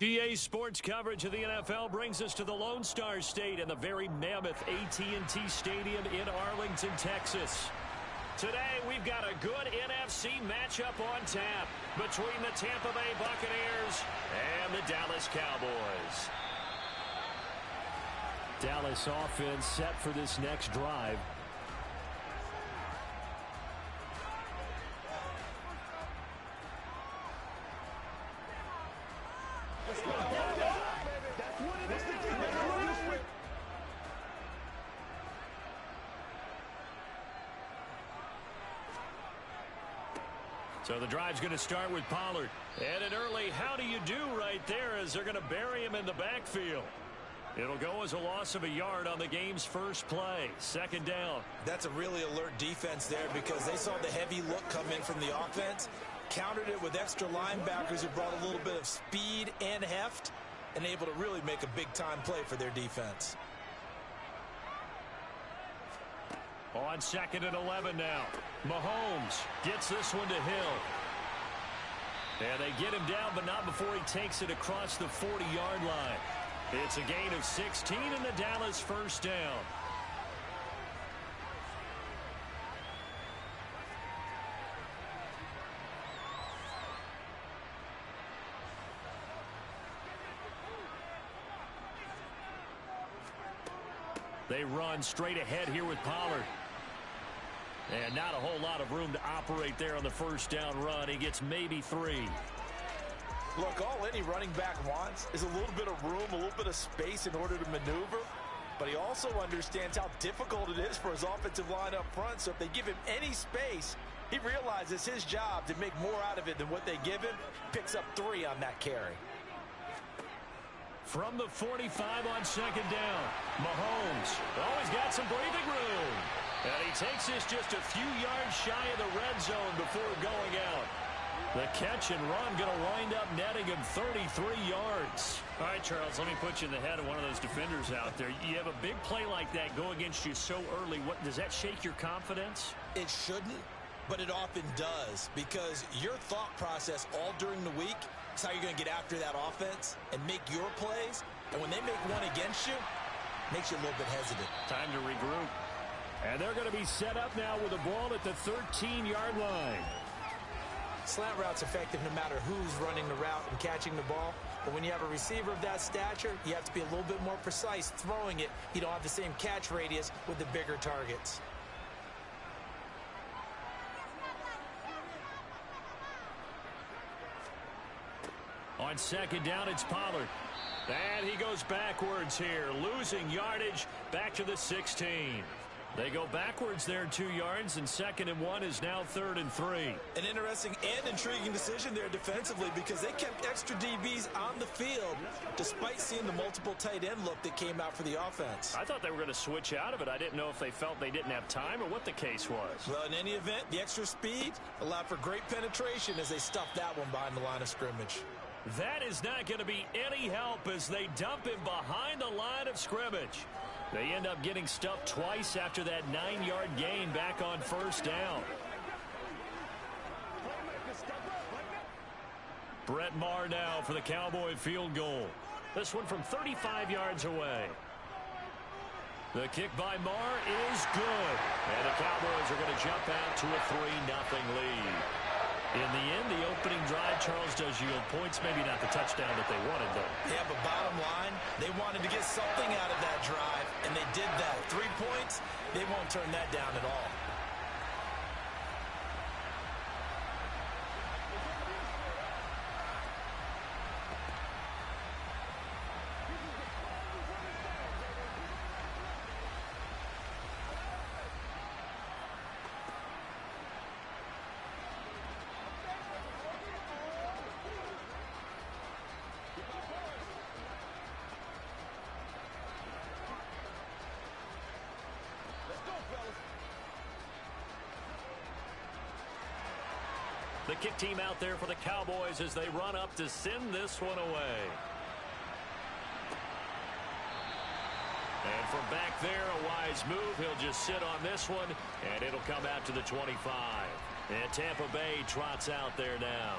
EA Sports coverage of the NFL brings us to the Lone Star State and the very mammoth AT&T Stadium in Arlington, Texas. Today, we've got a good NFC matchup on tap between the Tampa Bay Buccaneers and the Dallas Cowboys. Dallas offense set for this next drive. So the drive's going to start with Pollard. And an early how do you do right there as they're going to bury him in the backfield. It'll go as a loss of a yard on the game's first play. Second down. That's a really alert defense there because they saw the heavy look come in from the offense, countered it with extra linebackers who brought a little bit of speed and heft, and able to really make a big-time play for their defense. On 2nd and 11 now. Mahomes gets this one to Hill. And they get him down, but not before he takes it across the 40-yard line. It's a gain of 16 and the Dallas first down. They run straight ahead here with Pollard. And not a whole lot of room to operate there on the first down run. He gets maybe 3. Look, all any running back wants is a little bit of room, a little bit of space in order to maneuver. But he also understands how difficult it is for his offensive line up front. So if they give him any space, he realizes his job to make more out of it than what they give him. Picks up 3 on that carry. From the 45 on second down, Mahomes always got some breathing room. And he takes this just a few yards shy of the red zone before going out. The catch and run going to wind up netting him 33 yards. All right, Charles, let me put you in the head of one of those defenders out there. You have a big play like that go against you so early. What does that shake your confidence? It shouldn't, but it often does because your thought process all during the week is how you're going to get after that offense and make your plays. And when they make one against you, it makes you a little bit hesitant. Time to regroup. And they're going to be set up now with the ball at the 13-yard line. Slant route's effective no matter who's running the route and catching the ball. But when you have a receiver of that stature, you have to be a little bit more precise throwing it. You don't have the same catch radius with the bigger targets. On second down, it's Pollard. And he goes backwards here, losing yardage back to the 16. They go backwards there 2 yards, and 2nd and 1 is now 3rd and 3. An interesting and intriguing decision there defensively because they kept extra DBs on the field despite seeing the multiple tight end look that came out for the offense. I thought they were going to switch out of it. I didn't know if they felt they didn't have time or what the case was. Well, in any event, the extra speed allowed for great penetration as they stuffed that one behind the line of scrimmage. That is not going to be any help as they dump him behind the line of scrimmage. They end up getting stuffed twice after that 9-yard gain back on first down. Brett Maher now for the Cowboy field goal. This one from 35 yards away. The kick by Maher is good. And the Cowboys are going to jump out to a 3-0 lead. In the end, the opening drive, Charles, does yield points. Maybe not the touchdown that they wanted, though. Yeah, but bottom line, they wanted to get something out of that drive, and they did that. 3 points, they won't turn that down at all. The kick team out there for the Cowboys as they run up to send this one away. And from back there, a wise move. He'll just sit on this one, and it'll come out to the 25. And Tampa Bay trots out there now.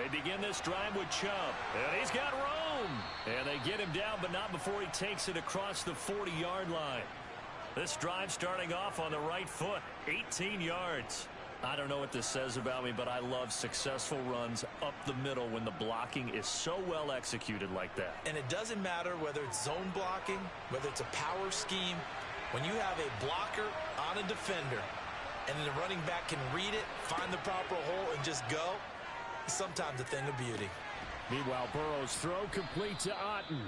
They begin this drive with Chubb. And he's got room. And they get him down, but not before he takes it across the 40-yard line. This drive starting off on the right foot. 18 yards. I don't know what this says about me, but I love successful runs up the middle when the blocking is so well executed like that. And it doesn't matter whether it's zone blocking, whether it's a power scheme. When you have a blocker on a defender and then the running back can read it, find the proper hole, and just go, it's sometimes a thing of beauty. Meanwhile, Burrow's throw complete to Otten.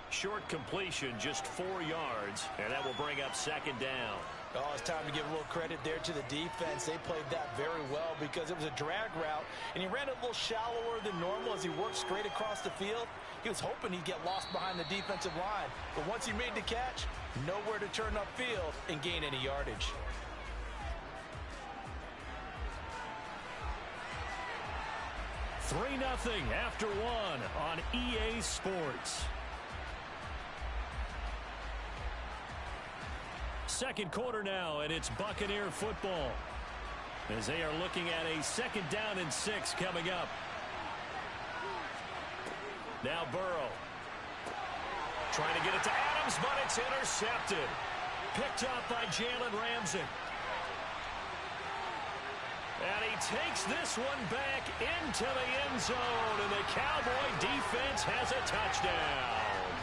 Short completion, just 4 yards, and that will bring up second down. Oh, it's time to give a little credit there to the defense. They played that very well because it was a drag route, and he ran a little shallower than normal as he worked straight across the field. He was hoping he'd get lost behind the defensive line, but once he made the catch, nowhere to turn upfield and gain any yardage. Three 0 after one on EA Sports. Second quarter now, and it's Buccaneer football as they are looking at a 2nd down and 6 coming up. Now Burrow trying to get it to Adams, but it's intercepted. Picked up by Jalen Ramsey. And he takes this one back into the end zone, and the Cowboy defense has a touchdown.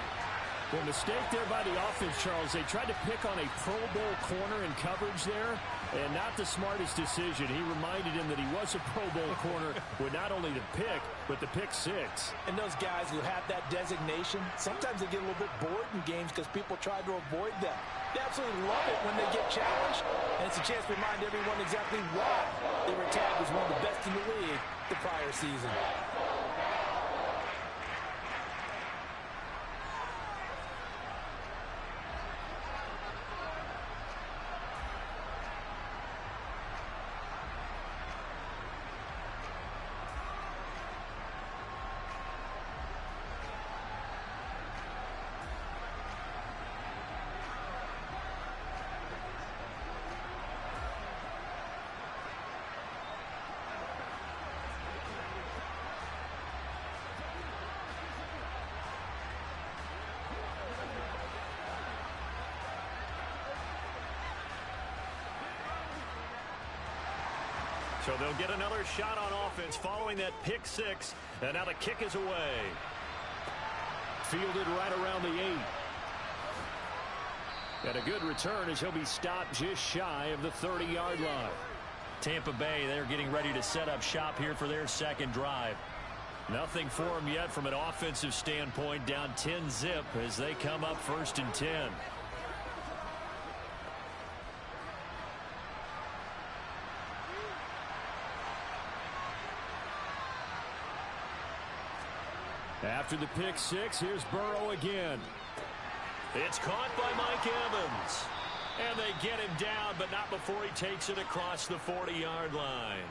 Well, mistake there by the offense, Charles. They tried to pick on a Pro Bowl corner in coverage there, and not the smartest decision. He reminded him that he was a Pro Bowl corner with not only the pick, but the pick 6. And those guys who have that designation, sometimes they get a little bit bored in games because people try to avoid them. They absolutely love it when they get challenged, and it's a chance to remind everyone exactly why they were tagged as one of the best in the league the prior season. So they'll get another shot on offense following that pick 6. And now the kick is away. Fielded right around the 8. And a good return as he'll be stopped just shy of the 30-yard line. Tampa Bay, they're getting ready to set up shop here for their second drive. Nothing for them yet from an offensive standpoint. Down 10-zip as they come up 1st and 10. After the pick 6, here's Burrow again. It's caught by Mike Evans. And they get him down, but not before he takes it across the 40-yard line.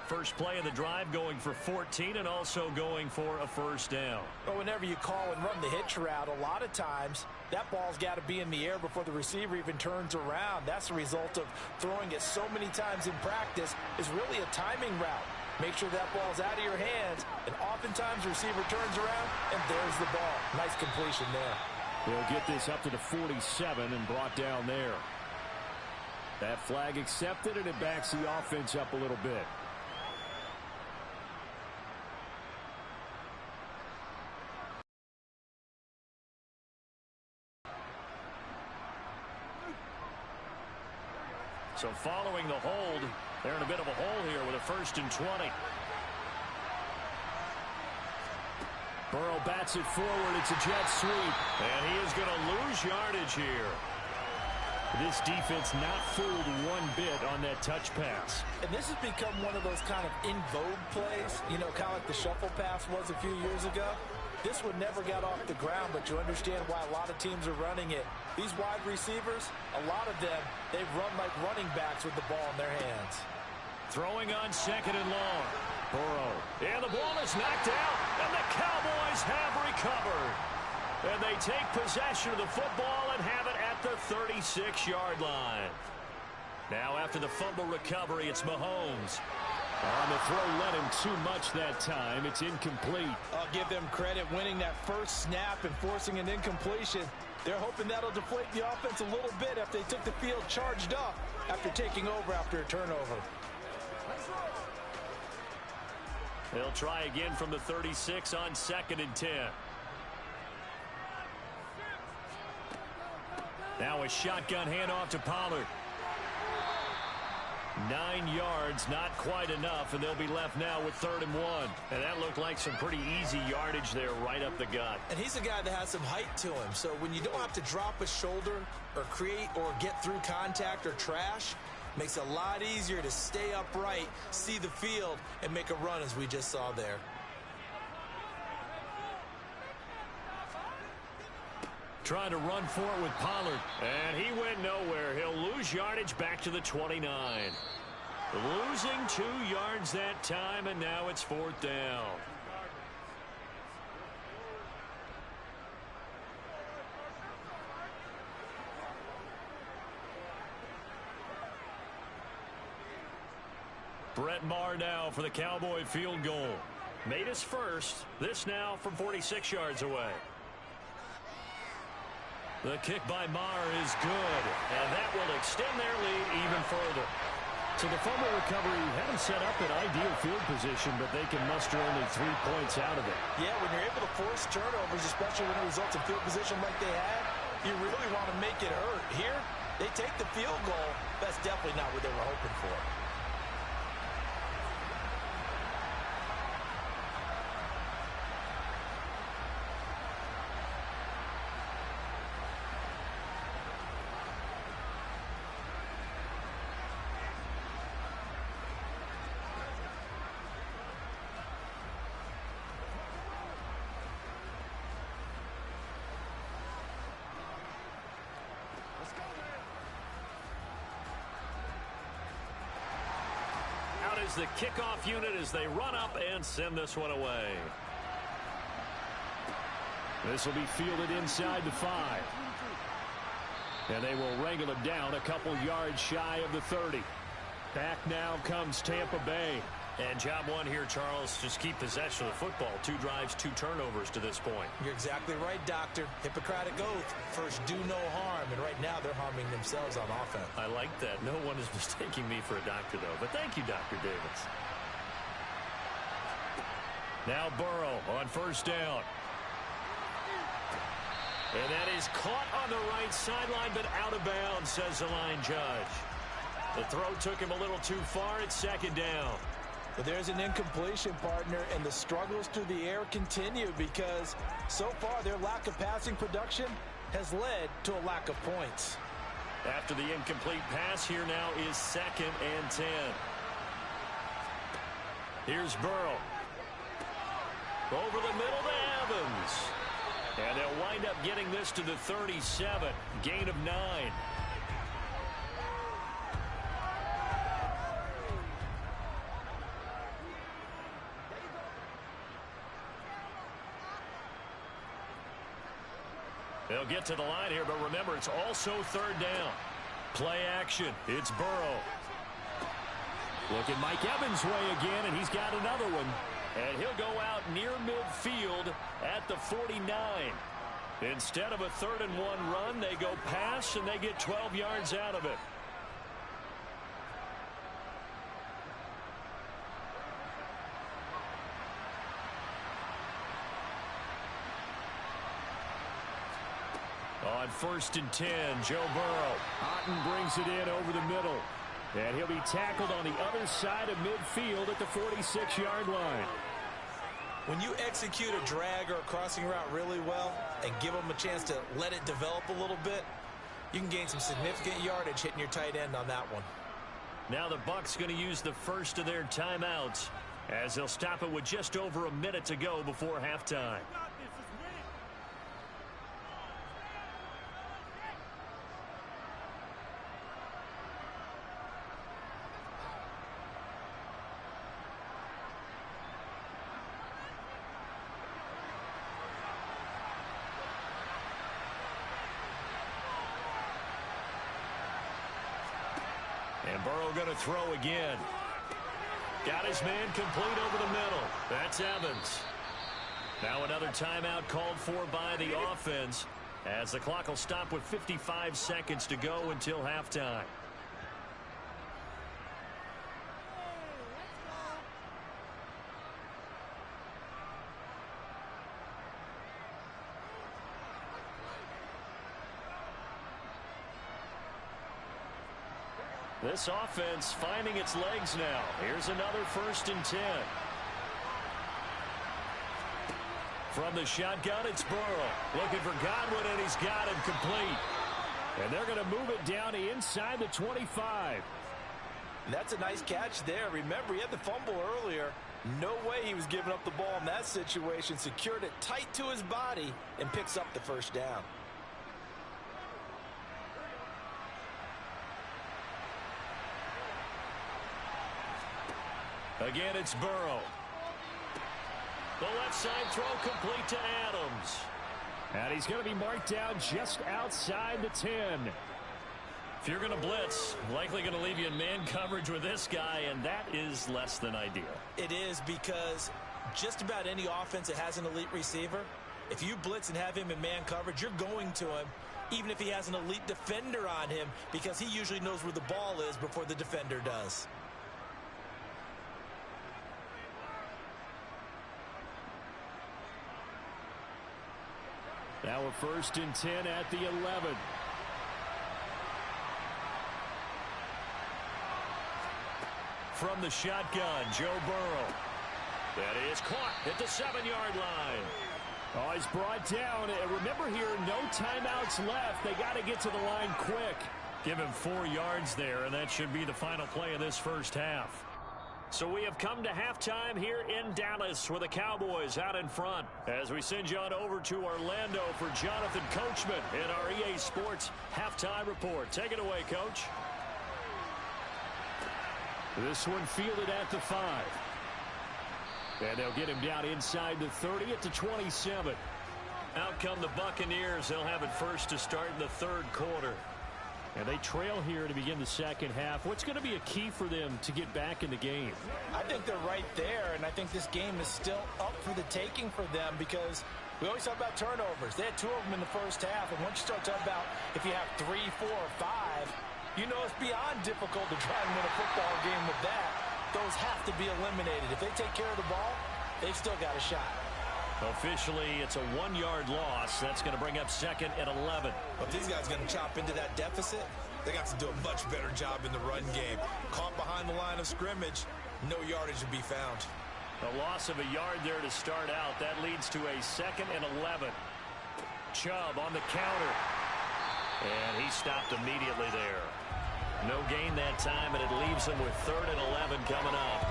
First play of the drive going for 14 and also going for a 1st down. Well, whenever you call and run the hitch route, a lot of times that ball's got to be in the air before the receiver even turns around. That's the result of throwing it so many times in practice is really a timing route. Make sure that ball's out of your hands, and oftentimes the receiver turns around, and there's the ball. Nice completion there. They'll get this up to the 47 and brought down there. That flag accepted, and it backs the offense up a little bit. So following the hold, they're in a bit of a hole here with a 1st and 20. Burrow bats it forward. It's a jet sweep. And he is going to lose yardage here. This defense not fooled one bit on that touch pass. And this has become one of those kind of in vogue plays, you know, kind of like the shuffle pass was a few years ago. This one never got off the ground, but you understand why a lot of teams are running it. These wide receivers, a lot of them, they've run like running backs with the ball in their hands. Throwing on 2nd and long. Burrow. And the ball is knocked out, and the Cowboys have recovered. And they take possession of the football and have it at the 36-yard line. Now after the fumble recovery, it's Mahomes. On the throw, let him too much that time. It's incomplete. I'll give them credit winning that first snap and forcing an incompletion. They're hoping that'll deflate the offense a little bit after they took the field charged up after taking over after a turnover. They'll try again from the 36 on 2nd and 10. Now a shotgun handoff to Pollard. 9 yards, not quite enough, and they'll be left now with 3rd and 1. And that looked like some pretty easy yardage there right up the gut. And he's a guy that has some height to him, so when you don't have to drop a shoulder or create or get through contact or trash, makes it a lot easier to stay upright, see the field, and make a run as we just saw there. Trying to run for it with Pollard. And he went nowhere. He'll lose yardage back to the 29. Losing 2 yards that time, and now it's 4th down. Brett Maher now for the Cowboy field goal. Made his first. This now from 46 yards away. The kick by Maher is good, and that will extend their lead even further. So the fumble recovery had them set up at ideal field position, but they can muster only 3 points out of it. Yeah, when you're able to force turnovers, especially when it results in field position like they had, you really want to make it hurt. Here, they take the field goal. That's definitely not what they were hoping for. Is the kickoff unit as they run up and send this one away. This will be fielded inside the 5. And they will wrangle it down a couple yards shy of the 30. Back now comes Tampa Bay. And job one here, Charles, just keep possession of the football. 2 drives, 2 turnovers to this point. You're exactly right, Doctor. Hippocratic oath. First, do no harm. And right now, they're harming themselves on offense. I like that. No one is mistaking me for a doctor, though. But thank you, Dr. Davis. Now Burrow on 1st down. And that is caught on the right sideline, but out of bounds, says the line judge. The throw took him a little too far. It's 2nd down. But there's an incompletion, partner, and the struggles through the air continue because so far their lack of passing production has led to a lack of points. After the incomplete pass, here now is 2nd and 10. Here's Burrow. Over the middle to Evans. And they'll wind up getting this to the 37. Gain of 9. They'll get to the line here, but remember, it's also 3rd down. Play action. It's Burrow. Look at Mike Evans' way again, and he's got another one. And he'll go out near midfield at the 49. Instead of a 3rd and 1 run, they go pass, and they get 12 yards out of it. On 1st and 10, Joe Burrow. Otten brings it in over the middle. And he'll be tackled on the other side of midfield at the 46-yard line. When you execute a drag or a crossing route really well and give them a chance to let it develop a little bit, you can gain some significant yardage hitting your tight end on that one. Now the Bucs going to use the first of their timeouts as they'll stop it with just over a minute to go before halftime. And Burrow going to throw again. Got his man complete over the middle. That's Evans. Now another timeout called for by the offense, as the clock will stop with 55 seconds to go until halftime. This offense finding its legs now. Here's another 1st and 10. From the shotgun, it's Burrow. Looking for Godwin, and he's got him complete. And they're going to move it down inside the 25. That's a nice catch there. Remember, he had the fumble earlier. No way he was giving up the ball in that situation. Secured it tight to his body and picks up the 1st down. Again, it's Burrow. The left side throw complete to Adams. And he's going to be marked down just outside the 10. If you're going to blitz, likely going to leave you in man coverage with this guy, and that is less than ideal. It is, because just about any offense that has an elite receiver, if you blitz and have him in man coverage, you're going to him, even if he has an elite defender on him, because he usually knows where the ball is before the defender does. Now a 1st and 10 at the 11. From the shotgun, Joe Burrow. That is caught at the 7-yard line. Oh, he's brought down. Remember here, no timeouts left. They got to get to the line quick. Give him 4 yards there, and that should be the final play of this 1st half. So we have come to halftime here in Dallas with the Cowboys out in front, as we send you on over to Orlando for Jonathan Coachman in our EA Sports Halftime Report. Take it away, Coach. This one fielded at the 5. And they'll get him down inside the 30 at the 27. Out come the Buccaneers. They'll have it first to start in the 3rd quarter. And they trail here to begin the 2nd half. What's going to be a key for them to get back in the game? I think they're right there, and I think this game is still up for the taking for them, because we always talk about turnovers. They had 2 of them in the 1st half, and once you start talking about if you have 3, 4, or 5, you know it's beyond difficult to try and win a football game with that. Those have to be eliminated. If they take care of the ball, they've still got a shot. Officially, it's a 1-yard loss. That's going to bring up 2nd and 11. But these guys are going to chop into that deficit. They got to do a much better job in the run game. Caught behind the line of scrimmage, no yardage to be found. A loss of a yard there to start out. That leads to a 2nd and 11. Chubb on the counter. And he stopped immediately there. No gain that time, and it leaves him with 3rd and 11 coming up.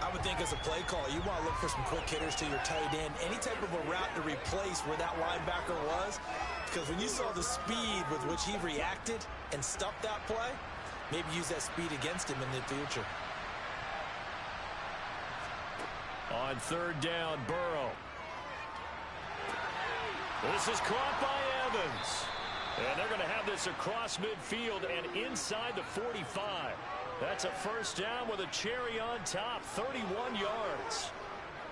I would think as a play call, you want to look for some quick hitters to your tight end. Any type of a route to replace where that linebacker was. Because when you saw the speed with which he reacted and stuffed that play, maybe use that speed against him in the future. On 3rd down, Burrow. This is caught by Evans. And they're going to have this across midfield and inside the 45. That's a 1st down with a cherry on top, 31 yards.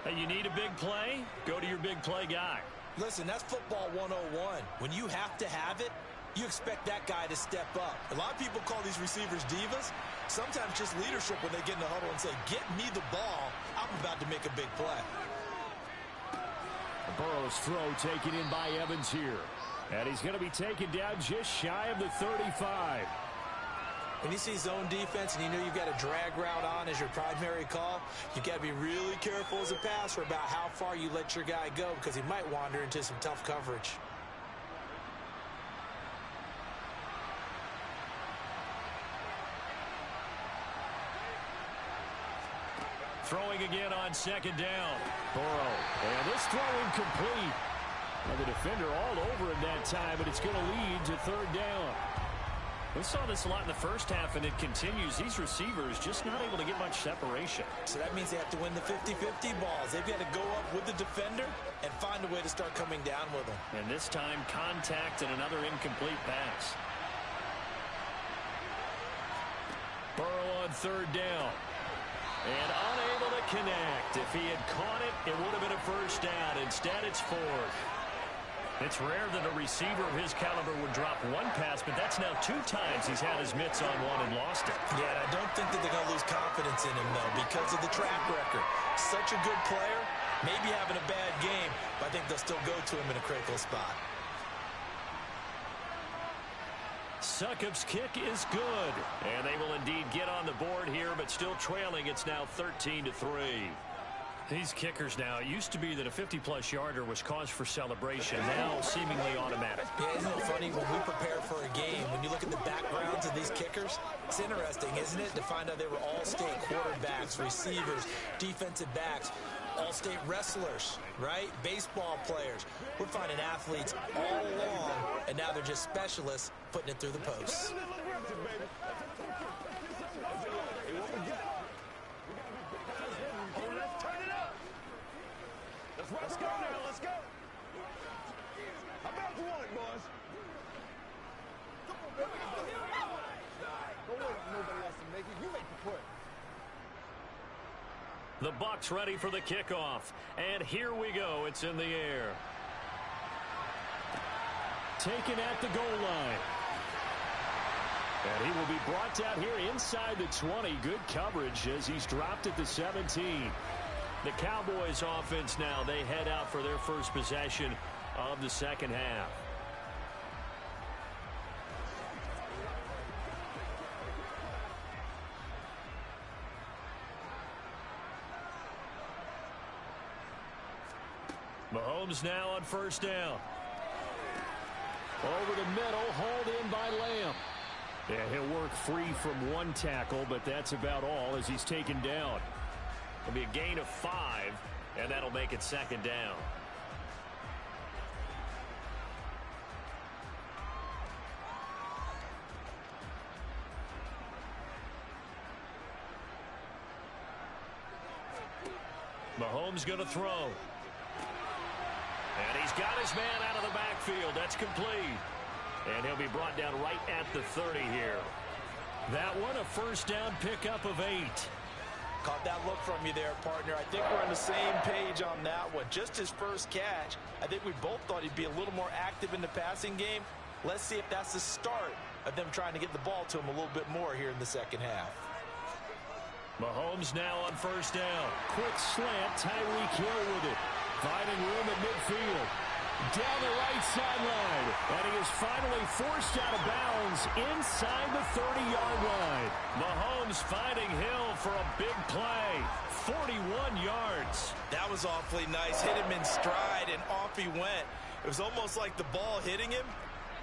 And you need a big play? Go to your big play guy. Listen, that's football 101. When you have to have it, you expect that guy to step up. A lot of people call these receivers divas. Sometimes just leadership when they get in the huddle and say, get me the ball. I'm about to make a big play. Burrow's throw taken in by Evans here. And he's going to be taken down just shy of the 35. When you see zone defense and you know you've got a drag route on as your primary call, you've got to be really careful as a passer about how far you let your guy go, because he might wander into some tough coverage. Throwing again on 2nd down. Burrow. And this throw incomplete. Now the defender all over him that time, but it's going to lead to 3rd down. We saw this a lot in the 1st half, and it continues. These receivers just not able to get much separation. So that means they have to win the 50-50 balls. They've got to go up with the defender and find a way to start coming down with them. And this time, contact and another incomplete pass. Burrow on 3rd down. And unable to connect. If he had caught it, it would have been a first down. Instead, it's fourth. It's rare that a receiver of his caliber would drop one pass, but that's now 2 times he's had his mitts on one and lost it. Yeah, and I don't think that they're going to lose confidence in him, though, because of the track record. Such a good player, maybe having a bad game, but I think they'll still go to him in a critical spot. Succop's kick is good. And they will indeed get on the board here, but still trailing. It's now 13-3. These kickers now, it used to be that a 50-plus yarder was cause for celebration. Now seemingly automatic. Yeah, isn't it funny when we prepare for a game, when you look at the backgrounds of these kickers, it's interesting, isn't it, to find out they were all-state quarterbacks, receivers, defensive backs, all-state wrestlers, right? Baseball players. We're finding athletes all along, and now they're just specialists putting it through the posts. Let's go now, let's go. How about you want it, boys? Come on, baby. Don't wait for nobody else to make it. You make the play. The Bucs ready for the kickoff. And here we go. It's in the air. Taken at the goal line. And he will be brought down here inside the 20. Good coverage as he's dropped at the 17. The Cowboys offense now, they head out for their first possession of the second half. Mahomes now on first down. Over the middle, hauled in by Lamb. Yeah, he'll work free from one tackle, but that's about all as he's taken down. It'll be a gain of 5, and that'll make it second down. Mahomes going to throw. And he's got his man out of the backfield. That's complete. And he'll be brought down right at the 30 here. That one, a first down pickup of 8. Caught that look from you there, partner. I think we're on the same page on that one. Just his first catch. I think we both thought he'd be a little more active in the passing game. Let's see if that's the start of them trying to get the ball to him a little bit more here in the second half. Mahomes now on first down. Quick slant, Tyreek Hill with it. Finding room at midfield. Down the right sideline. And he is finally forced out of bounds inside the 30-yard line. Mahomes finding Hill for a big play. 41 yards. That was awfully nice. Hit him in stride, and off he went. It was almost like the ball hitting him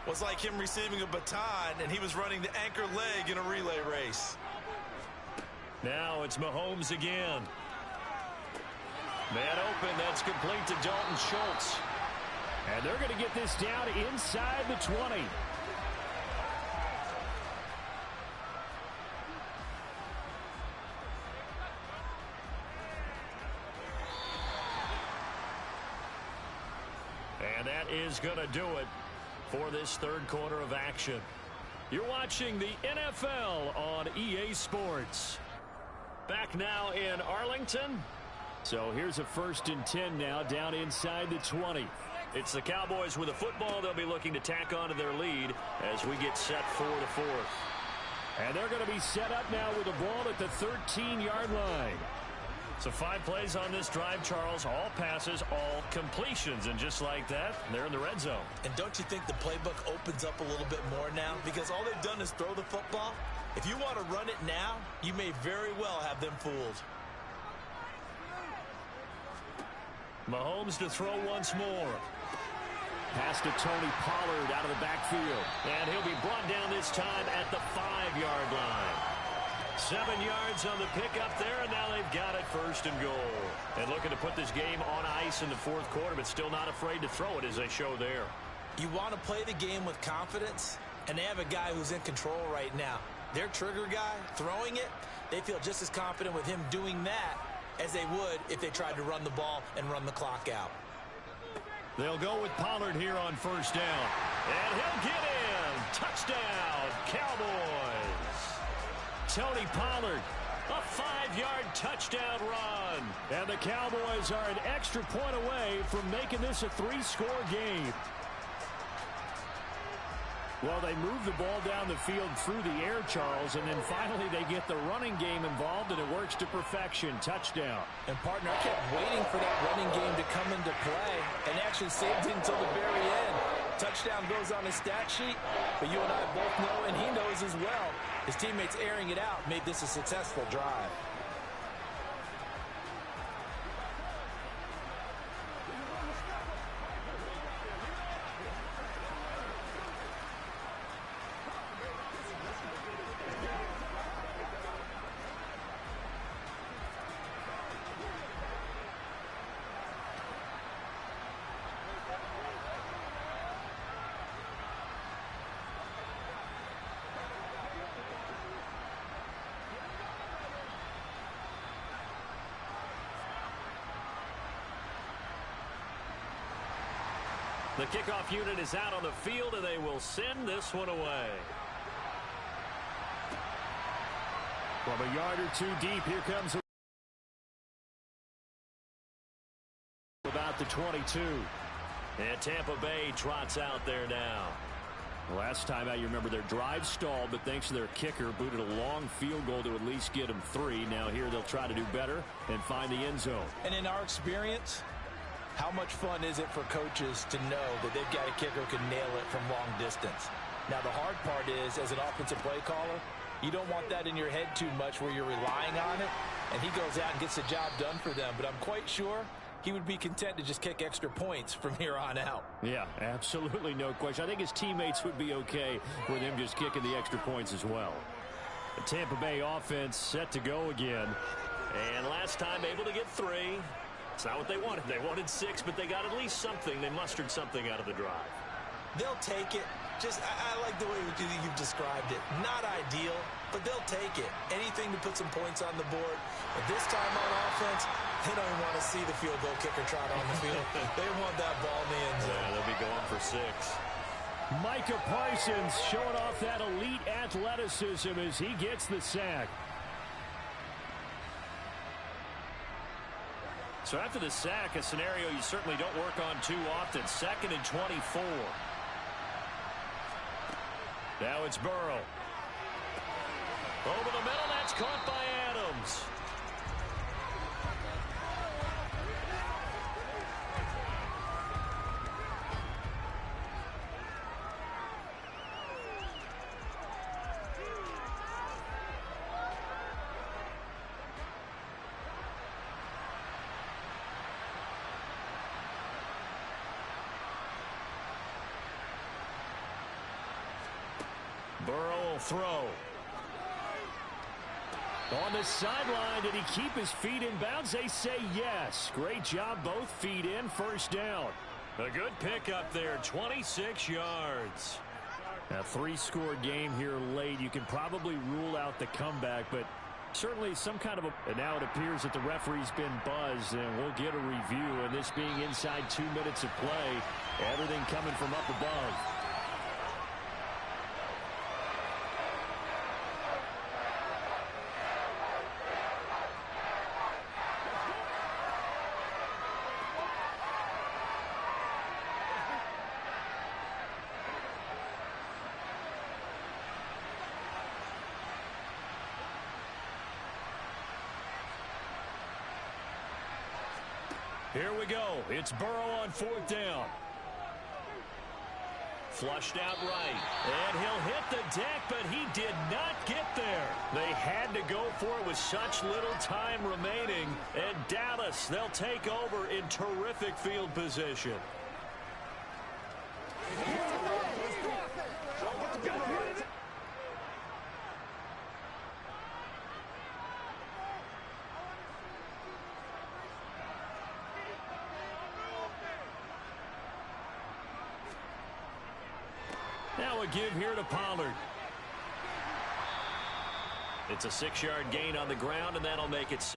was like him receiving a baton, and he was running the anchor leg in a relay race. Now it's Mahomes again. Man open, that's complete to Dalton Schultz. And they're going to get this down inside the 20. And that is going to do it for this third quarter of action. You're watching the NFL on EA Sports. Back now in Arlington. So here's a 1st and 10 now down inside the 20. It's the Cowboys with a football. They'll be looking to tack onto their lead as we get set for the fourth. And they're going to be set up now with the ball at the 13-yard line. So 5 plays on this drive, Charles. All passes, all completions. And just like that, they're in the red zone. And don't you think the playbook opens up a little bit more now? Because all they've done is throw the football. If you want to run it now, you may very well have them fooled. Mahomes to throw once more. Pass to Tony Pollard out of the backfield. And he'll be brought down this time at the 5-yard line. 7 yards on the pickup there, and now they've got it 1st and goal. And looking to put this game on ice in the fourth quarter, but still not afraid to throw it as they show there. You want to play the game with confidence, and they have a guy who's in control right now. Their trigger guy, throwing it, they feel just as confident with him doing that as they would if they tried to run the ball and run the clock out. They'll go with Pollard here on first down. And he'll get in. Touchdown, Cowboys. Tony Pollard, a 5-yard touchdown run. And the Cowboys are an extra point away from making this a 3-score game. Well, they move the ball down the field through the air, Charles, and then finally they get the running game involved, and it works to perfection. Touchdown. And, partner, I kept waiting for that running game to come into play and actually saved it until the very end. Touchdown goes on his stat sheet, but you and I both know, and he knows as well, his teammates airing it out made this a successful drive. The kickoff unit is out on the field, and they will send this one away. From a yard or two deep, here comes about the 22. And Tampa Bay trots out there now. Last time out, you remember their drive stalled, but thanks to their kicker, booted a long field goal to at least get them 3. Now here they'll try to do better and find the end zone. And in our experience, how much fun is it for coaches to know that they've got a kicker who can nail it from long distance? Now, the hard part is, as an offensive play caller, you don't want that in your head too much where you're relying on it, and he goes out and gets the job done for them. But I'm quite sure he would be content to just kick extra points from here on out. Yeah, absolutely no question. I think his teammates would be okay with him just kicking the extra points as well. The Tampa Bay offense set to go again. And last time able to get 3. It's not what they wanted. They wanted 6, but they got at least something. They mustered something out of the drive. They'll take it. I like the way you've described it. Not ideal, but they'll take it. Anything to put some points on the board. But this time on offense, they don't even want to see the field goal kicker trot on the field. They want that ball in the end zone. Yeah, they'll be going for 6. Micah Parsons showing off that elite athleticism as he gets the sack. So after the sack, a scenario you certainly don't work on too often. 2nd and 24. Now it's Burrow. Over the middle, that's caught by Adams. Burrow will throw. On the sideline, did he keep his feet in bounds? They say yes. Great job, both feet in, first down. A good pickup there, 26 yards. A 3-score game here late. You can probably rule out the comeback, but certainly some kind of a... And now it appears that the referee's been buzzed, and we'll get a review. And this being inside 2 minutes of play, everything coming from up above. Here we go. It's Burrow on 4th down. Flushed out right. And he'll hit the deck, but he did not get there. They had to go for it with such little time remaining. And Dallas, they'll take over in terrific field position. Now a give here to Pollard. It's a 6-yard gain on the ground, and that'll make it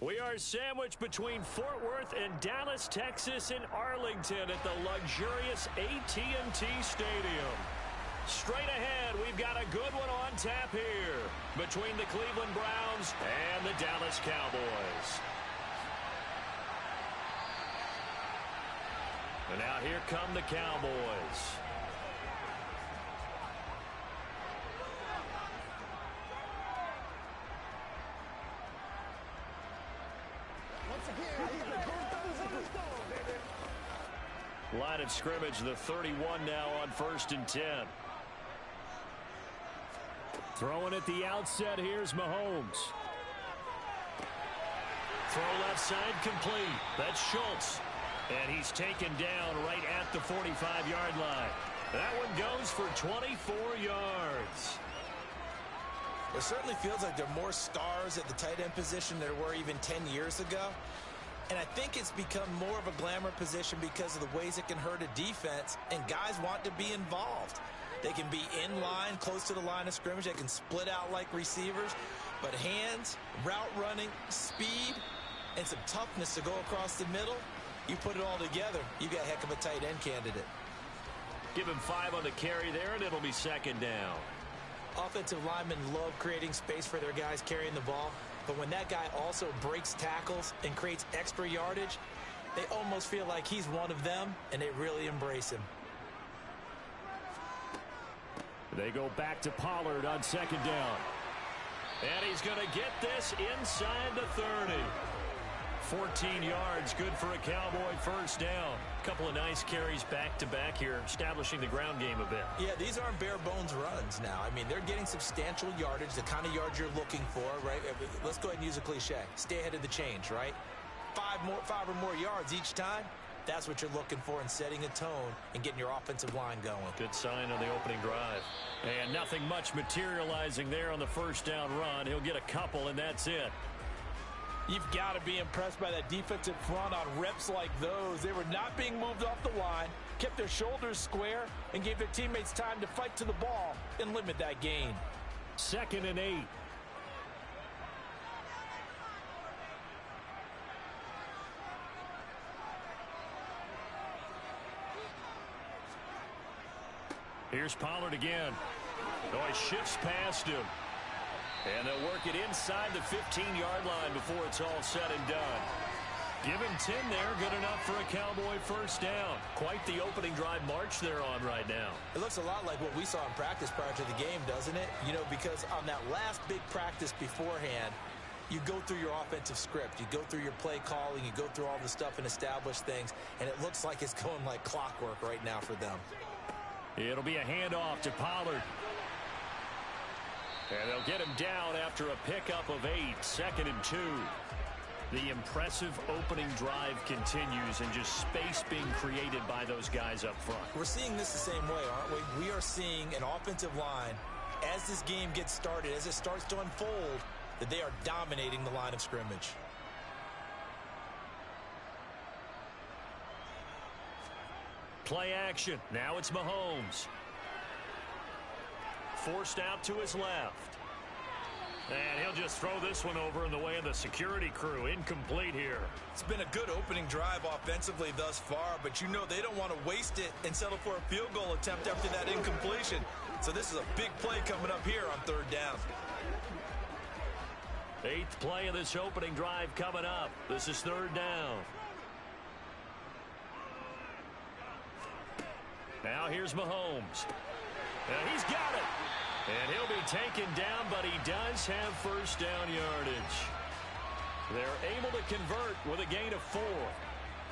We are sandwiched between Fort Worth and Dallas, Texas, and Arlington at the luxurious AT&T Stadium. Straight ahead, we've got a good one on tap here between the Cleveland Browns and the Dallas Cowboys. And now here come the Cowboys. Line of scrimmage, the 31 now on 1st and 10. Throwing at the outset, here's Mahomes. Throw left side complete. That's Schultz. And he's taken down right at the 45-yard line. That one goes for 24 yards. It certainly feels like there are more stars at the tight end position than there were even 10 years ago. And I think it's become more of a glamour position because of the ways it can hurt a defense, and guys want to be involved. They can be in line, close to the line of scrimmage. They can split out like receivers. But hands, route running, speed, and some toughness to go across the middle, you put it all together, you got a heck of a tight end candidate. Give him 5 on the carry there, and it'll be 2nd down. Offensive linemen love creating space for their guys carrying the ball. But when that guy also breaks tackles and creates extra yardage, they almost feel like he's one of them, and they really embrace him. They go back to Pollard on 2nd down. And he's going to get this inside the 30. 14 yards, good for a Cowboy 1st down. A couple of nice carries back-to-back here, establishing the ground game a bit. Yeah, these aren't bare-bones runs now. I mean, they're getting substantial yardage, the kind of yards you're looking for, right? Let's go ahead and use a cliche. Stay ahead of the change, right? 5 or more yards each time. That's what you're looking for in setting a tone and getting your offensive line going. Good sign on the opening drive. And nothing much materializing there on the 1st down run. He'll get a couple, and that's it. You've got to be impressed by that defensive front on reps like those. They were not being moved off the line, kept their shoulders square, and gave their teammates time to fight to the ball and limit that gain. 2nd and 8. Here's Pollard again. Oh, he shifts past him. And they'll work it inside the 15-yard line before it's all said and done. Give him 10 there, good enough for a Cowboy 1st down. Quite the opening drive march they're on right now. It looks a lot like what we saw in practice prior to the game, doesn't it? You know, because on that last big practice beforehand, you go through your offensive script. You go through your play calling. You go through all the stuff and establish things. And it looks like it's going like clockwork right now for them. It'll be a handoff to Pollard. And they'll get him down after a pickup of 8, 2nd and 2. The impressive opening drive continues and just space being created by those guys up front. We're seeing this the same way, aren't we? We are seeing an offensive line, as this game gets started, as it starts to unfold, that they are dominating the line of scrimmage. Play action. Now it's Mahomes. Forced out to his left. And he'll just throw this one over in the way of the security crew. Incomplete here. It's been a good opening drive offensively thus far, but you know they don't want to waste it and settle for a field goal attempt after that incompletion. So this is a big play coming up here on 3rd down. 8th play of this opening drive coming up. This is 3rd down. Now here's Mahomes. And he's got it. And he'll be taken down, but he does have 1st down yardage. They're able to convert with a gain of 4.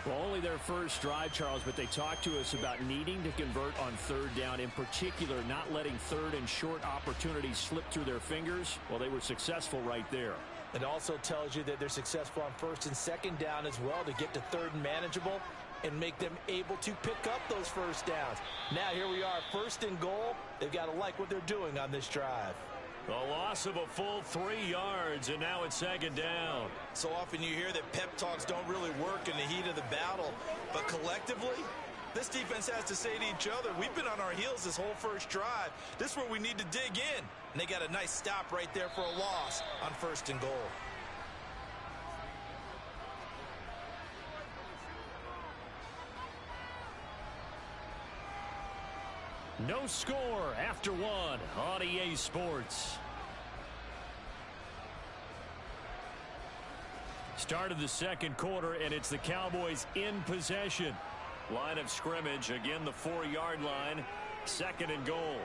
Well, only their first drive, Charles, but they talked to us about needing to convert on 3rd down, in particular not letting 3rd and short opportunities slip through their fingers. Well, they were successful right there. It also tells you that they're successful on 1st and 2nd down as well to get to 3rd and manageable and make them able to pick up those 1st downs. Now here we are, 1st and goal. They've got to like what they're doing on this drive. A loss of a full 3 yards, and now it's 2nd down. So often you hear that pep talks don't really work in the heat of the battle, but collectively, this defense has to say to each other, we've been on our heels this whole first drive. This is where we need to dig in. And they got a nice stop right there for a loss on 1st and goal. No score after one on EA Sports. Start of the second quarter, and it's the Cowboys in possession. Line of scrimmage, again the 4-yard line. Second and goal.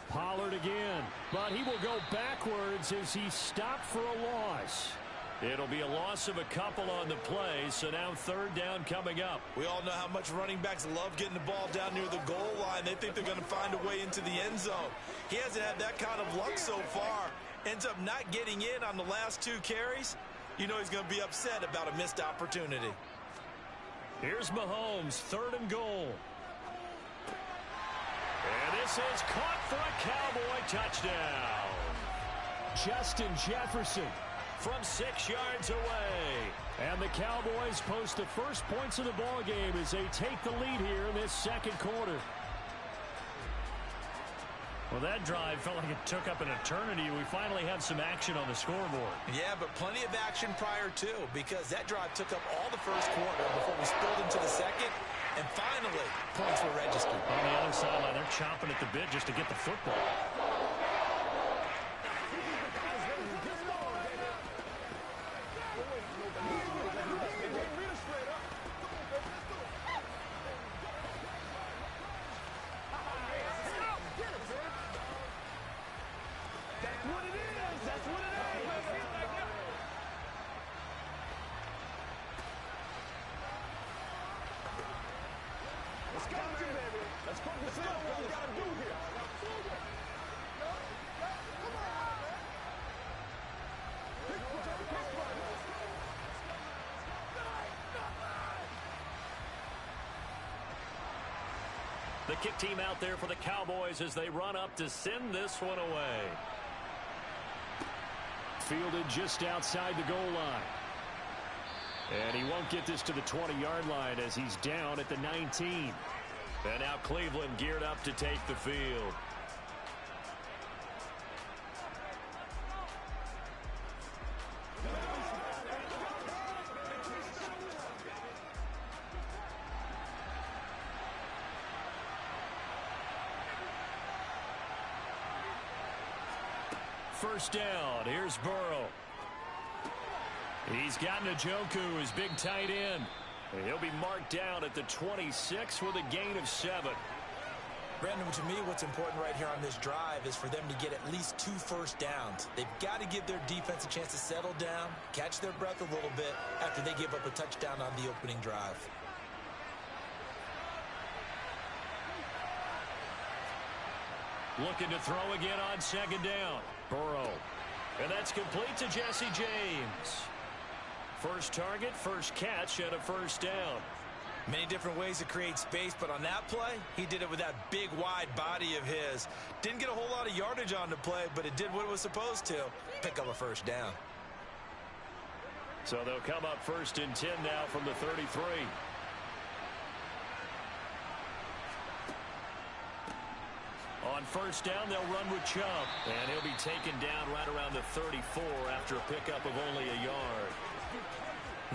Pollard again, but he will go backwards as he stopped for a loss. It'll be a loss of a couple on the play, so now third down coming up. We all know how much running backs love getting the ball down near the goal line. They think they're going to find a way into the end zone. He hasn't had that kind of luck so far. Ends up not getting in on the last 2 carries. You know he's going to be upset about a missed opportunity. Here's Mahomes, third and goal. And this is caught for a Cowboy touchdown. Justin Jefferson from 6 yards away. And the Cowboys post the first points of the ball game as they take the lead here in this second quarter. Well, that drive felt like it took up an eternity. We finally have some action on the scoreboard. Yeah, but plenty of action prior to, because that drive took up all the first quarter before we spilled into the second, and finally, points were registered. On the other sideline, they're chomping at the bit just to get the football. The kick team out there for the Cowboys as they run up to send this one away. Fielded just outside the goal line. And he won't get this to the 20-yard line as he's down at the 19. And now Cleveland geared up to take the field. First down. Here's Burrow. He's got Njoku, his big tight end. He'll be marked down at the 26 with a gain of 7. Brandon, to me, what's important right here on this drive is for them to get at least 2 first downs. They've got to give their defense a chance to settle down, catch their breath a little bit after they give up a touchdown on the opening drive. Looking to throw again on second down. Burrow. And that's complete to Jesse James. First target, first catch, and a first down. Many different ways to create space, but on that play, he did it with that big, wide body of his. Didn't get a whole lot of yardage on the play, but it did what it was supposed to. Pick up a first down. So they'll come up first and 10 now from the 33. On first down, they'll run with Chubb. And he'll be taken down right around the 34 after a pickup of only a yard.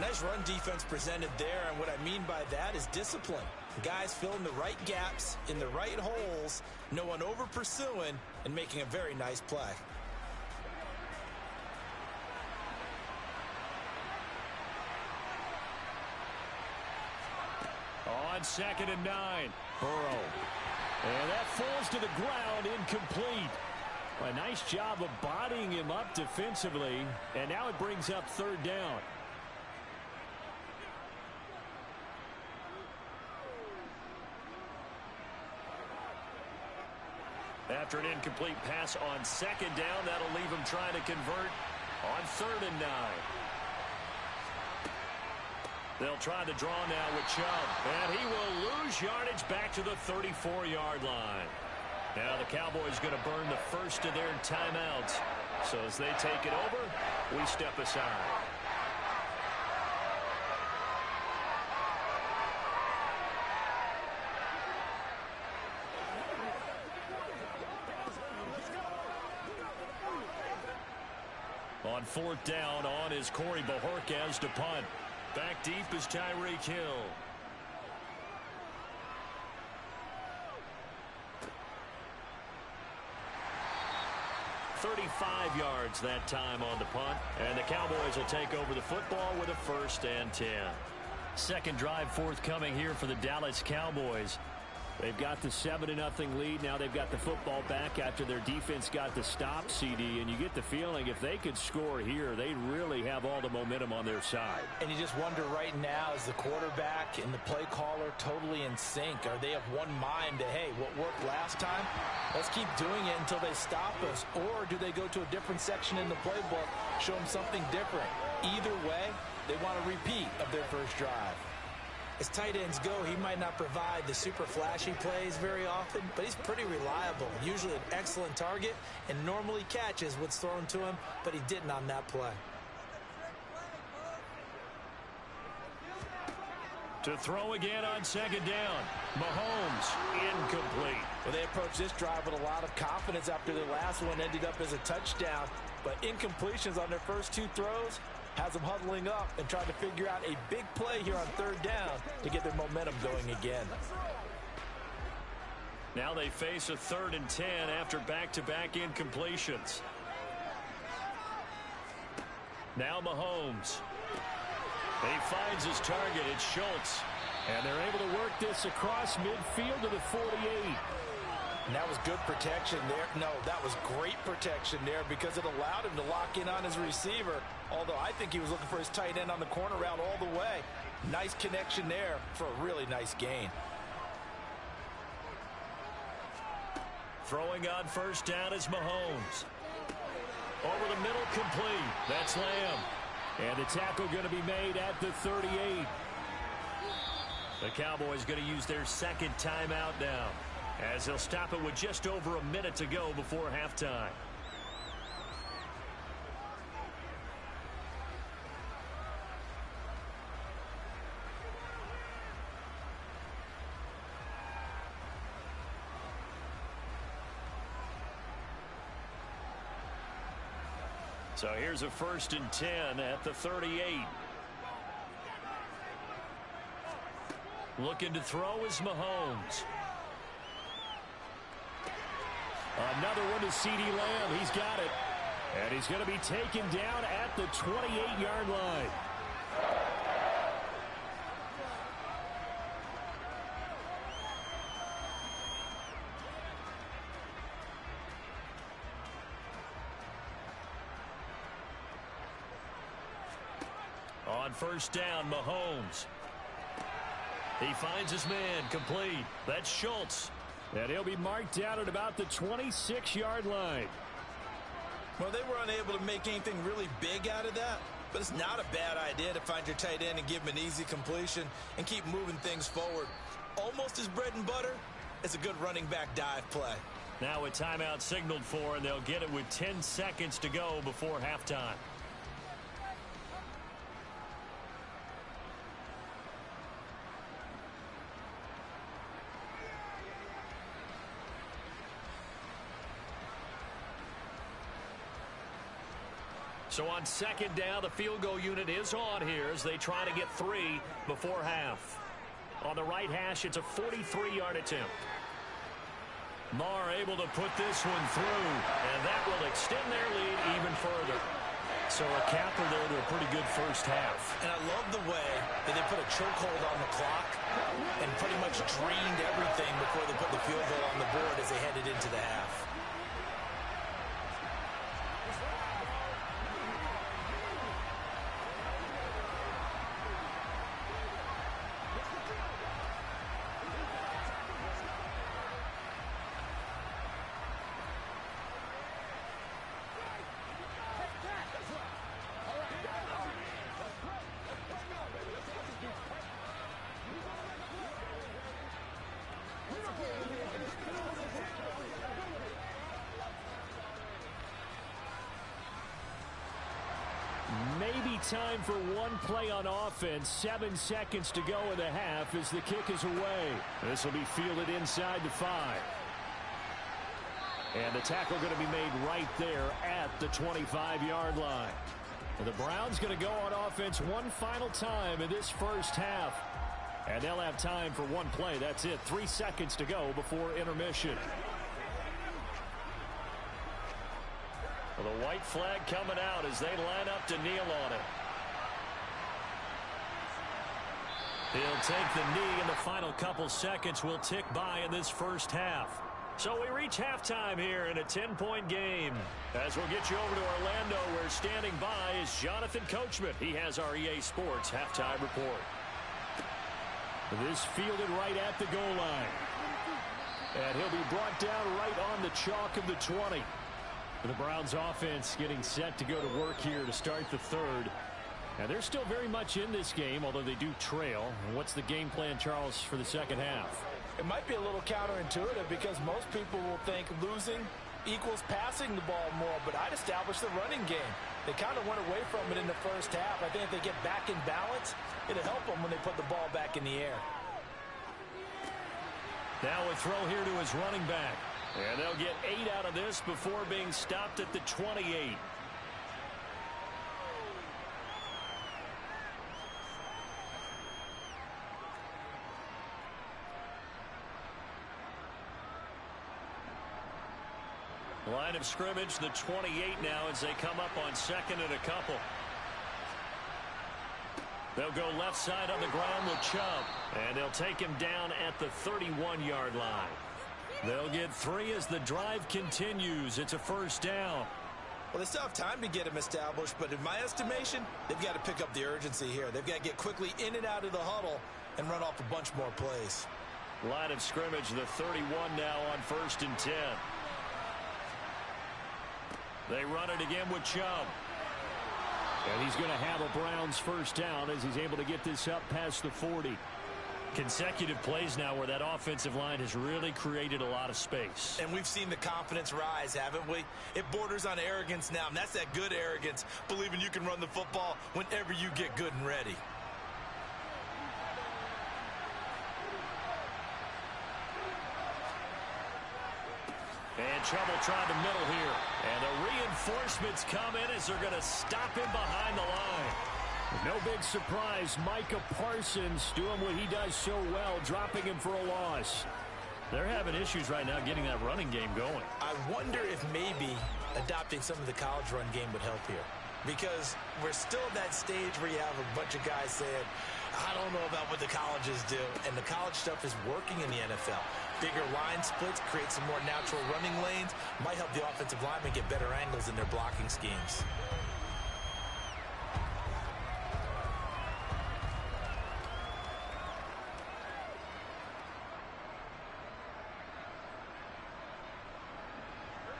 Nice run defense presented there, and what I mean by that is discipline. Guys filling the right gaps in the right holes, no one over pursuing, and making a very nice play. On second and 9, Burrow. And that falls to the ground, incomplete. A nice job of bodying him up defensively, and now it brings up third down. After an incomplete pass on second down, that'll leave him trying to convert on third and 9. They'll try the draw now with Chubb, and he will lose yardage back to the 34-yard line. Now the Cowboys going to burn the first of their timeouts. So as they take it over, we step aside. On fourth down, on is Corey Bojorquez to punt. Back deep is Tyreek Hill. 35 yards that time on the punt. And the Cowboys will take over the football with a 1st and 10. Second drive forthcoming here for the Dallas Cowboys. They've got the 7-0 lead. Now they've got the football back after their defense got the stop, CD. And you get the feeling if they could score here, they really have all the momentum on their side. And you just wonder right now, is the quarterback and the play caller totally in sync? Are they of one mind that, hey, what worked last time, let's keep doing it until they stop us? Or do they go to a different section in the playbook, show them something different? Either way, they want a repeat of their first drive. As tight ends go, he might not provide the super flashy plays very often, but he's pretty reliable. Usually an excellent target and normally catches what's thrown to him, but he didn't on that play. To throw again on 2nd down. Mahomes incomplete. Well, they approached this drive with a lot of confidence after their last one ended up as a touchdown, but incompletions on their first 2 throws has them huddling up and trying to figure out a big play here on 3rd down to get their momentum going again. Now they face a 3rd and 10 after back-to-back incompletions. Now Mahomes. He finds his target. It's Schultz. And they're able to work this across midfield to the 48. And that was good protection there. No, that was great protection there because it allowed him to lock in on his receiver. Although I think he was looking for his tight end on the corner route all the way. Nice connection there for a really nice gain. Throwing on 1st down is Mahomes. Over the middle, complete. That's Lamb. And the tackle going to be made at the 38. The Cowboys going to use their 2nd timeout now, as they'll stop it with just over a minute to go before halftime. So here's a 1st and 10 at the 38. Looking to throw is Mahomes. Another one to CeeDee Lamb. He's got it. And he's going to be taken down at the 28-yard line. On 1st down, Mahomes. He finds his man, complete. That's Schultz. And he'll be marked down at about the 26-yard line. Well, they were unable to make anything really big out of that, but it's not a bad idea to find your tight end and give him an easy completion and keep moving things forward. Almost as bread and butter as a good running back dive play. Now a timeout signaled for, and they'll get it with 10 seconds to go before halftime. So on 2nd down, the field goal unit is on here as they try to get 3 before half. On the right hash, it's a 43-yard attempt. Marr able to put this one through, and that will extend their lead even further. So a capper there to a pretty good first half. And I love the way that they put a chokehold on the clock and pretty much drained everything before they put the field goal on the board as they headed into the half. Maybe time for one play on offense. 7 seconds to go in the half as the kick is away. This will be fielded inside the 5. And the tackle going to be made right there at the 25-yard line. And the Browns going to go on offense one final time in this first half. And they'll have time for one play. That's it. 3 seconds to go before intermission. Well, the white flag coming out as they line up to kneel on it. He'll take the knee, and the final couple seconds will tick by in this first half. So we reach halftime here in a 10-point game. As we'll get you over to Orlando, where standing by is Jonathan Coachman. He has our EA Sports halftime report. This fielded right at the goal line. And he'll be brought down right on the chalk of the 20. The Browns offense getting set to go to work here to start the third. And they're still very much in this game, although they do trail. And what's the game plan, Charles, for the second half? It might be a little counterintuitive because most people will think losing equals passing the ball more, but I'd establish the running game. They kind of went away from it in the first half. I think if they get back in balance, it'll help them when they put the ball back in the air. Now a throw here to his running back. And they'll get 8 out of this before being stopped at the 28. Line of scrimmage, the 28 now as they come up on second and a couple. They'll go left side on the ground with Chubb. And they'll take him down at the 31-yard line. They'll get 3 as the drive continues. It's a first down. Well, they still have time to get him established, but in my estimation, they've got to pick up the urgency here. They've got to get quickly in and out of the huddle and run off a bunch more plays. Line of scrimmage, the 31 now on 1st and 10. They run it again with Chubb. And he's going to have a Browns first down as he's able to get this up past the 40. Consecutive plays now where that offensive line has really created a lot of space. And we've seen the confidence rise, haven't we? It borders on arrogance now, and that's that good arrogance, believing you can run the football whenever you get good and ready. And trouble trying to middle here. And the reinforcements come in as they're going to stop him behind the line. No big surprise, Micah Parsons doing what he does so well, dropping him for a loss. They're having issues right now getting that running game going. I wonder if maybe adopting some of the college run game would help here. Because we're still at that stage where you have a bunch of guys saying, I don't know about what the colleges do. And the college stuff is working in the NFL. Bigger line splits, create some more natural running lanes, might help the offensive linemen get better angles in their blocking schemes.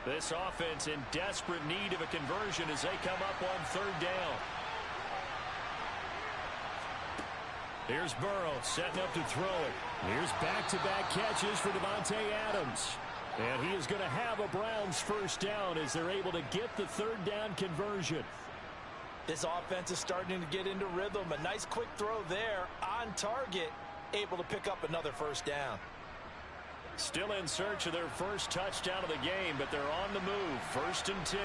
This offense in desperate need of a conversion as they come up on 3rd down. Here's Burrow setting up to throw it. Here's back-to-back catches for Davante Adams. And he is going to have a Browns first down as they're able to get the 3rd down conversion. This offense is starting to get into rhythm. A nice quick throw there on target, able to pick up another first down. Still in search of their first touchdown of the game, but they're on the move. 1st and 10.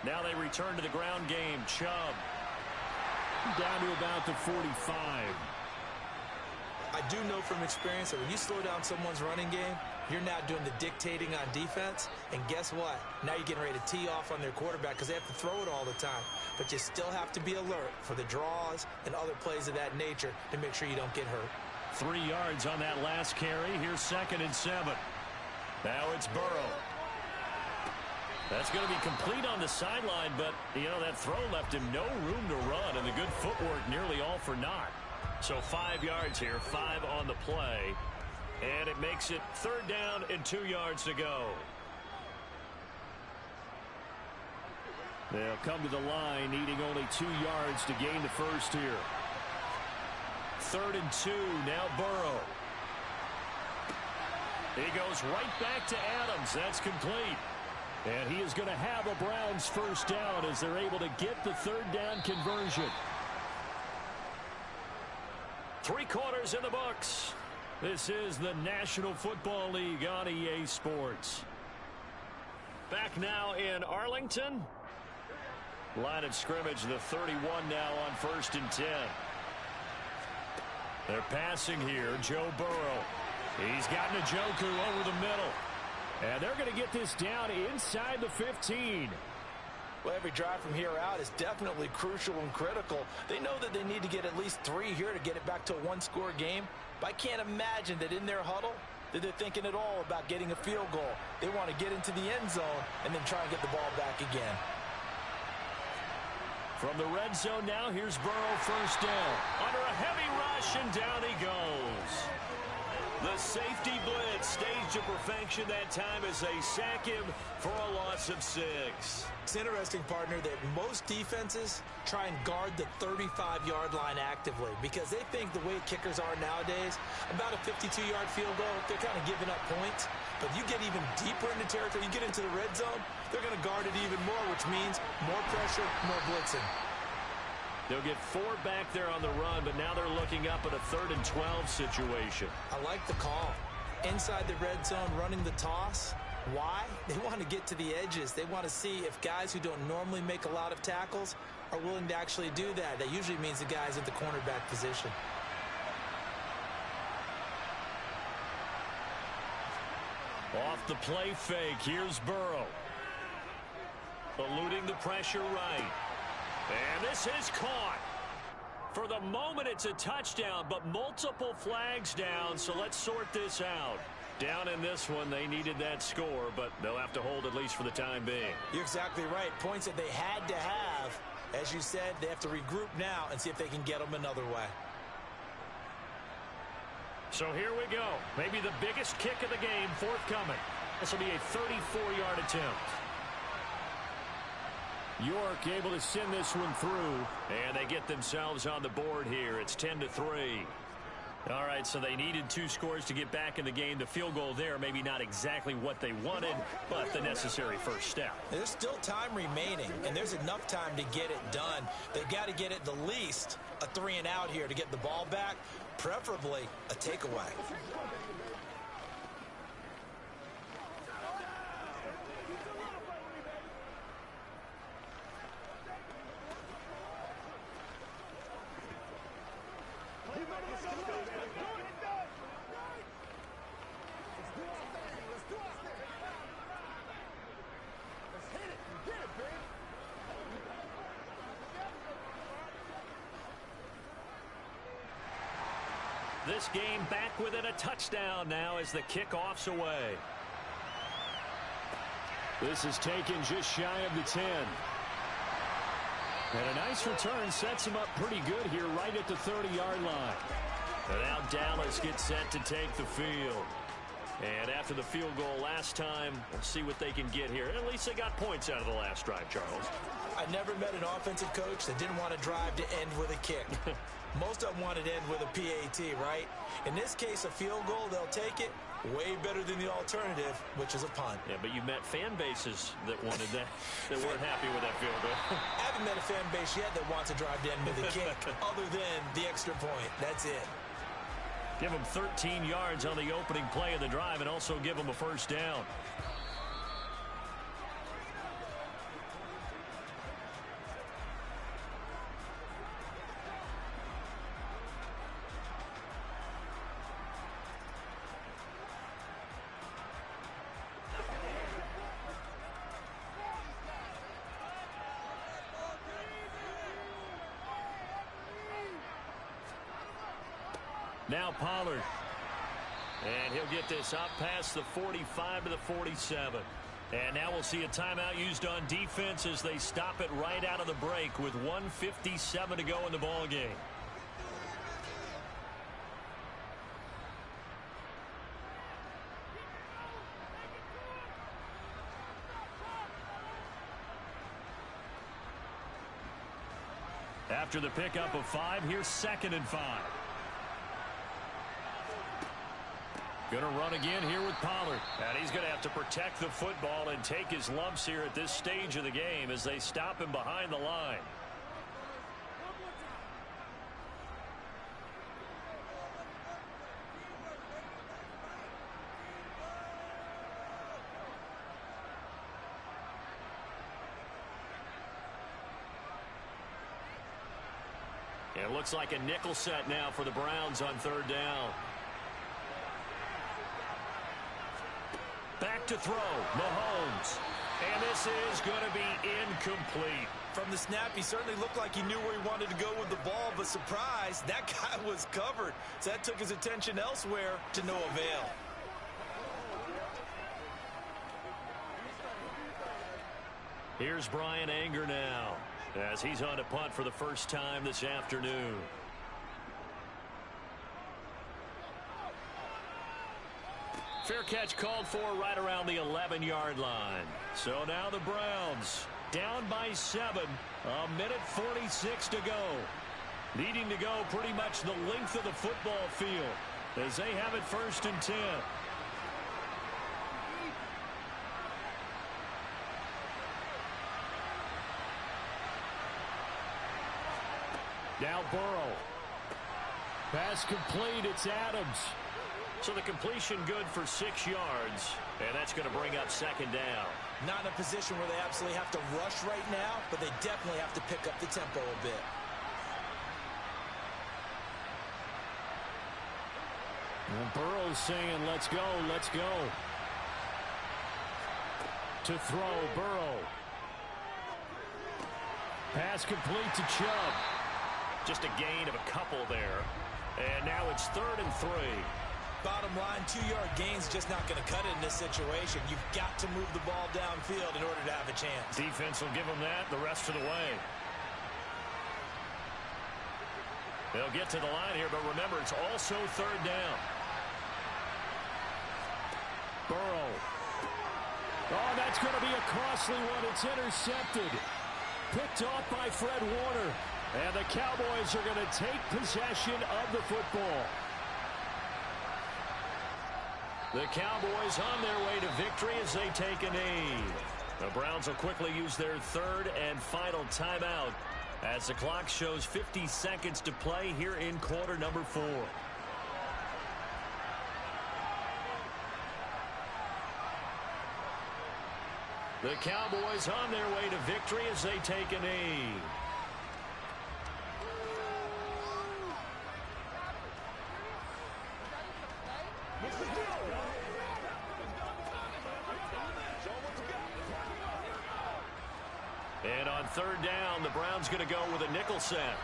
Now they return to the ground game. Chubb down to about the 45. I do know from experience that when you slow down someone's running game, you're now doing the dictating on defense. And guess what? Now you're getting ready to tee off on their quarterback because they have to throw it all the time. But you still have to be alert for the draws and other plays of that nature to make sure you don't get hurt. 3 yards on that last carry. Here's 2nd and 7. Now it's Burrow. That's going to be complete on the sideline, but, you know, that throw left him no room to run, and the good footwork nearly all for naught. So 5 yards here, 5 on the play, and it makes it 3rd down and 2 yards to go. They'll come to the line, needing only 2 yards to gain the first here. 3rd and 2, now Burrow. He goes right back to Adams. That's complete. And he is going to have a Browns first down as they're able to get the 3rd down conversion. 3 quarters in the books. This is the National Football League on EA Sports. Back now in Arlington. Line of scrimmage, the 31 now on 1st and 10. They're passing here. Joe Burrow. He's got Njoku over the middle. And they're going to get this down inside the 15. Well, every drive from here out is definitely crucial and critical. They know that they need to get at least 3 here to get it back to a one-score game. But I can't imagine that in their huddle that they're thinking at all about getting a field goal. They want to get into the end zone and then try and get the ball back again. From the red zone now, here's Burrow, first down. Under a heavy rush, and down he goes. The safety blitz staged to perfection that time as they sack him for a loss of 6. It's interesting, partner, that most defenses try and guard the 35-yard line actively because they think the way kickers are nowadays, about a 52-yard field goal, they're kind of giving up points. But you get even deeper into territory, you get into the red zone, they're going to guard it even more, which means more pressure, more blitzing. They'll get 4 back there on the run, but now they're looking up at a 3rd and 12 situation. I like the call. Inside the red zone, running the toss. Why? They want to get to the edges. They want to see if guys who don't normally make a lot of tackles are willing to actually do that. That usually means the guys at the cornerback position. Off the play fake, here's Burrow. Eluding the pressure right. And this is caught. For the moment, it's a touchdown, but multiple flags down, so let's sort this out. Down in this one, they needed that score, but they'll have to hold at least for the time being. You're exactly right. Points that they had to have. As you said, they have to regroup now and see if they can get them another way. So here we go. Maybe the biggest kick of the game forthcoming. This will be a 34-yard attempt. York able to send this one through, and they get themselves on the board here. It's 10-3. All right, so they needed 2 scores to get back in the game. The field goal there, maybe not exactly what they wanted, but the necessary first step. There's still time remaining, and there's enough time to get it done. They've got to get at the least a 3-and-out here to get the ball back, preferably a takeaway. This game back within a touchdown now as the kickoff's away. This is taken just shy of the 10. And a nice return sets him up pretty good here right at the 30-yard line. And now Dallas gets set to take the field. And after the field goal last time, we'll see what they can get here. At least they got points out of the last drive, Charles. I never met an offensive coach that didn't want to drive to end with a kick. Most of them wanted to end with a PAT, right? In this case, a field goal, they'll take it. Way better than the alternative, which is a punt. Yeah, but you met fan bases that wanted that, that weren't happy with that field goal. I haven't met a fan base yet that wants to drive to end with a kick, other than the extra point. That's it. Give them 13 yards on the opening play of the drive and also give them a first down. Now Pollard. And he'll get this up past the 45 to the 47. And now we'll see a timeout used on defense as they stop it right out of the break with 1:57 to go in the ball game. After the pickup of 5, here's 2nd and 5. Going to run again here with Pollard. And he's going to have to protect the football and take his lumps here at this stage of the game as they stop him behind the line. It looks like a nickel set now for the Browns on 3rd down. Back To throw, Mahomes. And this is going to be incomplete. From the snap, he certainly looked like he knew where he wanted to go with the ball, but surprise, that guy was covered. So that took his attention elsewhere to no avail. Here's Bryan Anger now, as he's on to punt for the first time this afternoon. Fair catch called for right around the 11-yard line. So now the Browns down by 7. A minute 46 to go. Needing to go pretty much the length of the football field as they have it 1st and 10. Now Burrow. Pass complete. It's Adams. So the completion good for 6 yards, and that's going to bring up 2nd down. Not in a position where they absolutely have to rush right now, but they definitely have to pick up the tempo a bit. And Burrow's saying, let's go, let's go. To throw, Burrow. Pass complete to Chubb. Just a gain of a couple there. And now it's 3rd and 3. Bottom line, 2-yard gain's just not going to cut it in this situation. You've got to move the ball downfield in order to have a chance. Defense will give them that the rest of the way. They'll get to the line here, but remember, it's also 3rd down. Burrow. Oh, that's going to be a costly one. It's intercepted. Picked off by Fred Warner. And the Cowboys are going to take possession of the football. The Cowboys on their way to victory as they take a knee. The Browns will quickly use their 3rd and final timeout as the clock shows 50 seconds to play here in quarter number 4. The Cowboys on their way to victory as they take a knee. And on 3rd down, the Browns going to go with a nickel set.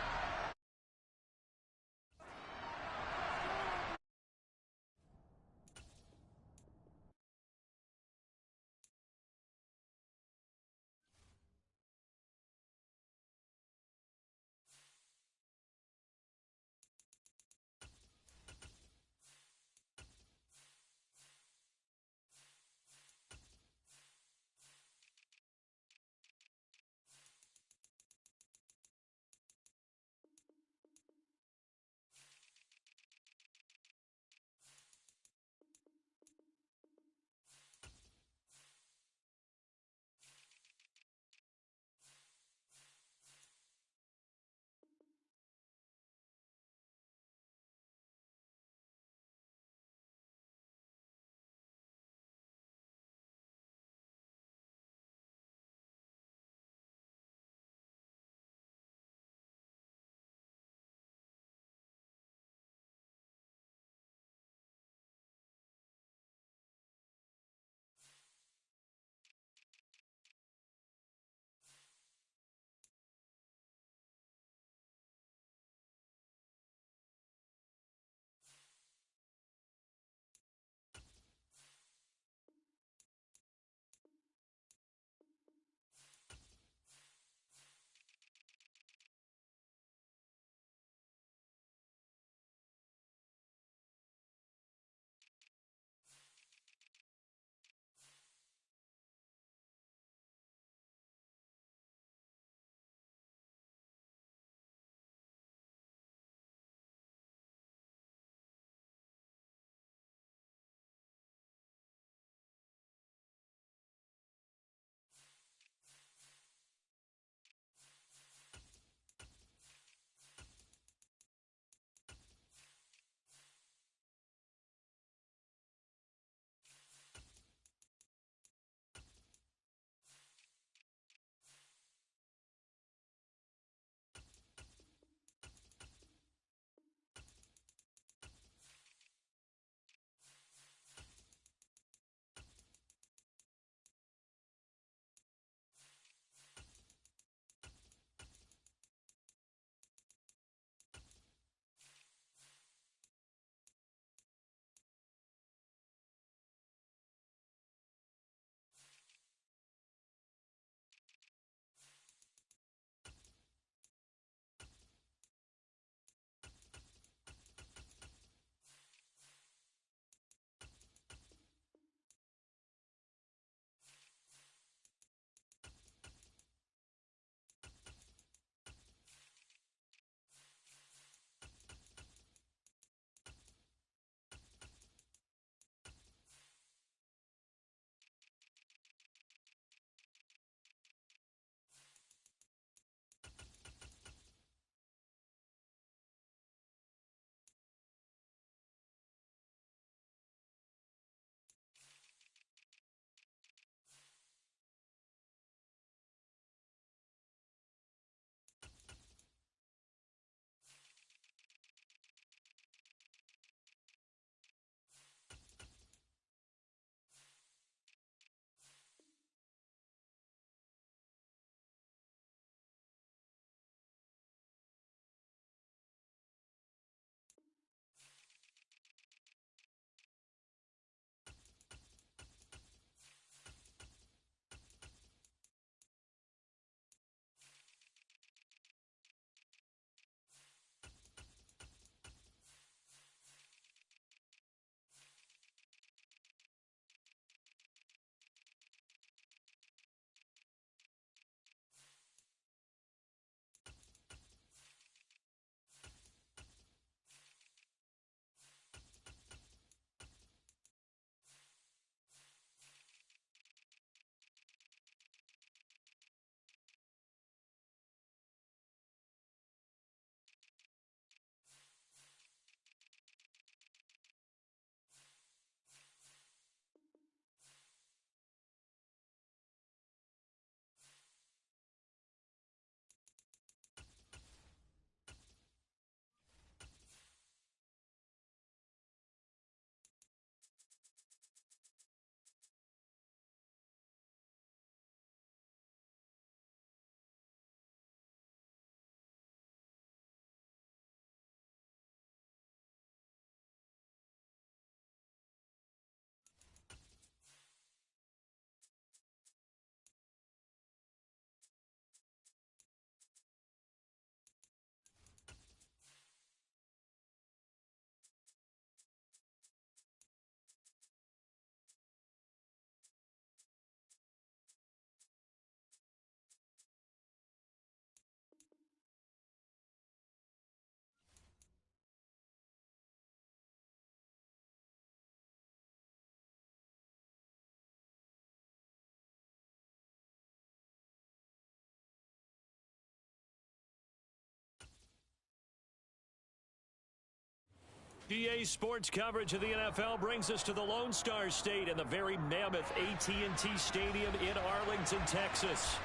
EA Sports coverage of the NFL brings us to the Lone Star State and the very mammoth AT&T Stadium in Arlington, Texas.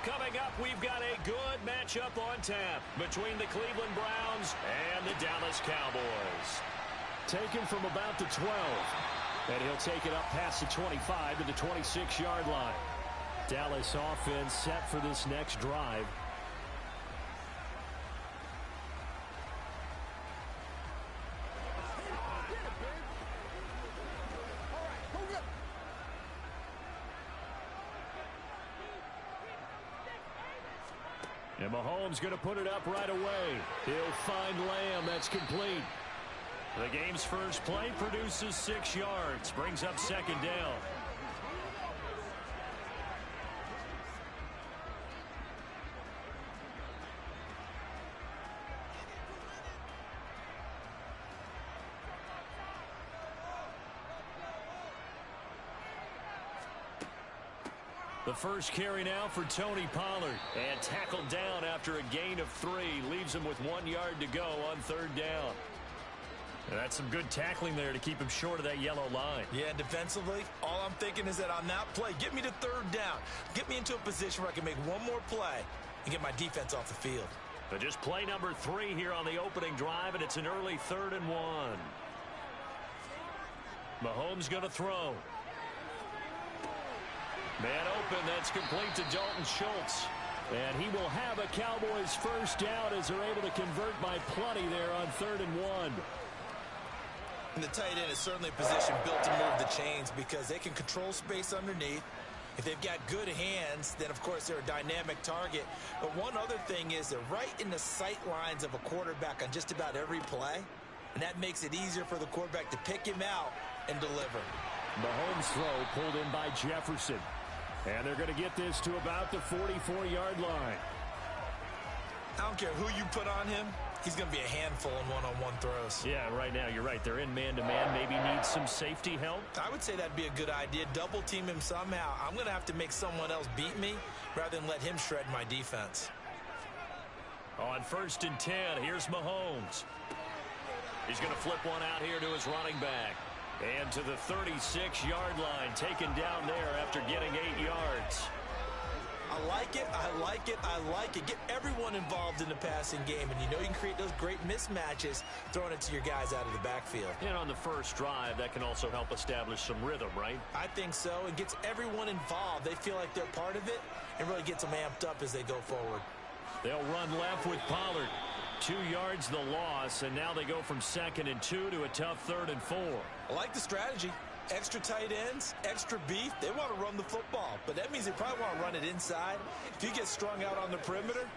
Coming up, we've got a good matchup on tap between the Cleveland Browns and the Dallas Cowboys. Taken from about the 12, and he'll take it up past the 25 to the 26-yard line. Dallas offense set for this next drive. And Mahomes going to put it up right away. He'll find Lamb. That's complete. The game's first play produces 6 yards. Brings up second down. The first carry now for Tony Pollard. And tackled down after a gain of 3. Leaves him with 1 yard to go on third down. And that's some good tackling there to keep him short of that yellow line. Yeah, defensively, all I'm thinking is that on that play, get me to third down. Get me into a position where I can make one more play and get my defense off the field. But just play number 3 here on the opening drive, and it's an early 3rd and 1. Mahomes going to throw. Man open, that's complete to Dalton Schultz. And he will have a Cowboys first down as they're able to convert by plenty there on 3rd and 1. And the tight end is certainly a position built to move the chains because they can control space underneath. If they've got good hands, then of course they're a dynamic target. But one other thing is they're right in the sight lines of a quarterback on just about every play. And that makes it easier for the quarterback to pick him out and deliver. Mahomes' throw pulled in by Jefferson. And they're going to get this to about the 44-yard line. I don't care who you put on him. He's going to be a handful in one-on-one throws. Yeah, right now, you're right. They're in man-to-man. Maybe need some safety help. I would say that'd be a good idea. Double team him somehow. I'm going to have to make someone else beat me rather than let him shred my defense. On 1st and 10, here's Mahomes. He's going to flip one out here to his running back. And to the 36-yard line, taken down there after getting 8 yards. I like it, I like it, I like it. Get everyone involved in the passing game, and you know you can create those great mismatches throwing it to your guys out of the backfield. And on the first drive, that can also help establish some rhythm, right? I think so. It gets everyone involved. They feel like they're part of it and really gets them amped up as they go forward. They'll run left with Pollard. 2 yards the loss, and now they go from 2nd and 2 to a tough 3rd and 4. I like the strategy. Extra tight ends, extra beef. They want to run the football, but that means they probably want to run it inside. If you get strung out on the perimeter,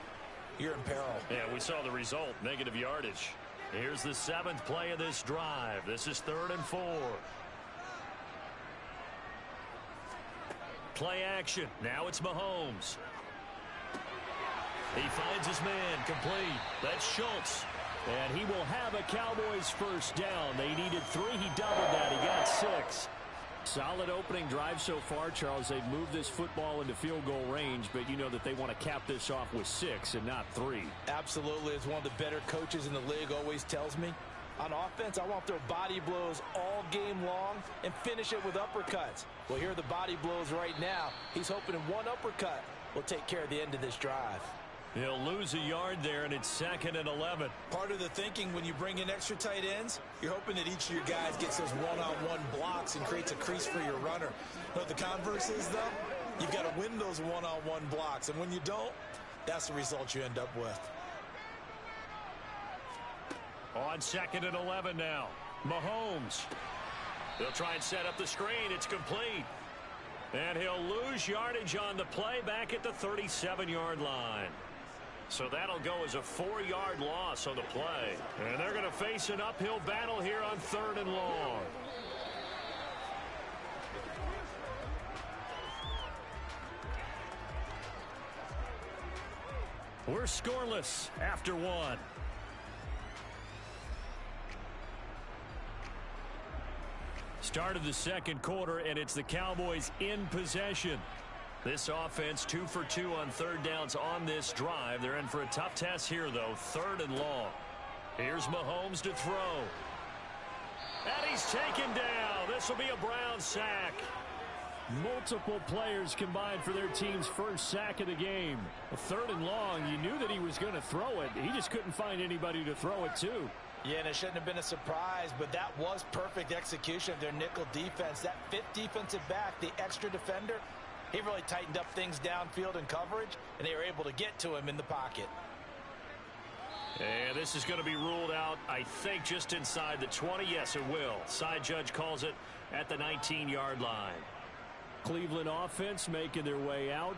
you're in peril. Yeah, we saw the result, negative yardage. Here's the 7th play of this drive. This is 3rd and 4. Play action. Now it's Mahomes. He finds his man, complete. That's Schultz. And he will have a Cowboys first down. They needed 3. He doubled that. He got 6. Solid opening drive so far, Charles. They've moved this football into field goal range, but you know that they want to cap this off with 6 and not 3. Absolutely. As one of the better coaches in the league always tells me, on offense, I want their body blows all game long and finish it with uppercuts. Well, here are the body blows right now. He's hoping in one uppercut will take care of the end of this drive. He'll lose a yard there, and it's 2nd and 11. Part of the thinking when you bring in extra tight ends, you're hoping that each of your guys gets those one-on-one blocks and creates a crease for your runner. You know what the converse is, though? You've got to win those one-on-one blocks, and when you don't, that's the result you end up with. On 2nd and 11 now, Mahomes. They'll try and set up the screen. It's complete. And he'll lose yardage on the play back at the 37-yard line. So that'll go as a 4-yard loss on the play. And they're going to face an uphill battle here on 3rd and long. We're scoreless after 1. Start of the 2nd quarter, and it's the Cowboys in possession. This offense 2 for 2 on 3rd downs on this drive. They're in for a tough test here, though. 3rd and long. Here's Mahomes to throw. And he's taken down. This will be a Brown sack. Multiple players combined for their team's first sack of the game. A 3rd and long, you knew that he was going to throw it. He just couldn't find anybody to throw it to. Yeah, and it shouldn't have been a surprise, but that was perfect execution of their nickel defense. That 5th defensive back, the extra defender, he really tightened up things downfield in coverage, and they were able to get to him in the pocket. And this is going to be ruled out, I think, just inside the 20. Yes, it will. Side judge calls it at the 19-yard line. Cleveland offense making their way out.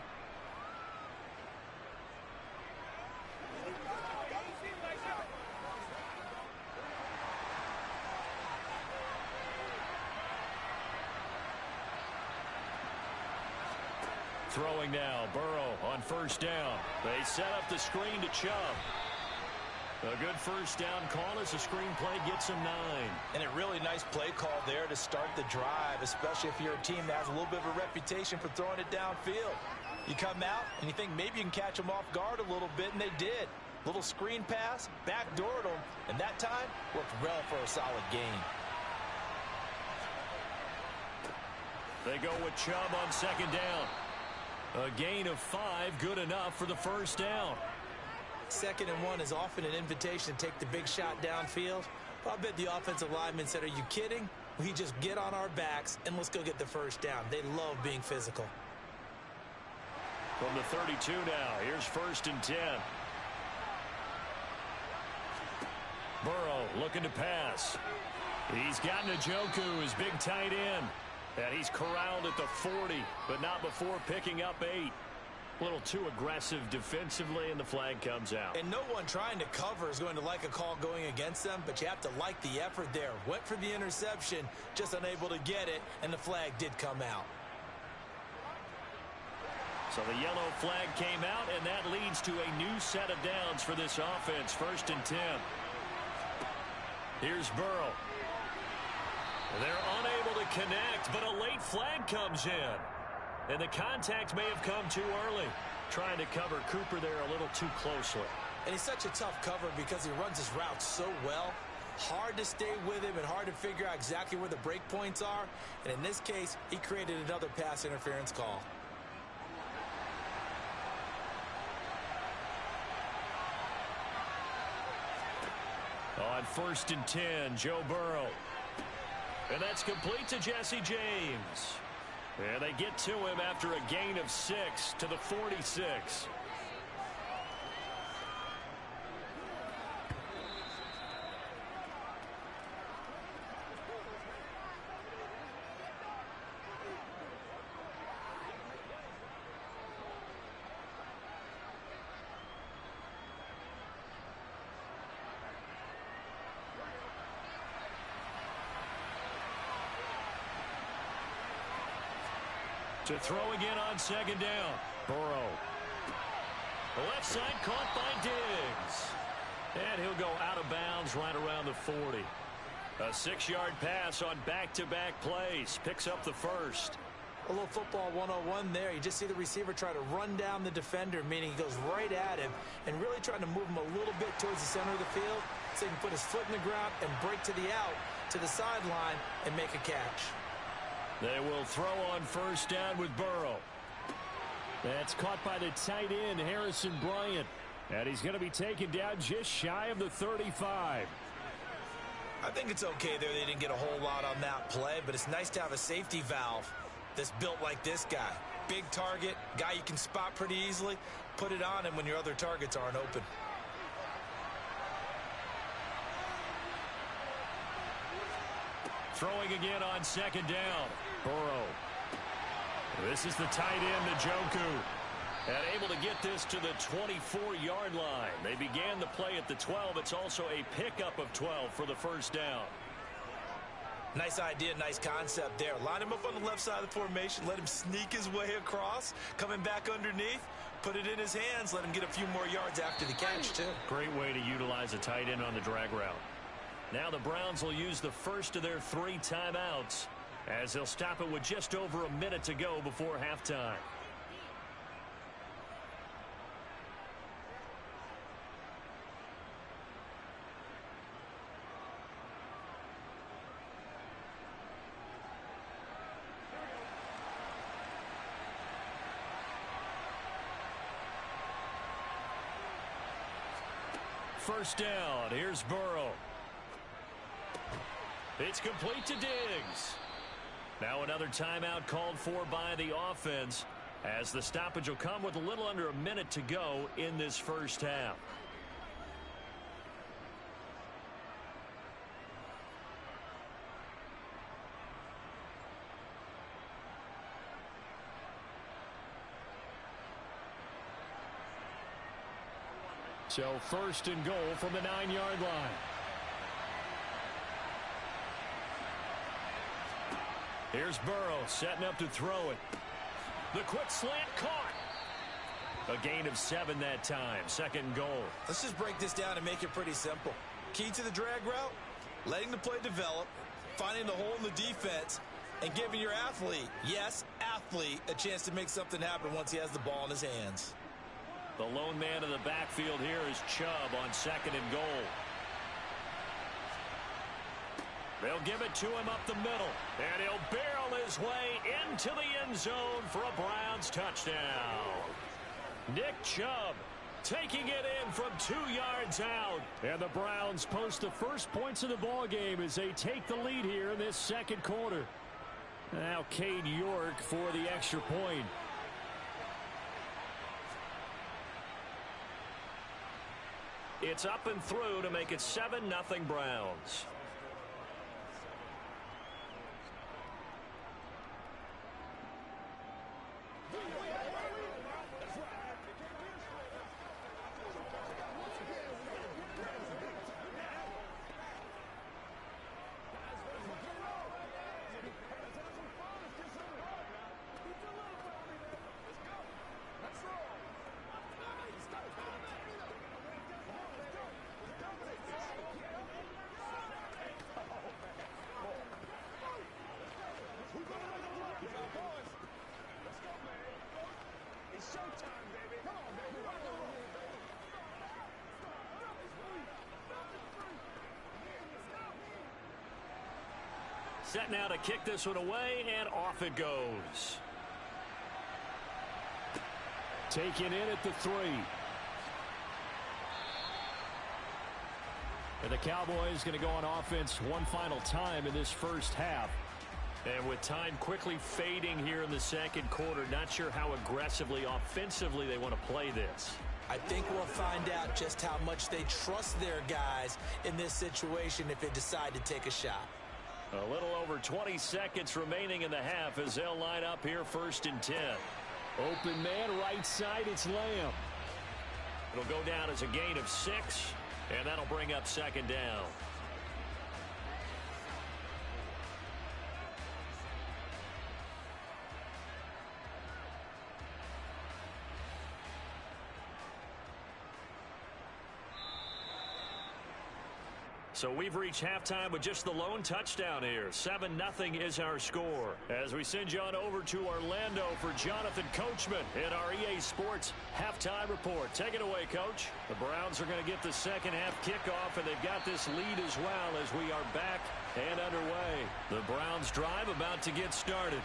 Throwing now, Burrow on 1st down. They set up the screen to Chubb. A good 1st down call as the screenplay gets him 9. And a really nice play call there to start the drive, especially if you're a team that has a little bit of a reputation for throwing it downfield. You come out and you think maybe you can catch them off guard a little bit, and they did. Little screen pass, backdoored them, and that time worked well for a solid gain. They go with Chubb on 2nd down. A gain of 5, good enough for the 1st down. 2nd and 1 is often an invitation to take the big shot downfield. I bet the offensive lineman said, are you kidding? We just get on our backs and let's go get the 1st down. They love being physical. From the 32 now, here's 1st and 10. Burrow looking to pass. He's got Njoku, his big tight end. And he's corralled at the 40, but not before picking up 8. A little too aggressive defensively, and the flag comes out. And no one trying to cover is going to like a call going against them, but you have to like the effort there. Went for the interception, just unable to get it, and the flag did come out. So the yellow flag came out, and that leads to a new set of downs for this offense. 1st and 10. Here's Burrow. They're unable to connect, but a late flag comes in. And the contact may have come too early. Trying to cover Cooper there a little too closely. And he's such a tough cover because he runs his routes so well. Hard to stay with him and hard to figure out exactly where the break points are. And in this case, he created another pass interference call. On 1st and 10, Joe Burrow. And that's complete to Jesse James. And they get to him after a gain of 6 to the 46. To throw again on 2nd down. Burrow. The left side caught by Diggs. And he'll go out of bounds right around the 40. A 6-yard pass on back-to-back plays. Picks up the 1st. A little football 101 there. You just see the receiver try to run down the defender, meaning he goes right at him and really trying to move him a little bit towards the center of the field so he can put his foot in the ground and break to the out, to the sideline, and make a catch. They will throw on 1st down with Burrow. That's caught by the tight end, Harrison Bryant. And he's going to be taken down just shy of the 35. I think it's okay there. They didn't get a whole lot on that play, but it's nice to have a safety valve that's built like this guy. Big target, guy you can spot pretty easily. Put it on him when your other targets aren't open. Throwing again on 2nd down. Burrow. This is the tight end, Njoku. And able to get this to the 24-yard line. They began the play at the 12. It's also a pickup of 12 for the 1st down. Nice idea, nice concept there. Line him up on the left side of the formation. Let him sneak his way across. Coming back underneath. Put it in his hands. Let him get a few more yards after the catch, too. Great way to utilize a tight end on the drag route. Now the Browns will use the first of their 3 timeouts as they'll stop it with just over a minute to go before halftime. first down. Here's Burrow. It's complete to Diggs. Now another timeout called for by the offense, as the stoppage will come with a little under a minute to go in this first half. So first and goal from the 9-yard line. Here's Burrow setting up to throw it. The quick slant caught. A gain of 7 that time. Second and goal. Let's just break this down and make it pretty simple. Key to the drag route, letting the play develop, finding the hole in the defense, and giving your athlete, yes, athlete, a chance to make something happen once he has the ball in his hands. The lone man in the backfield here is Chubb on second and goal. They'll give it to him up the middle, and he'll barrel his way into the end zone for a Browns touchdown. Nick Chubb taking it in from 2 yards out. And the Browns post the first points of the ball game as they take the lead here in this second quarter. Now Cade York for the extra point. It's up and through to make it 7-0 Browns. Set now to kick this one away, and off it goes. Taken in at the 3. And the Cowboys going to go on offense one final time in this first half. And with time quickly fading here in the second quarter, not sure how aggressively, offensively they want to play this. I think we'll find out just how much they trust their guys in this situation if they decide to take a shot. A little over 20 seconds remaining in the half as they'll line up here first and 10. Open man, right side, it's Lamb. It'll go down as a gain of 6, and that'll bring up second down. So we've reached halftime with just the lone touchdown here. 7-0 is our score. As we send you on over to Orlando for Jonathan Coachman in our EA Sports halftime report. Take it away, Coach. The Browns are going to get the second half kickoff, and they've got this lead as well as we are back and underway. The Browns drive about to get started.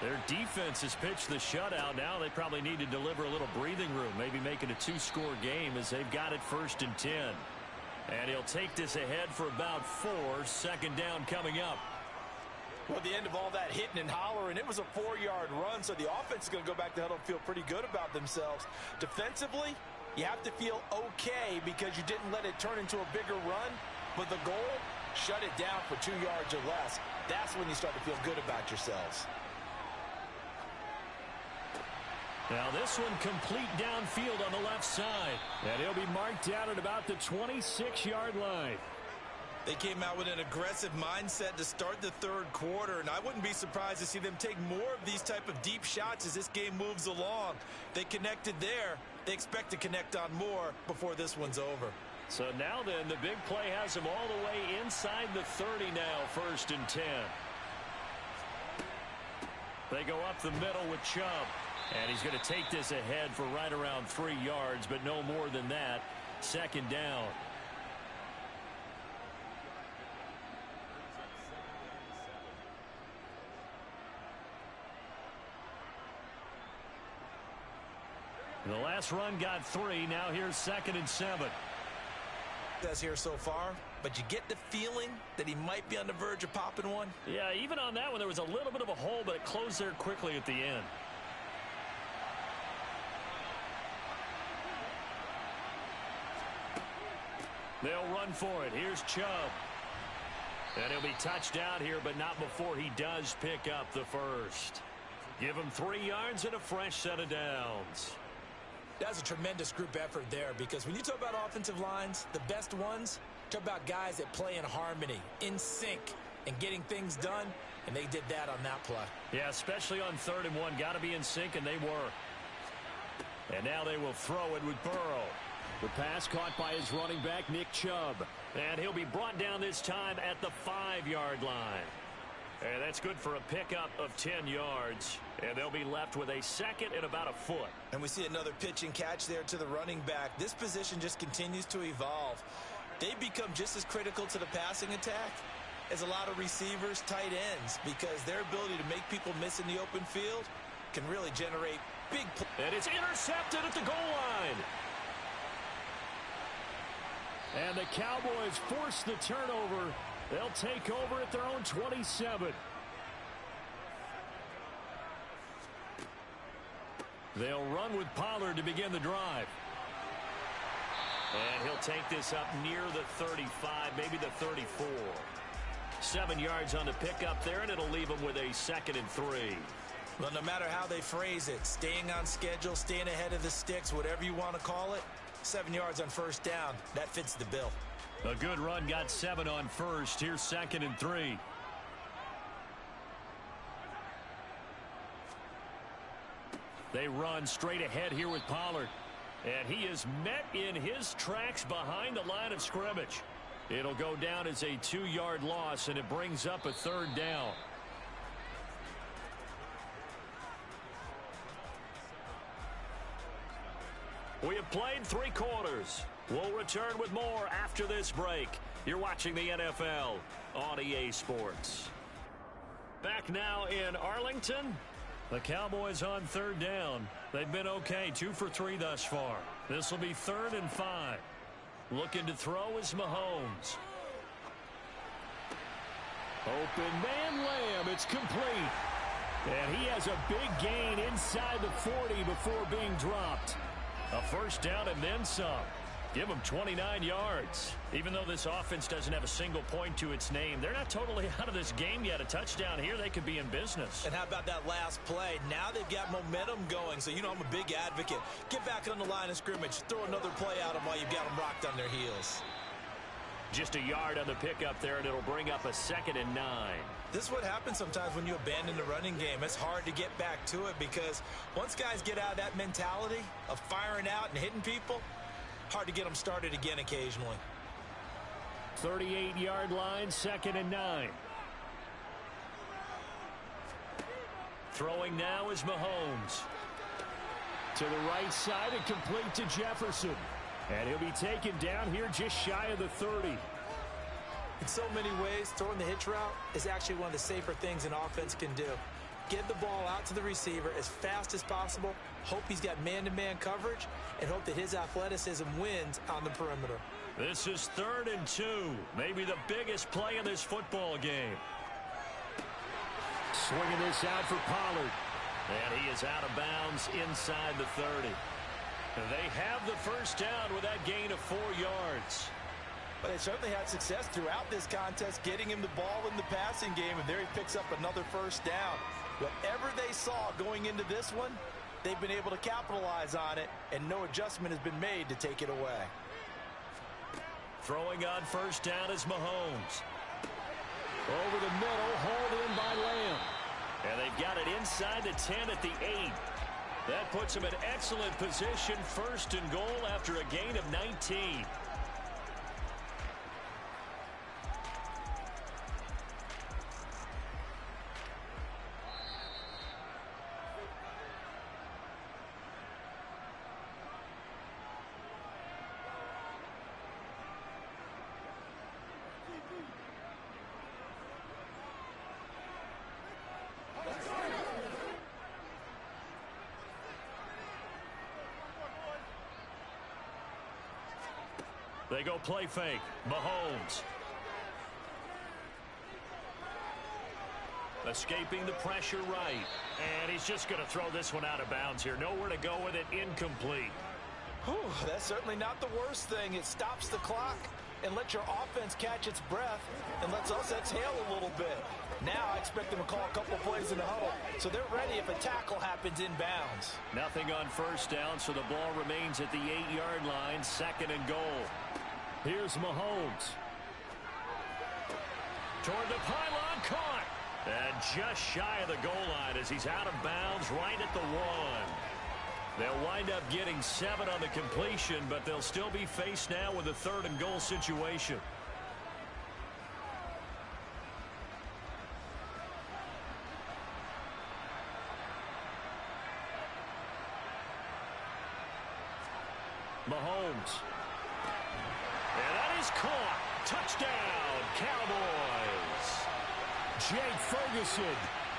Their defense has pitched the shutout. Now they probably need to deliver a little breathing room, maybe make it a 2-score game as they've got it first and 10. And he'll take this ahead for about 4. Second down coming up. Well, at the end of all that hitting and hollering, it was a 4-yard run, so the offense is going to go back to huddle and feel pretty good about themselves. Defensively, you have to feel okay because you didn't let it turn into a bigger run, but the goal, shut it down for 2 yards or less. That's when you start to feel good about yourselves. Now this one complete downfield on the left side. And he'll be marked down at about the 26-yard line. They came out with an aggressive mindset to start the third quarter, and I wouldn't be surprised to see them take more of these type of deep shots as this game moves along. They connected there. They expect to connect on more before this one's over. So now then, the big play has them all the way inside the 30 now, first and 10. They go up the middle with Chubb. And he's going to take this ahead for right around 3 yards, but no more than that. Second down. The last run got 3. Now here's second and 7. That's here so far, but you get the feeling that he might be on the verge of popping one. Yeah, even on that one, there was a little bit of a hole, but it closed there quickly at the end. They'll run for it. Here's Chubb. And he'll be touched out here, but not before he does pick up the first. Give him 3 yards and a fresh set of downs. That's a tremendous group effort there, because when you talk about offensive lines, the best ones, talk about guys that play in harmony, in sync, and getting things done, and they did that on that play. Yeah, especially on 3rd and 1. Got to be in sync, and they were. And now they will throw it with Burrow. The pass caught by his running back, Nick Chubb. And he'll be brought down this time at the 5-yard line. And that's good for a pickup of 10 yards. And they'll be left with a second and about a foot. And we see another pitch and catch there to the running back. This position just continues to evolve. They become just as critical to the passing attack as a lot of receivers, tight ends, because their ability to make people miss in the open field can really generate big plays. And it's intercepted at the goal line. And the Cowboys force the turnover. They'll take over at their own 27. They'll run with Pollard to begin the drive. And he'll take this up near the 35, maybe the 34. 7 yards on the pickup there, and it'll leave them with a 2nd and 3. Well, no matter how they phrase it, staying on schedule, staying ahead of the sticks, whatever you want to call it, 7 yards on first down, that fits the bill. A good run, got 7 on first. Here's 2nd and 3. They run straight ahead here with Pollard. And he is met in his tracks behind the line of scrimmage. It'll go down as a 2-yard loss, and it brings up a 3rd down. We have played 3 quarters. We'll return with more after this break. You're watching the NFL on EA Sports. Back now in Arlington. The Cowboys on 3rd down. They've been okay, 2 for 3 thus far. This will be 3rd and 5. Looking to throw is Mahomes. Open man Lamb. It's complete. And he has a big gain inside the 40 before being dropped. A first down and then some. Give them 29 yards. Even though this offense doesn't have a single point to its name, they're not totally out of this game yet. A touchdown here, they could be in business. And how about that last play? Now they've got momentum going, so you know I'm a big advocate. Get back on the line of scrimmage. Throw another play at them while you've got them rocked on their heels. Just a yard on the pickup there, and it'll bring up a 2nd and 9. This is what happens sometimes when you abandon the running game. It's hard to get back to it because once guys get out of that mentality of firing out and hitting people, hard to get them started again occasionally. 38-yard line, 2nd and 9. Throwing now is Mahomes. To the right side and complete to Jefferson. And he'll be taken down here just shy of the 30. In so many ways, throwing the hitch route is actually one of the safer things an offense can do. Get the ball out to the receiver as fast as possible, hope he's got man-to-man coverage, and hope that his athleticism wins on the perimeter. This is 3rd and 2, maybe the biggest play in this football game. Swinging this out for Pollard. And he is out of bounds inside the 30. They have the first down with that gain of 4 yards. But they certainly had success throughout this contest, getting him the ball in the passing game, and there he picks up another first down. Whatever they saw going into this one, they've been able to capitalize on it, and no adjustment has been made to take it away. Throwing on first down is Mahomes. Over the middle, hauled in by Lamb. And they've got it inside the 10 at the 8. That puts them in excellent position, 1st and goal after a gain of 19. They go play fake. Mahomes. Escaping the pressure right. And he's just going to throw this one out of bounds here. Nowhere to go with it. Incomplete. Whew, that's certainly not the worst thing. It stops the clock and lets your offense catch its breath and lets us exhale a little bit. Now I expect them to call a couple plays in the huddle, so they're ready if a tackle happens inbounds. Nothing on first down, so the ball remains at the 8-yard line, 2nd and goal. Here's Mahomes. Toward the pylon, caught. And just shy of the goal line as he's out of bounds right at the 1. They'll wind up getting 7 on the completion, but they'll still be faced now with a 3rd and goal situation. Mahomes. And that is caught. Touchdown, Cowboys. Jake Ferguson.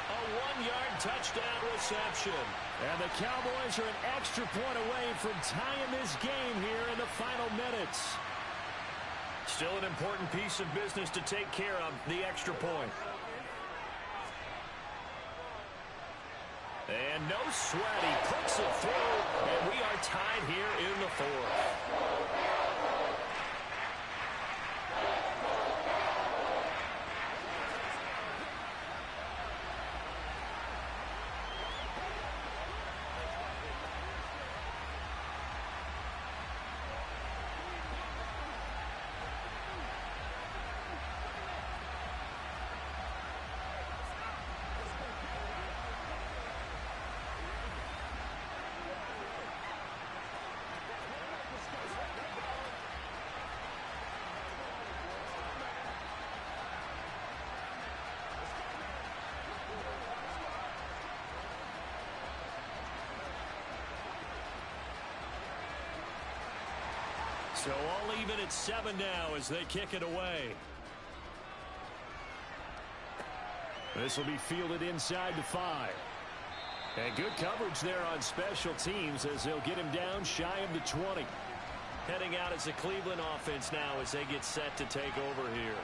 A 1-yard touchdown reception. And the Cowboys are an extra point away from tying this game here in the final minutes. Still an important piece of business to take care of, the extra point. And no sweat, he puts it through, and we are tied here in the 4th. So all even at 7 now as they kick it away. This will be fielded inside the 5. And good coverage there on special teams as they'll get him down shy of the 20. Heading out as the Cleveland offense now as they get set to take over here.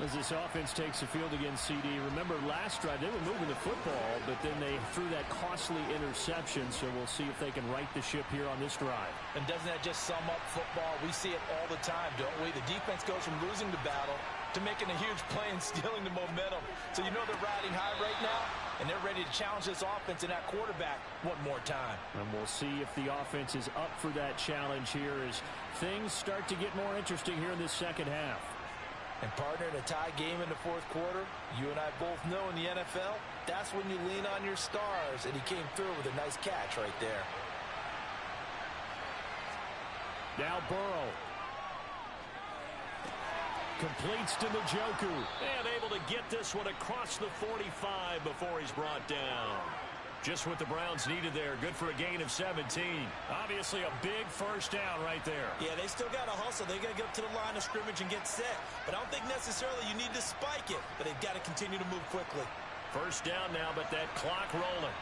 As this offense takes the field against CD, remember last drive they were moving the football, but then they threw that costly interception, so we'll see if they can right the ship here on this drive. And doesn't that just sum up football? We see it all the time, don't we? The defense goes from losing the battle to making a huge play and stealing the momentum. So you know they're riding high right now, and they're ready to challenge this offense and that quarterback one more time. And we'll see if the offense is up for that challenge here as things start to get more interesting here in this second half. And partner, in a tie game in the 4th quarter, you and I both know in the NFL, that's when you lean on your stars, and he came through with a nice catch right there. Now Burrow. Completes to Njoku. And able to get this one across the 45 before he's brought down. Just what the Browns needed there. Good for a gain of 17. Obviously a big first down right there. Yeah, they still got to hustle. They got to get up to the line of scrimmage and get set. But I don't think necessarily you need to spike it. But they've got to continue to move quickly. First down now, but that clock rolling.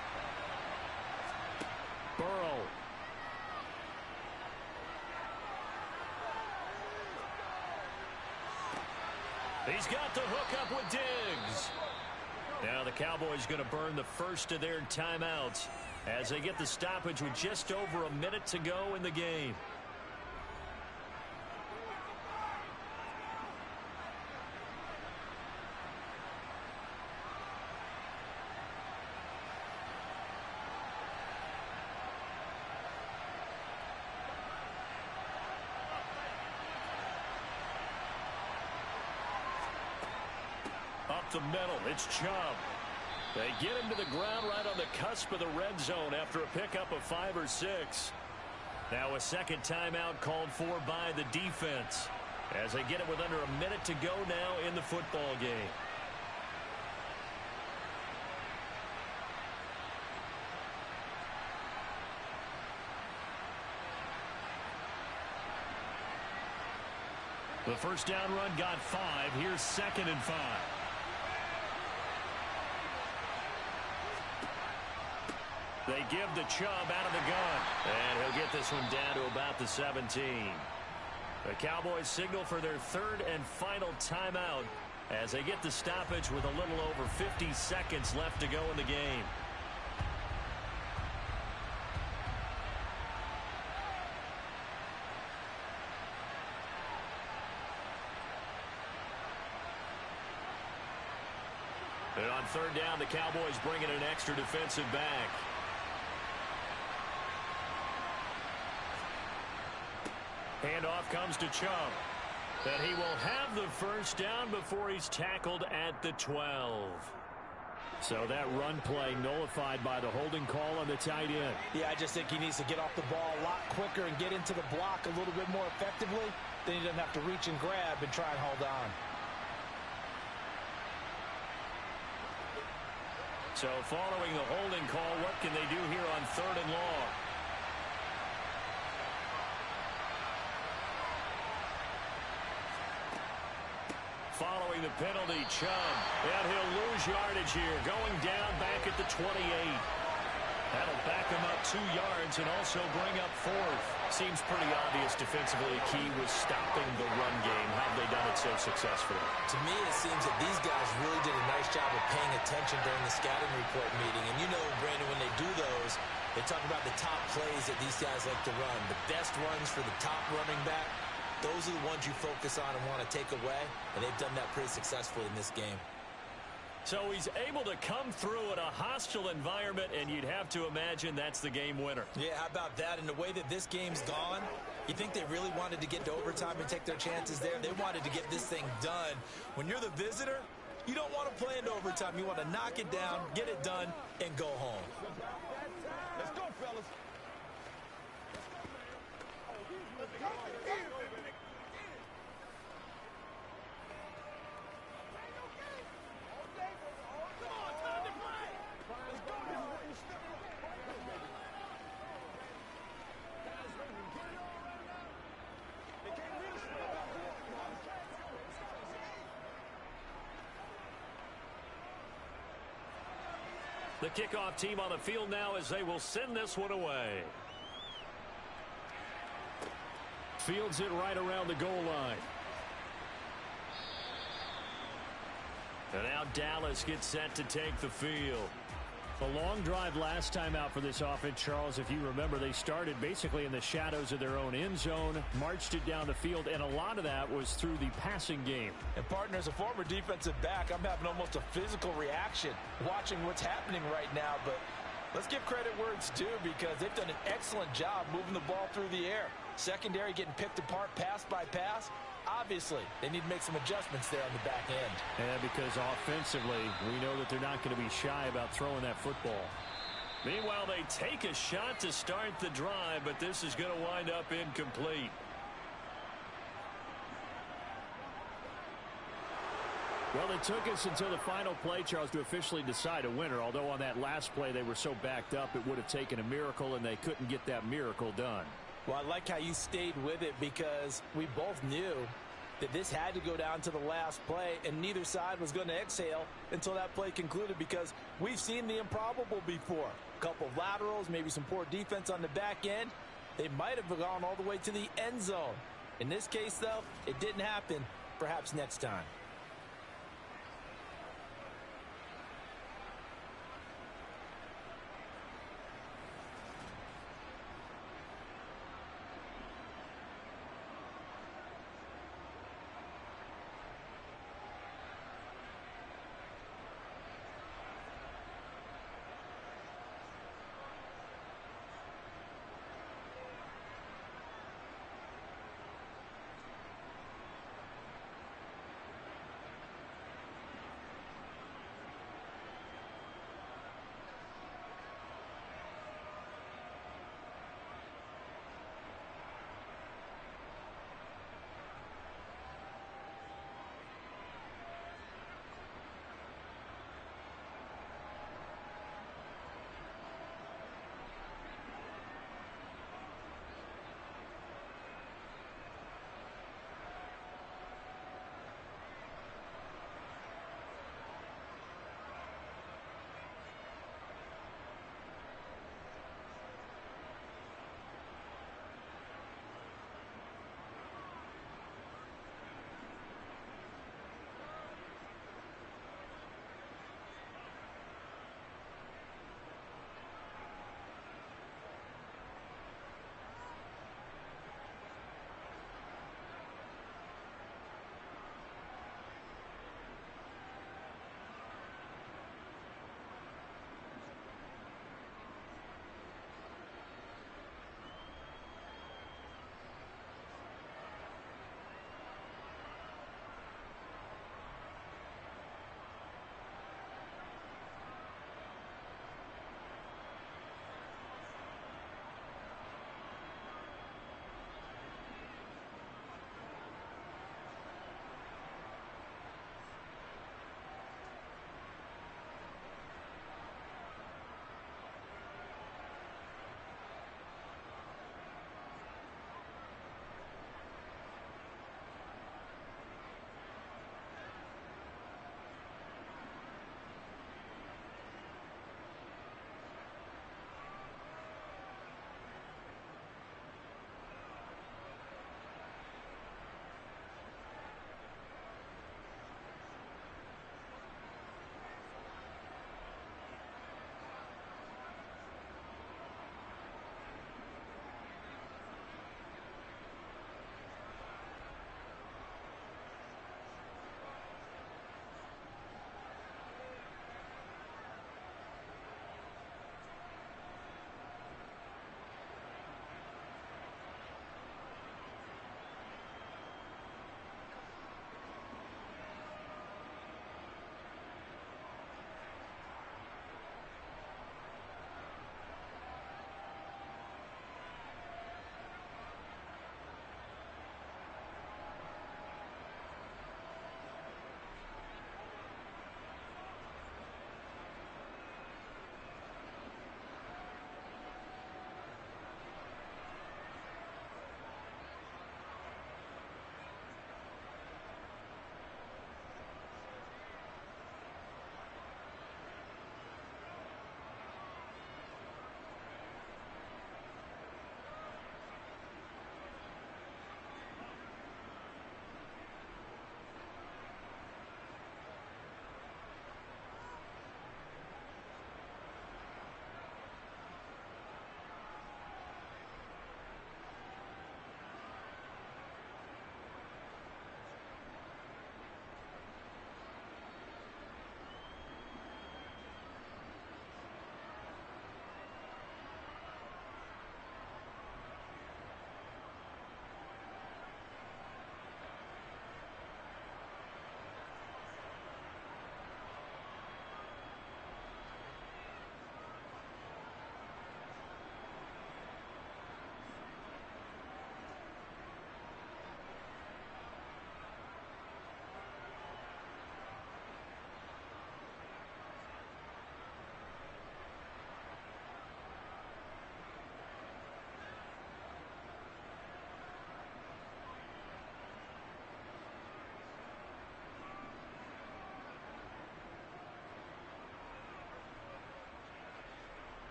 Burrow. He's got the hook up with Diggs. Now the Cowboys going to burn the first of their timeouts as they get the stoppage with just over a minute to go in the game. Up the middle, it's Chubb. They get him to the ground right on the cusp of the red zone after a pickup of 5 or 6. Now a second timeout called for by the defense as they get it with under a minute to go now in the football game. The first down run got 5. Here's 2nd and 5. They give the Chubb out of the gun. And he'll get this one down to about the 17. The Cowboys signal for their third and final timeout as they get the stoppage with a little over 50 seconds left to go in the game. And on third down, the Cowboys bring in an extra defensive back. Handoff comes to Chubb. And he will have the first down before he's tackled at the 12. So that run play nullified by the holding call on the tight end. Yeah, I just think he needs to get off the ball a lot quicker and get into the block a little bit more effectively. Then he doesn't have to reach and grab and try and hold on. So following the holding call, what can they do here on third and long? Following the penalty, Chubb. And he'll lose yardage here. Going down back at the 28. That'll back him up 2 yards and also bring up fourth. Seems pretty obvious defensively. Key was stopping the run game. How have they done it so successfully? To me, it seems that these guys really did a nice job of paying attention during the scouting report meeting. And you know, Brandon, when they do those, they talk about the top plays that these guys like to run. The best runs for the top running back. Those are the ones you focus on and want to take away, and they've done that pretty successfully in this game. So he's able to come through in a hostile environment, and you'd have to imagine that's the game winner. Yeah, how about that? And the way that this game's gone, you think they really wanted to get to overtime and take their chances there? They wanted to get this thing done. When you're the visitor, you don't want to play into overtime. You want to knock it down, get it done, and go home. Let's go, fellas. The kickoff team on the field now as they will send this one away. Fields it right around the goal line. And now Dallas gets set to take the field. A long drive last time out for this offense, Charles. If you remember, they started basically in the shadows of their own end zone, marched it down the field, and a lot of that was through the passing game. And partner, as a former defensive back, I'm having almost a physical reaction watching what's happening right now. But let's give credit where it's due because they've done an excellent job moving the ball through the air. Secondary getting picked apart pass by pass. Obviously, they need to make some adjustments there on the back end. And because offensively, we know that they're not going to be shy about throwing that football. Meanwhile, they take a shot to start the drive, but this is going to wind up incomplete. Well, it took us until the final play, Charles, to officially decide a winner. Although on that last play they were so backed up, it would have taken a miracle, and they couldn't get that miracle done. Well, I like how you stayed with it because we both knew that this had to go down to the last play, and neither side was going to exhale until that play concluded because we've seen the improbable before. A couple of laterals, maybe some poor defense on the back end. They might have gone all the way to the end zone. In this case, though, it didn't happen. Perhaps next time.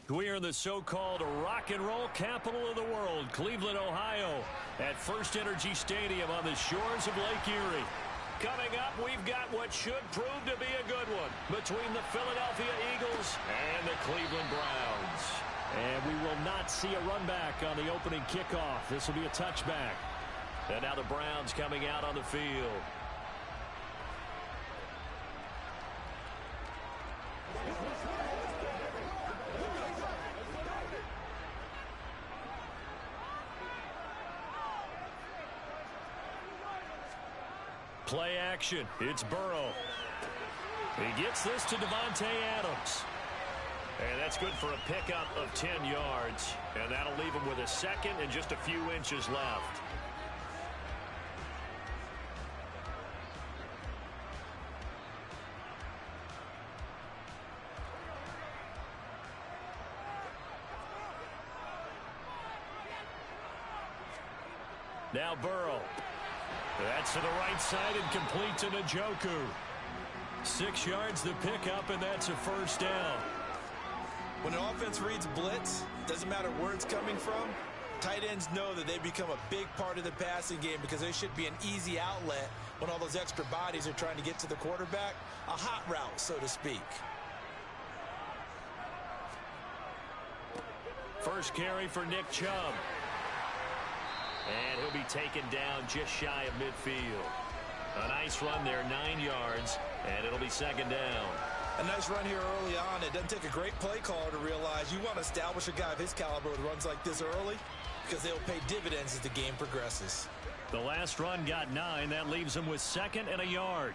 We are in the so-called rock and roll capital of the world, Cleveland, Ohio, at First Energy Stadium on the shores of Lake Erie. Coming up, we've got what should prove to be a good one between the Philadelphia Eagles and the Cleveland Browns. And we will not see a run back on the opening kickoff. This will be a touchback. And now the Browns coming out on the field. Play action. It's Burrow. He gets this to Davante Adams. And that's good for a pickup of 10 yards. And that'll leave him with a second and just a few inches left. Now Burrow. That's to the right side and complete to Njoku. 6 yards the pickup, and that's a first down. When an offense reads blitz, doesn't matter where it's coming from, tight ends know that they become a big part of the passing game because there should be an easy outlet when all those extra bodies are trying to get to the quarterback. A hot route, so to speak. First carry for Nick Chubb. And he'll be taken down just shy of midfield. A nice run there, 9 yards, and it'll be second down. A nice run here early on. It doesn't take a great play caller to realize you want to establish a guy of his caliber with runs like this early because they'll pay dividends as the game progresses. The last run got 9. That leaves him with second and a yard.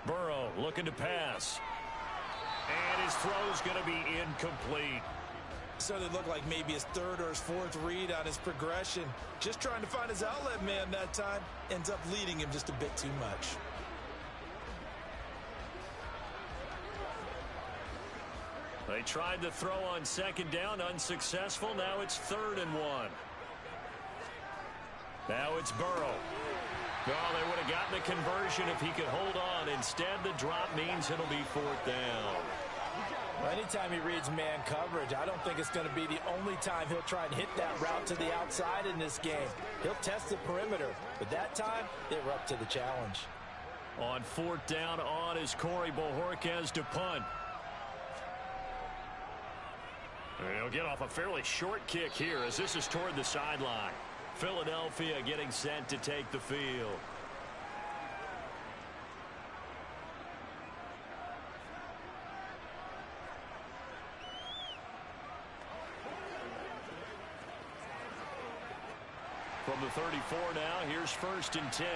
Burrow looking to pass. And his throw's going to be incomplete. So they look like maybe his third or his fourth read on his progression. Just trying to find his outlet man that time. Ends up leading him just a bit too much. They tried to throw on second down, unsuccessful. Now it's 3rd and 1. Now it's Burrow. Oh, they would have gotten the conversion if he could hold on. Instead, the drop means it'll be 4th down. Well, anytime he reads man coverage, I don't think it's going to be the only time he'll try and hit that route to the outside in this game. He'll test the perimeter, but that time, they were up to the challenge. On 4th down, on is Corey Bojorquez to punt. He'll get off a fairly short kick here as this is toward the sideline. Philadelphia getting set to take the field. From the 34 now, here's 1st and 10.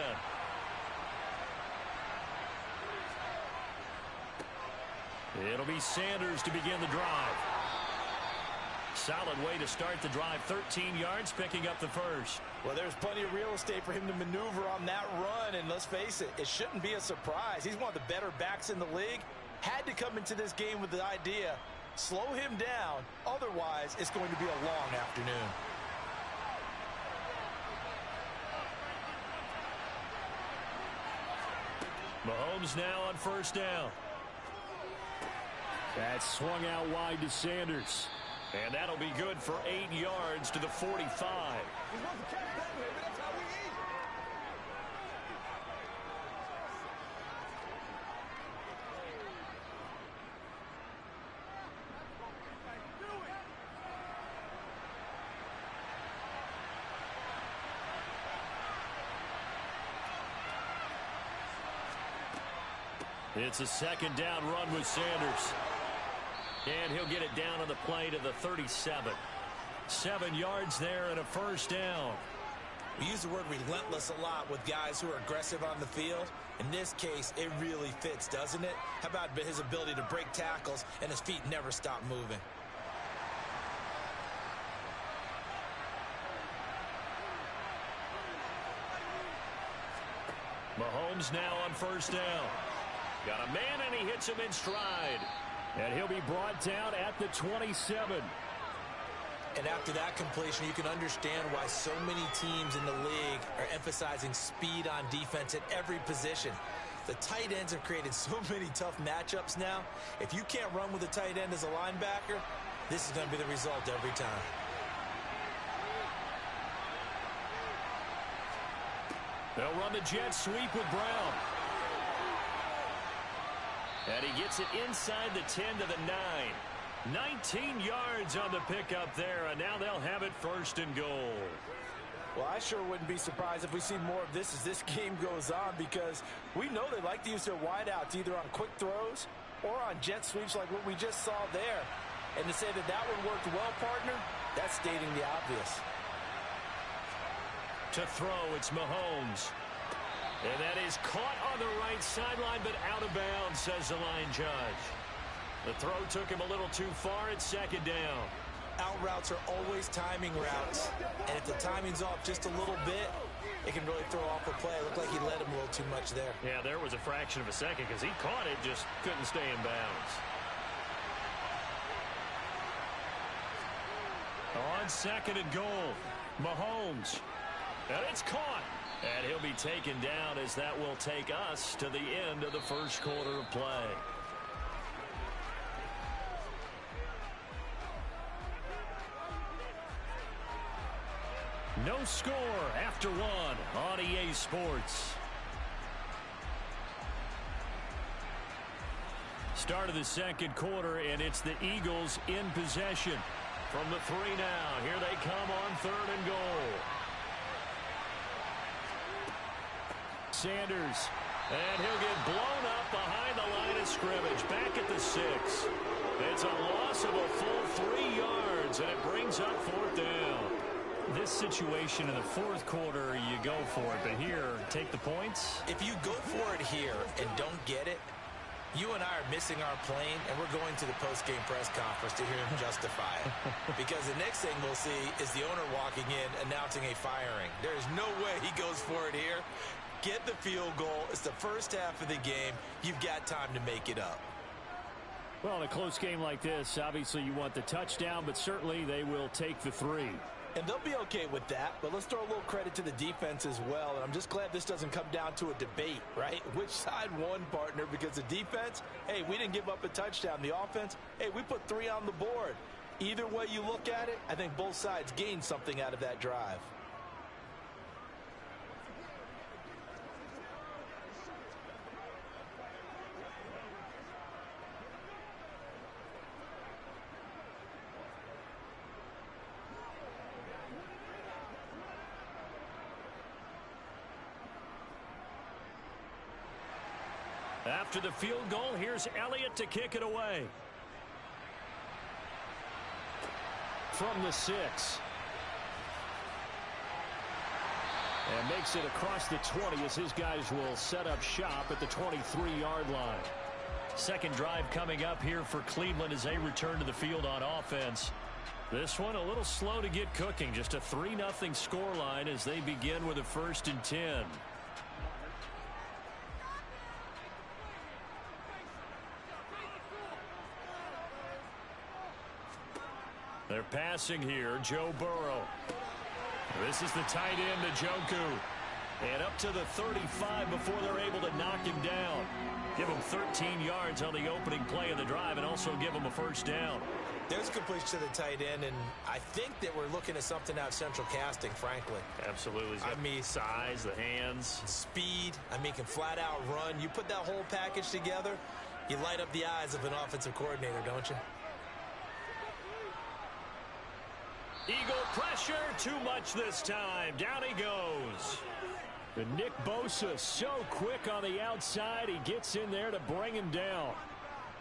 It'll be Sanders to begin the drive. Solid way to start the drive. 13 yards, picking up the first. Well, there's plenty of real estate for him to maneuver on that run, and let's face it, it shouldn't be a surprise. He's one of the better backs in the league. Had to come into this game with the idea, slow him down, otherwise it's going to be a long afternoon. Mahomes now on 1st down. That swung out wide to Sanders. And that'll be good for 8 yards to the 45. It's a 2nd down run with Sanders. And he'll get it down on the play to the 37. 7 yards there and a 1st down. We use the word relentless a lot with guys who are aggressive on the field. In this case, it really fits, doesn't it? How about his ability to break tackles and his feet never stop moving? Mahomes now on 1st down. Got a man and he hits him in stride. And he'll be brought down at the 27. And after that completion, you can understand why so many teams in the league are emphasizing speed on defense at every position. The tight ends have created so many tough matchups now. If you can't run with a tight end as a linebacker, this is going to be the result every time. They'll run the jet sweep with Brown. And he gets it inside the 10 to the 9. 19 yards on the pickup there, and now they'll have it 1st and goal. Well, I sure wouldn't be surprised if we see more of this as this game goes on, because we know they like to use their wideouts either on quick throws or on jet sweeps like what we just saw there. And to say that that one worked well, partner, that's stating the obvious. To throw, it's Mahomes. And that is caught on the right sideline, but out of bounds, says the line judge. The throw took him a little too far. It's 2nd down. Out routes are always timing routes. And if the timing's off just a little bit, it can really throw off a play. It looked like he led him a little too much there. Yeah, there was a fraction of a second because he caught it, just couldn't stay in bounds. On 2nd and goal, Mahomes. And it's caught. And he'll be taken down as that will take us to the end of the 1st quarter of play. No score after 1 on EA Sports. Start of the 2nd quarter, and it's the Eagles in possession. From the 3 now. Here they come on 3rd and goal. Sanders, and he'll get blown up behind the line of scrimmage, back at the 6. It's a loss of a full 3 yards, and it brings up 4th down. This situation in the 4th quarter, you go for it, but here, take the points. If you go for it here and don't get it, you and I are missing our plane, and we're going to the post-game press conference to hear him justify it. Because the next thing we'll see is the owner walking in announcing a firing. There is no way he goes for it here. Get the field goal. It's the first half of the game. You've got time to make it up. Well, in a close game like this, obviously you want the touchdown, but certainly they will take the 3. And they'll be okay with that, but let's throw a little credit to the defense as well. And I'm just glad this doesn't come down to a debate, right? Which side won, partner? Because the defense, hey, we didn't give up a touchdown. The offense, hey, we put 3 on the board. Either way you look at it, I think both sides gained something out of that drive. After the field goal, here's Elliott to kick it away. From the 6. And makes it across the 20 as his guys will set up shop at the 23-yard line. 2nd drive coming up here for Cleveland as they return to the field on offense. This one a little slow to get cooking. Just a 3-0 scoreline as they begin with a 1st and 10. They're passing here, Joe Burrow. This is the tight end, Njoku. And up to the 35 before they're able to knock him down. Give him 13 yards on the opening play of the drive and also give him a 1st down. There's a completion to the tight end, and I think that we're looking at something out of Central Casting, frankly. Absolutely. I mean, size, the hands. Speed. I mean, can flat out run. You put that whole package together, you light up the eyes of an offensive coordinator, don't you? Eagle pressure, too much this time. Down he goes. And Nick Bosa so quick on the outside. He gets in there to bring him down.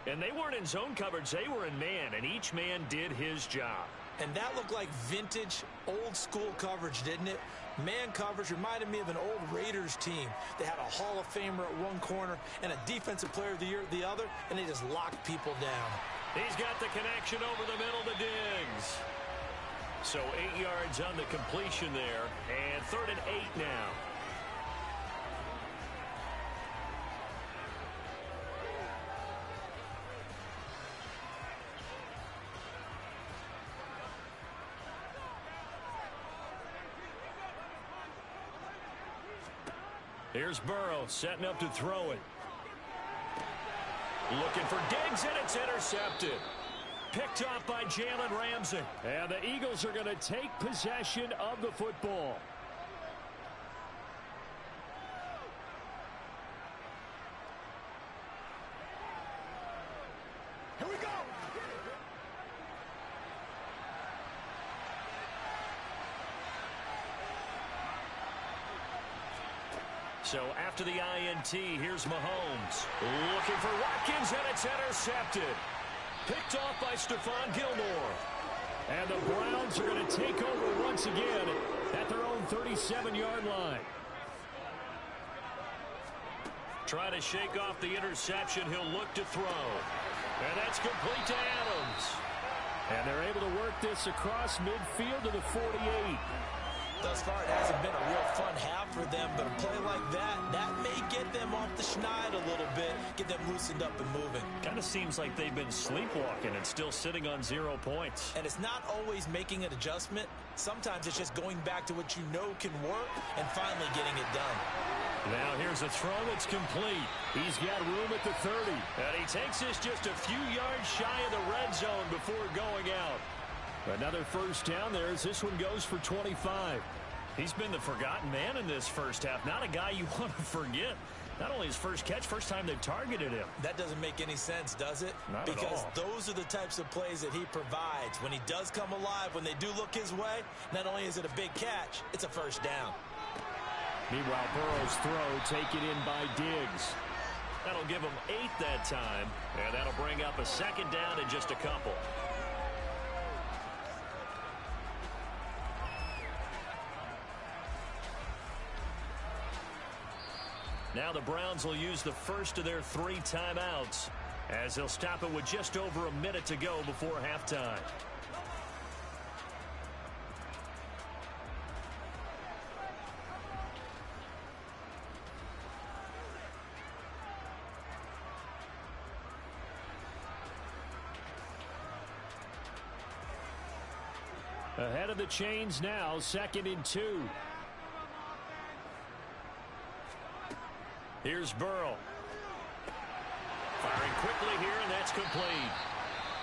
And they weren't in zone coverage. They were in man, and each man did his job. And that looked like vintage, old-school coverage, didn't it? Man coverage reminded me of an old Raiders team. They had a Hall of Famer at one corner and a Defensive Player of the Year at the other, and they just locked people down. He's got the connection over the middle to Diggs. So 8 yards on the completion there, and 3rd and 8 now. Here's Burrow setting up to throw it. Looking for Diggs, and it's intercepted. Picked off by Jalen Ramsey. And the Eagles are going to take possession of the football. Here we go. So after the INT, here's Mahomes. Looking for Watkins, and it's intercepted. Picked off by Stephon Gilmore. And the Browns are going to take over once again at their own 37-yard line. Trying to shake off the interception. He'll look to throw. And that's complete to Adams. And they're able to work this across midfield to the 48. Thus far, it hasn't been a real fun half for them, but a play like that may get them off the schneid a little bit, get them loosened up and moving. Kind of seems like they've been sleepwalking and still sitting on 0 points. And it's not always making an adjustment. Sometimes it's just going back to what you know can work and finally getting it done. Now here's a throw that's complete. He's got room at the 30. And he takes this just a few yards shy of the red zone before going out. Another first down there as this one goes for 25. He's been the forgotten man in this first half. Not a guy you want to forget. Not only his first catch, first time they've targeted him. That doesn't make any sense, does it? Not at all. Because those are the types of plays that he provides. When he does come alive, when they do look his way, not only is it a big catch, it's a first down. Meanwhile, Burrow's throw taken in by Diggs. That'll give him 8 that time, and that'll bring up a second down in just a couple. Now the Browns will use the first of their 3 timeouts as they'll stop it with just over a minute to go before halftime. Ahead of the chains now, 2nd and 2. Here's Burrow. Firing quickly here, and that's complete.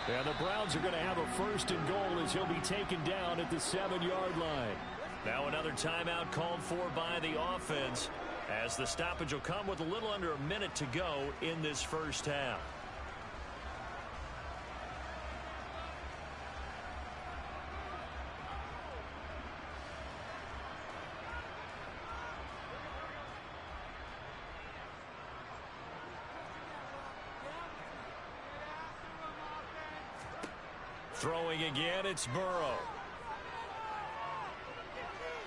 And the Browns are going to have a 1st and goal as he'll be taken down at the 7-yard line. Now another timeout called for by the offense as the stoppage will come with a little under a minute to go in this first half. Throwing again, it's Burrow.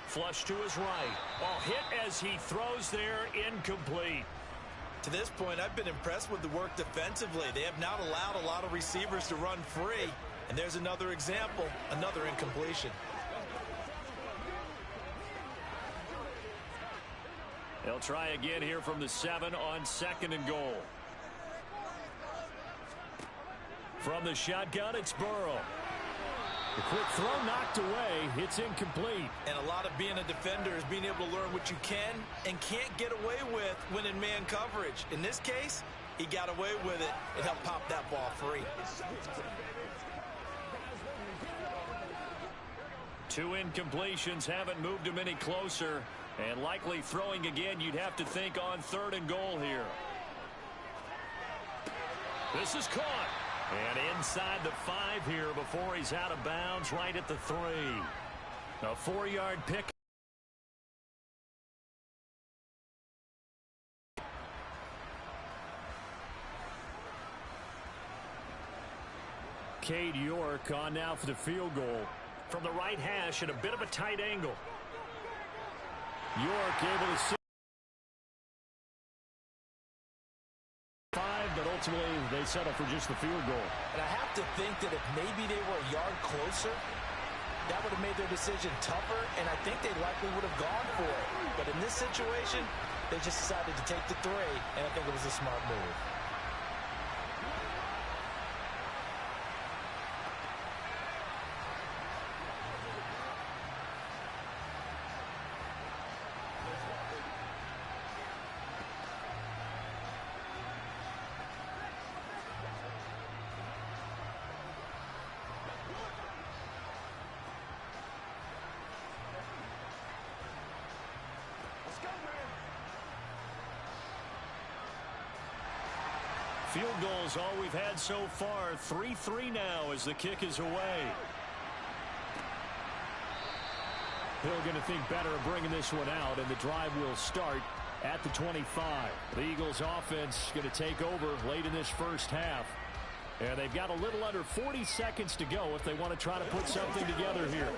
Flush to his right. Oh, hit as he throws there, incomplete. To this point, I've been impressed with the work defensively. They have not allowed a lot of receivers to run free. And there's another example, another incompletion. They'll try again here from the 7 on 2nd and goal. From the shotgun, it's Burrow. The quick throw knocked away. It's incomplete. And a lot of being a defender is being able to learn what you can and can't get away with when in man coverage. In this case, he got away with it. It helped pop that ball free. 2 incompletions haven't moved him any closer. And likely throwing again, you'd have to think on 3rd and goal here. This is caught. And inside the 5 here before he's out of bounds right at the 3. A 4-yard pick. Cade York on now for the field goal. From the right hash at a bit of a tight angle. York able to sit. But ultimately, they settle for just the field goal. And I have to think that if maybe they were a yard closer, that would have made their decision tougher, and I think they likely would have gone for it. But in this situation, they just decided to take the 3, and I think it was a smart move. Field goal's all we've had so far. 3-3 now as the kick is away. Hill going to think better of bringing this one out, and the drive will start at the 25. The Eagles offense going to take over late in this first half. And they've got a little under 40 seconds to go if they want to try to put something together here.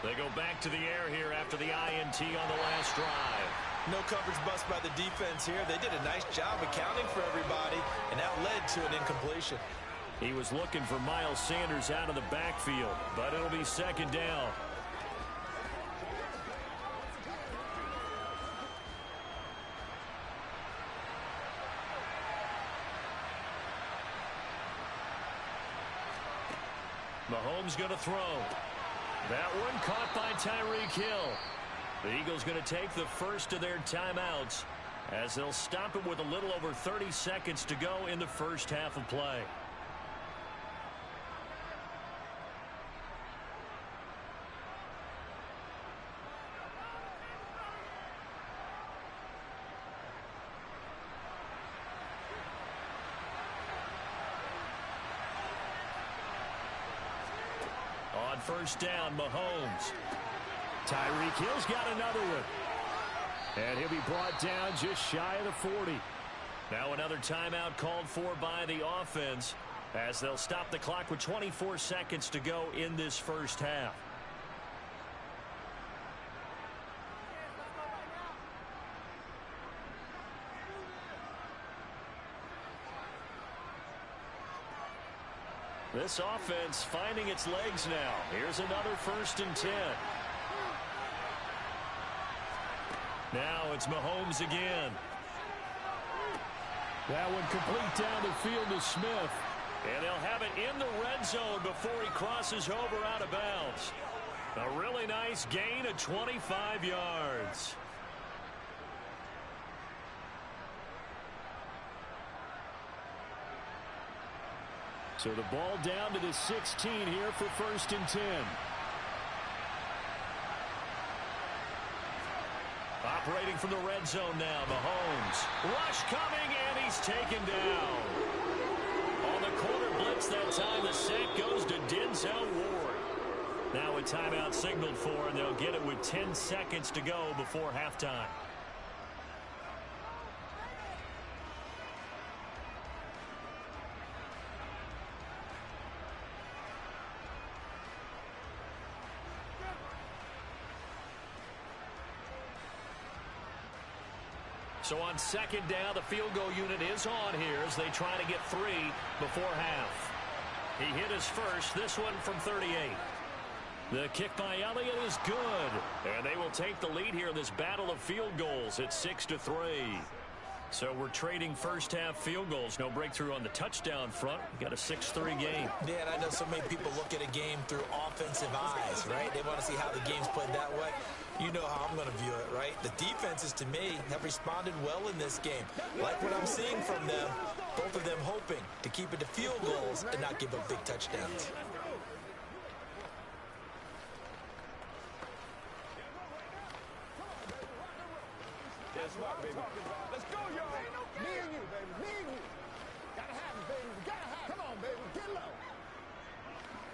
They go back to the air here after the INT on the last drive. No coverage bust by the defense here. They did a nice job accounting for everybody, and that led to an incompletion. He was looking for Miles Sanders out of the backfield, but it'll be second down. Mahomes going to throw. That one caught by Tyreek Hill. The Eagles going to take the first of their timeouts as they'll stop it with a little over 30 seconds to go in the first half of play. On first down, Mahomes. Tyreek Hill's got another one. And he'll be brought down just shy of the 40. Now another timeout called for by the offense as they'll stop the clock with 24 seconds to go in this first half. This offense finding its legs now. Here's another 1st and 10. Now it's Mahomes again. That one complete down the field to Smith. And they'll have it in the red zone before he crosses over out of bounds. A really nice gain of 25 yards. So the ball down to the 16 here for 1st and 10. Operating from the red zone now, Mahomes. Rush coming, and he's taken down. On the corner blitz that time, the sack goes to Denzel Ward. Now a timeout signaled for, and they'll get it with 10 seconds to go before halftime. So on second down, the field goal unit is on here as they try to get 3 before half. He hit his first, this one from 38. The kick by Elliott is good. And they will take the lead here in this battle of field goals at 6-3. So we're trading first half field goals. No breakthrough on the touchdown front. We've got a 6-3 game. Dan, I know so many people look at a game through offensive eyes, right? They want to see how the game's played that way. You know how I'm going to view it, right? The defenses, to me, have responded well in this game. Like what I'm seeing from them, both of them hoping to keep it to field goals and not give up big touchdowns. Let's go, y'all. Me and you, baby. Me and you. Gotta have it, baby. We gotta have it. Come on, baby. Get low.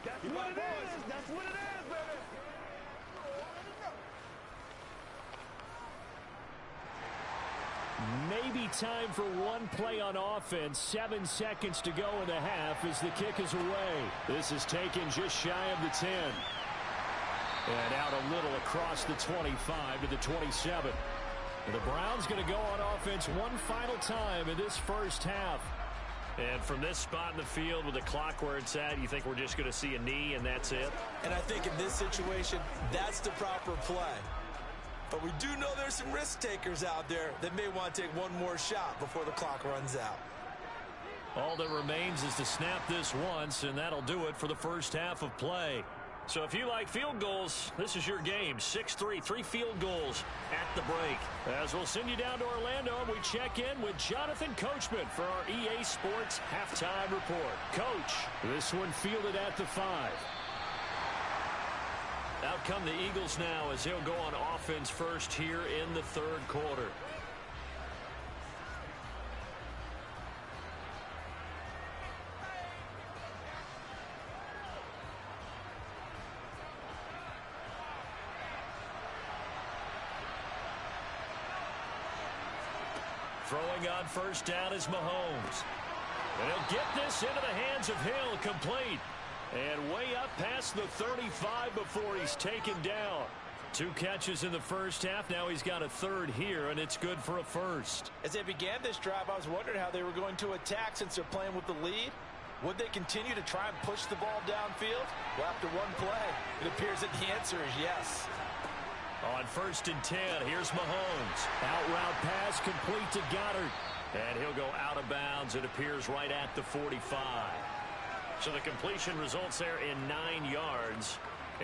That's what it is. That's what it is, baby. Maybe time for one play on offense. 7 seconds to go in the half as the kick is away. This is taken just shy of the 10. And out a little across the 25 to the 27. And the Browns going to go on offense one final time in this first half. And from this spot in the field with the clock where it's at, you think we're just going to see a knee and that's it? And I think in this situation, that's the proper play. But we do know there's some risk takers out there that may want to take one more shot before the clock runs out. All that remains is to snap this once, and that'll do it for the first half of play. So if you like field goals, this is your game. 6-3, 3 field goals at the break. As we'll send you down to Orlando, we check in with Jonathan Coachman for our EA Sports Halftime Report. Coach. This one fielded at the 5. Out come the Eagles now as they'll go on offense first here in the third quarter. Throwing on first down is Mahomes. And he'll get this into the hands of Hill, complete. And way up past the 35 before he's taken down. 2 catches in the first half. Now he's got a third here, and it's good for a first. As they began this drive, I was wondering how they were going to attack since they're playing with the lead. Would they continue to try and push the ball downfield? Well, after one play, it appears that the answer is yes. On first and 10, here's Mahomes. Out route pass complete to Goddard. And he'll go out of bounds. It appears right at the 45. So the completion results there in 9 yards.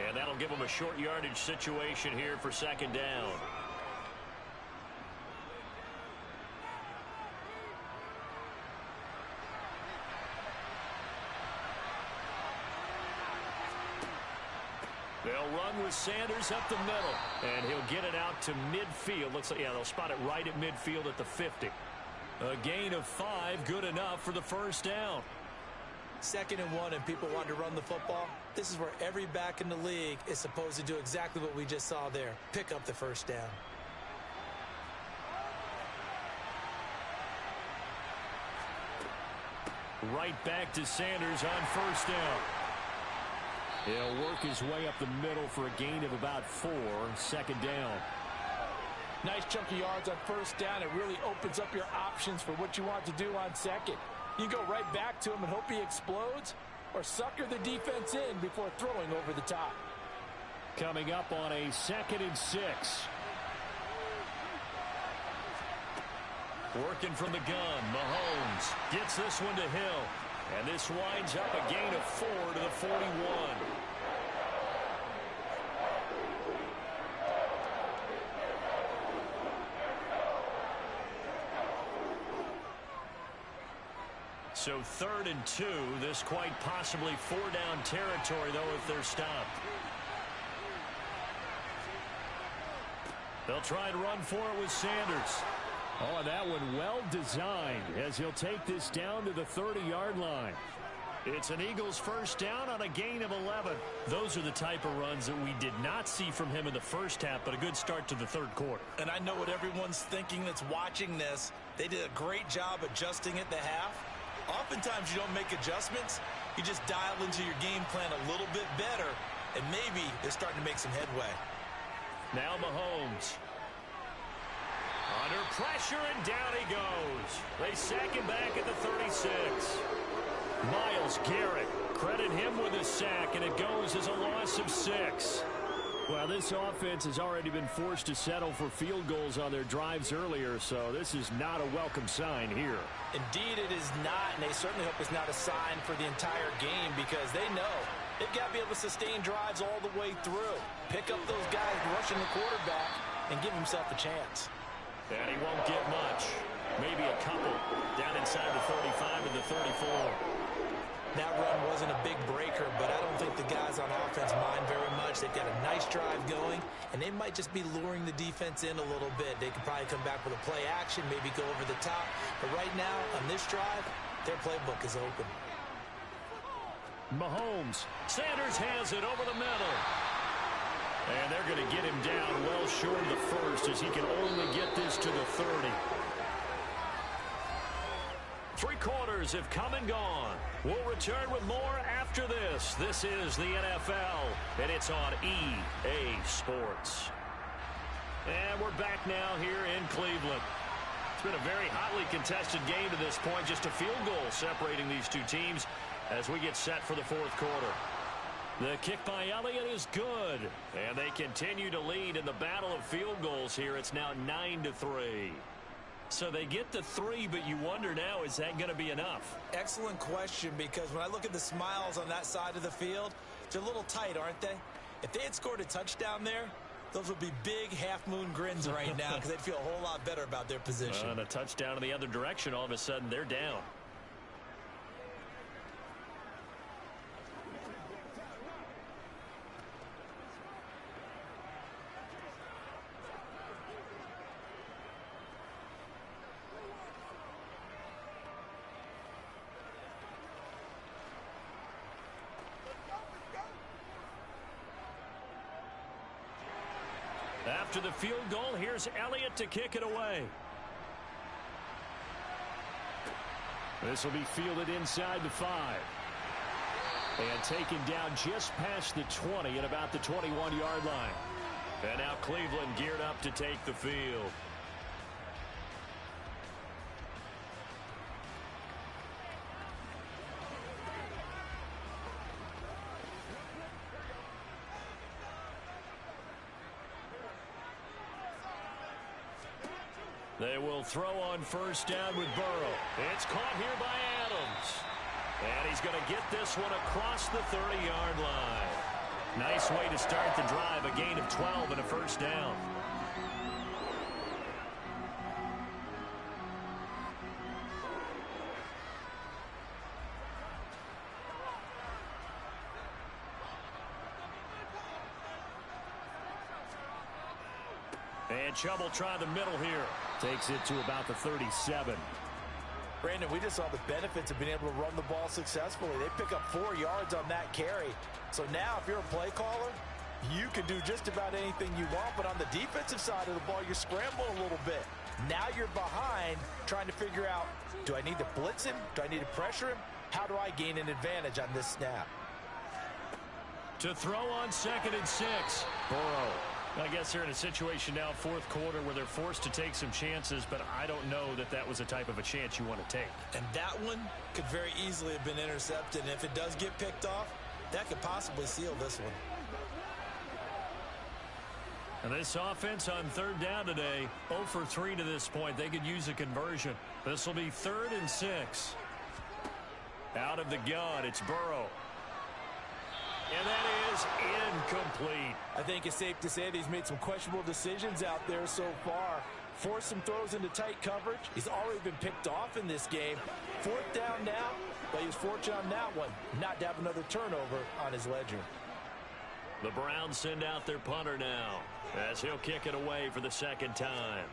And that'll give them a short yardage situation here for second down. They'll run with Sanders up the middle. And he'll get it out to midfield. Looks like, yeah, they'll spot it right at midfield at the 50. A gain of 5, good enough for the first down. 2nd and 1, and people want to run the football. This is where every back in the league is supposed to do exactly what we just saw there. Pick up the first down. Right back to Sanders on first down. He'll work his way up the middle for a gain of about 4. Second down. Nice chunk of yards on first down. It really opens up your options for what you want to do on second. You go right back to him and hope he explodes, or sucker the defense in before throwing over the top. Coming up on a 2nd and 6. Working from the gun, Mahomes gets this one to Hill. And this winds up a gain of 4 to the 41. So 3rd and 2. This quite possibly 4-down territory, though, if they're stopped. They'll try and run for it with Sanders. Oh, and that one well designed as he'll take this down to the 30-yard line. It's an Eagles first down on a gain of 11. Those are the type of runs that we did not see from him in the first half, but a good start to the third quarter. And I know what everyone's thinking that's watching this. They did a great job adjusting at the half. Oftentimes you don't make adjustments. You just dial into your game plan a little bit better, and maybe they're starting to make some headway. Now Mahomes. Under pressure, and down he goes. They sack him back at the 36. Myles Garrett, credit him with a sack, and it goes as a loss of 6. Well, this offense has already been forced to settle for field goals on their drives earlier, so this is not a welcome sign here. Indeed, it is not, and they certainly hope it's not a sign for the entire game because they know they've got to be able to sustain drives all the way through. Pick up those guys rushing the quarterback and give himself a chance. And he won't get much. Maybe a couple down inside the 35 and the 34. That run wasn't a big breaker, but I don't think the guys on offense mind very much. They've got a nice drive going, and they might just be luring the defense in a little bit. They could probably come back with a play action, maybe go over the top. But right now, on this drive, their playbook is open. Mahomes. Sanders has it over the middle. And they're going to get him down well short of the first as he can only get this to the 30. 3 quarters have come and gone. We'll return with more after this. This is the NFL, and it's on EA Sports. And we're back now here in Cleveland. It's been a very hotly contested game to this point. Just a field goal separating these two teams as we get set for the fourth quarter. The kick by Elliott is good, and they continue to lead in the battle of field goals here. It's now 9-3. So they get the 3, but you wonder now, is that going to be enough? Excellent question, because when I look at the smiles on that side of the field, they're a little tight, aren't they? If they had scored a touchdown there, those would be big half-moon grins right now because they'd feel a whole lot better about their position. And a touchdown in the other direction, all of a sudden they're down. after the field goal. Here's Elliott to kick it away. This will be fielded inside the 5. And taken down just past the 20 at about the 21-yard line. And now Cleveland geared up to take the field. They will throw on first down with Burrow. It's caught here by Adams. And he's going to get this one across the 30-yard line. Nice way to start the drive. A gain of 12 and a first down. And Chubb will try the middle here. Takes it to about the 37. Brandon, we just saw the benefits of being able to run the ball successfully. They pick up 4 yards on that carry. So now if you're a play caller, you can do just about anything you want. But on the defensive side of the ball, you're scrambling a little bit. Now you're behind trying to figure out, do I need to blitz him? Do I need to pressure him? How do I gain an advantage on this snap? To throw on 2nd and 6. Burrow. I guess they're in a situation now, fourth quarter, where they're forced to take some chances, but I don't know that that was the type of a chance you want to take. And that one could very easily have been intercepted. And if it does get picked off, that could possibly seal this one. And this offense on 3rd down today, 0 for 3 to this point. They could use a conversion. This will be 3rd and 6. Out of the gun, it's Burrow. And that is incomplete. I think it's safe to say that he's made some questionable decisions out there so far. Forced some throws into tight coverage. He's already been picked off in this game. 4th down now, but he was fortunate on that one not to have another turnover on his ledger. The Browns send out their punter now as he'll kick it away for the 2nd time.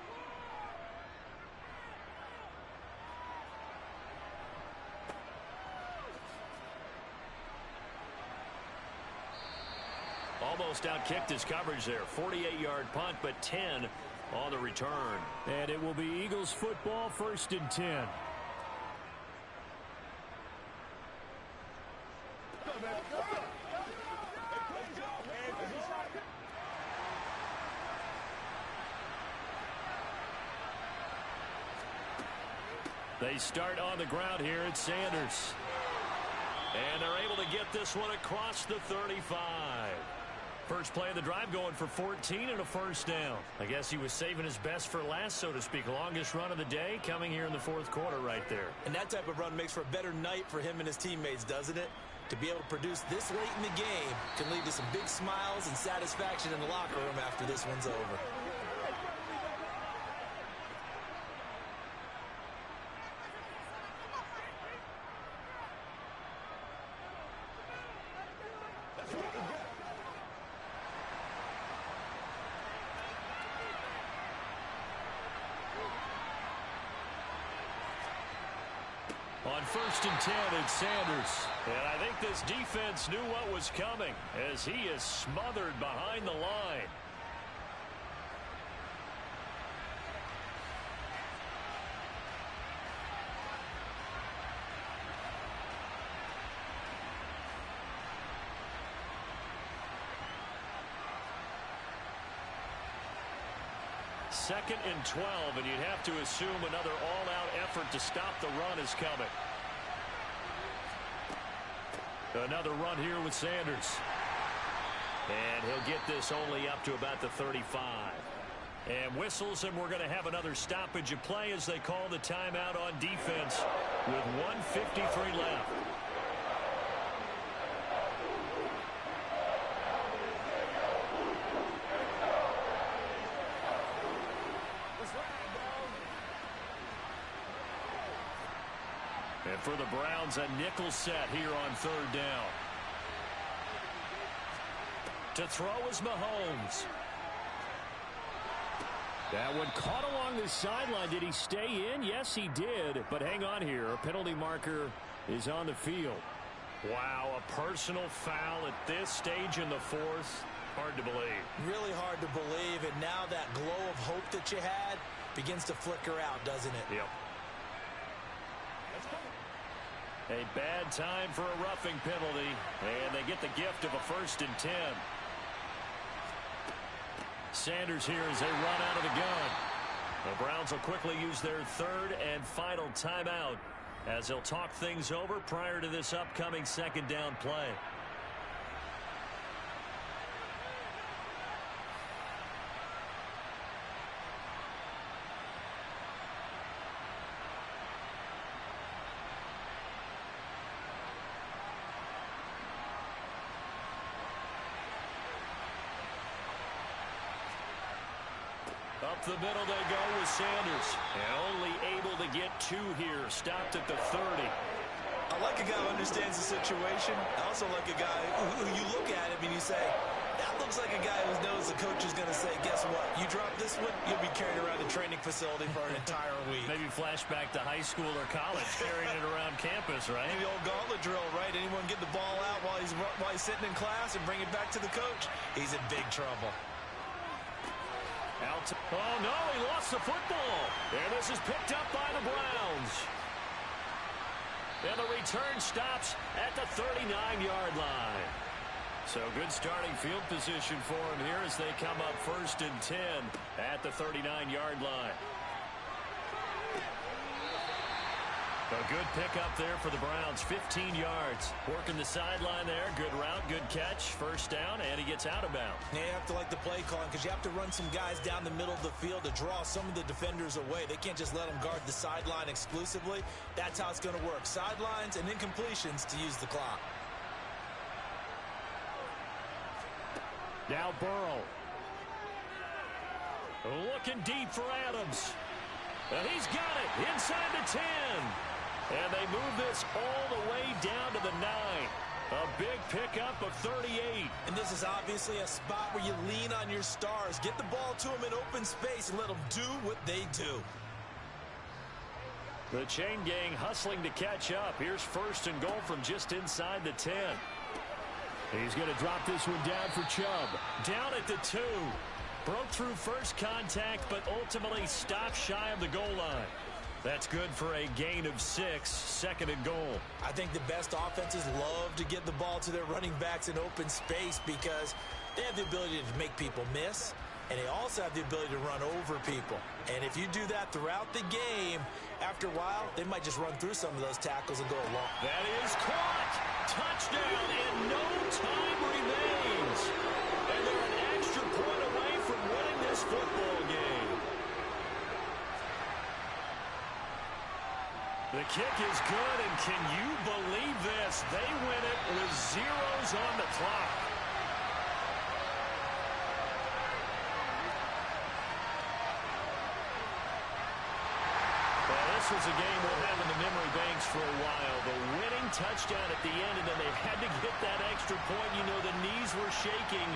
Almost outkicked his coverage there. 48-yard punt, but 10 on the return. And it will be Eagles football, 1st and 10. They start on the ground here at Sanders. And they're able to get this one across the 35. First play of the drive going for 14 and a first down. I guess he was saving his best for last, so to speak. Longest run of the day coming here in the 4th quarter right there. And that type of run makes for a better night for him and his teammates, doesn't it? To be able to produce this late in the game can lead to some big smiles and satisfaction in the locker room after this one's over. On 1st and 10, it's Sanders. And I think this defense knew what was coming as he is smothered behind the line. Second and 12, and you'd have to assume another all-out effort to stop the run is coming. Another run here with Sanders. And he'll get this only up to about the 35. And whistles, and we're going to have another stoppage of play as they call the timeout on defense with 1:53 left. And for the Browns, a nickel set here on 3rd down. To throw is Mahomes. That one caught along the sideline. Did he stay in? Yes, he did. But hang on here. A penalty marker is on the field. Wow, a personal foul at this stage in the 4th. hard to believe. Really hard to believe, and now that glow of hope that you had begins to flicker out, doesn't it? Yep. A bad time for a roughing penalty, and they get the gift of a 1st and 10. Sanders here as they run out of the gun. The Browns will quickly use their 3rd and final timeout as they'll talk things over prior to this upcoming 2nd down play. Up the middle they go with Sanders. And only able to get 2 here. Stopped at the 30. I like a guy who understands the situation. I also like a guy who you look at him and you say, that looks like a guy who knows the coach is going to say, guess what? You drop this one, you'll be carried around the training facility for an entire week. Maybe flashback to high school or college, carrying it around campus, right? Maybe the old gauntlet drill, right? Anyone get the ball out while he's sitting in class and bring it back to the coach? He's in big trouble. Oh, no, he lost the football. And this is picked up by the Browns. And the return stops at the 39-yard line. So good starting field position for him here as they come up 1st and 10 at the 39-yard line. A good pickup there for the Browns, 15 yards. Working the sideline there, good route, good catch, 1st down, and he gets out of bounds. Yeah, you have to like the play calling because you have to run some guys down the middle of the field to draw some of the defenders away. They can't just let them guard the sideline exclusively. That's how it's going to work. Sidelines and incompletions to use the clock. Now Burrow. Looking deep for Adams. And he's got it inside the 10. And they move this all the way down to the 9. A big pickup of 38. And this is obviously a spot where you lean on your stars. Get the ball to them in open space and let them do what they do. The chain gang hustling to catch up. Here's 1st and goal from just inside the 10. He's going to drop this one down for Chubb. Down at the 2. Broke through first contact, but ultimately stopped shy of the goal line. That's good for a gain of 6, 2nd and goal. I think the best offenses love to get the ball to their running backs in open space because they have the ability to make people miss, and they also have the ability to run over people. And if you do that throughout the game, after a while, they might just run through some of those tackles and go along. That is caught. Touchdown, and no time remains. And they're an extra point away from winning this football game. The kick is good, and can you believe this? They win it with zeros on the clock. Well, this was a game we'll have in the memory banks for a while. The winning touchdown at the end, and then they had to get that extra point. You know, the knees were shaking.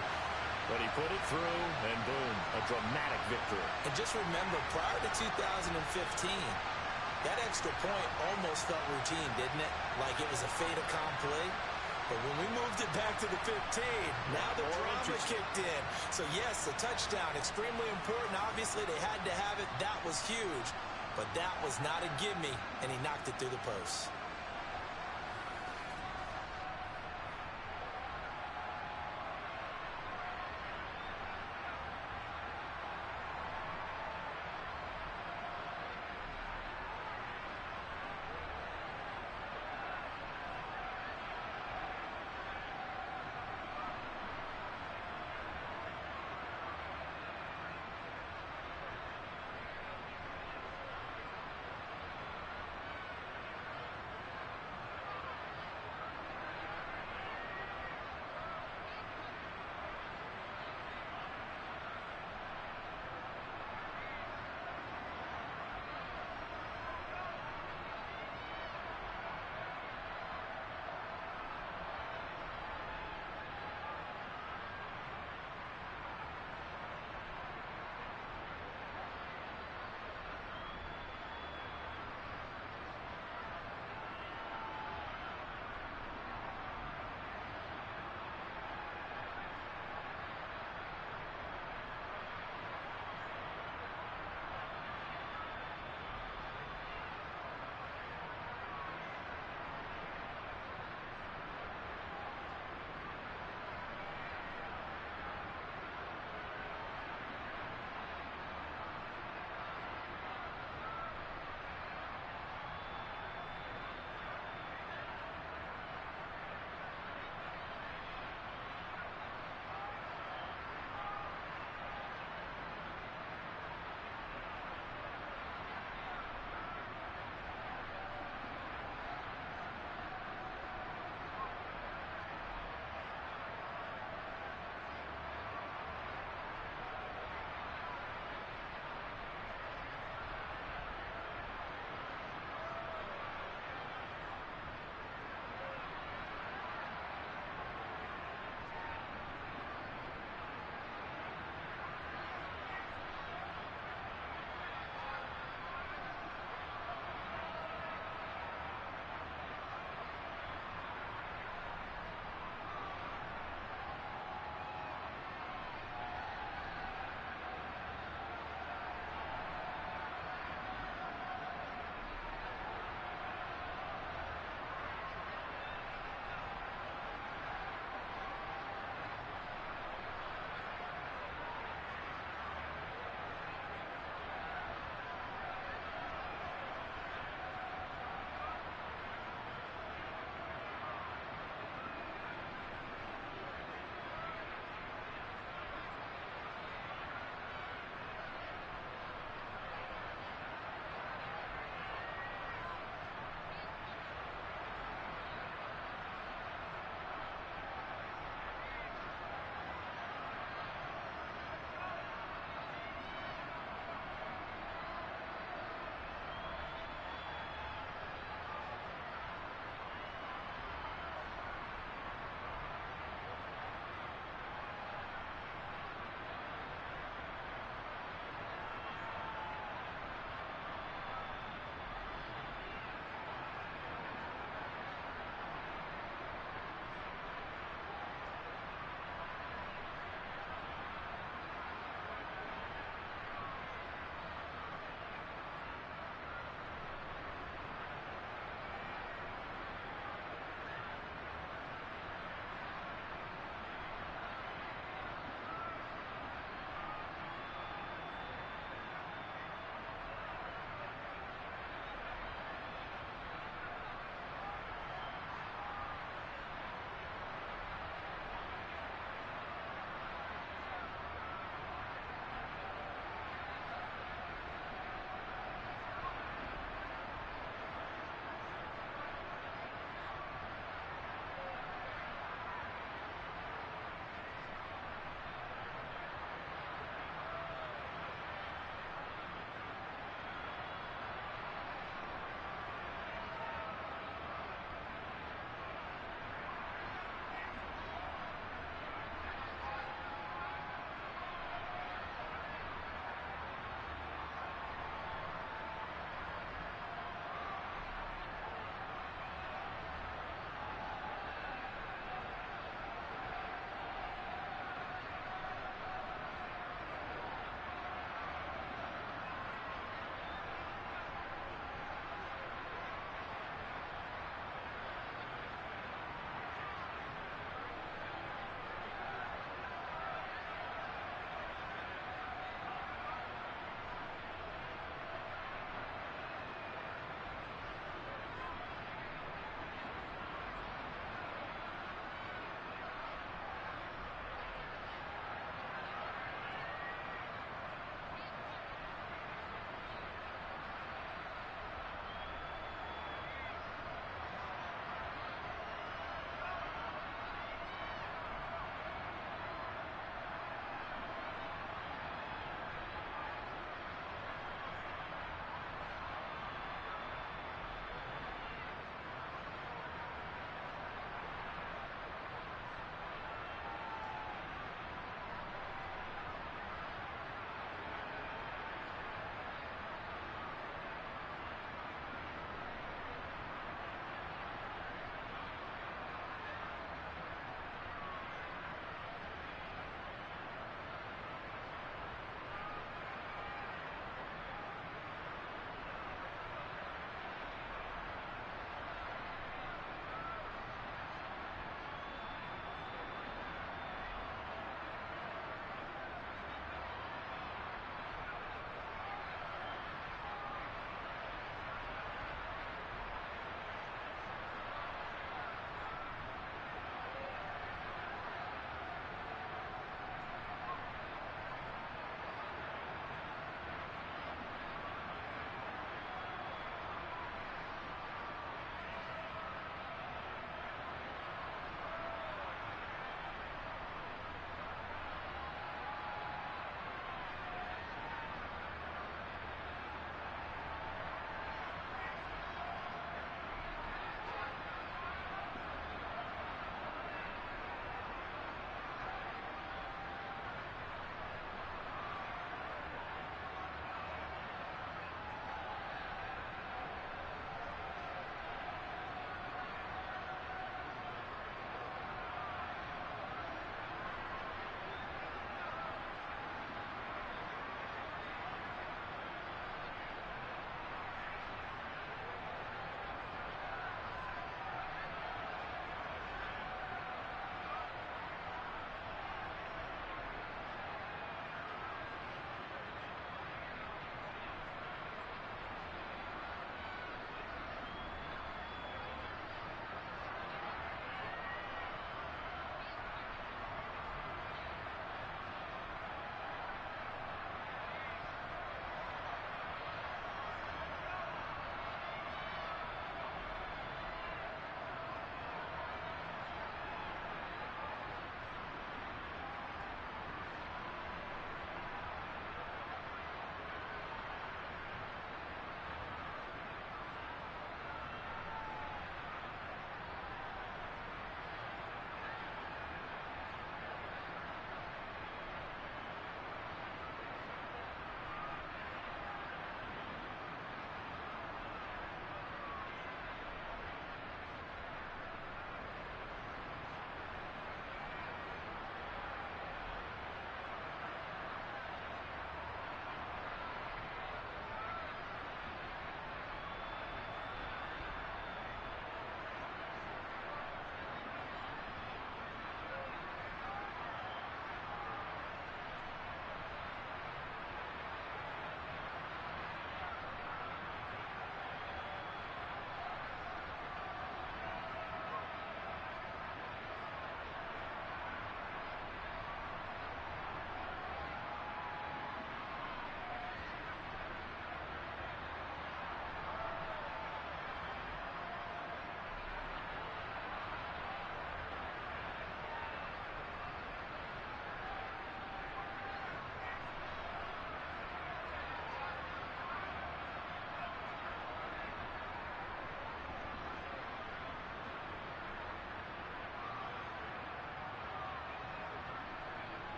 But he put it through, and boom, a dramatic victory. And just remember, prior to 2015, that extra point almost felt routine, didn't it? Like it was a fait accompli. But when we moved it back to the 15, now the drama kicked in. So, yes, the touchdown, extremely important. Obviously, they had to have it. That was huge. But that was not a gimme, and he knocked it through the post.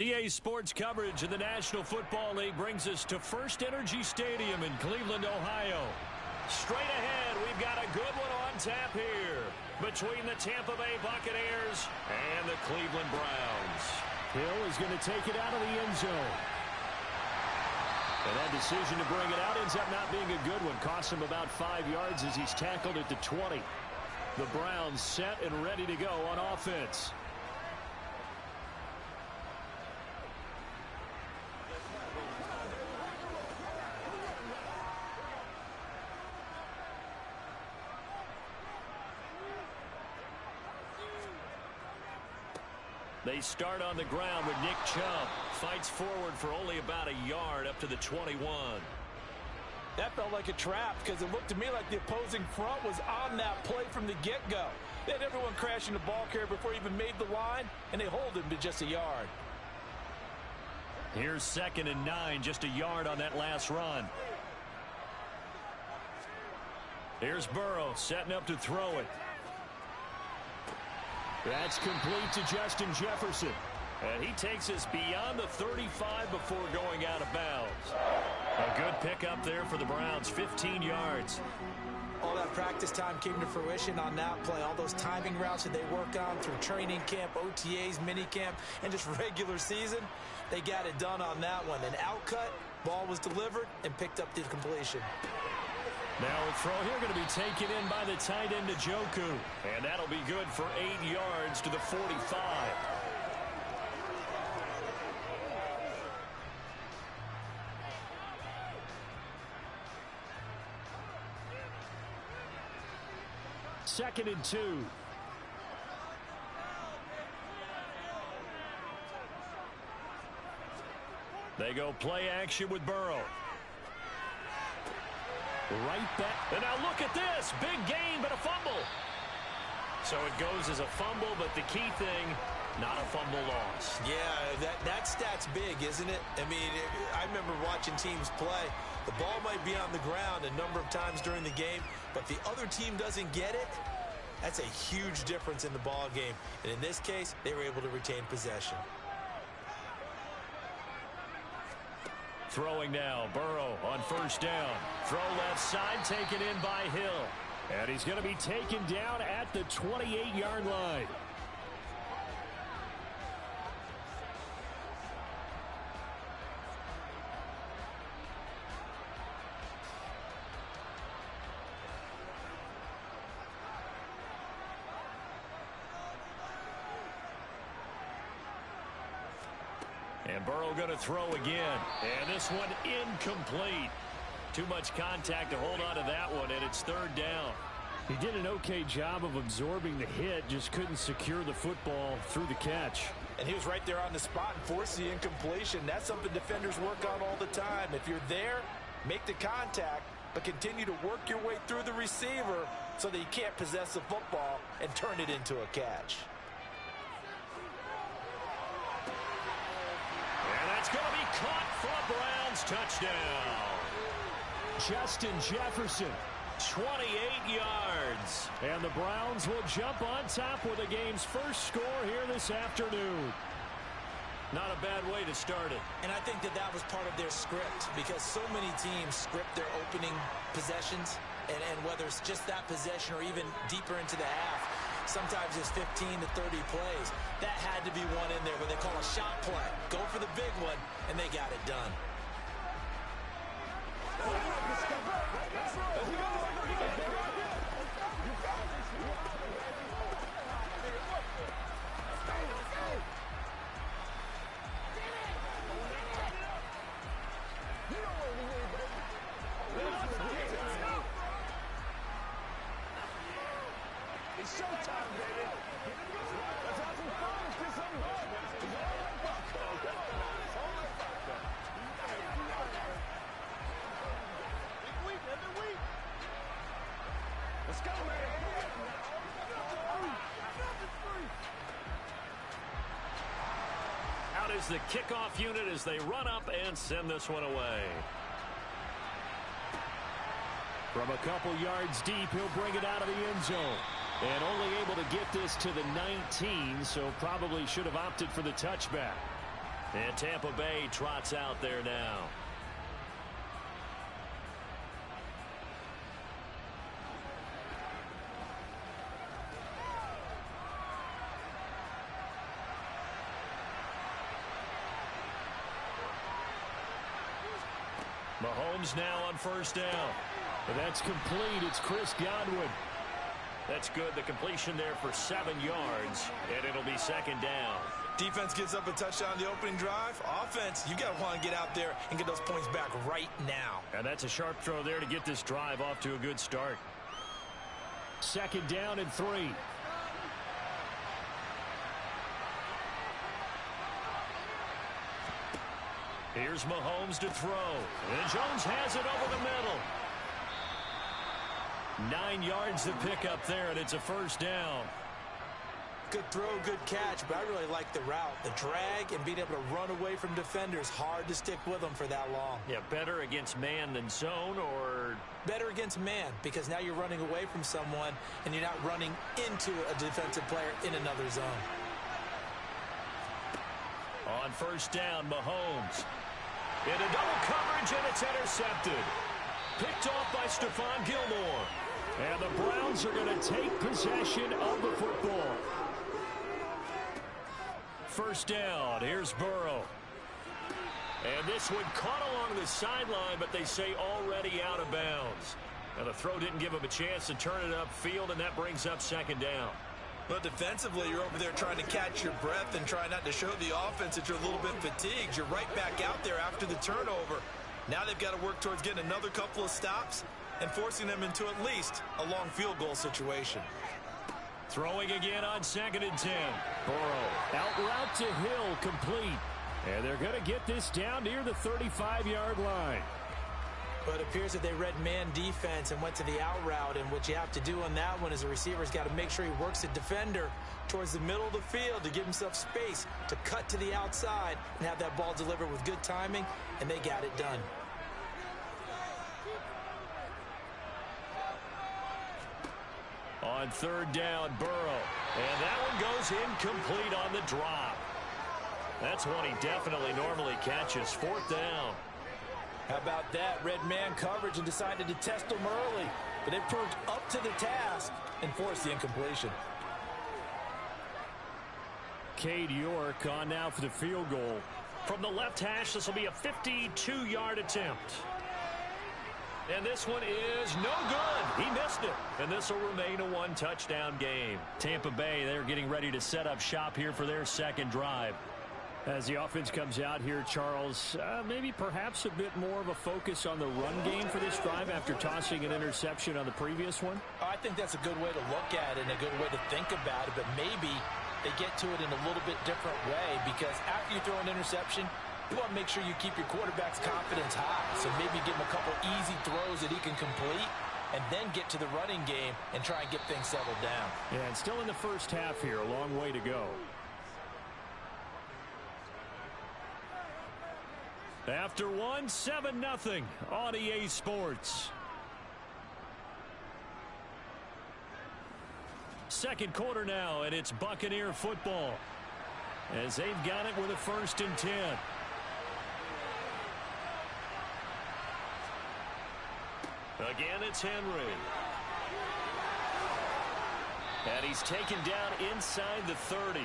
EA Sports coverage of the National Football League brings us to First Energy Stadium in Cleveland, Ohio. Straight ahead, we've got a good one on tap here between the Tampa Bay Buccaneers and the Cleveland Browns. Hill is going to take it out of the end zone. And that decision to bring it out ends up not being a good one. Costs him about 5 yards as he's tackled at the 20. The Browns set and ready to go on offense. They start on the ground with Nick Chubb. Fights forward for only about a yard up to the 21. That felt like a trap because it looked to me like the opposing front was on that play from the get-go. They had everyone crashing the ball carrier before he even made the line, and they hold him to just a yard. Here's 2nd and 9, just a yard on that last run. Here's Burrow setting up to throw it. That's complete to Justin Jefferson. And he takes us beyond the 35 before going out of bounds. A good pickup there for the Browns, 15 yards. All that practice time came to fruition on that play. All those timing routes that they work on through training camp, OTAs, minicamp, and just regular season, they got it done on that one. An outcut, ball was delivered, and picked up the completion. Now a throw here going to be taken in by the tight end Njoku. And that'll be good for 8 yards to the 45. Second and 2. They go play action with Burrow. Right back. And now look at this. Big gain, but a fumble. So it goes as a fumble, but the key thing, not a fumble loss. Yeah, that stat's big, isn't it? I mean, I remember watching teams play. The ball might be on the ground a number of times during the game, but the other team doesn't get it. That's a huge difference in the ball game. And in this case, they were able to retain possession. Throwing now, Burrow on first down. Throw left side, taken in by Hill. And he's going to be taken down at the 28-yard line. And Burrow going to throw again. And this one incomplete. Too much contact to hold on to that one, and it's 3rd down. He did an okay job of absorbing the hit, just couldn't secure the football through the catch. And he was right there on the spot and forced the incompletion. That's something defenders work on all the time. If you're there, make the contact, but continue to work your way through the receiver so that you can't possess the football and turn it into a catch. And that's going to be caught for a Browns touchdown. Justin Jefferson, 28 yards. And the Browns will jump on top with the game's first score here this afternoon. Not a bad way to start it. And I think that was part of their script, because so many teams script their opening possessions, and whether it's just that possession or even deeper into the half, sometimes it's 15 to 30 plays. That had to be one in there where they call a shot play. Go for the big one, and they got it done. It's showtime, baby. Let's have some fun. Let's get some fun. It's all like popcorn. Come on. It's all like popcorn. Big week, every week. Let's go, man. Out is the kickoff unit as they run up and send this one away. From a couple yards deep, he'll bring it out of the end zone. And only able to get this to the 19, so probably should have opted for the touchback. And Tampa Bay trots out there now. Mahomes now on first down. And that's complete. It's Chris Godwin. That's good. The completion there for 7 yards, and it'll be second down. Defense gets up a touchdown on the opening drive. Offense, you got to want to get out there and get those points back right now. And that's a sharp throw there to get this drive off to a good start. Second down and 3. Here's Mahomes to throw. And Jones has it over the middle. 9 yards to pick up there, and it's a first down. Good throw, good catch, but I really like the route. The drag and being able to run away from defenders, hard to stick with them for that long. Yeah, better against man than zone, or? Better against man, because now you're running away from someone and you're not running into a defensive player in another zone. On first down, Mahomes. Into double coverage, and it's intercepted. Picked off by Stephon Gilmore. And the Browns are going to take possession of the football. First down, here's Burrow. And this one caught along the sideline, but they say already out of bounds. Now the throw didn't give him a chance to turn it upfield, and that brings up second down. But defensively, you're over there trying to catch your breath and try not to show the offense that you're a little bit fatigued. You're right back out there after the turnover. Now they've got to work towards getting another couple of stops and forcing them into at least a long field goal situation. Throwing again on 2nd and 10. Burrow out route to Hill, complete. And they're going to get this down near the 35-yard line. But it appears that they read man defense and went to the out route, and what you have to do on that one is the receiver's got to make sure he works the defender towards the middle of the field to give himself space to cut to the outside and have that ball delivered with good timing, and they got it done. On third down, Burrow. And that one goes incomplete on the drop. That's one he definitely normally catches. Fourth down. How about that? Red man coverage and decided to test them early. But they proved up to the task and forced the incompletion. Cade York on now for the field goal. From the left hash, this will be a 52-yard attempt. And this one is no good. He missed it. And this will remain a one-touchdown game. Tampa Bay, they're getting ready to set up shop here for their second drive. As the offense comes out here, Charles, maybe perhaps a bit more of a focus on the run game for this drive after tossing an interception on the previous one? I think that's a good way to look at it and a good way to think about it, but maybe they get to it in a little bit different way, because after you throw an interception, you want to make sure you keep your quarterback's confidence high. So maybe give him a couple easy throws that he can complete and then get to the running game and try and get things settled down. Yeah, and still in the first half here, a long way to go. After one, 7-0 on EA Sports. Second quarter now, and it's Buccaneer football as they've got it with a 1st and 10. Again, it's Henry. And he's taken down inside the 30.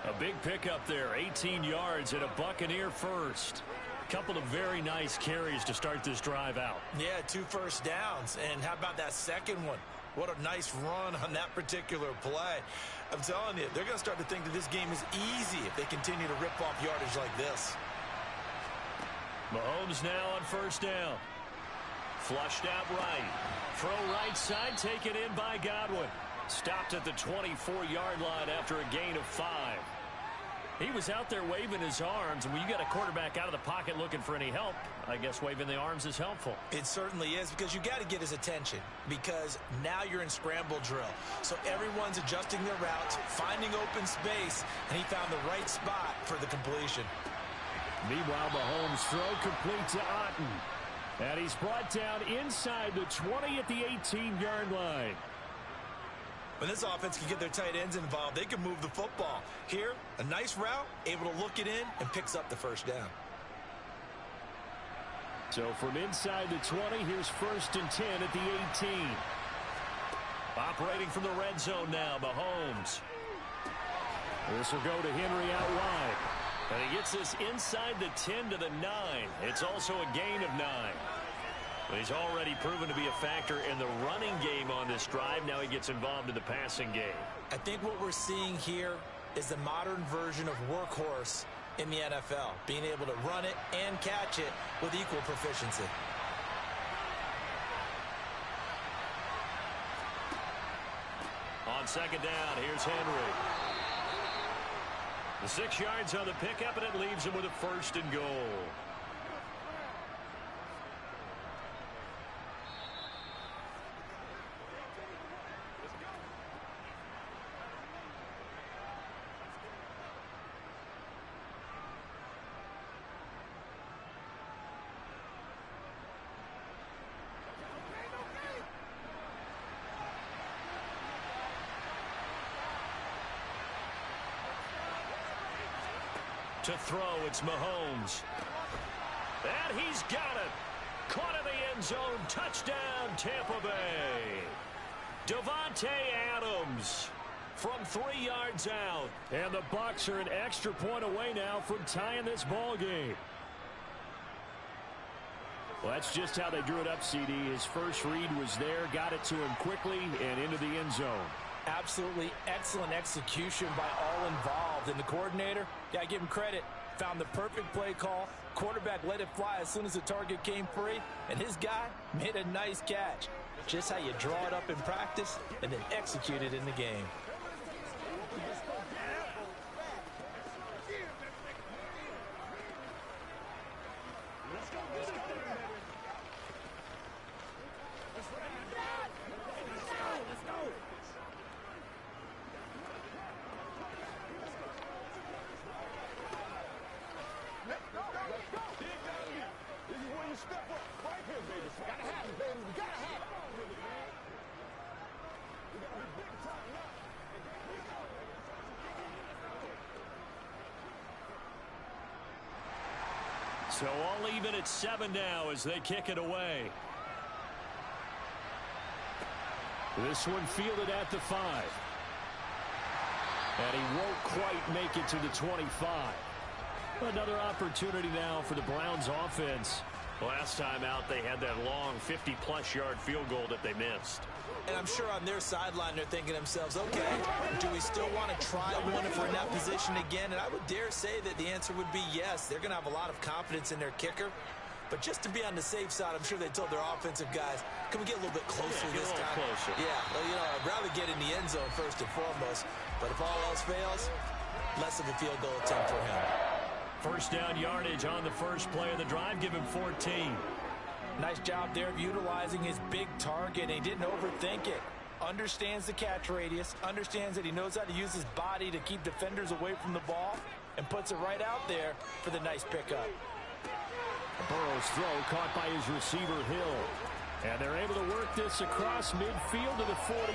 A big pickup there, 18 yards and a Buccaneer first. Couple of very nice carries to start this drive out. Yeah, 2 first downs. And how about that second one? What a nice run on that particular play. I'm telling you, they're going to start to think that this game is easy if they continue to rip off yardage like this. Mahomes now on first down. Flushed out right. Throw right side, taken in by Godwin. Stopped at the 24-yard line after a gain of 5. He was out there waving his arms, and when you got a quarterback out of the pocket looking for any help, I guess waving the arms is helpful. It certainly is, because you got to get his attention, because now you're in scramble drill. So everyone's adjusting their routes, finding open space, and he found the right spot for the completion. Meanwhile, Mahomes' throw complete to Otten. And he's brought down inside the 20 at the 18-yard line. When this offense can get their tight ends involved, they can move the football. Here, a nice route, able to look it in, and picks up the first down. So from inside the 20, here's 1st and 10 at the 18. Operating from the red zone now, Mahomes. This will go to Henry out wide. And he gets this inside the 10 to the 9. It's also a gain of 9. But he's already proven to be a factor in the running game on this drive. Now he gets involved in the passing game. I think what we're seeing here is the modern version of workhorse in the NFL, being able to run it and catch it with equal proficiency. On 2nd down, here's Henry. The 6 yards on the pickup, and it leaves him with a 1st and goal. To throw, it's Mahomes. And he's got it. Caught in the end zone. Touchdown, Tampa Bay. Davante Adams from 3 yards out. And the Bucs are an extra point away now from tying this ball game. Well, that's just how they drew it up, CD. His first read was there, got it to him quickly, and into the end zone. Absolutely excellent execution by all involved. And the coordinator, got to give him credit, found the perfect play call. Quarterback let it fly as soon as the target came free. And his guy made a nice catch. Just how you draw it up in practice and then execute it in the game. So all even at 7 now as they kick it away. This one fielded at the 5. And he won't quite make it to the 25. Another opportunity now for the Browns offense. Last time out, they had that long 50-plus yard field goal that they missed. And I'm sure on their sideline they're thinking to themselves, okay, do we still want to try one if we're in that position again? And I would dare say that the answer would be yes. They're going to have a lot of confidence in their kicker. But just to be on the safe side, I'm sure they told their offensive guys, can we get a little bit closer this time? Closer. Yeah, well, you know, I'd rather get in the end zone first and foremost. But if all else fails, less of a field goal attempt for him. First down yardage on the first play of the drive. Give him 14. Nice job there of utilizing his big target, and he didn't overthink it. Understands the catch radius, understands that he knows how to use his body to keep defenders away from the ball, and puts it right out there for the nice pickup. Burrow's throw caught by his receiver, Hill. And they're able to work this across midfield to the 48.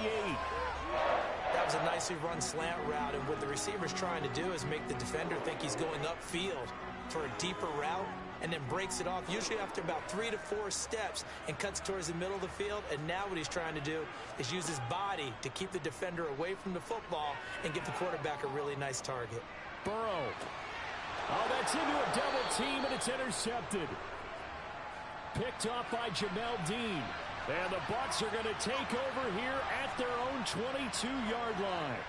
That was a nicely run slant route, and what the receiver's trying to do is make the defender think he's going upfield for a deeper route, and then breaks it off, usually after about 3 to 4 steps, and cuts towards the middle of the field. And now what he's trying to do is use his body to keep the defender away from the football and give the quarterback a really nice target. Burrow. Oh, that's into a double team, and it's intercepted. Picked off by Jamel Dean. And the Bucs are going to take over here at their own 22-yard line.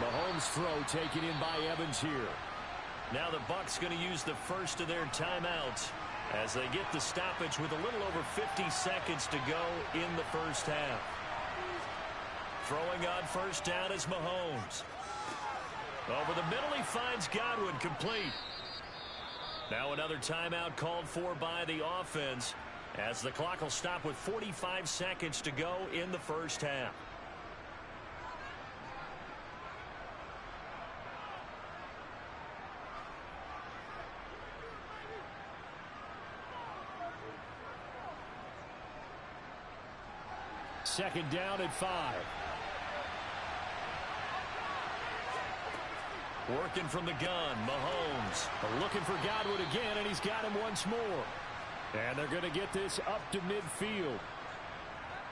Mahomes' throw taken in by Evans here. Now the Bucs going to use the first of their timeouts as they get the stoppage with a little over 50 seconds to go in the first half. Throwing on first down is Mahomes. Over the middle, he finds Godwin, complete. Now another timeout called for by the offense as the clock will stop with 45 seconds to go in the first half. second down at 5. Working from the gun, Mahomes looking for Godwin again, and he's got him once more. And they're going to get this up to midfield.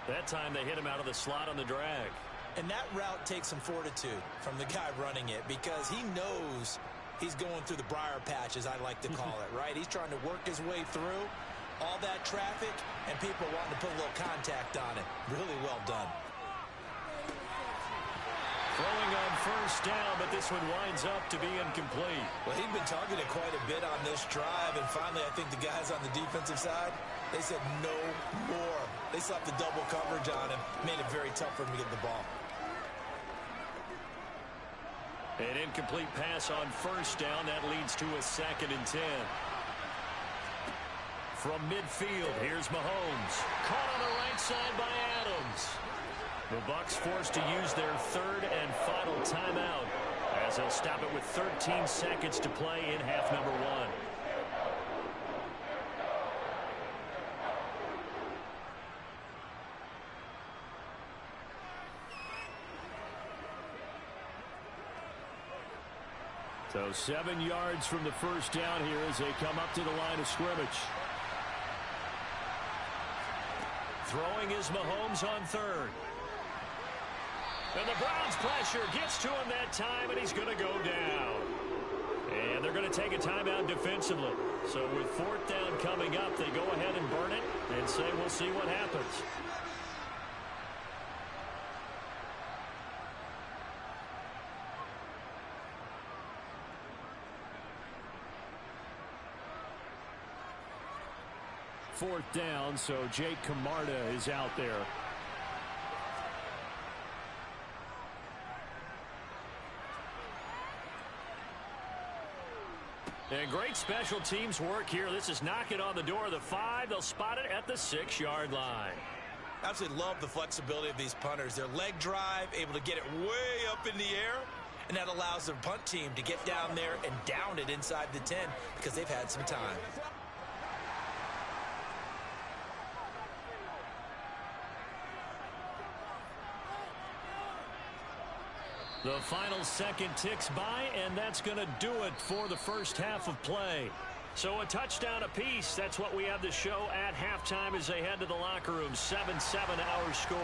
That time they hit him out of the slot on the drag. And that route takes some fortitude from the guy running it because he knows he's going through the briar patch, as I like to call it, right? He's trying to work his way through all that traffic, and people wanting to put a little contact on it. Really well done. Throwing on first down, but this one winds up to be incomplete. Well, he'd been targeted quite a bit on this drive, and finally I think the guys on the defensive side, they said no more. They slapped the double coverage on him, made it very tough for him to get the ball. An incomplete pass on first down. That leads to a 2nd and 10. From midfield, here's Mahomes. Caught on the right side by Adams. The Bucs forced to use their 3rd and final timeout as they'll stop it with 13 seconds to play in half number 1. So 7 yards from the first down here as they come up to the line of scrimmage. Throwing is Mahomes on 3rd. And the Browns pressure gets to him that time, and he's going to go down. And they're going to take a timeout defensively. So with 4th down coming up, they go ahead and burn it and say we'll see what happens. Fourth down, so Jake Camarda is out there. And great special teams work here. This is knocking on the door of the 5. They'll spot it at the 6-yard line. Absolutely love the flexibility of these punters. Their leg drive, able to get it way up in the air, and that allows the punt team to get down there and down it inside the 10 because they've had some time. The final second ticks by, and that's going to do it for the first half of play. So a touchdown apiece. That's what we have to show at halftime as they head to the locker room. 7-7 our score.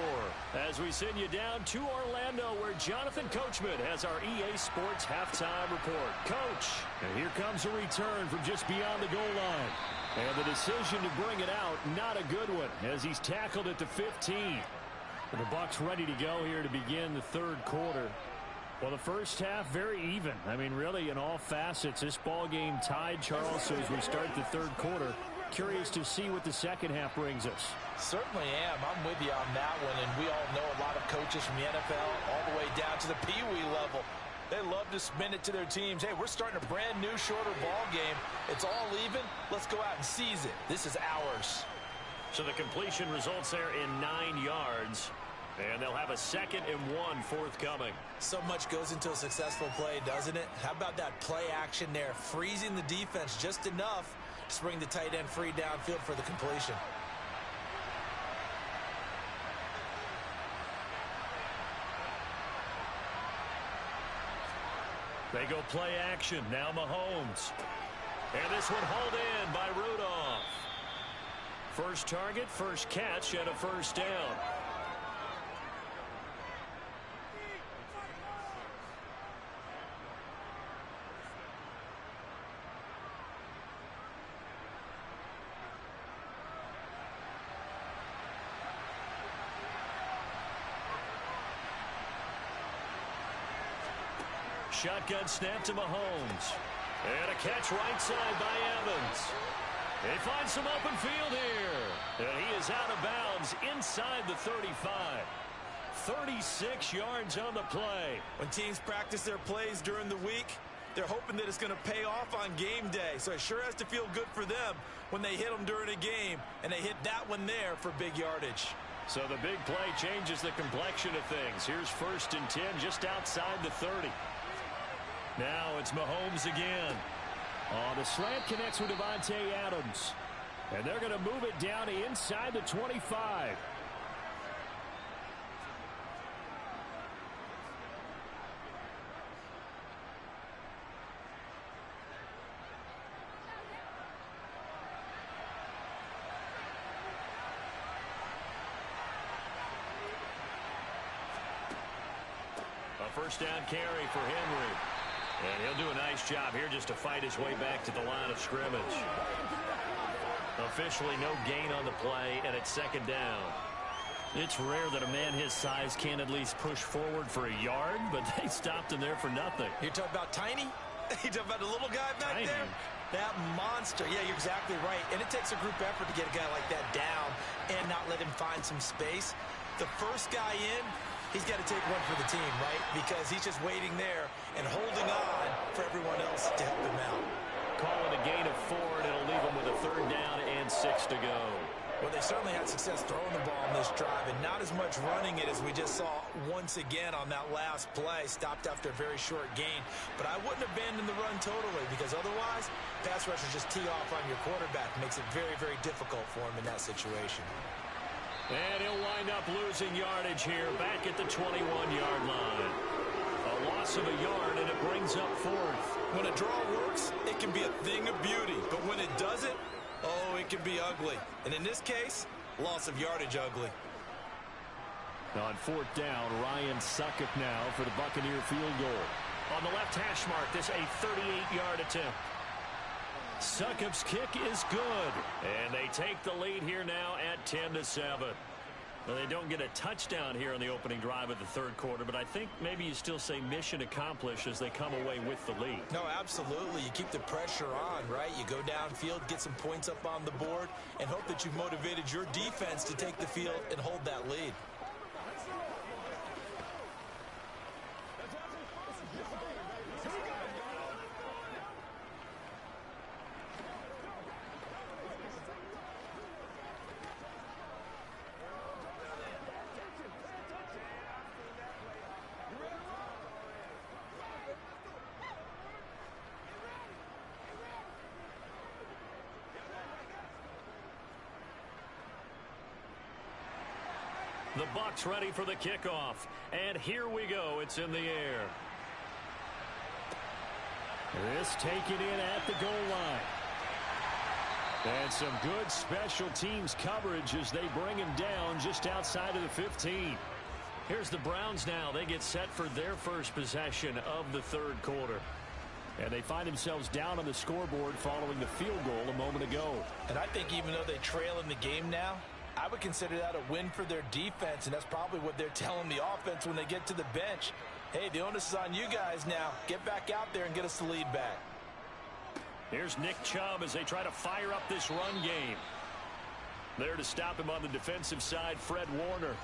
As we send you down to Orlando, where Jonathan Coachman has our EA Sports halftime report. Coach, and here comes a return from just beyond the goal line. And the decision to bring it out, not a good one, as he's tackled at the 15. And the Bucs ready to go here to begin the 3rd quarter. Well, the first half, very even. I mean, really, in all facets, this ball game tied, Charles. So as we start the 3rd quarter, curious to see what the second half brings us. Certainly am. I'm with you on that one. And we all know a lot of coaches from the NFL all the way down to the Pee-wee level. They love to spin it to their teams. Hey, we're starting a brand new, shorter ball game. It's all even. Let's go out and seize it. This is ours. So the completion results there in 9 yards. And they'll have a 2nd and 1 forthcoming. So much goes into a successful play, doesn't it? How about that play action there? Freezing the defense just enough to bring the tight end free downfield for the completion. They go play action. Now Mahomes. And this one hauled in by Rudolph. First target, first catch, and a first down. Shotgun snap to Mahomes. And a catch right side by Evans. He finds some open field here. And he is out of bounds inside the 35. 36 yards on the play. When teams practice their plays during the week, they're hoping that it's going to pay off on game day. So it sure has to feel good for them when they hit them during a game. And they hit that one there for big yardage. So the big play changes the complexion of things. Here's 1st and 10 just outside the 30. Now it's Mahomes again. The slant connects with Davante Adams. And they're going to move it down to inside the 25. first down carry for Henry. And he'll do a nice job here just to fight his way back to the line of scrimmage. Officially no gain on the play, and it's second down. It's rare that a man his size can at least push forward for a yard, but they stopped him there for nothing. You're talking about tiny? You're talking about the little guy back Tiny. there? That monster. Yeah, you're exactly right. And it takes a group effort to get a guy like that down and not let him find some space. The first guy in, he's got to take one for the team, right? Because he's just waiting there and holding on for everyone else to help him out. Call it a gain of 4, and it'll leave him with a third down and 6 to go. Well, they certainly had success throwing the ball on this drive, and not as much running it as we just saw once again on that last play. Stopped after a very short gain. But I wouldn't abandon the run totally, because otherwise, pass rushers just tee off on your quarterback. Makes it very, very difficult for him in that situation. And he'll wind up losing yardage here, back at the 21-yard line. A loss of a yard, and it brings up 4th. When a draw works, it can be a thing of beauty. But when it doesn't, oh, it can be ugly. And in this case, loss of yardage ugly. On 4th down, Ryan Succop now for the Buccaneer field goal. On the left hash mark, this a 38-yard attempt. Succop's kick is good. And they take the lead here now at 10-7. Well, they don't get a touchdown here on the opening drive of the third quarter, but I think maybe you still say mission accomplished as they come away with the lead. No, absolutely. You keep the pressure on, right? You go downfield, get some points up on the board, and hope that you've motivated your defense to take the field and hold that lead. The Bucs ready for the kickoff. And here we go. It's in the air. This taken in at the goal line. And some good special teams coverage as they bring him down just outside of the 15. Here's the Browns now. They get set for their first possession of the third quarter. And they find themselves down on the scoreboard following the field goal a moment ago. And I think even though they trail in the game now, I would consider that a win for their defense, and that's probably what they're telling the offense when they get to the bench. Hey, the onus is on you guys now. Get back out there and get us the lead back. Here's Nick Chubb as they try to fire up this run game. There to stop him on the defensive side, Fred Warner.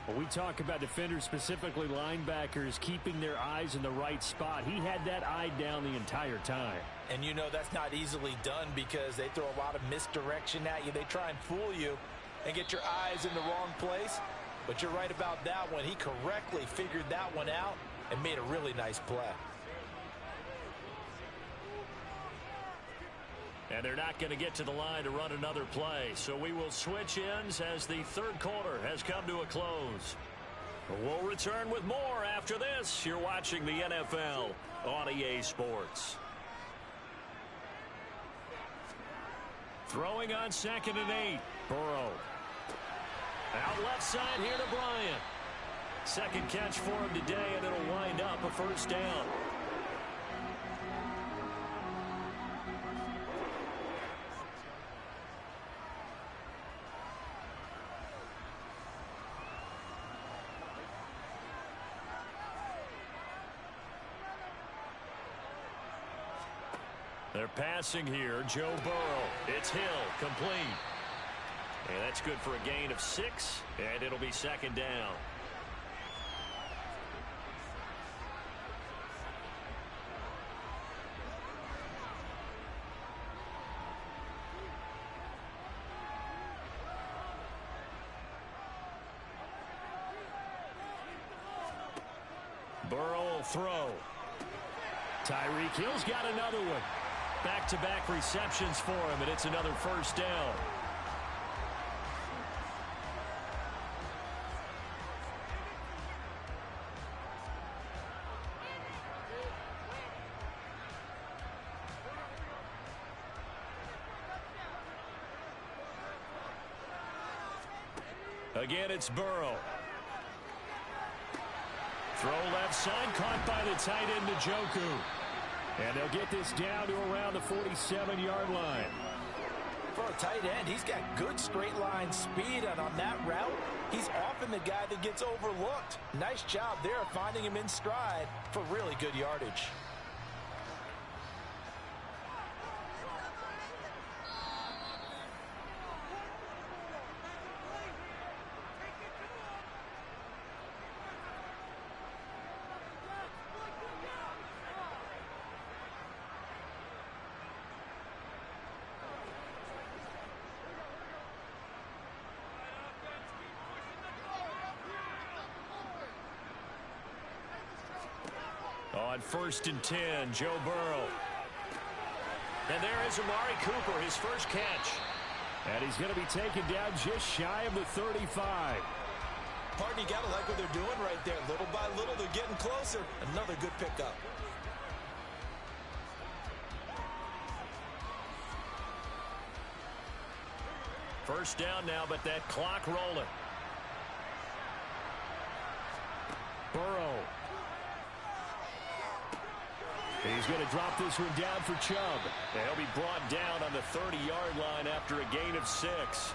When we talk about defenders, specifically linebackers, keeping their eyes in the right spot, he had that eye down the entire time. And you know that's not easily done because they throw a lot of misdirection at you. They try and fool you and get your eyes in the wrong place. But you're right about that one. He correctly figured that one out and made a really nice play. And they're not going to get to the line to run another play. So we will switch ends as the third quarter has come to a close. We'll return with more after this. You're watching the NFL on EA Sports. Throwing on 2nd and 8. Burrow. Out left side here to Bryant. Second catch for him today, and it'll wind up a first down. They're passing here. Joe Burrow. It's Hill. Complete. And that's good for a gain of 6. And it'll be second down. Burrow will throw. Tyreek Hill's got another one. Back-to-back receptions for him, and it's another first down. Again, it's Burrow. Throw left outside, caught by the tight end, Njoku. And they'll get this down to around the 47-yard line. For a tight end, he's got good straight line speed, and on that route, he's often the guy that gets overlooked. Nice job there finding him in stride for really good yardage. On 1st and 10, Joe Burrow. And there is Amari Cooper, his first catch. And he's going to be taken down just shy of the 35. Pardon, you got to like what they're doing right there. Little by little, they're getting closer. Another good pickup. First down now, but that clock rolling. Burrow. He's going to drop this one down for Chubb. They'll be brought down on the 30-yard line after a gain of 6.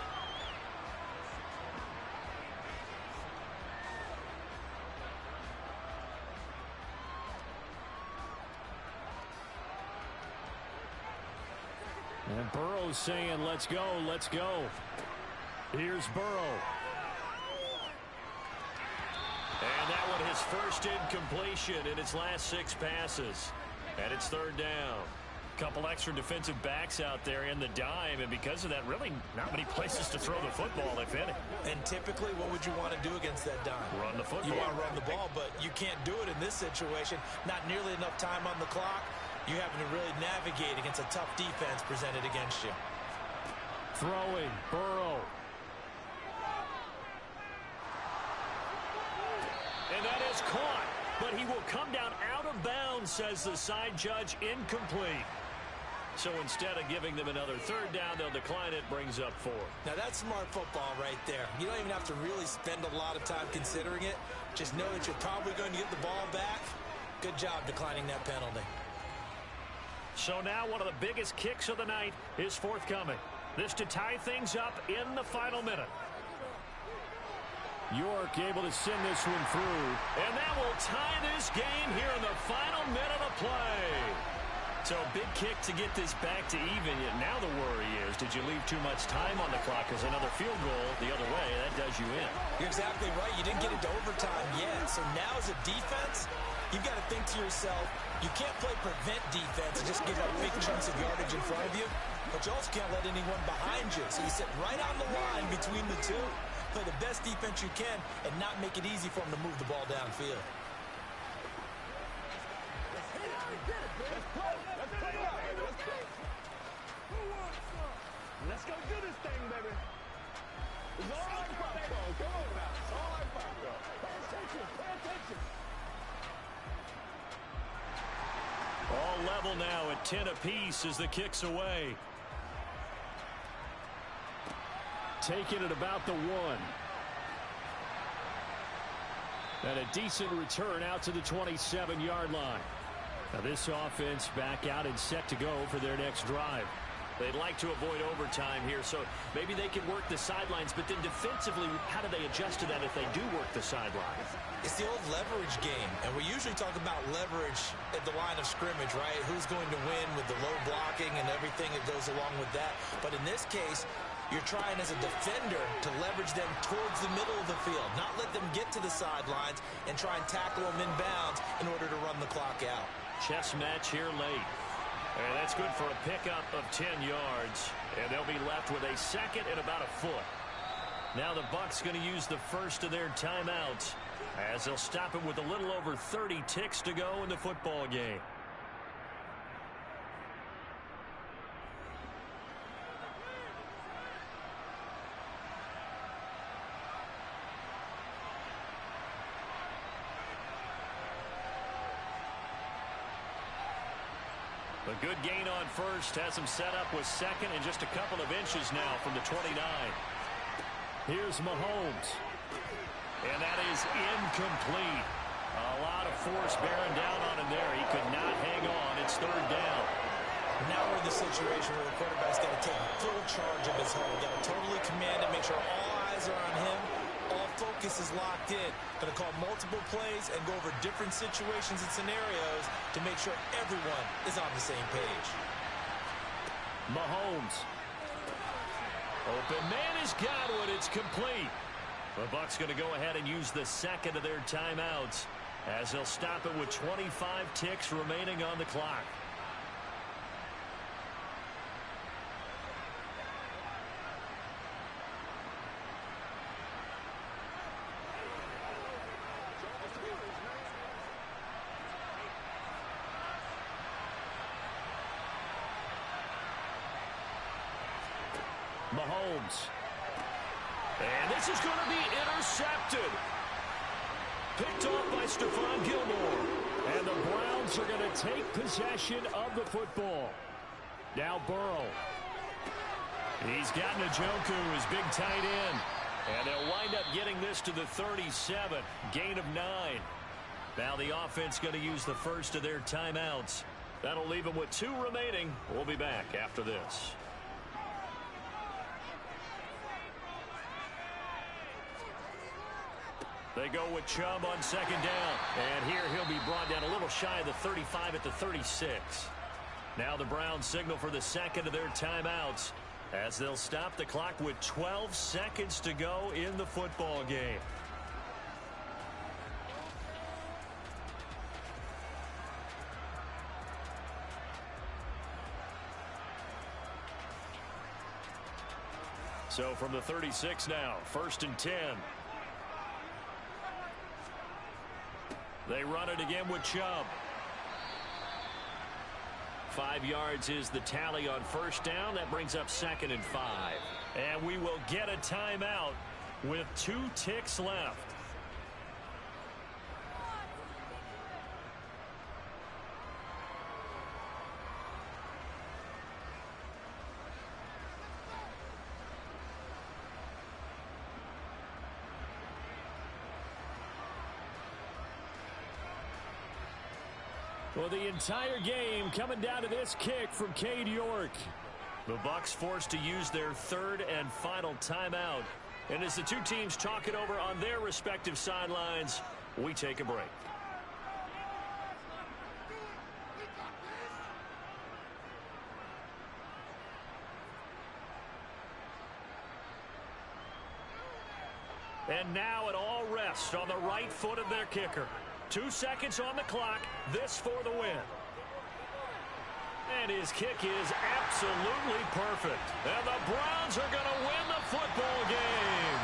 And Burrow's saying, let's go, let's go. Here's Burrow. And that one his first incompletion in its last 6 passes. And it's 3rd down. Couple extra defensive backs out there in the dime, and because of that, really not many places to throw the football, if any. And typically, what would you want to do against that dime? Run the football. You want to run the ball, but you can't do it in this situation. Not nearly enough time on the clock. You're having to really navigate against a tough defense presented against you. Throwing, Burrow. And that is caught, but he will come down out of bounds, says the side judge, incomplete. So instead of giving them another 3rd down, they'll decline it, brings up 4. Now that's smart football right there. You don't even have to really spend a lot of time considering it. Just know that you're probably going to get the ball back. Good job declining that penalty. So now one of the biggest kicks of the night is forthcoming. This to tie things up in the final minute. York able to send this one through. And that will tie this game here in the final minute of play. So big kick to get this back to even. Yet now the worry is, did you leave too much time on the clock? Because another field goal the other way, that does you in. You're exactly right. You didn't get it to overtime yet. So now as a defense, you've got to think to yourself, you can't play prevent defense and just give up big chunks of yardage in front of you. But you also can't let anyone behind you. So you sit right on the line between the two. Play the best defense you can and not make it easy for them to move the ball downfield. Let's go do this thing, baby. It's all like popcorn. Come on now. It's all like popcorn. Pay attention. Pay attention. All level now at 10 apiece as the kick's away. Taking it about the 1. And a decent return out to the 27-yard line. Now this offense back out and set to go for their next drive. They'd like to avoid overtime here, so maybe they can work the sidelines, but then defensively, how do they adjust to that if they do work the sidelines? It's the old leverage game, and we usually talk about leverage at the line of scrimmage, right? Who's going to win with the low blocking and everything that goes along with that. But in this case, you're trying as a defender to leverage them towards the middle of the field, not let them get to the sidelines and try and tackle them in bounds in order to run the clock out. Chess match here late. And that's good for a pickup of 10 yards. And they'll be left with a 2nd and about a foot. Now the Bucs going to use the first of their timeouts as they'll stop him with a little over 30 ticks to go in the football game. A good gain on first has him set up with 2nd and just a couple of inches now from the 29. Here's Mahomes. And that is incomplete. A lot of force bearing down on him there. He could not hang on. It's third down. Now we're in the situation where the quarterback's got to take full charge of his home. Got to totally command it, make sure all eyes are on him. All focus is locked in. Going to call multiple plays and go over different situations and scenarios to make sure everyone is on the same page. Mahomes. Open man has got it. It's complete. The Bucs going to go ahead and use the second of their timeouts as they'll stop it with 25 ticks remaining on the clock. Mahomes. And this is going to be intercepted. Picked off by Stephon Gilmore. And the Browns are going to take possession of the football. Now Burrow. He's got Njoku, his big tight end. And they'll wind up getting this to the 37. Gain of 9. Now the offense going to use the first of their timeouts. That'll leave them with 2 remaining. We'll be back after this. They go with Chubb on second down. And here he'll be brought down a little shy of the 35 at the 36. Now the Browns signal for the second of their timeouts as they'll stop the clock with 12 seconds to go in the football game. So from the 36 now, 1st and 10. They run it again with Chubb. 5 yards is the tally on first down. That brings up 2nd and 5. And we will get a timeout with 2 ticks left. Well, the entire game coming down to this kick from Cade York. The Bucs forced to use their 3rd and final timeout. And as the 2 teams talk it over on their respective sidelines, we take a break. And now it all rests on the right foot of their kicker. 2 seconds on the clock. This for the win. And his kick is absolutely perfect. And the Browns are going to win the football game.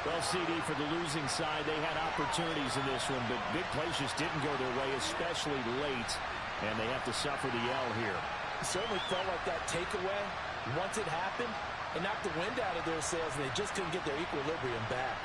Well, CD, for the losing side, they had opportunities in this one, but big plays just didn't go their way, especially late. And they have to suffer the L here. It certainly felt like that takeaway, once it happened, it knocked the wind out of their sails, and they just couldn't get their equilibrium back.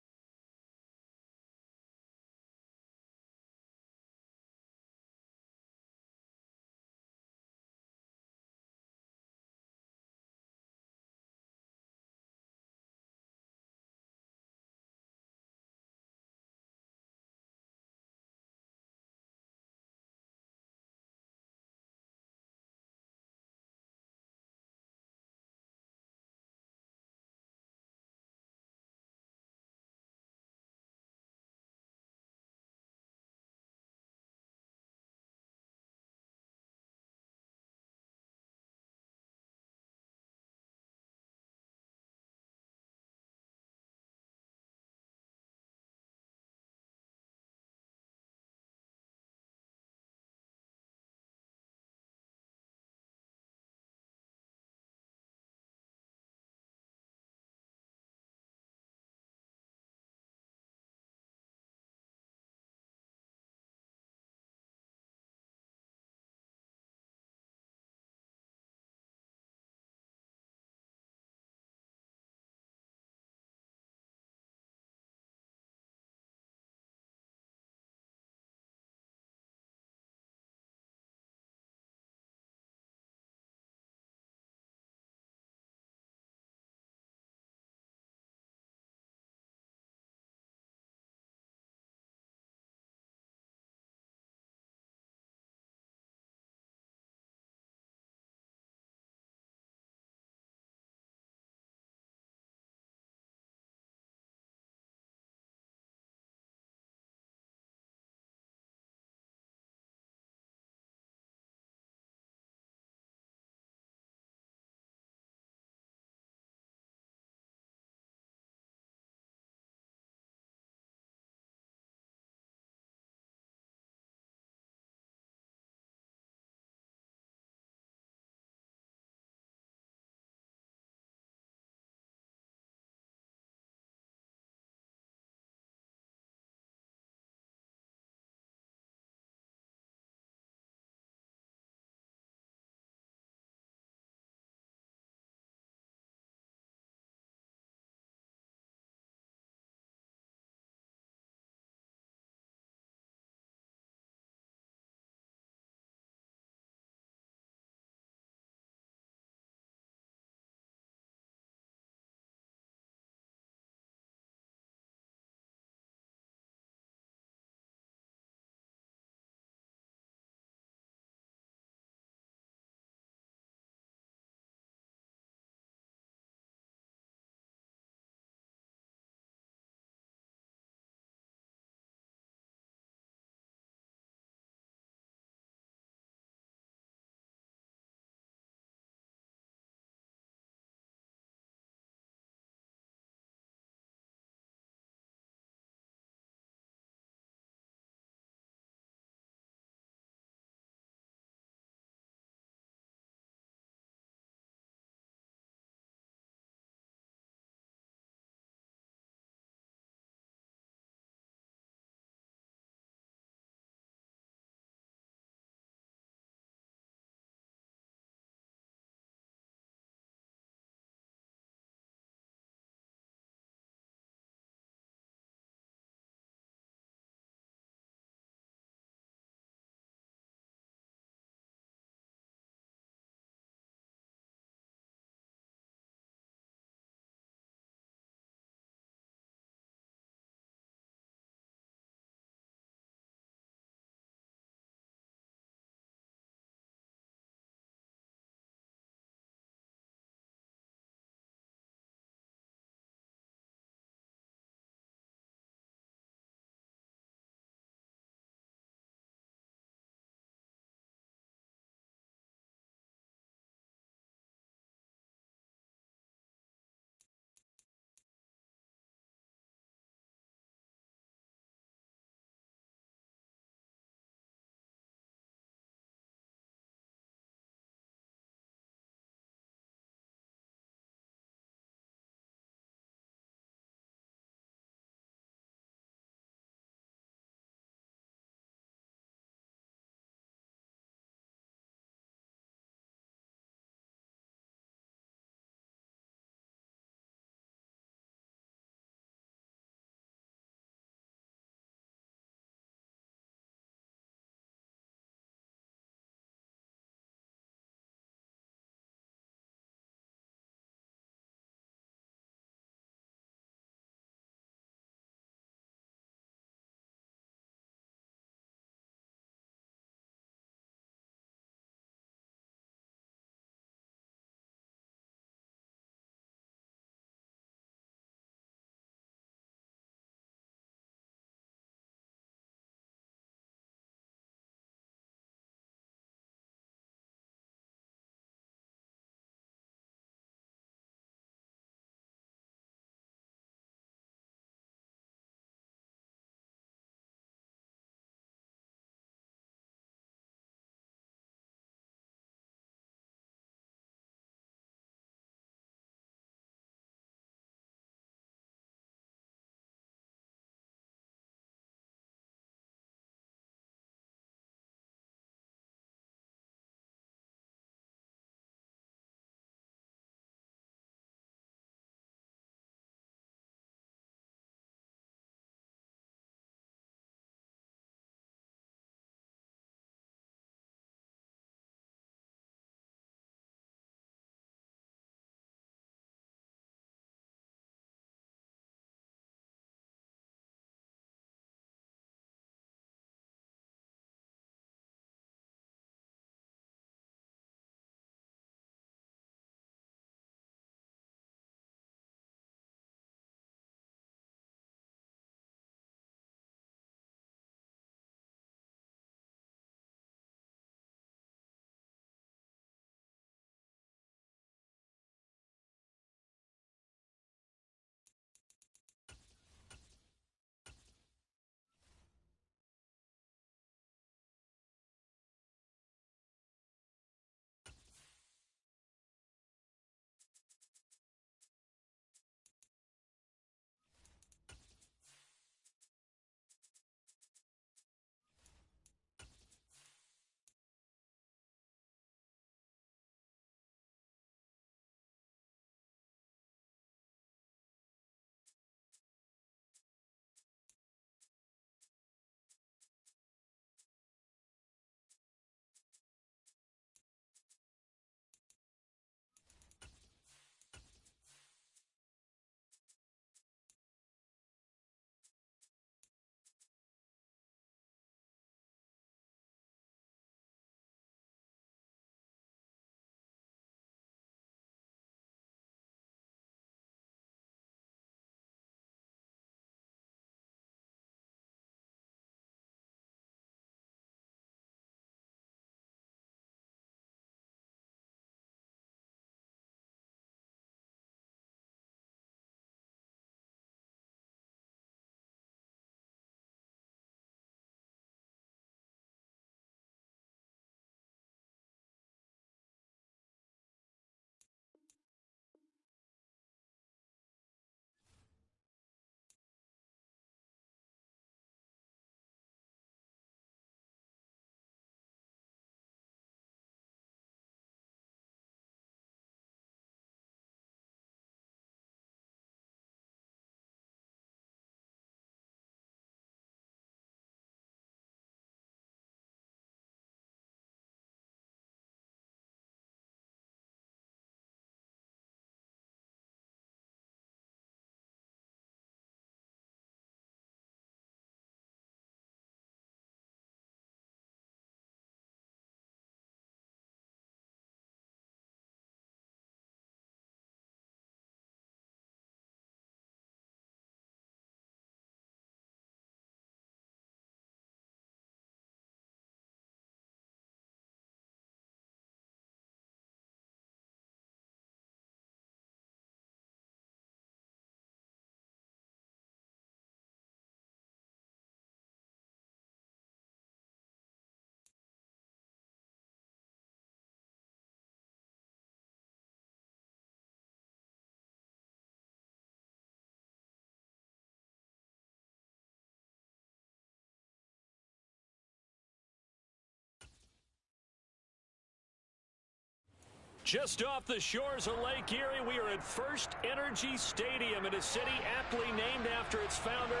Just off the shores of Lake Erie, we are at First Energy Stadium in a city aptly named after its founder,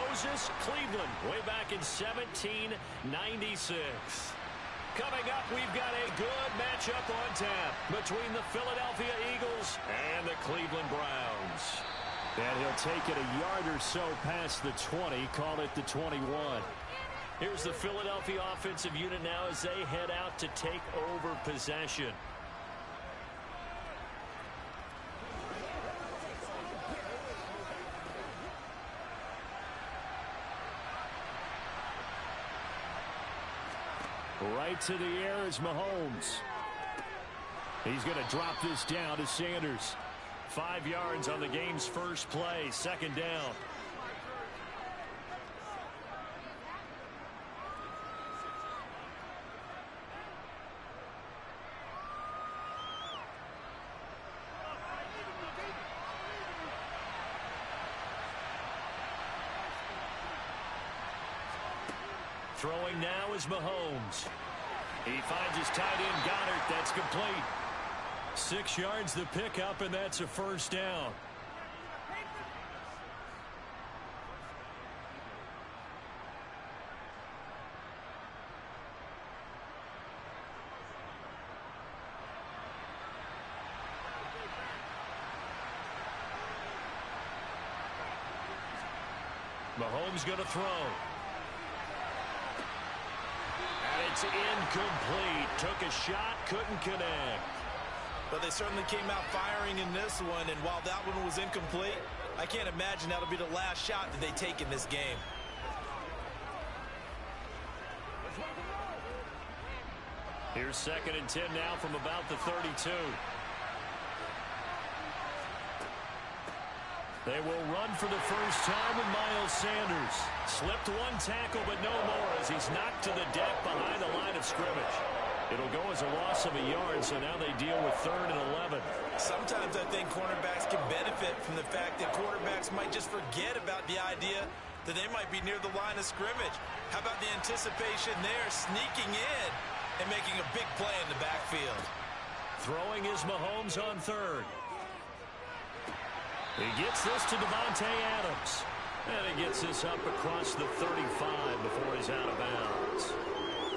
Moses Cleveland, way back in 1796. Coming up, we've got a good matchup on tap between the Philadelphia Eagles and the Cleveland Browns. And he'll take it a yard or so past the 20, call it the 21. Here's the Philadelphia offensive unit now as they head out to take over possession. Right to the air is Mahomes. He's going to drop this down to Sanders. 5 yards on the game's first play, second down. Throwing now is Mahomes. He finds his tight end, Goddard. That's complete. 6 yards the pickup, and that's a first down. Mahomes going to throw. It's incomplete. Took a shot, couldn't connect. But they certainly came out firing in this one, and while that one was incomplete, I can't imagine that'll be the last shot that they take in this game. Here's 2nd and 10 now from about the 32. They will run for the first time with Miles Sanders. Slipped one tackle, but no more as he's knocked to the deck behind the line of scrimmage. It'll go as a loss of a yard, so now they deal with 3rd and 11. Sometimes I think cornerbacks can benefit from the fact that quarterbacks might just forget about the idea that they might be near the line of scrimmage. How about the anticipation there, sneaking in and making a big play in the backfield? Throwing is Mahomes on 3rd. He gets this to Davante Adams. And he gets this up across the 35 before he's out of bounds.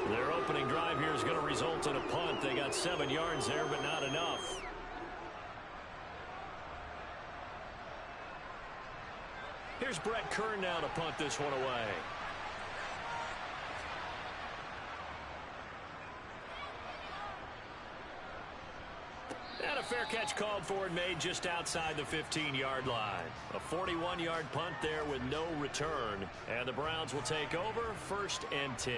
Their opening drive here is going to result in a punt. They got 7 yards there, but not enough. Here's Brett Kern now to punt this one away. And a fair catch called for and made just outside the 15-yard line. A 41-yard punt there with no return. And the Browns will take over 1st and 10.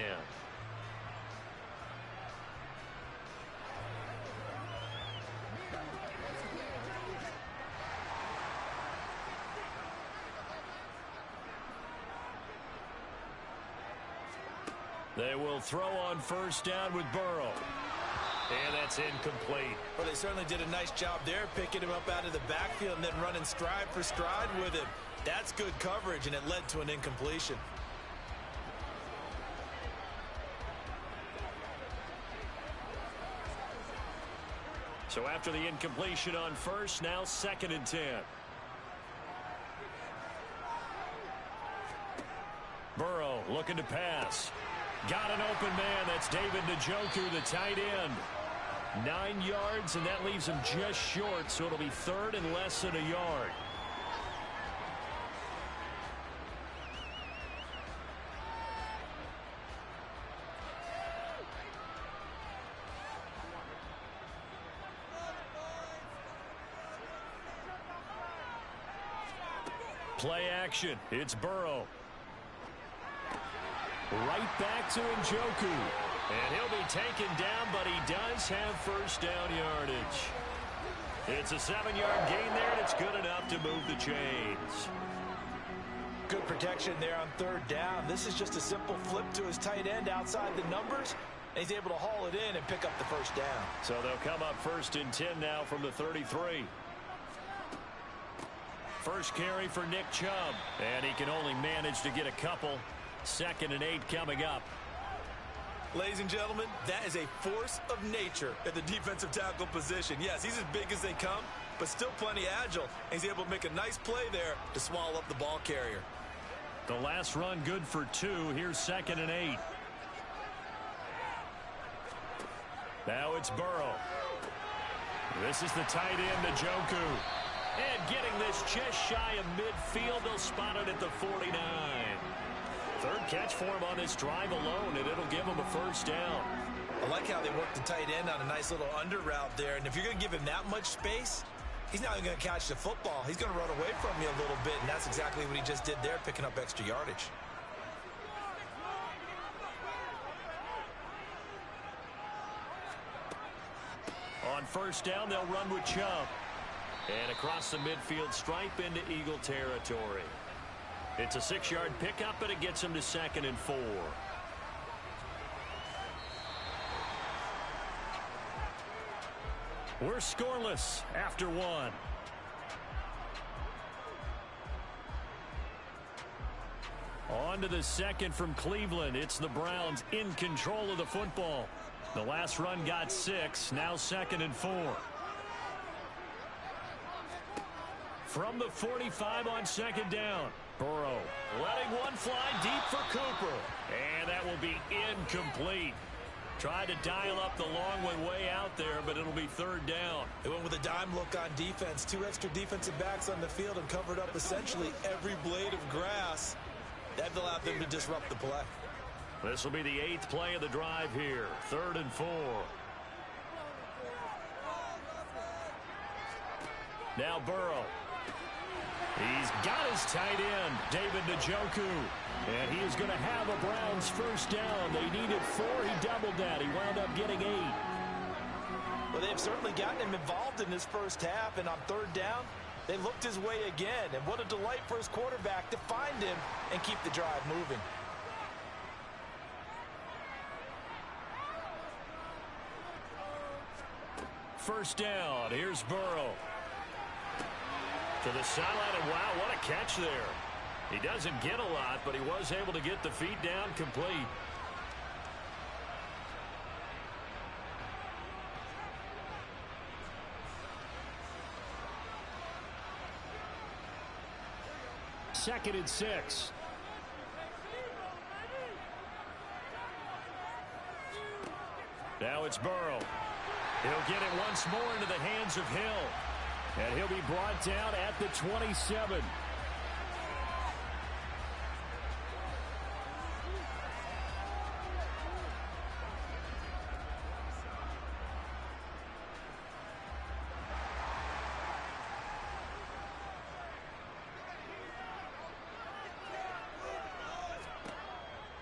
They will throw on 1st down with Burrow. And that's incomplete. Well, they certainly did a nice job there, picking him up out of the backfield and then running stride for stride with him. That's good coverage, and it led to an incompletion. So after the incompletion on 1st, now 2nd and 10. Burrow looking to pass. Got an open man. That's David Njoku, the tight end. 9 yards, and that leaves him just short, so it'll be 3rd and less than a yard. Play action. It's Burrow. Right back to Njoku. And he'll be taken down, but he does have 1st down yardage. It's a 7-yard gain there, and it's good enough to move the chains. Good protection there on 3rd down. This is just a simple flip to his tight end outside the numbers, and he's able to haul it in and pick up the 1st down. So they'll come up 1st and 10 now from the 33. First carry for Nick Chubb, and he can only manage to get a couple. 2nd and 8 coming up. Ladies and gentlemen, that is a force of nature at the defensive tackle position. Yes, he's as big as they come, but still plenty agile. And he's able to make a nice play there to swallow up the ball carrier. The last run good for 2. Here's 2nd and 8. Now it's Burrow. This is the tight end, Njoku. And getting this just shy of midfield, they'll spot it at the 49. Third catch for him on this drive alone, and it'll give him a first down. I like how they work the tight end on a nice little under route there. And if you're going to give him that much space, he's not even going to catch the football. He's going to run away from you a little bit, and that's exactly what he just did there, picking up extra yardage. On first down, they'll run with Chubb. And across the midfield stripe into Eagle territory. It's a 6-yard pickup, and it gets him to 2nd and 4. We're scoreless after 1. On to the second from Cleveland. It's the Browns in control of the football. The last run got 6. Now 2nd and 4. From the 45 on 2nd down. Burrow letting one fly deep for Cooper. And that will be incomplete. Tried to dial up the long one way out there, but it'll be 3rd down. They went with a dime look on defense. 2 extra defensive backs on the field and covered up essentially every blade of grass. That allowed them to disrupt the play. This will be the 8th play of the drive here. 3rd and 4. Now Burrow. He's got his tight end, David Njoku. And he is going to have a Browns first down. They needed 4. He doubled that. He wound up getting 8. Well, they've certainly gotten him involved in this first half. And on 3rd down, they looked his way again. And what a delight for his quarterback to find him and keep the drive moving. First down. Here's Burrow. To the sideline, and wow, what a catch there. He doesn't get a lot, but he was able to get the feet down complete. Second and 6. Now it's Burrow. He'll get it once more into the hands of Hill. And he'll be brought down at the 27.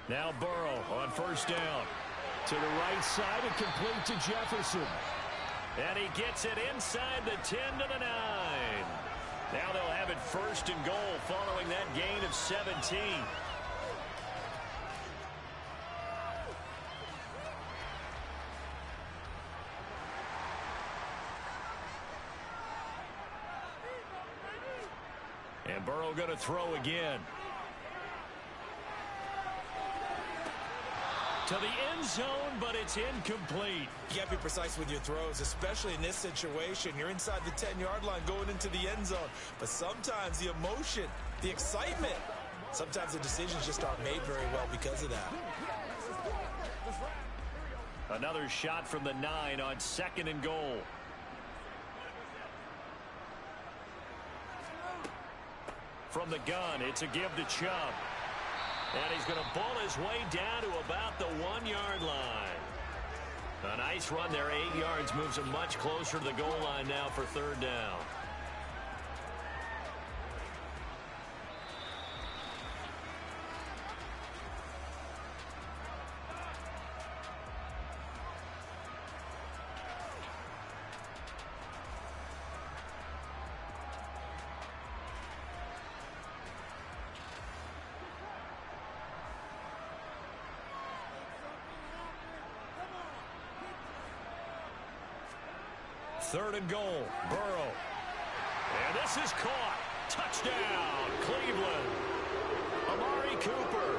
Now Burrow on first down. To the right side and complete to Jefferson. And he gets it inside the 10 to the 9. Now they'll have it 1st and goal following that gain of 17. And Burrow going to throw again. To the end zone, but it's incomplete. You got to be precise with your throws, especially in this situation. You're inside the 10-yard line going into the end zone. But sometimes the emotion, the excitement, sometimes the decisions just aren't made very well because of that. Another shot from the 9 on 2nd and goal. From the gun, it's a give to Chubb. And he's going to bull his way down to about the 1-yard line. A nice run there, 8 yards, moves him much closer to the goal line now for 3rd down. Third and goal, Burrow. And this is caught. Touchdown, Cleveland. Amari Cooper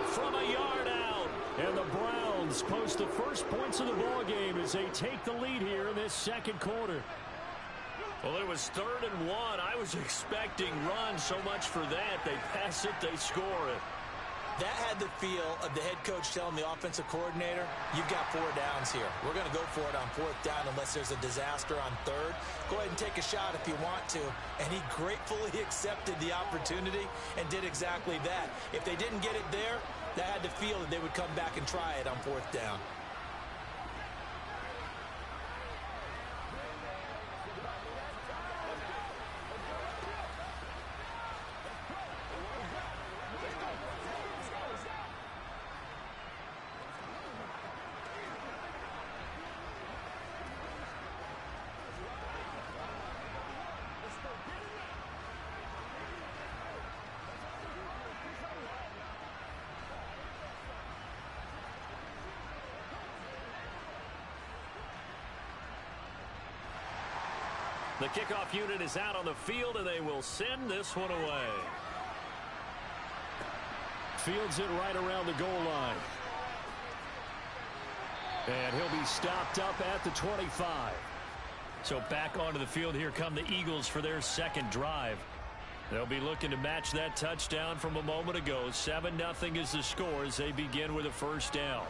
from a yard out. And the Browns post the first points of the ball game as they take the lead here in this second quarter. Well, it was 3rd and 1. I was expecting runs, so much for that. They pass it, they score it. That had the feel of the head coach telling the offensive coordinator, you've got 4 downs here. We're going to go for it on 4th down unless there's a disaster on 3rd. Go ahead and take a shot if you want to. And he gratefully accepted the opportunity and did exactly that. If they didn't get it there, that had the feel that they would come back and try it on 4th down. The kickoff unit is out on the field, and they will send this one away. Fields it right around the goal line. And he'll be stopped up at the 25. So back onto the field, here come the Eagles for their second drive. They'll be looking to match that touchdown from a moment ago. 7-0 is the score as they begin with a first down.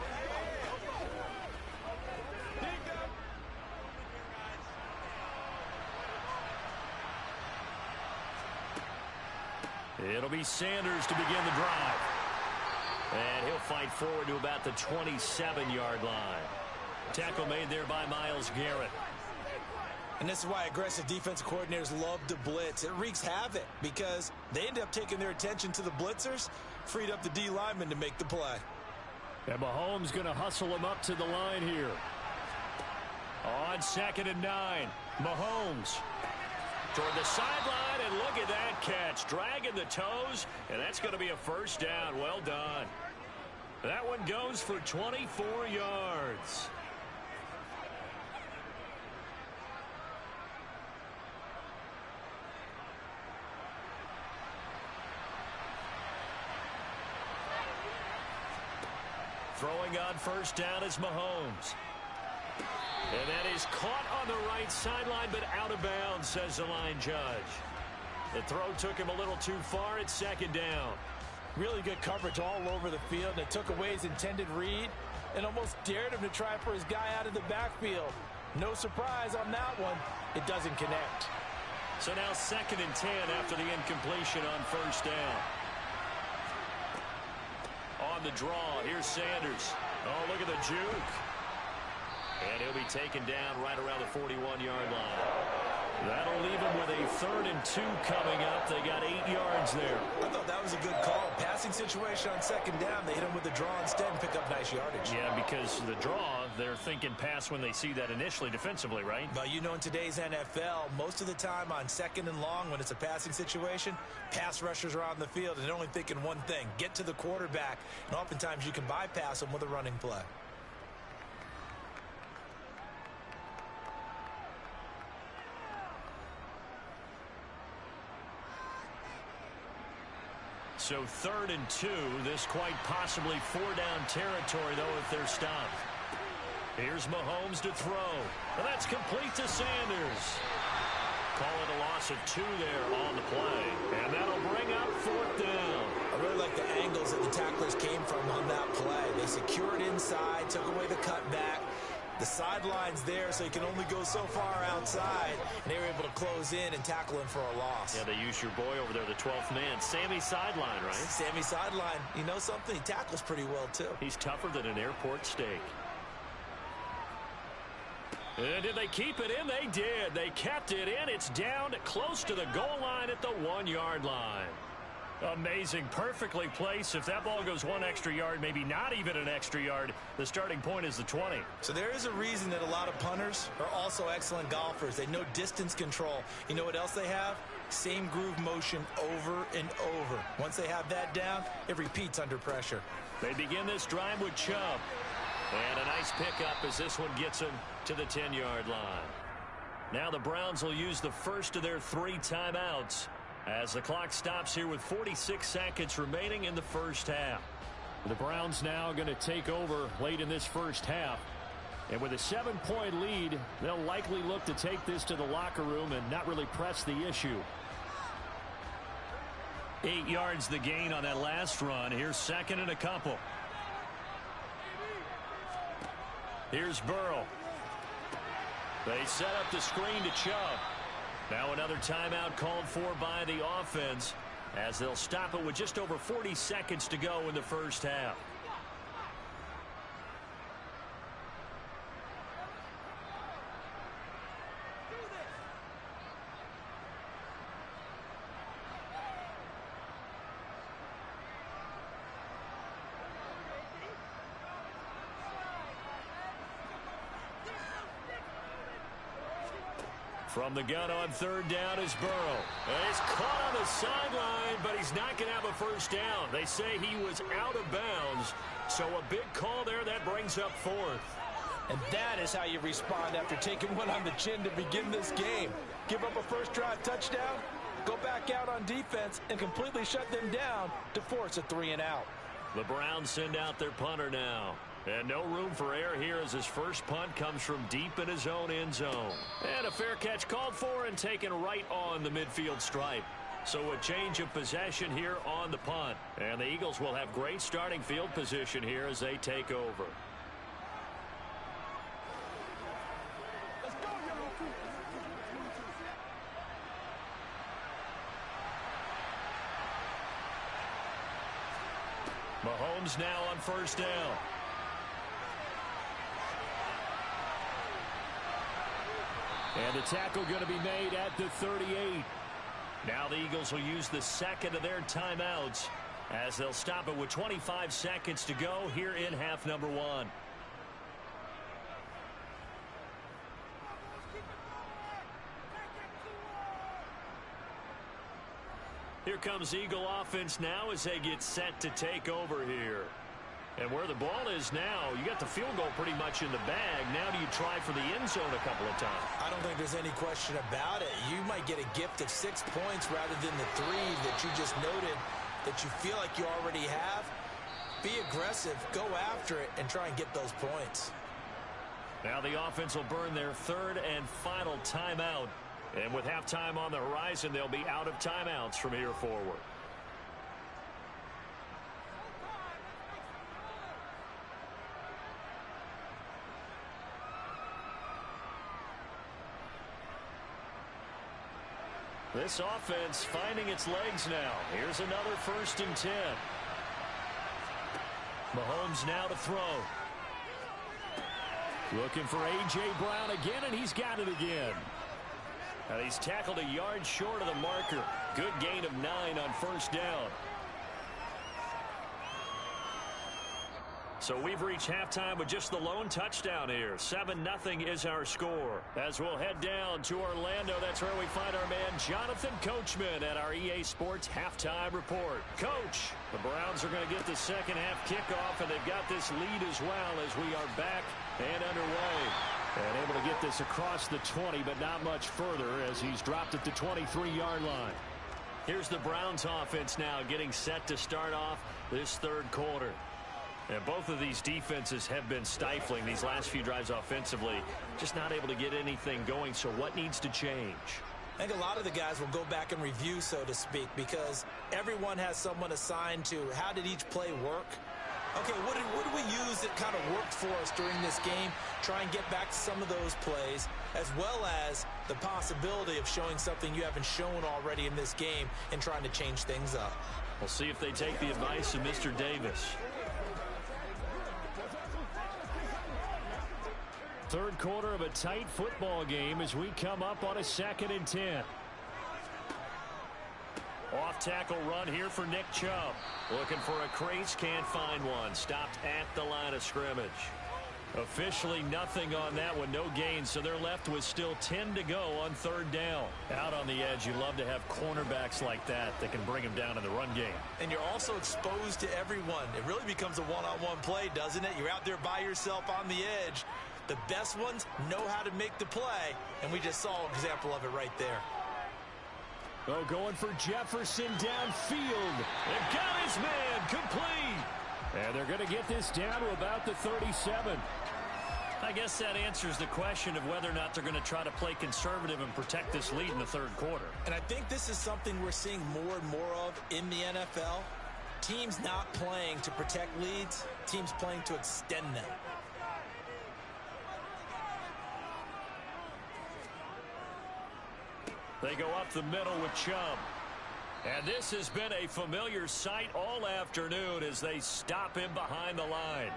It'll be Sanders to begin the drive. And he'll fight forward to about the 27-yard line. Tackle made there by Myles Garrett. And this is why aggressive defensive coordinators love to blitz. It wreaks havoc because they end up taking their attention to the blitzers, freed up the D lineman to make the play. And Mahomes going to hustle him up to the line here. On 2nd and 9, Mahomes toward the sideline, and look at that catch. Dragging the toes, and that's going to be a first down. Well done. That one goes for 24 yards. Throwing on first down is Mahomes. And that is caught on the right sideline, but out of bounds, says the line judge. The throw took him a little too far at 2nd down. Really good coverage all over the field. It took away his intended read and almost dared him to try for his guy out of the backfield. No surprise on that one. It doesn't connect. So now 2nd and 10 after the incompletion on first down. On the draw, here's Sanders. Oh, look at the juke. And he'll be taken down right around the 41-yard line. That'll leave him with a 3rd and 2 coming up. They got 8 yards there. I thought that was a good call. Passing situation on 2nd down. They hit him with the draw instead and pick up nice yardage. Yeah, because the draw, they're thinking pass when they see that initially defensively, right? But you know, in today's NFL, most of the time on 2nd and long, when it's a passing situation, pass rushers are on the field and they're only thinking one thing, get to the quarterback. And oftentimes you can bypass them with a running play. So 3rd and 2, this quite possibly 4-down territory, though, if they're stopped. Here's Mahomes to throw. And that's complete to Sanders. Call it a loss of 2 there on the play. And that'll bring up 4th down. I really like the angles that the tacklers came from on that play. They secured inside, took away the cutback. The sideline's there, so you can only go so far outside. And they were able to close in and tackle him for a loss. Yeah, they used your boy over there, the 12th man. Sammy Sideline, right? Sammy Sideline. You know something? He tackles pretty well, too. He's tougher than an airport steak. And did they keep it in? They did. They kept it in. It's down close to the goal line at the 1-yard line. Amazing. Perfectly placed. If that ball goes 1 extra yard, maybe not even an extra yard, the starting point is the 20. So there is a reason that a lot of punters are also excellent golfers. They know distance control. You know what else they have? Same groove motion over and over. Once they have that down, it repeats under pressure. They begin this drive with Chubb. And a nice pickup as this one gets them to the 10-yard line. Now the Browns will use the first of their 3 timeouts as the clock stops here with 46 seconds remaining in the first half. The Browns now going to take over late in this first half. And with a 7-point lead, they'll likely look to take this to the locker room and not really press the issue. 8 yards the gain on that last run. Here's second and a couple. Here's Burrow. They set up the screen to Chubb. Now another timeout called for by the offense as they'll stop it with just over 40 seconds to go in the first half. From the gun on third down is Burrow. And he's caught on the sideline, but he's not going to have a first down. They say he was out of bounds. So a big call there that brings up fourth. And that is how you respond after taking one on the chin to begin this game. Give up a first drive touchdown, go back out on defense, and completely shut them down to force a 3-and-out. The Browns send out their punter now. And no room for error here as his first punt comes from deep in his own end zone. And a fair catch called for and taken right on the midfield stripe. So a change of possession here on the punt. And the Eagles will have great starting field position here as they take over. Let's go, Mahomes now on first down. And the tackle going to be made at the 38. Now the Eagles will use the second of their timeouts as they'll stop it with 25 seconds to go here in half number 1. Here comes Eagle offense now as they get set to take over here. And where the ball is now, you got the field goal pretty much in the bag. Now do you try for the end zone a couple of times? I don't think there's any question about it. You might get a gift of 6 points rather than the 3 that you just noted that you feel like you already have. Be aggressive, go after it, and try and get those points. Now the offense will burn their third and final timeout. And with halftime on the horizon, they'll be out of timeouts from here forward. This offense finding its legs now. Here's another 1st and 10. Mahomes now to throw. Looking for A.J. Brown again, and he's got it again. And he's tackled a yard short of the marker. Good gain of 9 on first down. So we've reached halftime with just the lone touchdown here. 7-0 is our score. As we'll head down to Orlando, that's where we find our man Jonathan Coachman at our EA Sports Halftime Report. Coach, the Browns are going to get the second half kickoff, and they've got this lead as well as we are back and underway. And able to get this across the 20, but not much further as he's dropped at the 23-yard line. Here's the Browns offense now getting set to start off this third quarter. And both of these defenses have been stifling these last few drives offensively. Just not able to get anything going. So what needs to change? I think a lot of the guys will go back and review, so to speak, because everyone has someone assigned to how did each play work. Okay, what did we use that kind of worked for us during this game? Try and get back to some of those plays, as well as the possibility of showing something you haven't shown already in this game and trying to change things up. We'll see if they take the advice of Mr. Davis. Third quarter of a tight football game as we come up on a 2nd and 10. Off tackle run here for Nick Chubb. Looking for a crease, can't find one. Stopped at the line of scrimmage. Officially nothing on that one, no gain, so they're left with still 10 to go on third down. Out on the edge, you love to have cornerbacks like that that can bring them down in the run game. And you're also exposed to everyone. It really becomes a one-on-one play, doesn't it? You're out there by yourself on the edge. The best ones know how to make the play, and we just saw an example of it right there. Oh, going for Jefferson downfield. And got his man complete. And they're going to get this down to about the 37. I guess that answers the question of whether or not they're going to try to play conservative and protect this lead in the third quarter. And I think this is something we're seeing more and more of in the NFL. Teams not playing to protect leads, teams playing to extend them. They go up the middle with Chubb. And this has been a familiar sight all afternoon as they stop him behind the line.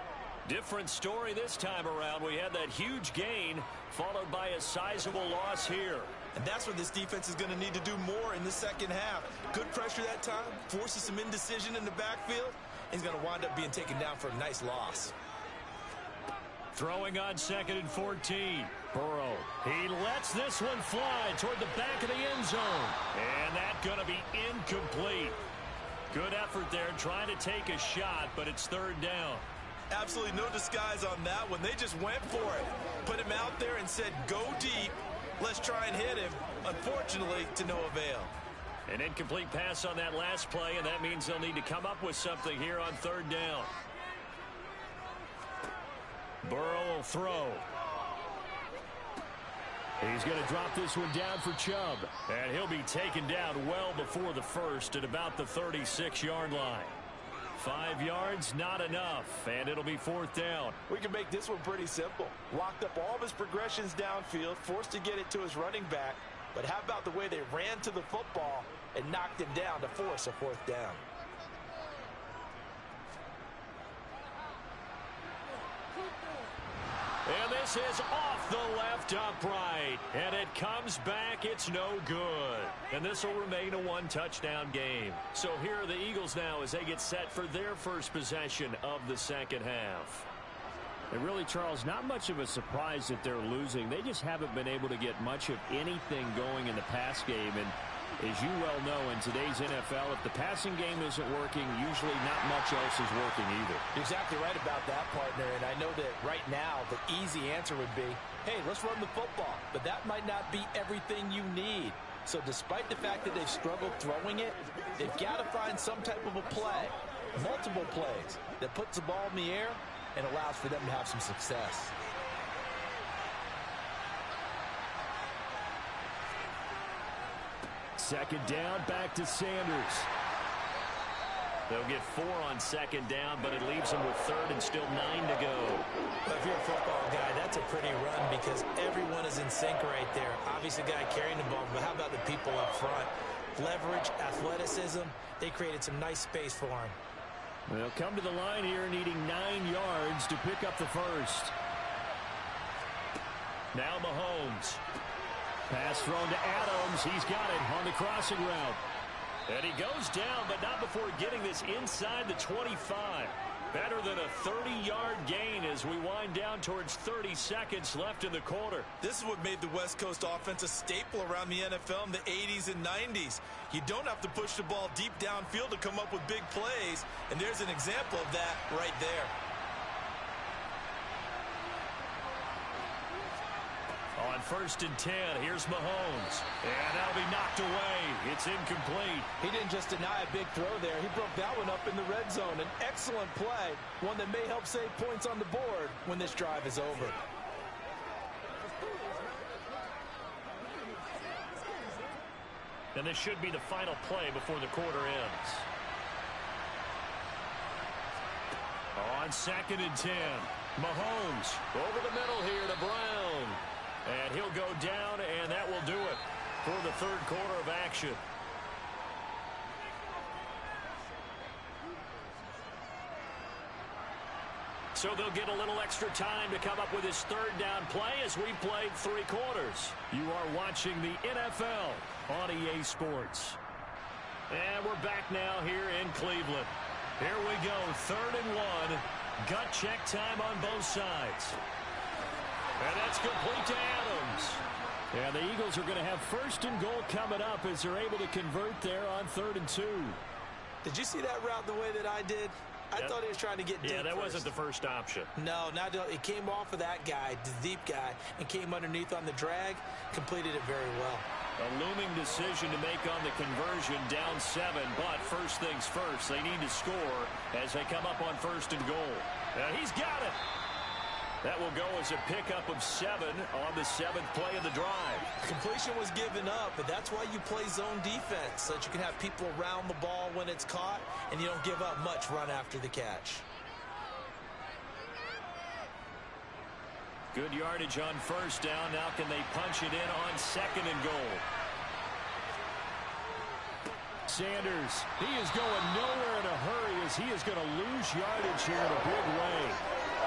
Different story this time around. We had that huge gain followed by a sizable loss here. And that's where this defense is going to need to do more in the second half. Good pressure that time, forces some indecision in the backfield. He's going to wind up being taken down for a nice loss. Throwing on 2nd and 14. Burrow. He lets this one fly toward the back of the end zone. And that's going to be incomplete. Good effort there trying to take a shot, but it's 3rd down. Absolutely no disguise on that one. They just went for it. Put him out there and said, go deep. Let's try and hit him. Unfortunately, to no avail. An incomplete pass on that last play, and that means they'll need to come up with something here on 3rd down. Burrow will throw. He's going to drop this one down for Chubb. And he'll be taken down well before the first at about the 36-yard line. 5 yards, not enough, and it'll be 4th down. We can make this one pretty simple. Locked up all of his progressions downfield, forced to get it to his running back. But how about the way they ran to the football and knocked him down to force a 4th down? And this is off the left upright. And it comes back. It's no good. And this will remain a 1-touchdown game. So here are the Eagles now as they get set for their first possession of the second half. And really, Charles, not much of a surprise that they're losing. They just haven't been able to get much of anything going in the pass game. And as you well know, in today's NFL, if the passing game isn't working, usually not much else is working either. You're exactly right about that, partner. And I know that right now the easy answer would be, hey, let's run the football. But that might not be everything you need. So despite the fact that they've struggled throwing it, they've got to find some type of a play, multiple plays, that puts the ball in the air and allows for them to have some success. Second down, back to Sanders. They'll get 4 on 2nd down, but it leaves them with 3rd and still 9 to go. But if you're a football guy, that's a pretty run because everyone is in sync right there. Obviously, the guy carrying the ball, but how about the people up front? Leverage, athleticism, they created some nice space for him. They'll come to the line here needing 9 yards to pick up the first. Now Mahomes. Pass thrown to Adams. He's got it on the crossing route. And he goes down, but not before getting this inside the 25. Better than a 30-yard gain as we wind down towards 30 seconds left in the quarter. This is what made the West Coast offense a staple around the NFL in the 80s and 90s. You don't have to push the ball deep downfield to come up with big plays, and there's an example of that right there. On 1st and 10, here's Mahomes. And that'll be knocked away. It's incomplete. He didn't just deny a big throw there. He broke that one up in the red zone. An excellent play, one that may help save points on the board when this drive is over. And this should be the final play before the quarter ends. On 2nd and 10, Mahomes over the middle here to Brown. And he'll go down, and that will do it for the 3rd quarter of action. So they'll get a little extra time to come up with his 3rd down play as we played 3 quarters. You are watching the NFL on EA Sports. And we're back now here in Cleveland. Here we go, 3rd and 1. Gut check time on both sides. And that's complete to Adams. And the Eagles are going to have 1st and goal coming up as they're able to convert there on 3rd and 2. Did you see that route the way that I did? I thought he was trying to get deep. Yeah, that wasn't the first option. No, it came off of that guy, the deep guy, and came underneath on the drag, completed it very well. A looming decision to make on the conversion, down 7, but first things first, they need to score as they come up on 1st and goal. He's got it. That will go as a pickup of 7 on the 7th play of the drive. Completion was given up, but that's why you play zone defense, so that you can have people around the ball when it's caught, and you don't give up much run after the catch. Good yardage on 1st down. Now can they punch it in on 2nd and goal? Sanders, he is going nowhere in a hurry as he is going to lose yardage here in a big way.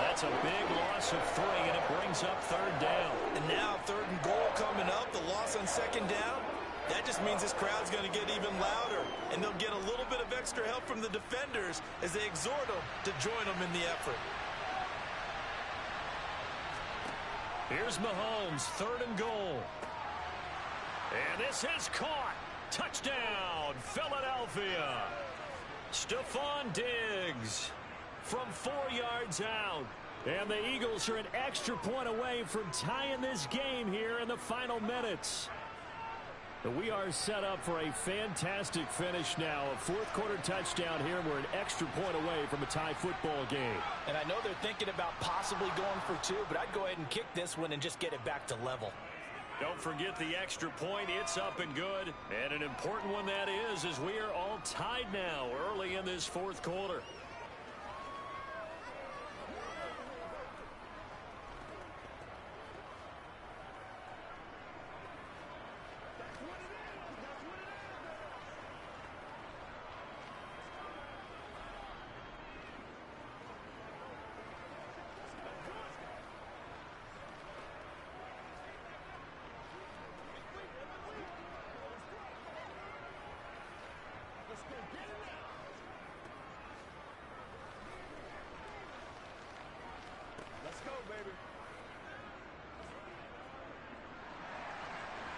That's a big loss of 3, and it brings up 3rd down. And now 3rd and goal coming up, the loss on 2nd down. That just means this crowd's going to get even louder, and they'll get a little bit of extra help from the defenders as they exhort them to join them in the effort. Here's Mahomes, 3rd and goal. And this is caught. Touchdown, Philadelphia. Stephon Diggs from 4 yards out. And the Eagles are an extra point away from tying this game here in the final minutes. We are set up for a fantastic finish now. A 4th quarter touchdown here. We're an extra point away from a tie football game. And I know they're thinking about possibly going for 2, but I'd go ahead and kick this one and just get it back to level. Don't forget the extra point. It's up and good. And an important one that is, as we are all tied now early in this 4th quarter.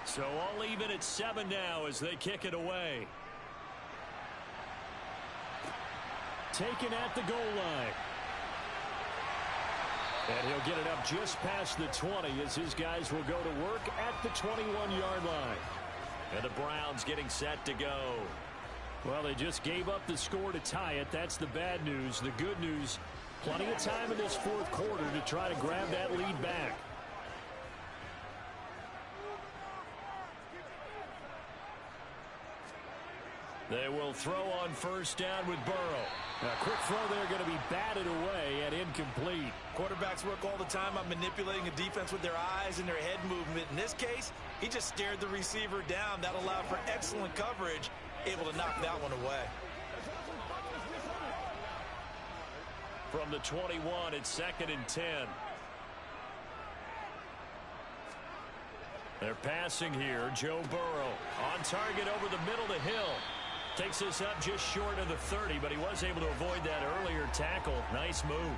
So all even at 7 now as they kick it away. Taken at the goal line. And he'll get it up just past the 20 as his guys will go to work at the 21-yard line. And the Browns getting set to go. Well, they just gave up the score to tie it. That's the bad news. The good news, plenty of time in this 4th quarter to try to grab that lead back. They will throw on 1st down with Burrow. A quick throw there going to be batted away and incomplete. Quarterbacks work all the time on manipulating a defense with their eyes and their head movement. In this case, he just stared the receiver down. That allowed for excellent coverage, able to knock that one away. From the 21, it's 2nd and 10. They're passing here. Joe Burrow on target over the middle to Hill. Takes this up just short of the 30, but he was able to avoid that earlier tackle. Nice move.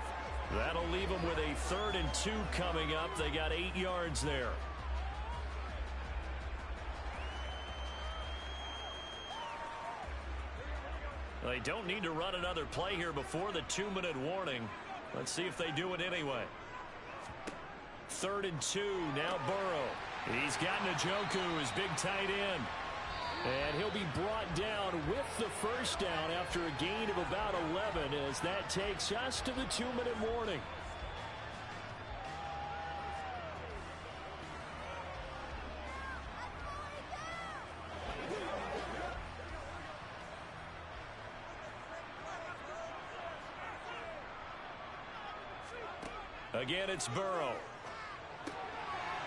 That'll leave them with a 3rd and 2 coming up. They got 8 yards there. They don't need to run another play here before the 2-minute warning. Let's see if they do it anyway. 3rd and 2, now Burrow. He's got Njoku, his big tight end. And he'll be brought down with the 1st down after a gain of about 11 as that takes us to the 2-minute warning. Again, it's Burrow.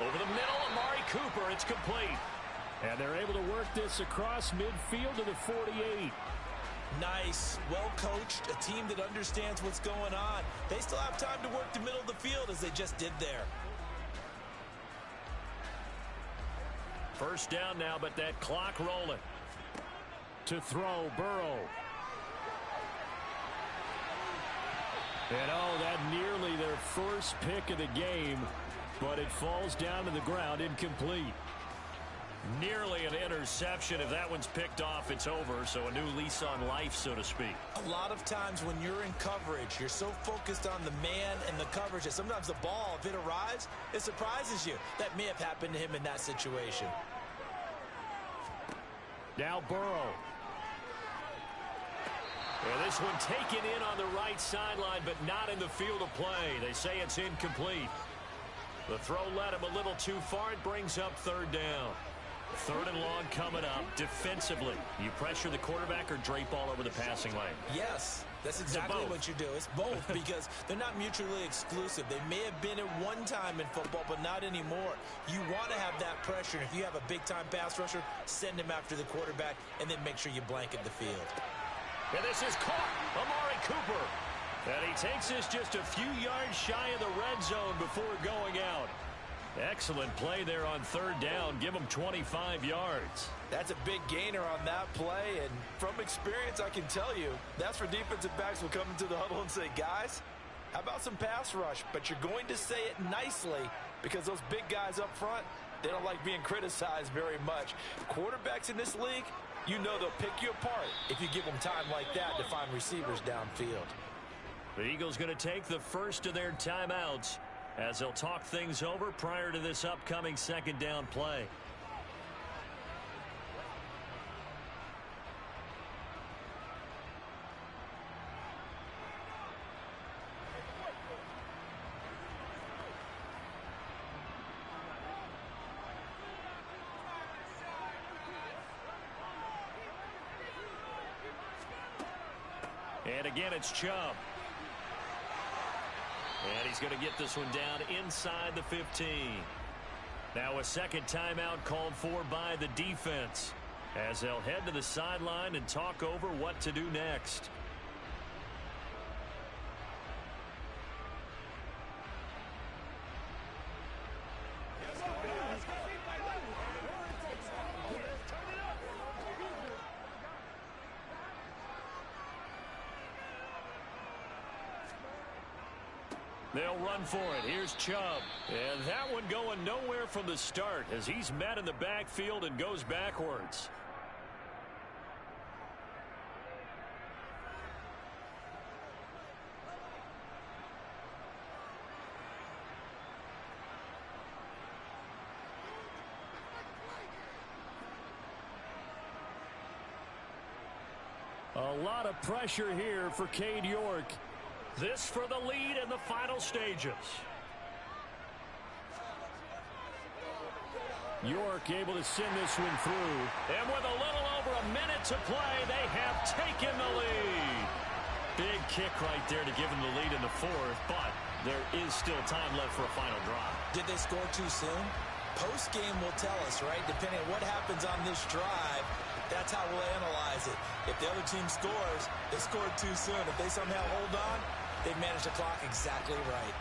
Over the middle, Amari Cooper. It's complete. And they're able to work this across midfield to the 48. Nice, well coached, a team that understands what's going on. They still have time to work the middle of the field as they just did there. 1st down now, but that clock rolling. To throw, Burrow. And oh, that nearly their first pick of the game, but it falls down to the ground incomplete. Nearly an interception. If that one's picked off, it's over. So a new lease on life, so to speak. A lot of times when you're in coverage, you're so focused on the man and the coverage that sometimes the ball, if it arrives, it surprises you. That may have happened to him in that situation. Now Burrow. And this one taken in on the right sideline, but not in the field of play. They say it's incomplete. The throw led him a little too far. It brings up third down. Third and long coming up. Defensively, you pressure the quarterback or drape all over the passing lane? Yes, that's exactly what you do. It's both because they're not mutually exclusive. They may have been at one time in football, but not anymore. You want to have that pressure. And if you have a big-time pass rusher, send him after the quarterback and then make sure you blanket the field. And this is caught. Amari Cooper. And he takes this just a few yards shy of the red zone before going out. Excellent play there on third down. Give him 25 yards. That's a big gainer on that play, and from experience, I can tell you, that's where defensive backs will come into the huddle and say, guys, how about some pass rush? But you're going to say it nicely because those big guys up front, they don't like being criticized very much. Quarterbacks in this league, you know they'll pick you apart if you give them time like that to find receivers downfield. The Eagles going to take the first of their timeouts as they'll talk things over prior to this upcoming second down play. And again, it's Chubb. And he's going to get this one down inside the 15. Now a second timeout called for by the defense as they'll head to the sideline and talk over what to do next. They'll run for it. Here's Chubb. And that one going nowhere from the start as he's met in the backfield and goes backwards. A lot of pressure here for Cade York. This for the lead in the final stages. York able to send this one through. And with a little over a minute to play, they have taken the lead. Big kick right there to give them the lead in the fourth, but there is still time left for a final drive. Did they score too soon? Post-game will tell us, right? Depending on what happens on this drive, that's how we'll analyze it. If the other team scores, they scored too soon. If they somehow hold on, they've managed the clock exactly right.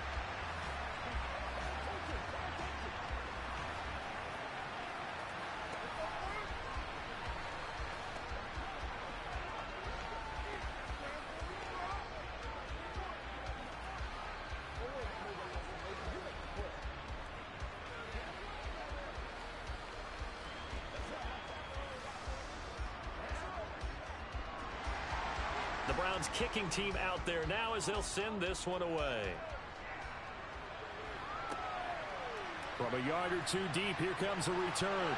The Browns kicking team out there now as they'll send this one away. From a yard or two deep, here comes a return.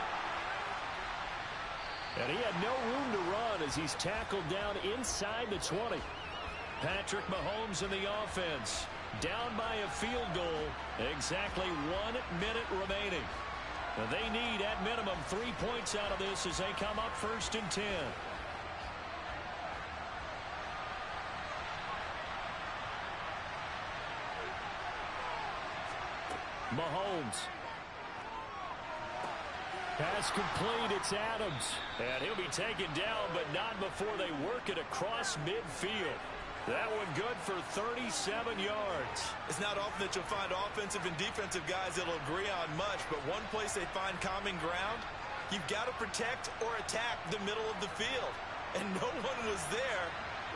And he had no room to run as he's tackled down inside the 20. Patrick Mahomes in the offense. Down by a field goal. Exactly 1 minute remaining. And they need, at minimum, 3 points out of this as they come up 1st and 10. Mahomes. Pass complete. It's Adams. And he'll be taken down, but not before they work it across midfield. That one good for 37 yards. It's not often that you'll find offensive and defensive guys that'll agree on much, but one place they find common ground, you've got to protect or attack the middle of the field. And no one was there.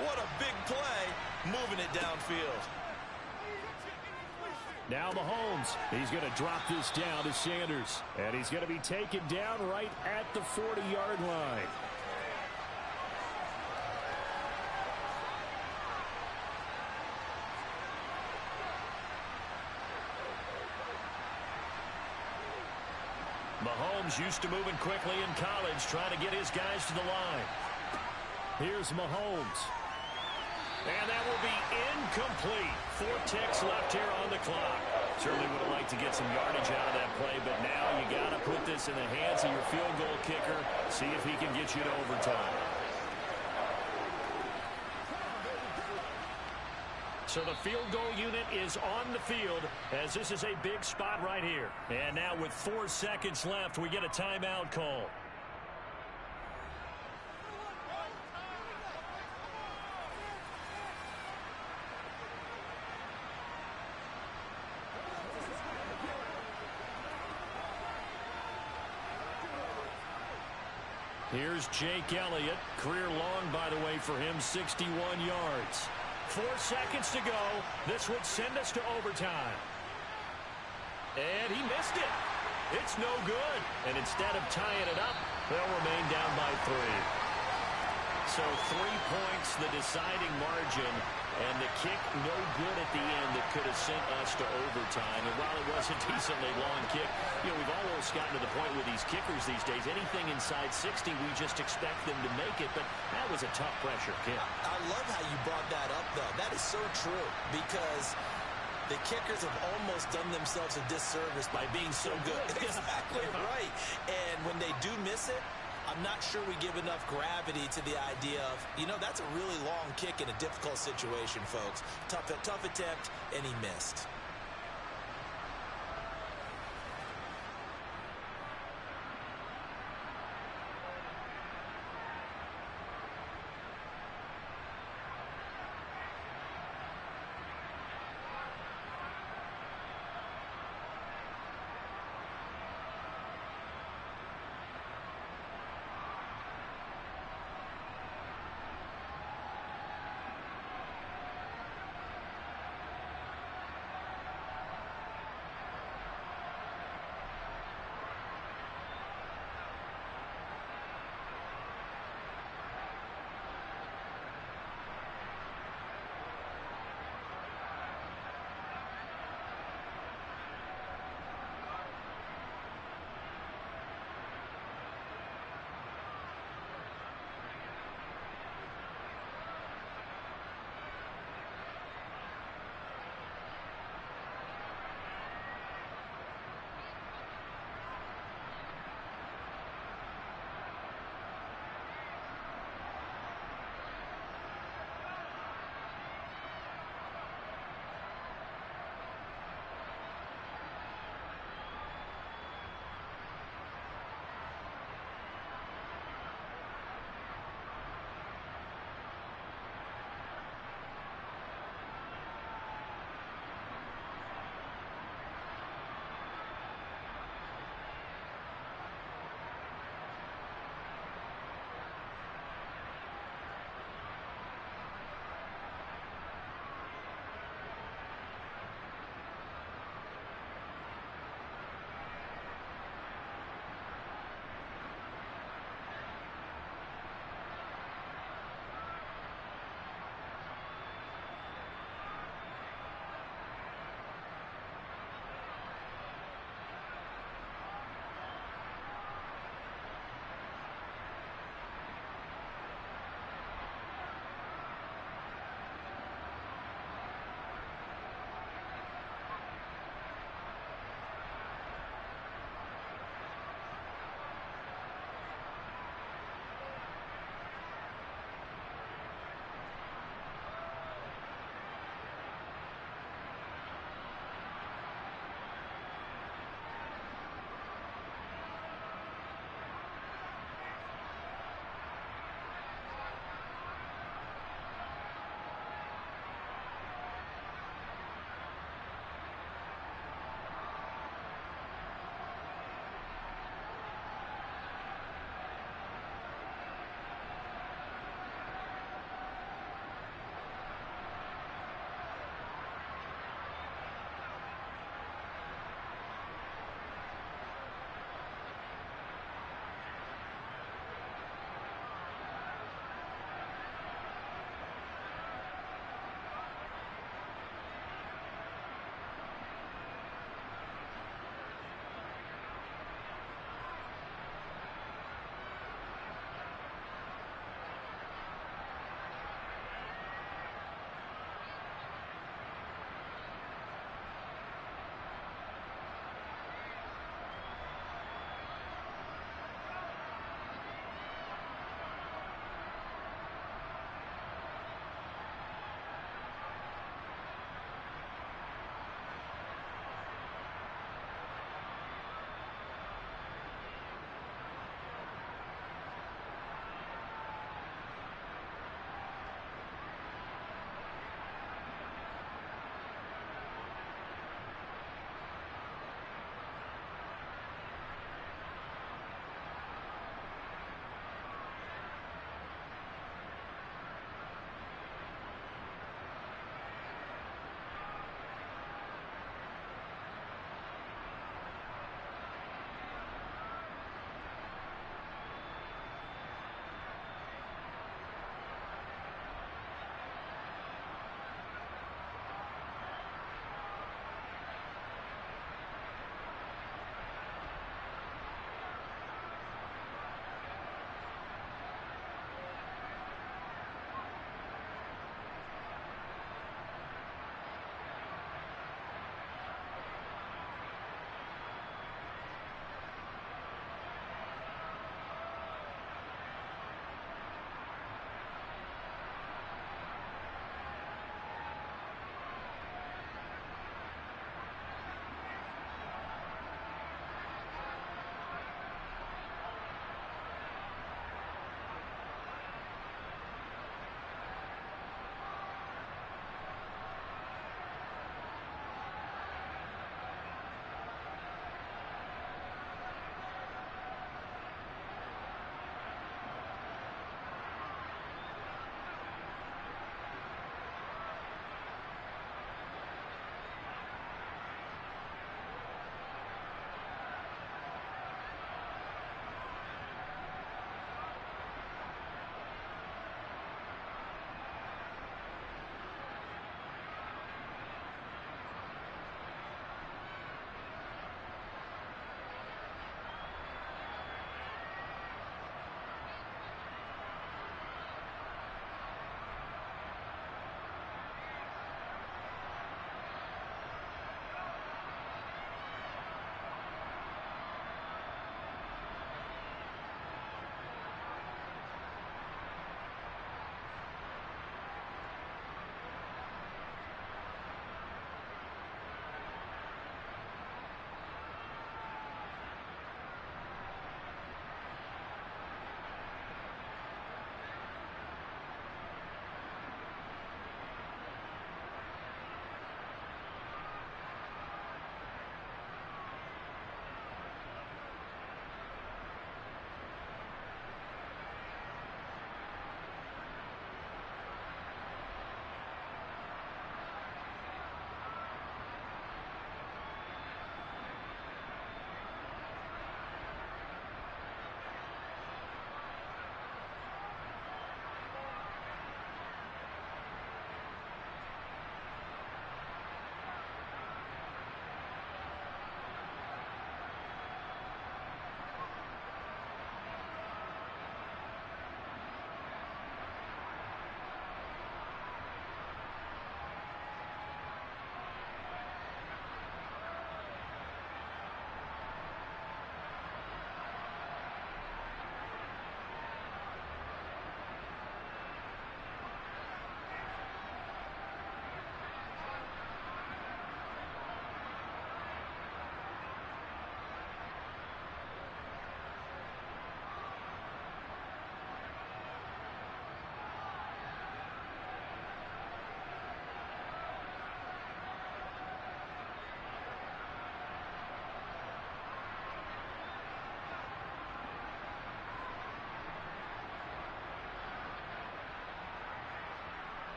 What a big play, moving it downfield. Now Mahomes, he's going to drop this down to Sanders. And he's going to be taken down right at the 40-yard line. Mahomes used to moving quickly in college, trying to get his guys to the line. Here's Mahomes. And that will be incomplete. 4 ticks left here on the clock. Certainly would have liked to get some yardage out of that play, but now you got to put this in the hands of your field goal kicker. See if he can get you to overtime. So the field goal unit is on the field as this is a big spot right here. And now with 4 seconds left, we get a timeout call. Here's Jake Elliott. Career long, by the way, for him, 61 yards. 4 seconds to go. This would send us to overtime. And he missed it. It's no good. And instead of tying it up, they'll remain down by 3. So 3 points, the deciding margin. And the kick no good at the end that could have sent us to overtime. And while it was a decently long kick, you know, we've almost gotten to the point with these kickers these days, anything inside 60, we just expect them to make it. But that was a tough pressure kick. I love how you brought that up, though. That is so true because the kickers have almost done themselves a disservice by being so good. Exactly right. And when they do miss it, I'm not sure we give enough gravity to the idea of, you know, that's a really long kick in a difficult situation, folks. Tough attempt, and he missed.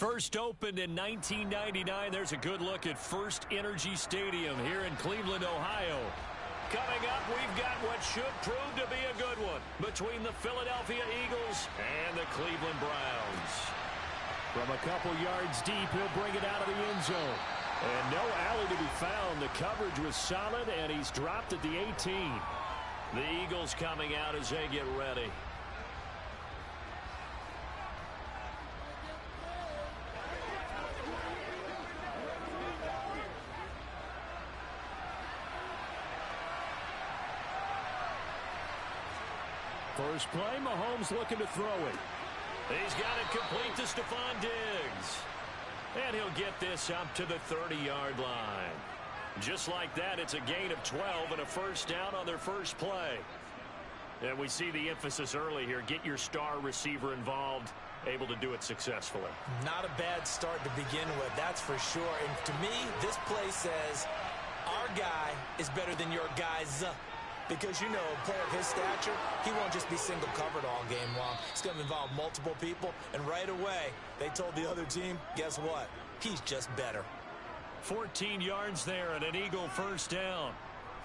First opened in 1999. There's a good look at First Energy Stadium here in Cleveland, Ohio. Coming up, we've got what should prove to be a good one between the Philadelphia Eagles and the Cleveland Browns. From a couple yards deep, he'll bring it out of the end zone. And no alley to be found. The coverage was solid, and he's dropped at the 18. The Eagles coming out as they get ready. First play, Mahomes looking to throw it. He's got it complete to Stephon Diggs. And he'll get this up to the 30-yard line. Just like that, it's a gain of 12 and a first down on their first play. And we see the emphasis early here. Get your star receiver involved, able to do it successfully. Not a bad start to begin with, that's for sure. And to me, this play says our guy is better than your guys. Because, you know, a player of his stature, he won't just be single covered all game long. It's going to involve multiple people. And right away, they told the other team, guess what? He's just better. 14 yards there and an Eagle first down.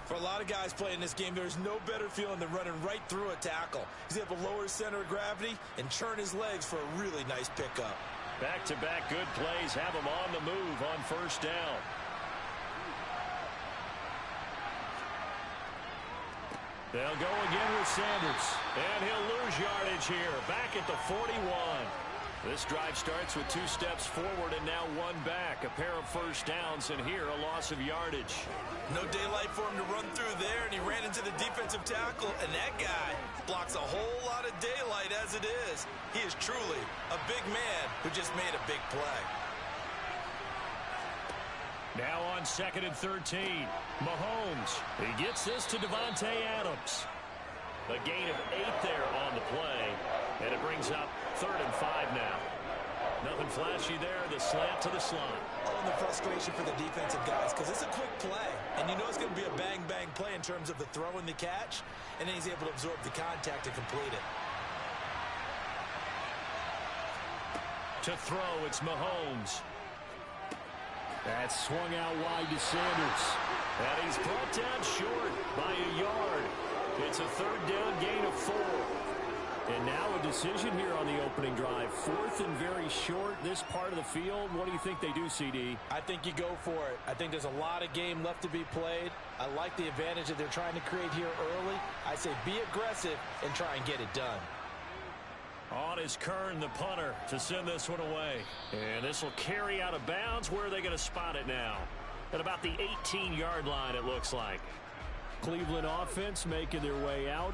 For a lot of guys playing this game, there's no better feeling than running right through a tackle. He's able to lower his center of gravity and churn his legs for a really nice pickup. Back-to-back good plays have him on the move on first down. They'll go again with Sanders. And he'll lose yardage here. Back at the 41. This drive starts with 2 steps forward and now 1 back. A pair of first downs, and here a loss of yardage. No daylight for him to run through there, and he ran into the defensive tackle, and that guy blocks a whole lot of daylight as it is. He is truly a big man who just made a big play. Now on 2nd and 13. Mahomes. He gets this to Davante Adams. A gain of 8 there on the play. And it brings up 3rd and 5 now. Nothing flashy there. The slant to the slot. Oh, and the frustration for the defensive guys, because it's a quick play. And you know it's going to be a bang-bang play in terms of the throw and the catch. And then he's able to absorb the contact and complete it. To throw, it's Mahomes. That's swung out wide to Sanders. And he's brought down short by a yard. It's a 3rd down gain of 4. And now a decision here on the opening drive. 4th and very short, this part of the field. What do you think they do, CD? I think you go for it. I think there's a lot of game left to be played. I like the advantage that they're trying to create here early. I say be aggressive and try and get it done. On is Kern, the punter, to send this one away. And this will carry out of bounds. Where are they going to spot it now? At about the 18-yard line, it looks like. Cleveland offense making their way out.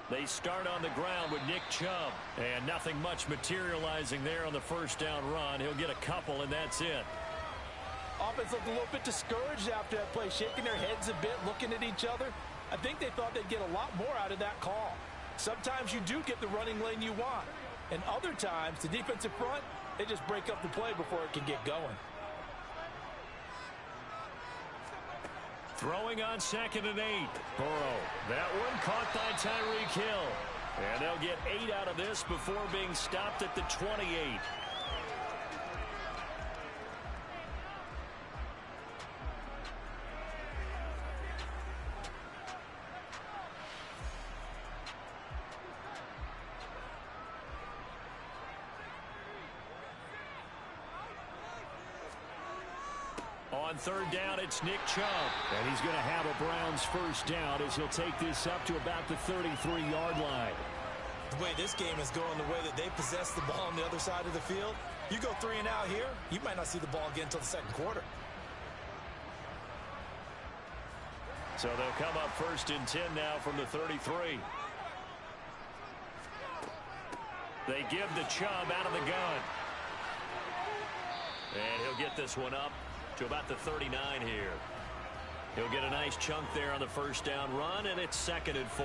They start on the ground with Nick Chubb. And nothing much materializing there on the first down run. He'll get a couple, and that's it. Offense looked a little bit discouraged after that play, shaking their heads a bit, looking at each other. I think they thought they'd get a lot more out of that call. Sometimes you do get the running lane you want. And other times, the defensive front, they just break up the play before it can get going. Throwing on 2nd and 8. Burrow. That one caught by Tyreek Hill. And they'll get 8 out of this before being stopped at the 28. On 3rd down, it's Nick Chubb. And he's going to have a Browns first down as he'll take this up to about the 33-yard line. The way this game is going, the way that they possess the ball on the other side of the field, you go 3 and out here, you might not see the ball again until the 2nd quarter. So they'll come up 1st and 10 now from the 33. They give the Chubb out of the gun. And he'll get this one up to about the 39 here. He'll get a nice chunk there on the first down run, and it's 2nd and 4.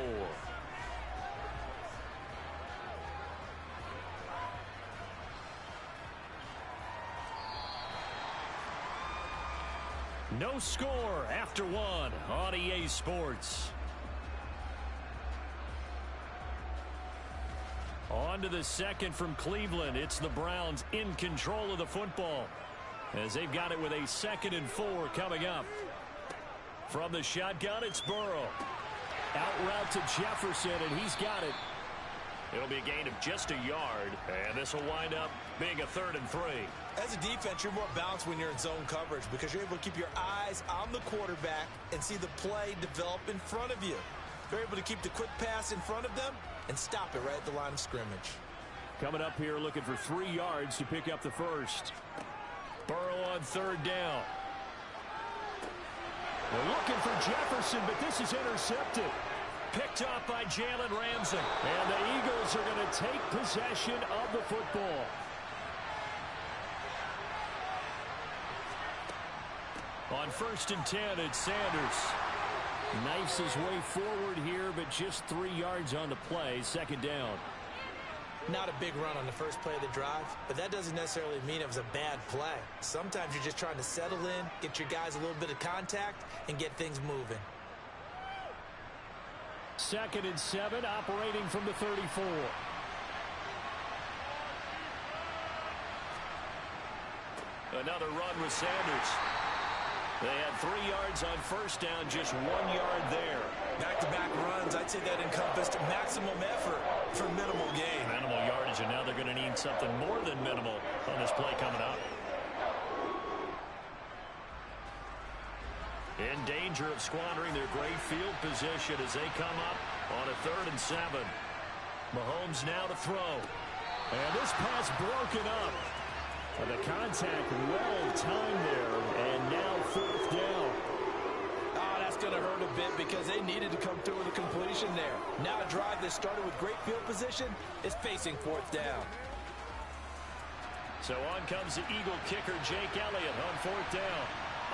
No score after one on EA Sports. On to the second from Cleveland. It's the Browns in control of the football as they've got it with a 2nd and 4 coming up. From the shotgun, it's Burrow. Out route to Jefferson, and he's got it. It'll be a gain of just a yard, and this will wind up being a 3rd and 3. As a defense, you're more balanced when you're in zone coverage because you're able to keep your eyes on the quarterback and see the play develop in front of you. You're able to keep the quick pass in front of them and stop it right at the line of scrimmage. Coming up here looking for 3 yards to pick up the first. Burrow on 3rd down. They're looking for Jefferson, but this is intercepted. Picked off by Jalen Ramsey. And the Eagles are going to take possession of the football. On 1st and 10, it's Sanders. Knifes his way forward here, but just 3 yards on the play. 2nd down. Not a big run on the first play of the drive, but that doesn't necessarily mean it was a bad play. Sometimes you're just trying to settle in, get your guys a little bit of contact, and get things moving. 2nd and 7, operating from the 34. Another run with Sanders. They had 3 yards on 1st down, just 1 yard there. Back-to-back runs, I'd say that encompassed maximum effort for minimal gain. Minimal yardage, and now they're going to need something more than minimal on this play coming up. In danger of squandering their great field position as they come up on a 3rd and 7. Mahomes now to throw. And this pass broken up. The contact well timed there, and now 4th down. Oh, that's going to hurt a bit because they needed to come through with a completion there. Now a drive that started with great field position is facing 4th down. So on comes the Eagle kicker, Jake Elliott, on 4th down.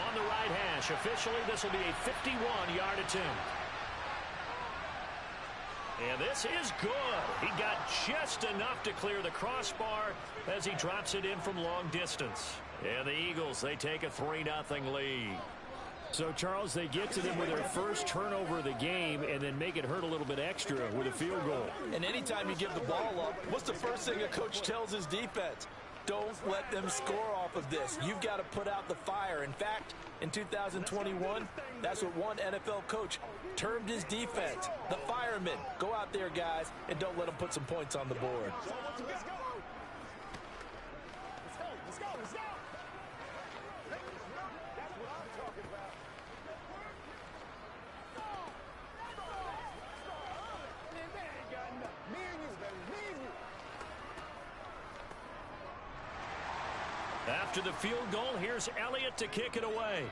On the right hash, officially this will be a 51-yard attempt. And this is good. He got just enough to clear the crossbar as he drops it in from long distance. And the Eagles, they take a 3-0 lead. So, Charles, they get to them with their first turnover of the game and then make it hurt a little bit extra with a field goal. And anytime you give the ball up, what's the first thing a coach tells his defense? Don't let them score off of this. You've got to put out the fire. In fact, in 2021, that's what one NFL coach termed his defense. The firemen. Go out there, guys, and don't let them put some points on the board. Let's go. That's what I'm talking about. Man, they ain't got nothing. Me and you, baby. Me and you. After the field goal, here's Elliott to kick it away.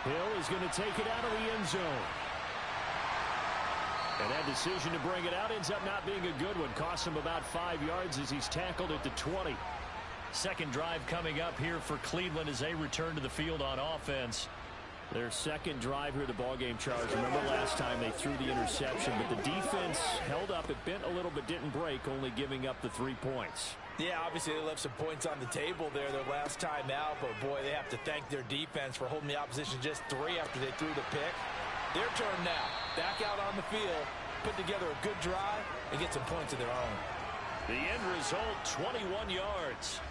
Hill is going to take it out of the end zone. And that decision to bring it out ends up not being a good one. Costs him about 5 yards as he's tackled at the 20. Second drive coming up here for Cleveland as they return to the field on offense. Their second drive here of the ballgame, Charles. Remember last time they threw the interception, but the defense held up. It bent a little but didn't break, only giving up the 3 points. Yeah, obviously they left some points on the table there their last time out, but boy, they have to thank their defense for holding the opposition just 3 after they threw the pick. Their turn now. Back out on the field, put together a good drive, and get some points of their own. The end result, 21 yards.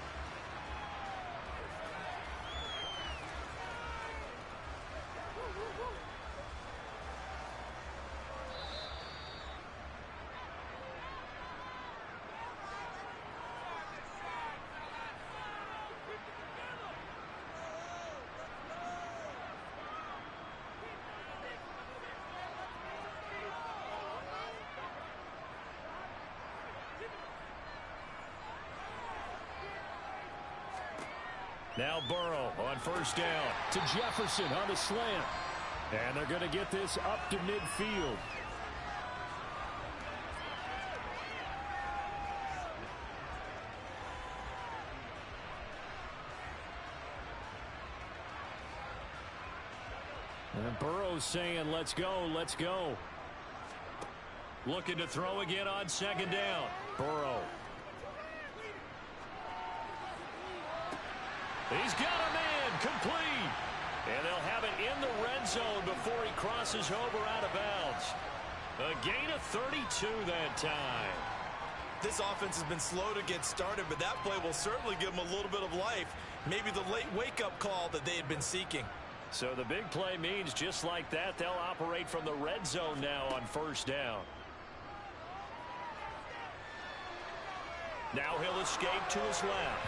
Now Burrow on first down to Jefferson on the slant. And they're going to get this up to midfield. And Burrow's saying, let's go, let's go. Looking to throw again on second down. Burrow. He's got a man complete. And they'll have it in the red zone before he crosses over out of bounds. A gain of 32 that time. This offense has been slow to get started, but that play will certainly give them a little bit of life. Maybe the late wake-up call that they had been seeking. So the big play means just like that, they'll operate from the red zone now on first down. Now he'll escape to his left.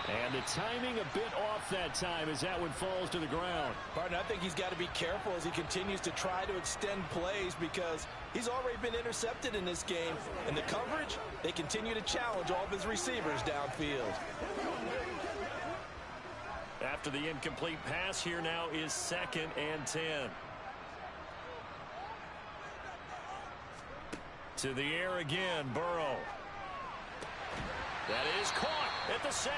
And the timing a bit off that time as that one falls to the ground. Partner, I think he's got to be careful as he continues to try to extend plays because he's already been intercepted in this game. And the coverage, they continue to challenge all of his receivers downfield. After the incomplete pass, here now is 2nd and 10. To the air again, Burrow. That is caught at the 7.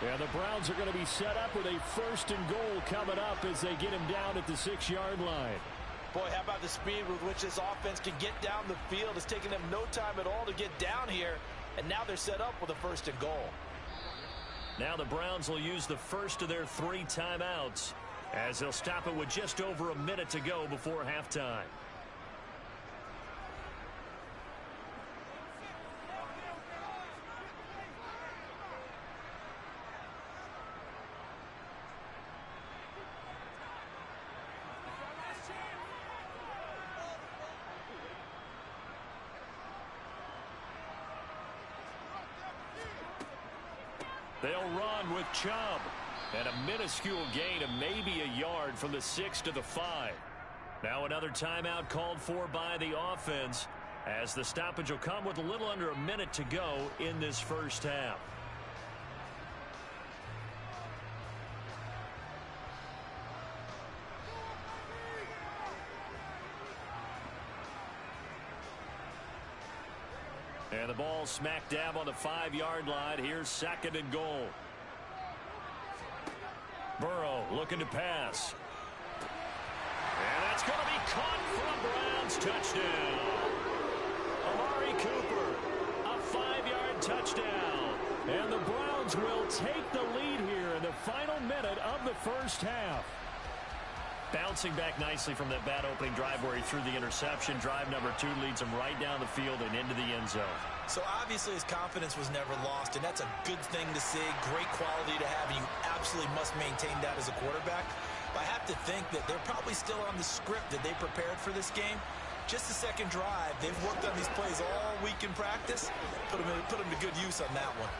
Yeah, the Browns are going to be set up with a 1st and goal coming up as they get him down at the 6-yard line. Boy, how about the speed with which this offense can get down the field? It's taking them no time at all to get down here, and now they're set up with a 1st and goal. Now the Browns will use the first of their 3 timeouts as they'll stop it with just over a minute to go before halftime. They'll run with Chubb. And a minuscule gain of maybe a yard from the 6 to the 5. Now another timeout called for by the offense as the stoppage will come with a little under a minute to go in this first half. And the ball smack dab on the 5-yard line. Here's 2nd and goal. Burrow looking to pass. And that's going to be caught for a Browns touchdown. Amari Cooper, a 5-yard touchdown. And the Browns will take the lead here in the final minute of the first half. Bouncing back nicely from that bad opening drive where he threw the interception. Drive number 2 leads him right down the field and into the end zone. So obviously his confidence was never lost, and that's a good thing to see. Great quality to have, and you absolutely must maintain that as a quarterback. But I have to think that they're probably still on the script that they prepared for this game. Just the second drive, they've worked on these plays all week in practice. Put them to good use on that one.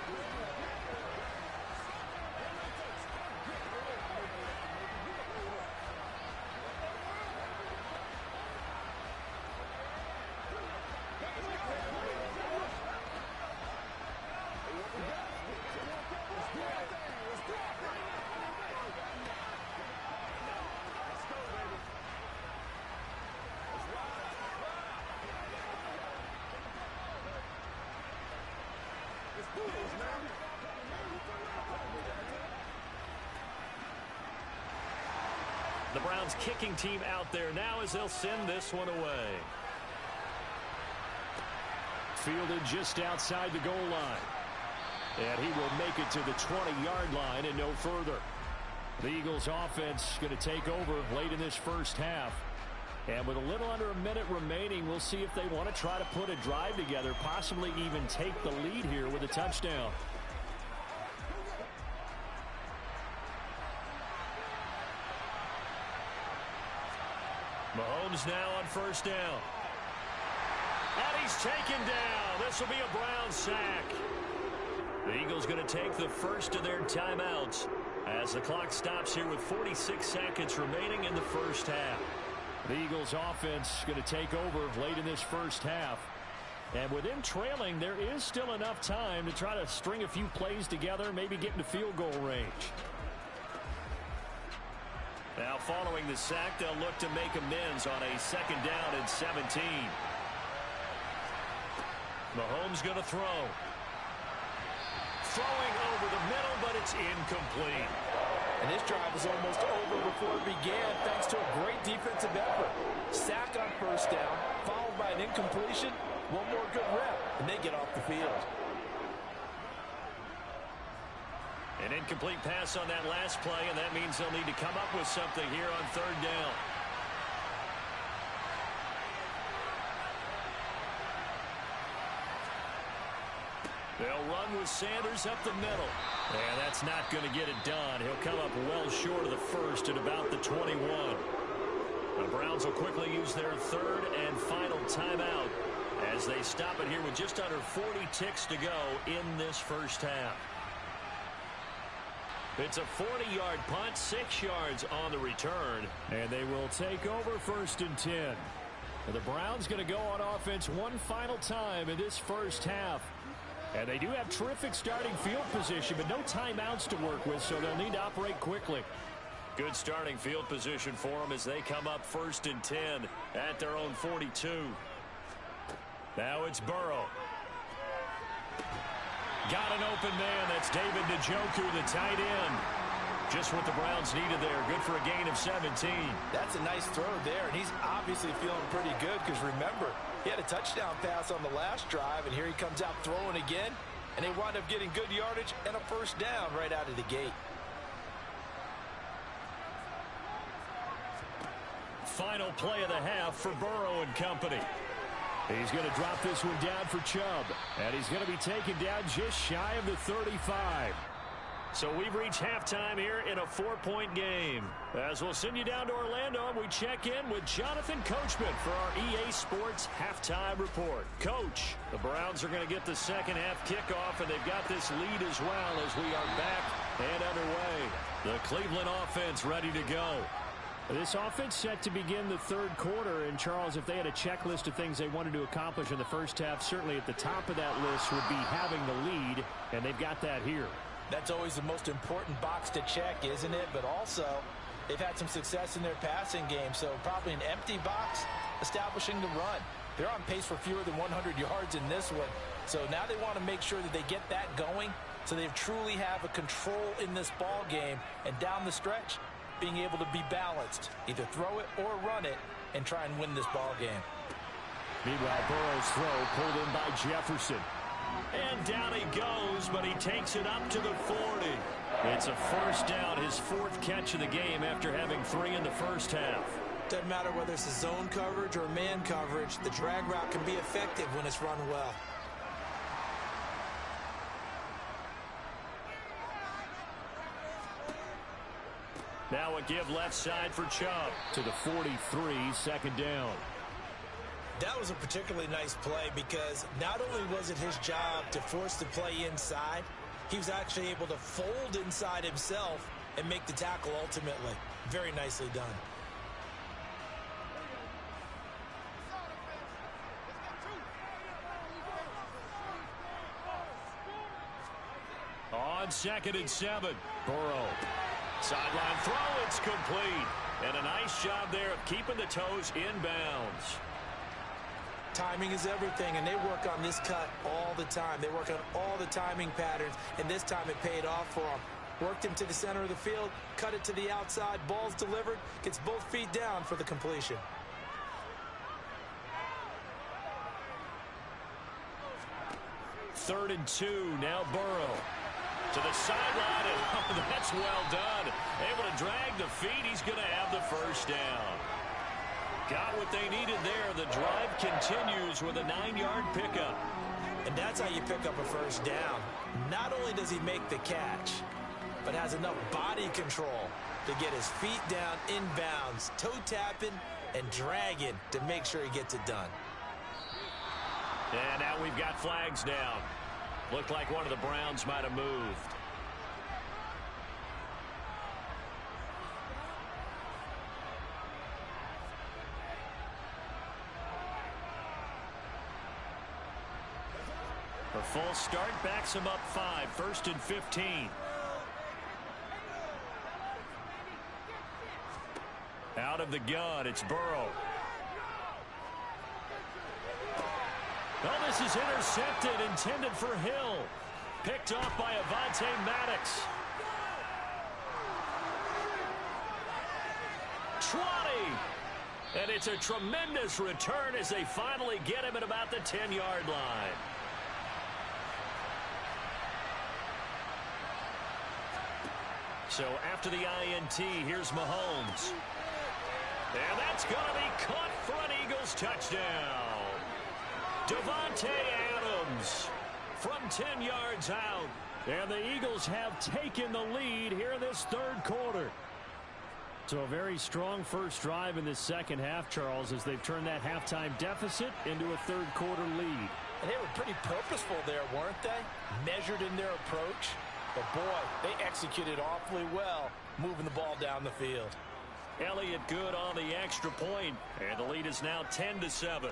The Browns kicking team out there now as they'll send this one away. Fielded just outside the goal line. And he will make it to the 20-yard line and no further. The Eagles offense going to take over late in this first half. And with a little under a minute remaining, we'll see if they want to try to put a drive together, possibly even take the lead here with a touchdown. Mahomes now on first down. And he's taken down. This will be a Browns sack. The Eagles going to take the first of their timeouts as the clock stops here with 46 seconds remaining in the first half. The Eagles offense going to take over late in this first half. And with them trailing, there is still enough time to try to string a few plays together, maybe get into field goal range. Now following the sack, they'll look to make amends on a 2nd down and 17. Mahomes going to throw. Throwing over the middle, but it's incomplete. And this drive was almost over before it began thanks to a great defensive effort. Sack on first down, followed by an incompletion. One more good rep, and they get off the field. An incomplete pass on that last play, and that means they'll need to come up with something here on third down. They'll run with Sanders up the middle. And that's not going to get it done. He'll come up well short of the first at about the 21. The Browns will quickly use their third and final timeout as they stop it here with just under 40 ticks to go in this first half. It's a 40-yard punt, 6 yards on the return. And they will take over first and 10. And the Browns going to go on offense one final time in this first half. And they do have terrific starting field position, but no timeouts to work with, so they'll need to operate quickly. Good starting field position for them as they come up first and 10 at their own 42. Now it's Burrow. Got an open man. That's David Njoku, the tight end. Just what the Browns needed there. Good for a gain of 17. That's a nice throw there, and he's obviously feeling pretty good because remember, he had a touchdown pass on the last drive, and here he comes out throwing again, and they wind up getting good yardage and a first down right out of the gate. Final play of the half for Burrow and company. He's going to drop this one down for Chubb, and he's going to be taken down just shy of the 35. So we've reached halftime here in a 4-point game. As we'll send you down to Orlando, we check in with Jonathan Coachman for our EA Sports Halftime Report. Coach, the Browns are going to get the second half kickoff, and they've got this lead as well as we are back and underway. The Cleveland offense ready to go. This offense set to begin the third quarter, and Charles, if they had a checklist of things they wanted to accomplish in the first half, certainly at the top of that list would be having the lead, and they've got that here. That's always the most important box to check, isn't it? But also, they've had some success in their passing game, so probably an empty box establishing the run. They're on pace for fewer than 100 yards in this one, so now they want to make sure that they get that going so they truly have a control in this ball game, and down the stretch, being able to be balanced, either throw it or run it, and try and win this ball game. Meanwhile, Burrow's throw pulled in by Jefferson. And down he goes, but he takes it up to the 40. It's a first down, his fourth catch of the game after having 3 in the first half. Doesn't matter whether it's a zone coverage or man coverage, the drag route can be effective when it's run well. Now a give left side for Chubb. To the 43, second down. That was a particularly nice play because not only was it his job to force the play inside, he was actually able to fold inside himself and make the tackle ultimately. Very nicely done. On 2nd and 7, Burrow. Sideline throw, it's complete. And a nice job there of keeping the toes inbounds. Timing is everything, and they work on this cut all the time. They work on all the timing patterns, and this time it paid off for them. Worked him to the center of the field, cut it to the outside, ball's delivered, gets both feet down for the completion. Third and 2, now Burrow. To the sideline, and oh, that's well done. Able to drag the feet, he's going to have the first down. Got what they needed there. The drive continues with a 9-yard pickup. And that's how you pick up a first down. Not only does he make the catch, but has enough body control to get his feet down inbounds, toe tapping and dragging to make sure he gets it done. And now we've got flags down. Looked like one of the Browns might have moved. A full start backs him up 5, 1st and 15. Out of the gun, it's Burrow. Oh, this is intercepted, intended for Hill. Picked off by Avonte Maddox. 20. And it's a tremendous return as they finally get him at about the 10-yard line. So after the INT, here's Mahomes. And that's going to be caught for an Eagles touchdown. Davante Adams from 10 yards out. And the Eagles have taken the lead here in this third quarter. So a very strong first drive in this second half, Charles, as they've turned that halftime deficit into a third quarter lead. And they were pretty purposeful there, weren't they? Measured in their approach. But boy, they executed awfully well, moving the ball down the field. Elliott good on the extra point, and the lead is now 10-7.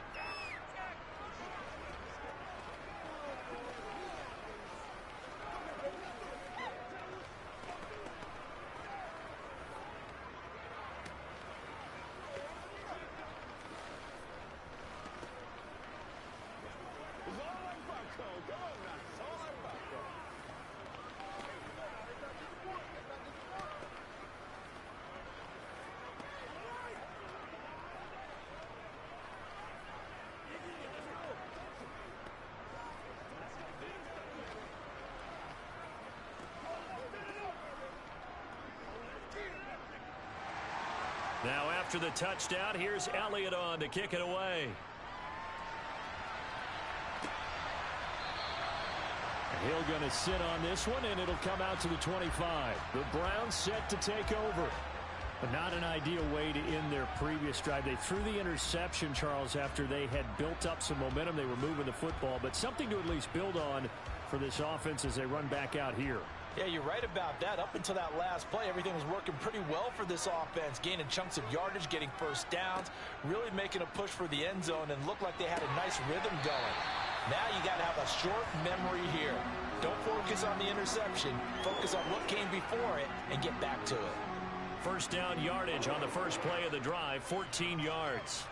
Now after the touchdown, here's Elliott on to kick it away. Hill going to sit on this one, and it'll come out to the 25. The Browns set to take over. But not an ideal way to end their previous drive. They threw the interception, Charles, after they had built up some momentum. They were moving the football, but something to at least build on for this offense as they run back out here. Yeah, you're right about that. Up until that last play, everything was working pretty well for this offense, gaining chunks of yardage, getting first downs, really making a push for the end zone, and looked like they had a nice rhythm going. Now you got to have a short memory here. Don't focus on the interception. Focus on what came before it and get back to it. First down yardage on the first play of the drive, 14 yards.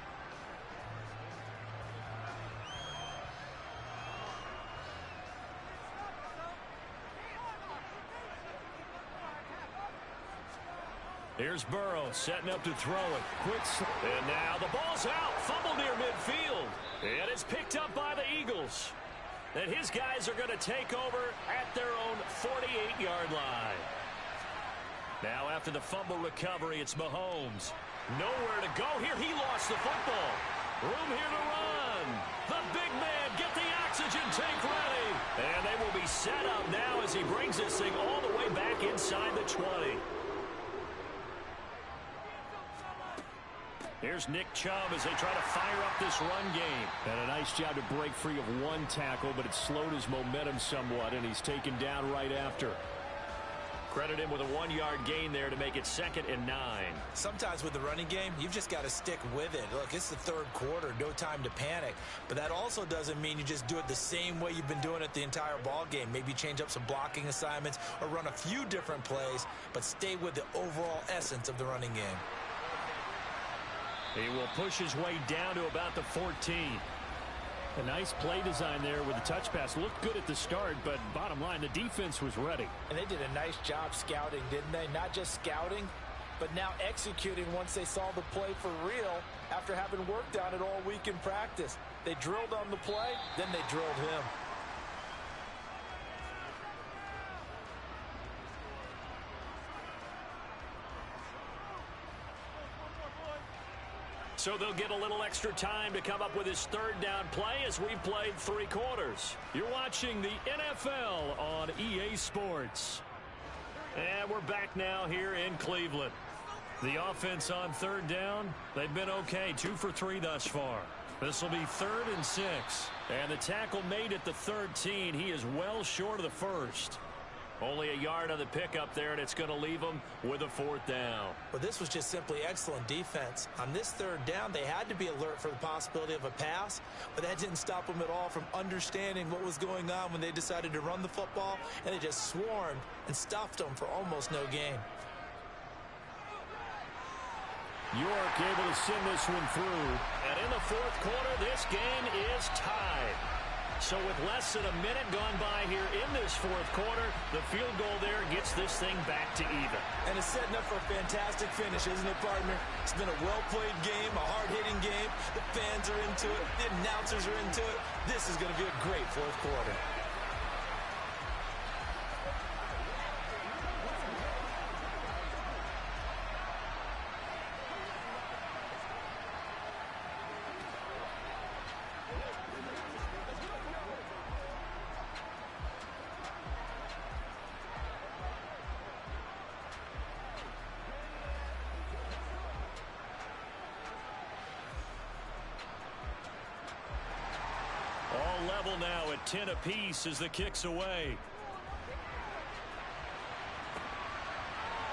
Here's Burrow setting up to throw it. And now the ball's out. Fumble near midfield. And it's picked up by the Eagles. And his guys are going to take over at their own 48-yard line. Now after the fumble recovery, it's Mahomes. Nowhere to go here. He lost the football. Room here to run. The big man, get the oxygen tank ready. And they will be set up now as he brings this thing all the way back inside the 20. Here's Nick Chubb as they try to fire up this run game. And a nice job to break free of one tackle, but it slowed his momentum somewhat, and he's taken down right after. Credit him with a 1-yard gain there to make it 2nd and 9. Sometimes with the running game, you've just got to stick with it. Look, it's the third quarter, no time to panic. But that also doesn't mean you just do it the same way you've been doing it the entire ball game. Maybe change up some blocking assignments or run a few different plays, but stay with the overall essence of the running game. He will push his way down to about the 14. A nice play design there with the touch pass. Looked good at the start, but bottom line, the defense was ready. And they did a nice job scouting, didn't they? Not just scouting, but now executing once they saw the play for real after having worked on it all week in practice. They drilled on the play, then they drilled him. So they'll get a little extra time to come up with his third down play as we've played 3 quarters. You're watching the NFL on EA Sports. And we're back now here in Cleveland. The offense on third down, they've been okay. 2 for 3 thus far. This will be 3rd and 6. And the tackle made at the 13. He is well short of the first. Only a yard on the pickup there, and it's going to leave them with a 4th down. Well, this was just simply excellent defense. On this 3rd down, they had to be alert for the possibility of a pass, but that didn't stop them at all from understanding what was going on when they decided to run the football, and they just swarmed and stuffed them for almost no gain. York able to send this one through. And in the 4th quarter, this game is tied. So with less than a minute gone by here in this 4th quarter, the field goal there gets this thing back to even. And it's setting up for a fantastic finish, isn't it, partner? It's been a well-played game, a hard-hitting game. The fans are into it. The announcers are into it. This is going to be a great 4th quarter. still now at 10 apiece as the kick's away.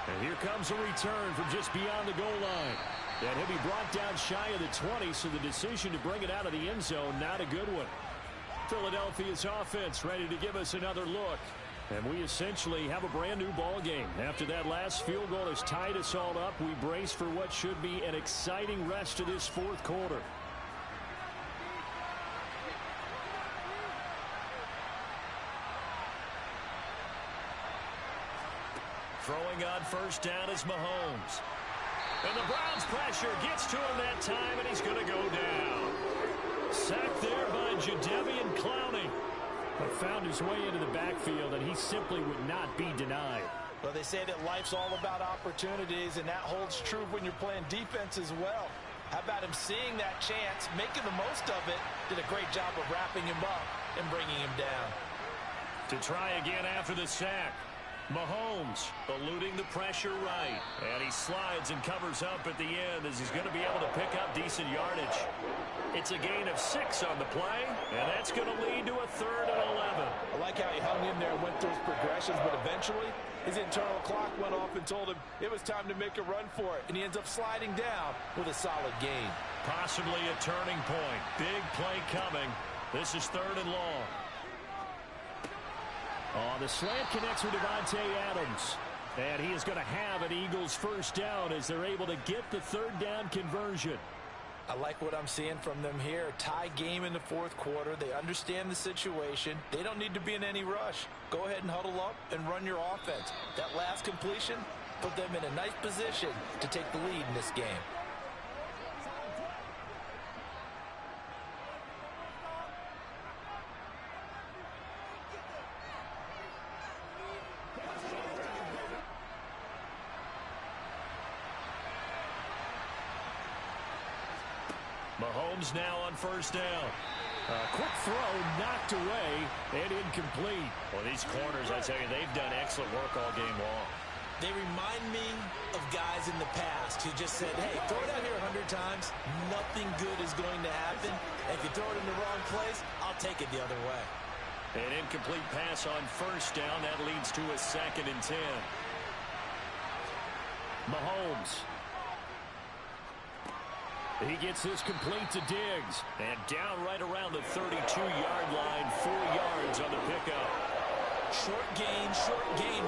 And here comes a return from just beyond the goal line. And he'll be brought down shy of the 20, so the decision to bring it out of the end zone, not a good one. Philadelphia's offense ready to give us another look. And we essentially have a brand new ball game. After that last field goal has tied us all up, we brace for what should be an exciting rest of this fourth quarter. Throwing on first down is Mahomes. And the Browns pressure gets to him that time, and he's going to go down. Sacked there by Jadeveon Clowney. But found his way into the backfield, and he simply would not be denied. Well, they say that life's all about opportunities, and that holds true when you're playing defense as well. How about him seeing that chance, making the most of it, did a great job of wrapping him up and bringing him down. To try again after the sack. Mahomes eluding the pressure right. And he slides and covers up at the end as he's going to be able to pick up decent yardage. It's a gain of 6 on the play, and that's going to lead to a 3rd and 11. I like how he hung in there and went through his progressions, but eventually his internal clock went off and told him it was time to make a run for it, and he ends up sliding down with a solid gain. Possibly a turning point. Big play coming. This is 3rd and long. Oh, the slant connects with Davante Adams. And he is going to have an Eagles first down as they're able to get the 3rd down conversion. I like what I'm seeing from them here. Tie game in the fourth quarter. They understand the situation. They don't need to be in any rush. Go ahead and huddle up and run your offense. That last completion put them in a nice position to take the lead in this game. Mahomes now on first down. A quick throw knocked away and incomplete. Well, these corners, I tell you, they've done excellent work all game long. They remind me of guys in the past who just said, hey, throw it out here 100 times. Nothing good is going to happen. If you throw it in the wrong place, I'll take it the other way. An incomplete pass on first down. That leads to a 2nd and 10. Mahomes. He gets this complete to Diggs. And down right around the 32-yard line, 4 yards on the pickup. Short gain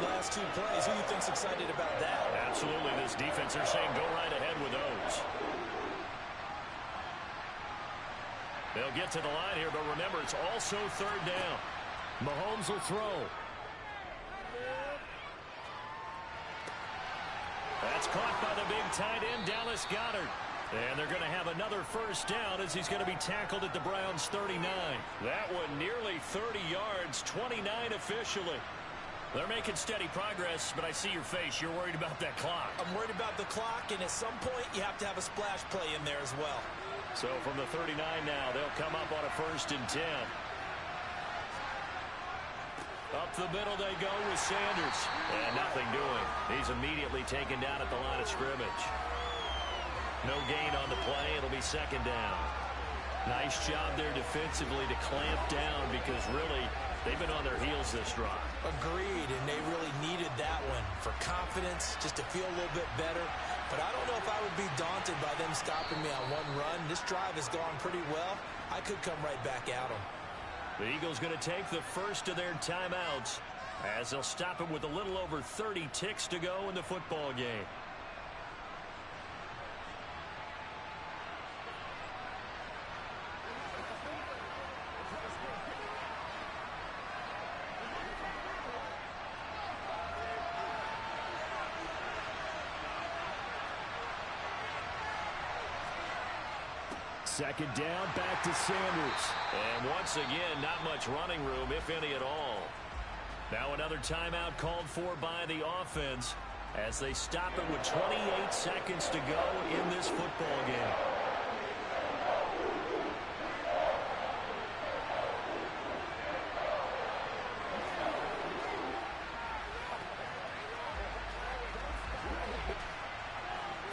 last 2 plays. Who do you think's excited about that? Absolutely. This defense are saying go right ahead with those. They'll get to the line here, but remember, it's also 3rd down. Mahomes will throw. That's caught by the big tight end, Dallas Goedert. And they're going to have another first down as he's going to be tackled at the Browns' 39. That one nearly 30 yards, 29 officially. They're making steady progress, but I see your face. You're worried about that clock. I'm worried about the clock, and at some point you have to have a splash play in there as well. So from the 39 now, they'll come up on a 1st and 10. Up the middle they go with Sanders. And nothing doing. He's immediately taken down at the line of scrimmage. No gain on the play. It'll be 2nd down. Nice job there defensively to clamp down because really they've been on their heels this drive. Agreed, and they really needed that one for confidence, just to feel a little bit better. But I don't know if I would be daunted by them stopping me on one run. This drive has gone pretty well. I could come right back at them. The Eagles going to take the first of their timeouts as they'll stop him with a little over 30 ticks to go in the football game. Second down, back to Sanders. And once again, not much running room, if any at all. Now another timeout called for by the offense as they stop it with 28 seconds to go in this football game.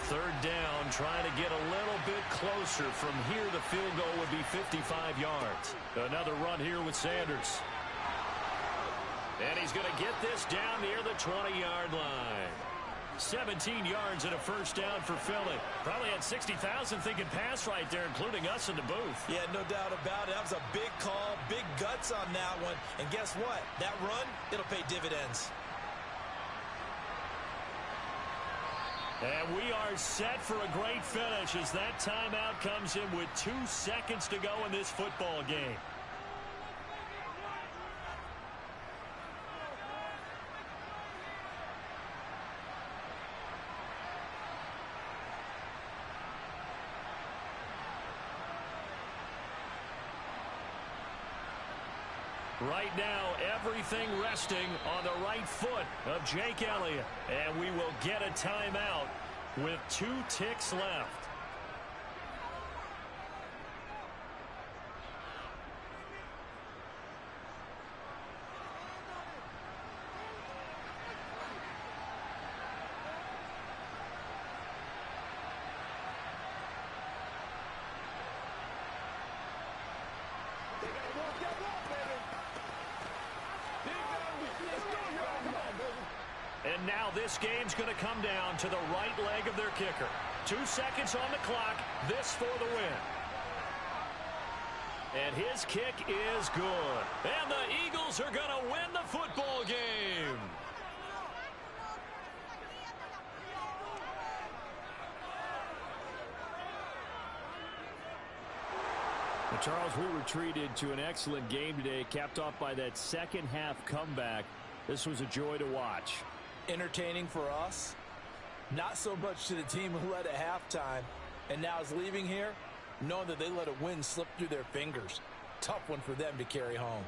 Third down, trying to get a little bit closer. From here, the field goal would be 55 yards. Another run here with Sanders. And he's going to get this down near the 20-yard line. 17 yards and a first down for Philly. Probably had 60,000 thinking pass right there, including us in the booth. Yeah, no doubt about it. That was a big call, big guts on that one. And guess what? That run, it'll pay dividends. And we are set for a great finish as that timeout comes in with 2 seconds to go in this football game. Right now, everything resting on the right foot of Jake Elliott. And we will get a timeout with 2 ticks left. And now this game's going to come down to the right leg of their kicker. 2 seconds on the clock. This for the win. And his kick is good. And the Eagles are going to win the football game. Well, Charles, we were treated to an excellent game today, capped off by that second half comeback. This was a joy to watch. Entertaining for us, not so much to the team who led at halftime and now is leaving here knowing that they let a win slip through their fingers. Tough one for them to carry home.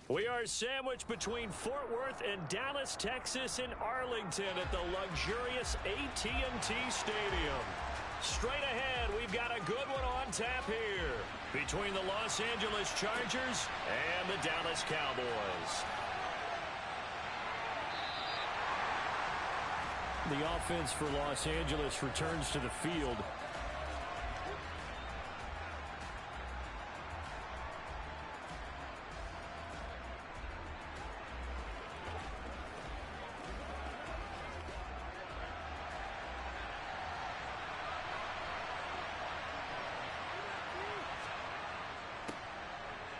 We are sandwiched between Fort Worth and Dallas, Texas in Arlington at the luxurious AT&T Stadium. Straight ahead, we've got a good one on tap here between the Los Angeles Chargers and the Dallas Cowboys. The offense for Los Angeles returns to the field.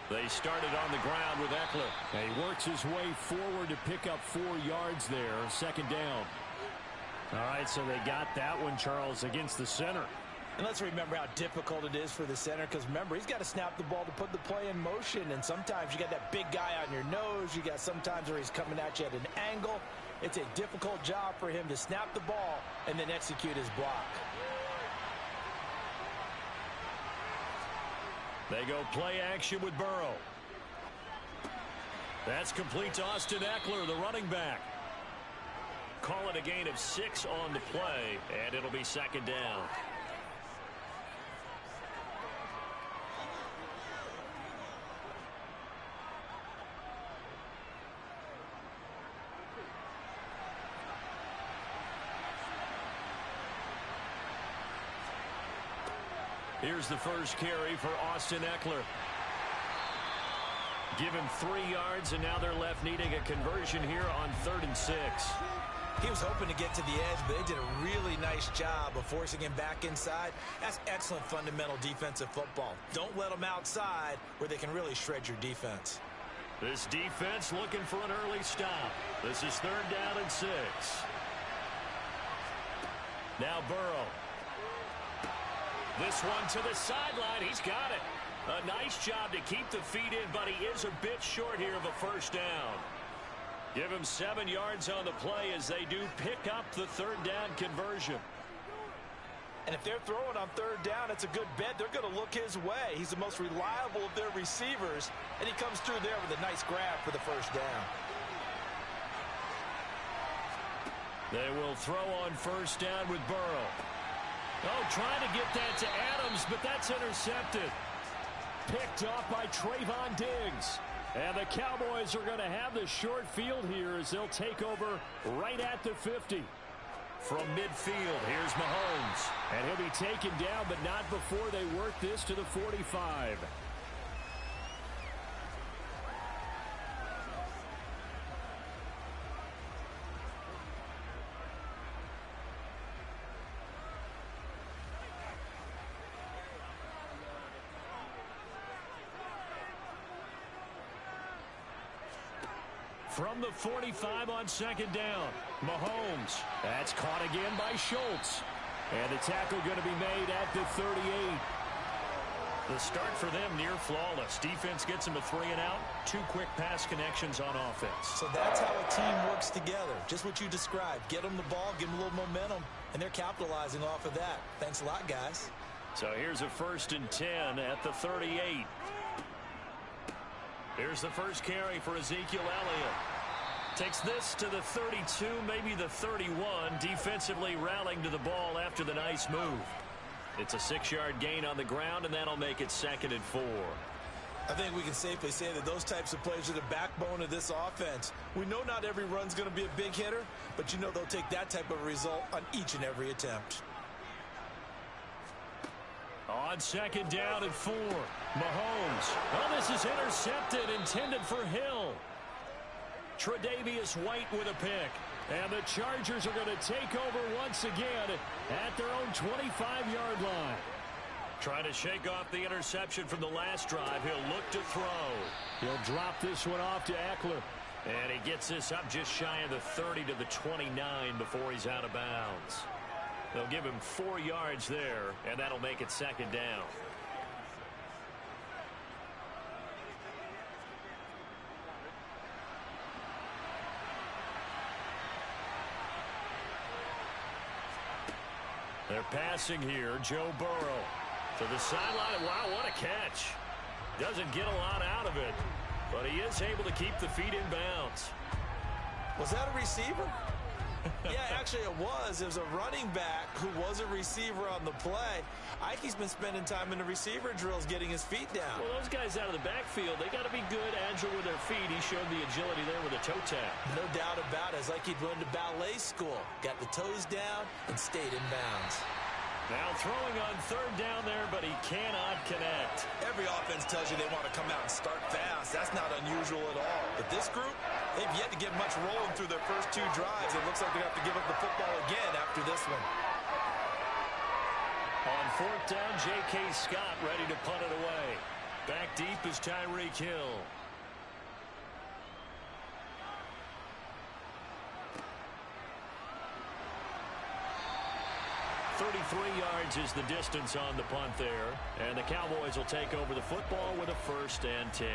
They started on the ground with Ekeler. He works his way forward to pick up 4 yards there. Second down. All right, so they got that one, Charles, against the center. And let's remember how difficult it is for the center, because remember, he's got to snap the ball to put the play in motion, and sometimes you got that big guy on your nose. You got sometimes where he's coming at you at an angle. It's a difficult job for him to snap the ball and then execute his block. They go play action with Burrow. That's complete to Austin Ekeler, the running back. Call it a gain of 6 on the play, and it'll be second down. Here's the first carry for Austin Ekeler. Give him 3 yards, and now they're left needing a conversion here on 3rd and 6. He was hoping to get to the edge, but they did a really nice job of forcing him back inside. That's excellent fundamental defensive football. Don't let them outside where they can really shred your defense. This defense looking for an early stop. This is 3rd down and 6. Now Burrow. This one to the sideline. He's got it. A nice job to keep the feet in, but he is a bit short here of a first down. Give him 7 yards on the play as they do pick up the 3rd down conversion. And if they're throwing on 3rd down, it's a good bet. They're going to look his way. He's the most reliable of their receivers, and he comes through there with a nice grab for the first down. They will throw on 1st down with Burrow. Oh, trying to get that to Adams, but that's intercepted. Picked off by Trayvon Diggs. And the Cowboys are going to have the short field here as they'll take over right at the 50. From midfield, here's Mahomes. And he'll be taken down, but not before they work this to the 45. From the 45 on 2nd down, Mahomes. That's caught again by Schultz. And the tackle going to be made at the 38. The start for them near flawless. Defense gets them a 3 and out. 2 quick pass connections on offense. So that's how a team works together. Just what you described. Get them the ball, give them a little momentum, and they're capitalizing off of that. Thanks a lot, guys. So here's a 1st and 10 at the 38. Here's the first carry for Ezekiel Elliott. Takes this to the 32, maybe the 31. Defensively rallying to the ball after the nice move. It's a 6-yard gain on the ground, and that'll make it 2nd and 4. I think we can safely say that those types of plays are the backbone of this offense. We know not every run's going to be a big hitter, but you know they'll take that type of result on each and every attempt. On 2nd down and 4, Mahomes. Oh, this is intercepted, intended for Hill. Tre'Davious White with a pick. And the Chargers are going to take over once again at their own 25-yard line. Trying to shake off the interception from the last drive. He'll look to throw. He'll drop this one off to Ekeler. And he gets this up just shy of the 30 to the 29 before he's out of bounds. They'll give him 4 yards there, and that'll make it 2nd down. They're passing here. Joe Burrow to the sideline. Wow, what a catch. Doesn't get a lot out of it. But he is able to keep the feet in bounds. Was that a receiver? Yeah, actually it was. It was a running back who was a receiver on the play. Ikey's been spending time in the receiver drills getting his feet down. Well, those guys out of the backfield, they got to be good, agile with their feet. He showed the agility there with a toe tap. No doubt about it. It's like he'd learned to ballet school. Got the toes down and stayed in bounds. Now throwing on third down there, but he cannot connect. Every offense tells you they want to come out and start fast. That's not unusual at all. But this group, they've yet to get much rolling through their first 2 drives. It looks like they're going to have to give up the football again after this one. On fourth down, J.K. Scott ready to punt it away. Back deep is Tyreek Hill. 33 yards is the distance on the punt there. And the Cowboys will take over the football with a 1st and 10.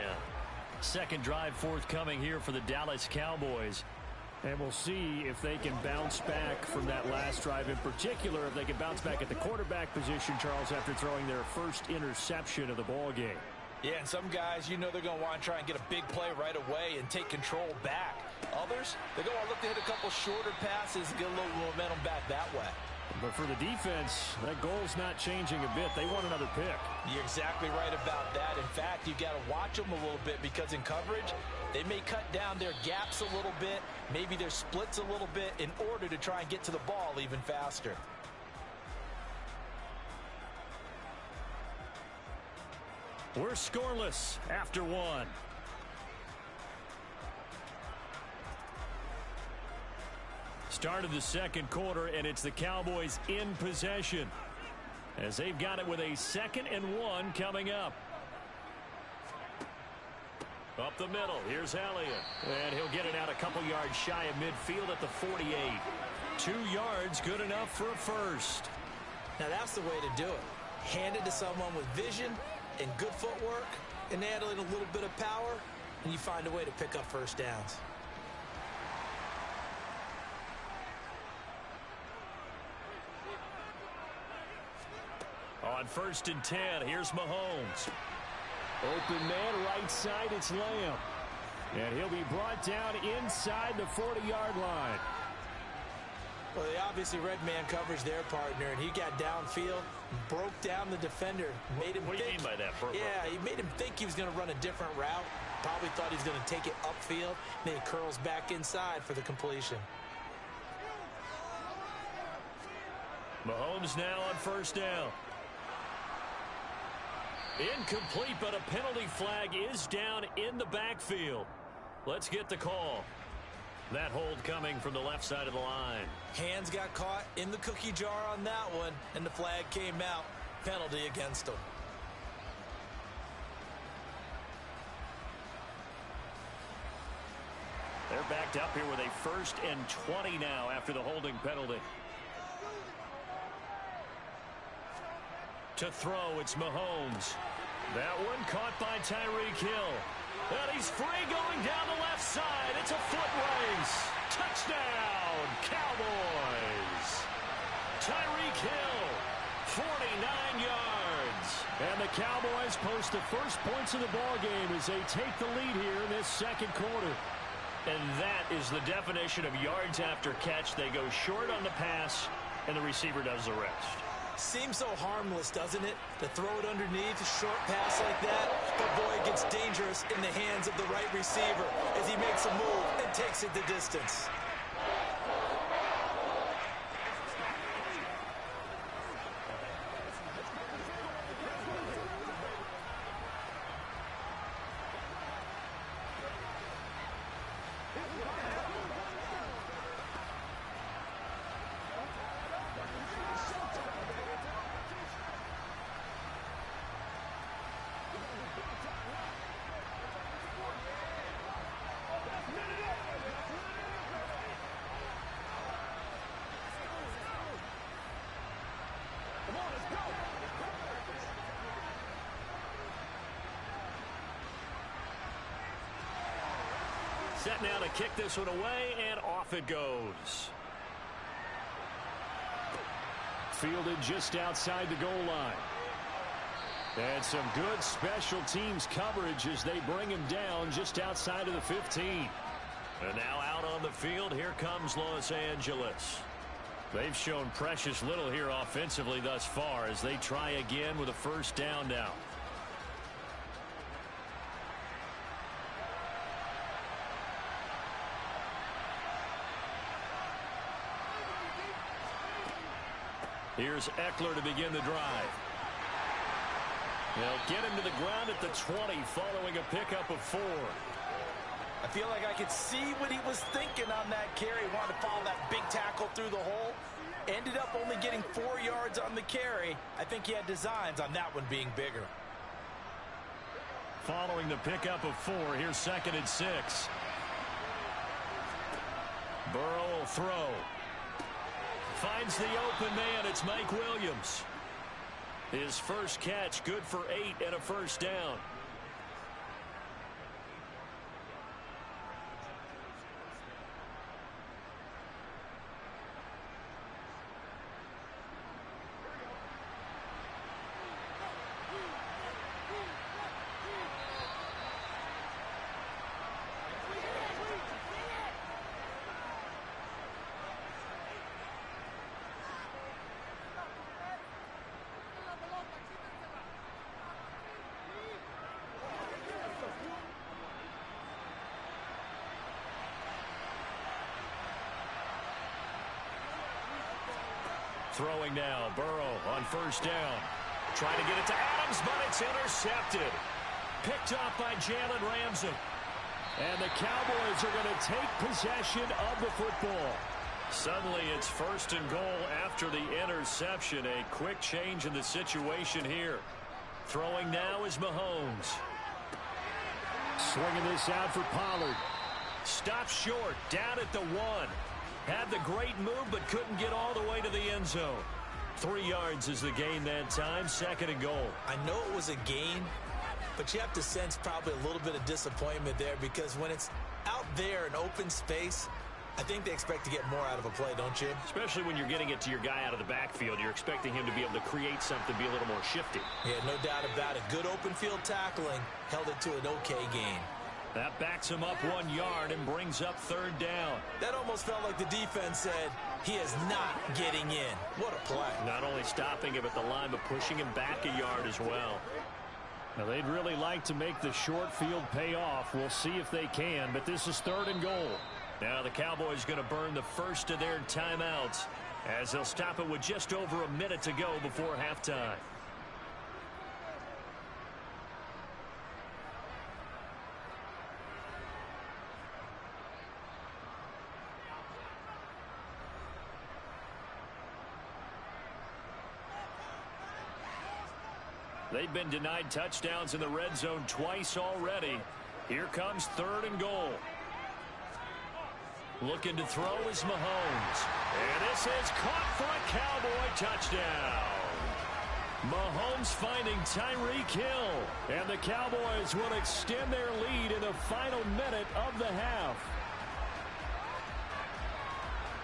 Second drive forthcoming here for the Dallas Cowboys. And we'll see if they can bounce back from that last drive. In particular, if they can bounce back at the quarterback position, Charles, after throwing their first interception of the ball game. Yeah, and some guys, you know they're going to want to try and get a big play right away and take control back. Others, they're going to look to hit a couple shorter passes and get a little momentum back that way. But for the defense, that goal's not changing a bit. They want another pick. You're exactly right about that. In fact, you got to watch them a little bit because in coverage, they may cut down their gaps a little bit, maybe their splits a little bit in order to try and get to the ball even faster. We're scoreless after 1. Start of the second quarter, and it's the Cowboys in possession as they've got it with a 2nd and 1 coming up. Up the middle, here's Elliott, and he'll get it out a couple yards shy of midfield at the 48. 2 yards, good enough for a first. Now that's the way to do it. Hand it to someone with vision and good footwork, and add in a little bit of power, and you find a way to pick up first downs. On 1st and 10, here's Mahomes. Open man, right side, it's Lamb. And he'll be brought down inside the 40-yard line. Well, they obviously red man coverage their partner, and he got downfield, broke down the defender, made him What do you mean by that? Yeah, he made him think he was going to run a different route. Probably thought he was going to take it upfield. Then he curls back inside for the completion. Mahomes now on 1st down. Incomplete, but a penalty flag is down in the backfield. Let's get the call. That hold coming from the left side of the line. Hands got caught in the cookie jar on that one, and the flag came out. Penalty against him. They're backed up here with a 1st and 20 now after the holding penalty. To throw, it's Mahomes. That one caught by Tyreek Hill. And he's free going down the left side. It's a foot race. Touchdown, Cowboys. Tyreek Hill, 49 yards. And the Cowboys post the first points of the ballgame as they take the lead here in this second quarter. And that is the definition of yards after catch. They go short on the pass, and the receiver does the rest. Seems so harmless, doesn't it? To throw it underneath, a short pass like that. But boy, it gets dangerous in the hands of the right receiver as he makes a move and takes it the distance. Set now to kick this one away, and off it goes. Fielded just outside the goal line. And some good special teams coverage as they bring him down just outside of the 15. And now out on the field, here comes Los Angeles. They've shown precious little here offensively thus far as they try again with a first down now. Here's Eckler to begin the drive. They'll get him to the ground at the 20 following a pickup of 4. I feel like I could see what he was thinking on that carry. Wanted to follow that big tackle through the hole. Ended up only getting 4 yards on the carry. I think he had designs on that one being bigger. Following the pickup of 4, here's 2nd and 6. Burrow will throw. Finds the open man. It's Mike Williams. His first catch, good for 8 and a first down. Throwing now, Burrow on first down. Trying to get it to Adams, but it's intercepted. Picked off by Jalen Ramsey. And the Cowboys are going to take possession of the football. Suddenly it's 1st and goal after the interception. A quick change in the situation here. Throwing now is Mahomes. Swinging this out for Pollard. Stopped short, down at the 1. Had the great move, but couldn't get all the way to the end zone. 3 yards is the gain that time, 2nd and goal. I know it was a gain, but you have to sense probably a little bit of disappointment there because when it's out there in open space, I think they expect to get more out of a play, don't you? Especially when you're getting it to your guy out of the backfield. You're expecting him to be able to create something, be a little more shifty. Yeah, no doubt about it. Good open field tackling held it to an okay gain. That backs him up 1 yard and brings up 3rd down. That almost felt like the defense said, he is not getting in. What a play. Not only stopping him at the line, but pushing him back a yard as well. Now, they'd really like to make the short field pay off. We'll see if they can, but this is 3rd and goal. Now the Cowboys going to burn the first of their timeouts as they'll stop it with just over a minute to go before halftime. They've been denied touchdowns in the red zone twice already. Here comes 3rd and goal. Looking to throw is Mahomes. And this is caught for a Cowboy touchdown. Mahomes finding Tyreek Hill. And the Cowboys will extend their lead in the final minute of the half.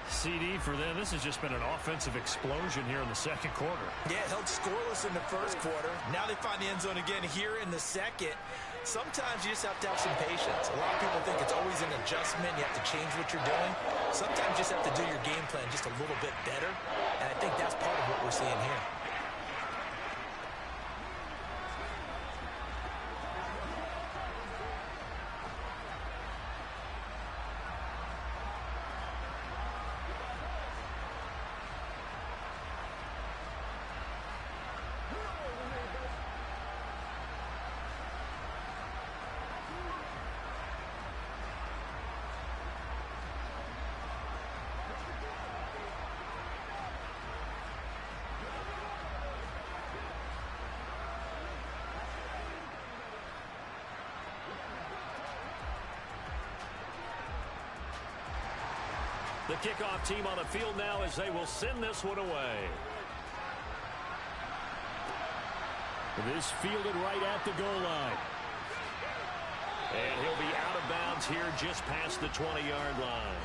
CD for them. This has just been an offensive explosion here in the 2nd quarter. Yeah, held scoreless in the 1st quarter. Now they find the end zone again here in the 2nd. Sometimes you just have to have some patience. A lot of people think it's always an adjustment. You have to change what you're doing. Sometimes you just have to do your game plan just a little bit better. And I think that's part of what we're seeing here. The kickoff team on the field now as they will send this one away. This fielded right at the goal line. And he'll be out of bounds here just past the 20-yard line.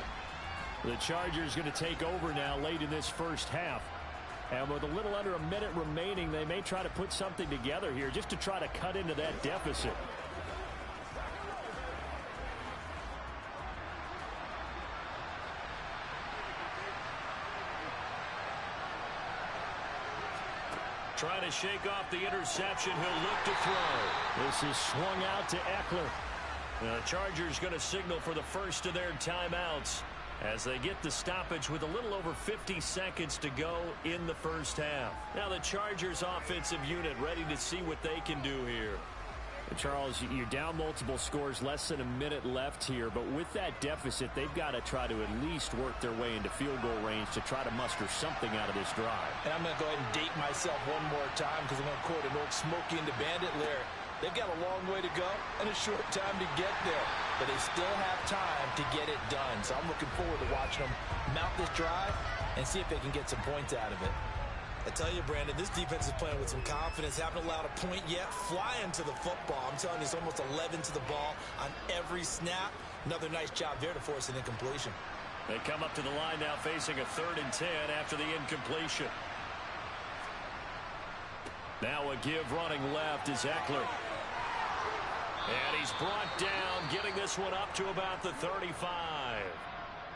The Chargers going to take over now late in this first half. And with a little under a minute remaining, they may try to put something together here just to try to cut into that deficit. Trying to shake off the interception. He'll look to throw. This is swung out to Eckler. The Chargers going to signal for the first of their timeouts as they get the stoppage with a little over 50 seconds to go in the first half. Now the Chargers offensive unit ready to see what they can do here. Charles, you're down multiple scores, less than a minute left here, but with that deficit, they've got to try to at least work their way into field goal range to try to muster something out of this drive. And I'm going to go ahead and date myself one more time because I'm going to quote an old Smokey and the Bandit lyric. They've got a long way to go and a short time to get there, but they still have time to get it done. So I'm looking forward to watching them mount this drive and see if they can get some points out of it. I tell you, Brandon, this defense is playing with some confidence. Haven't allowed a point yet. Flying to the football. I'm telling you, it's almost 11 to the ball on every snap. Another nice job there to force an incompletion. They come up to the line now facing a 3rd and 10 after the incompletion. Now a give running left is Eckler. And he's brought down, getting this one up to about the 35.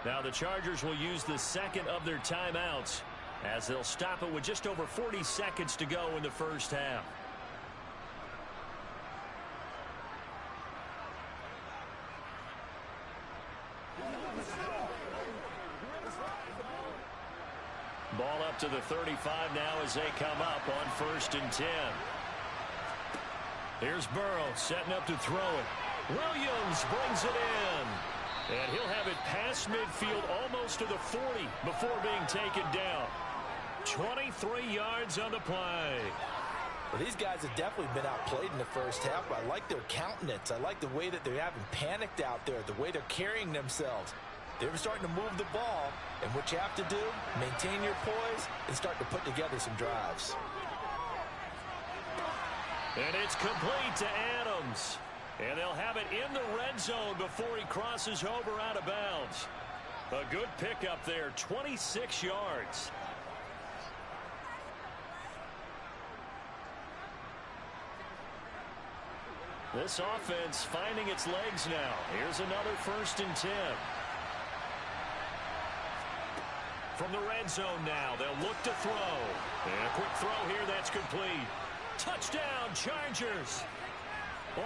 Now the Chargers will use the second of their timeouts as they'll stop it with just over 40 seconds to go in the first half. Ball up to the 35 now as they come up on 1st and 10. Here's Burrow setting up to throw it. Williams brings it in. And he'll have it past midfield almost to the 40 before being taken down. 23 yards on the play. Well, these guys have definitely been outplayed in the first half, but I like their countenance. I like the way that they haven't panicked out there, the way they're carrying themselves. They're starting to move the ball, and what you have to do, maintain your poise and start to put together some drives. And it's complete to Adams. And they'll have it in the red zone before he crosses over out of bounds. A good pickup there, 26 yards. This offense finding its legs now. Here's another 1st and 10. From the red zone now, they'll look to throw. And a quick throw here that's complete. Touchdown, Chargers.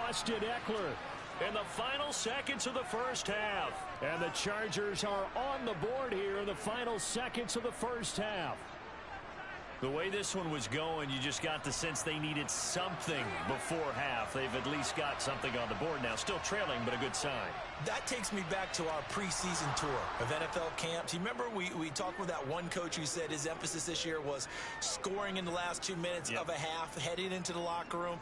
Austin Eckler in the final seconds of the first half. And the Chargers are on the board here in the final seconds of the first half. The way this one was going, you just got the sense they needed something before half. They've at least got something on the board now. Still trailing, but a good sign. That takes me back to our preseason tour of NFL camps. You remember we talked with that one coach who said his emphasis this year was scoring in the last 2 minutes of a half, heading into the locker room.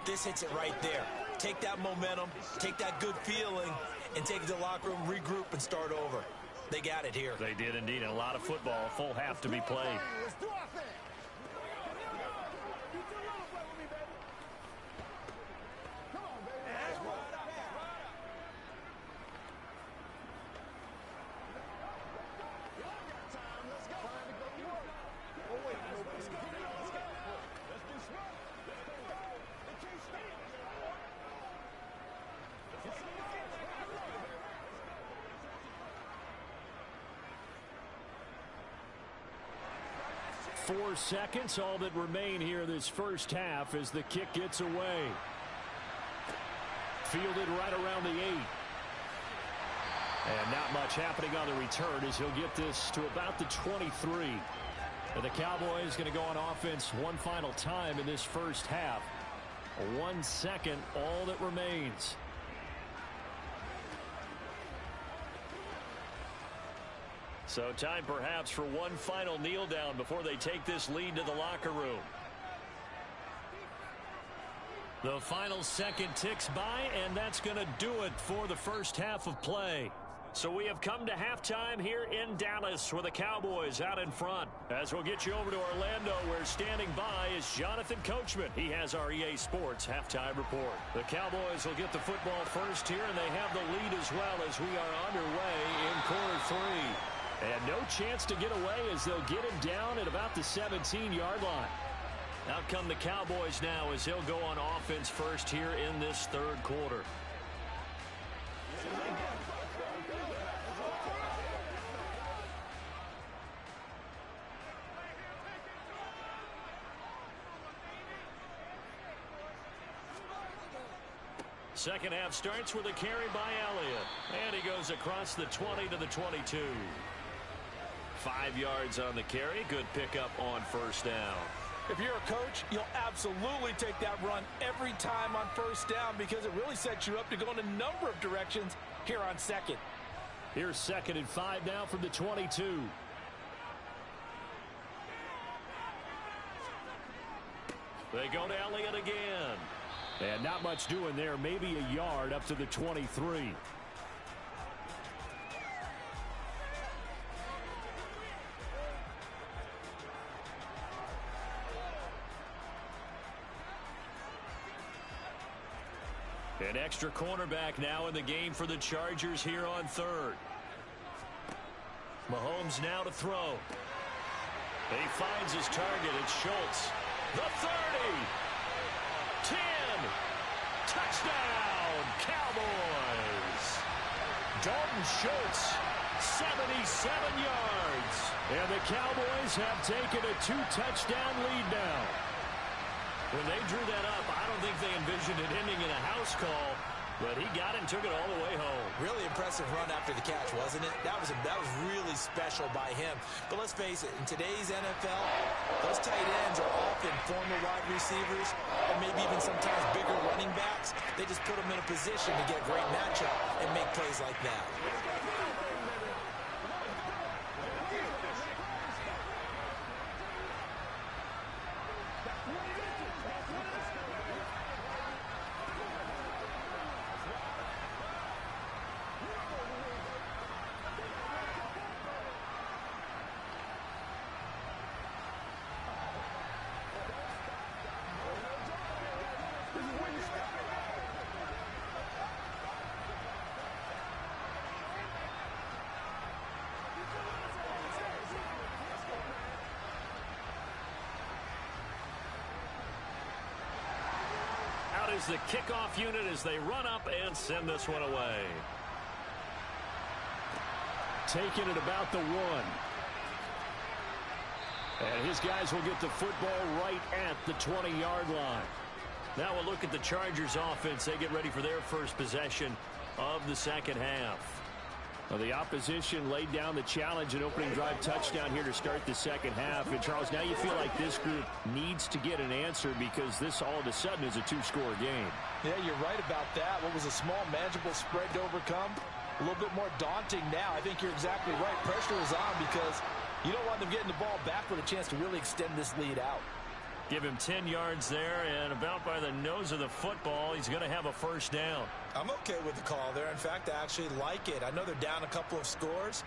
This hits it right there. Take that momentum, take that good feeling, and take it to the locker room, regroup, and start over. They got it here. They did indeed. A lot of football, a full half to be played. Let's do our thing. Come on, baby. Let's roll. Time, let's go. Time to go to work. Oh, wait, let's go. Let's go. Let's do smart. Let's go. They can't stay. Let's go. 4 seconds, all that remain here this first half as the kick gets away. Fielded right around the 8. And not much happening on the return as he'll get this to about the 23. And the Cowboys going to go on offense one final time in this first half. 1 second, all that remains. So time perhaps for one final kneel down before they take this lead to the locker room. The final second ticks by, and that's going to do it for the first half of play. So we have come to halftime here in Dallas with the Cowboys out in front. As we'll get you over to Orlando, where standing by is Jonathan Coachman. He has our EA Sports halftime report. The Cowboys will get the football first here, and they have the lead as well as we are underway in quarter 3. And no chance to get away as they'll get him down at about the 17-yard line. Out come the Cowboys now as he'll go on offense first here in this third quarter. Second half starts with a carry by Elliott. And he goes across the 20 to the 22. 5 yards on the carry. Good pickup on first down. If you're a coach, you'll absolutely take that run every time on first down because it really sets you up to go in a number of directions here on second. Here's 2nd and 5 now from the 22. They go to Elliott again. And not much doing there. Maybe a yard up to the 23. An extra cornerback now in the game for the Chargers here on third. Mahomes now to throw. He finds his target. It's Schultz. The 30. 10. Touchdown, Cowboys. Dalton Schultz, 77 yards. And the Cowboys have taken a 2-touchdown lead now. When they drew that up, I don't think they envisioned it ending in a house call, but he got it and took it all the way home. Really impressive run after the catch, wasn't it? That was really special by him. But let's face it, in today's NFL, those tight ends are often former wide receivers or maybe even sometimes bigger running backs. They just put them in a position to get a great matchup and make plays like that. Is the kickoff unit as they run up and send this one away. Taking it about the 1. And his guys will get the football right at the 20-yard line. Now we'll look at the Chargers offense. They get ready for their first possession of the second half. Well, the opposition laid down the challenge and opening drive touchdown here to start the second half. And, Charles, now you feel like this group needs to get an answer because this all of a sudden is a 2-score game. Yeah, you're right about that. What was a small, manageable spread to overcome, a little bit more daunting now. I think you're exactly right. Pressure is on because you don't want them getting the ball back with a chance to really extend this lead out. Give him 10 yards there, and about by the nose of the football, he's going to have a first down. I'm okay with the call there. In fact, I actually like it. I know they're down a couple of scores,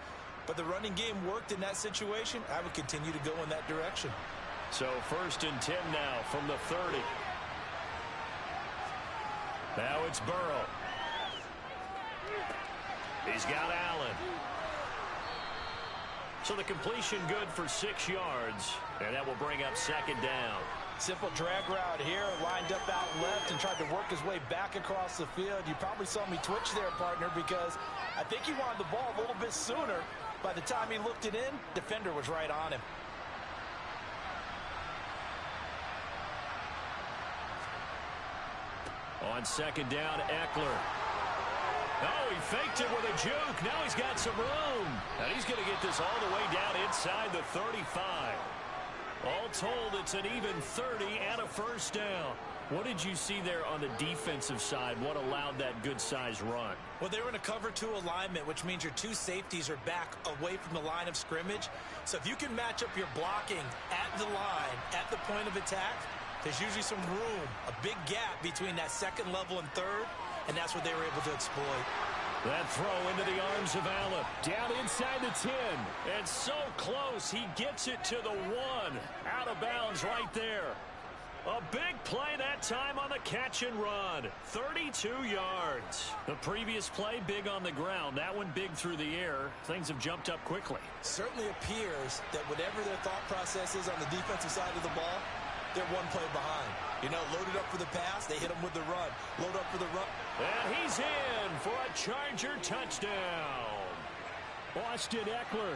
but the running game worked in that situation. I would continue to go in that direction. So 1st and 10 now from the 30. Now it's Burrow. He's got Allen. So the completion good for 6 yards, and that will bring up 2nd down. Simple drag route here, lined up out left and tried to work his way back across the field. You probably saw me twitch there, partner, because I think he wanted the ball a little bit sooner. By the time he looked it in, defender was right on him. On 2nd down, Eckler. Oh, he faked it with a juke. Now he's got some room. And he's going to get this all the way down inside the 35. All told, it's an even 30 and a first down. What did you see there on the defensive side? What allowed that good-sized run? Well, they were in a cover 2 alignment, which means your 2 safeties are back away from the line of scrimmage. So if you can match up your blocking at the line, at the point of attack, there's usually some room, a big gap between that 2nd level and 3rd, and that's what they were able to exploit. That throw into the arms of Allen. Down inside the 10. And so close, he gets it to the 1. Out of bounds right there. A big play that time on the catch and run. 32 yards. The previous play, big on the ground. That one big through the air. Things have jumped up quickly. Certainly appears that whatever their thought process is on the defensive side of the ball, they're one play behind. You know, loaded up for the pass, they hit him with the run. Load up for the run. And he's in for a Charger touchdown. Austin Eckler,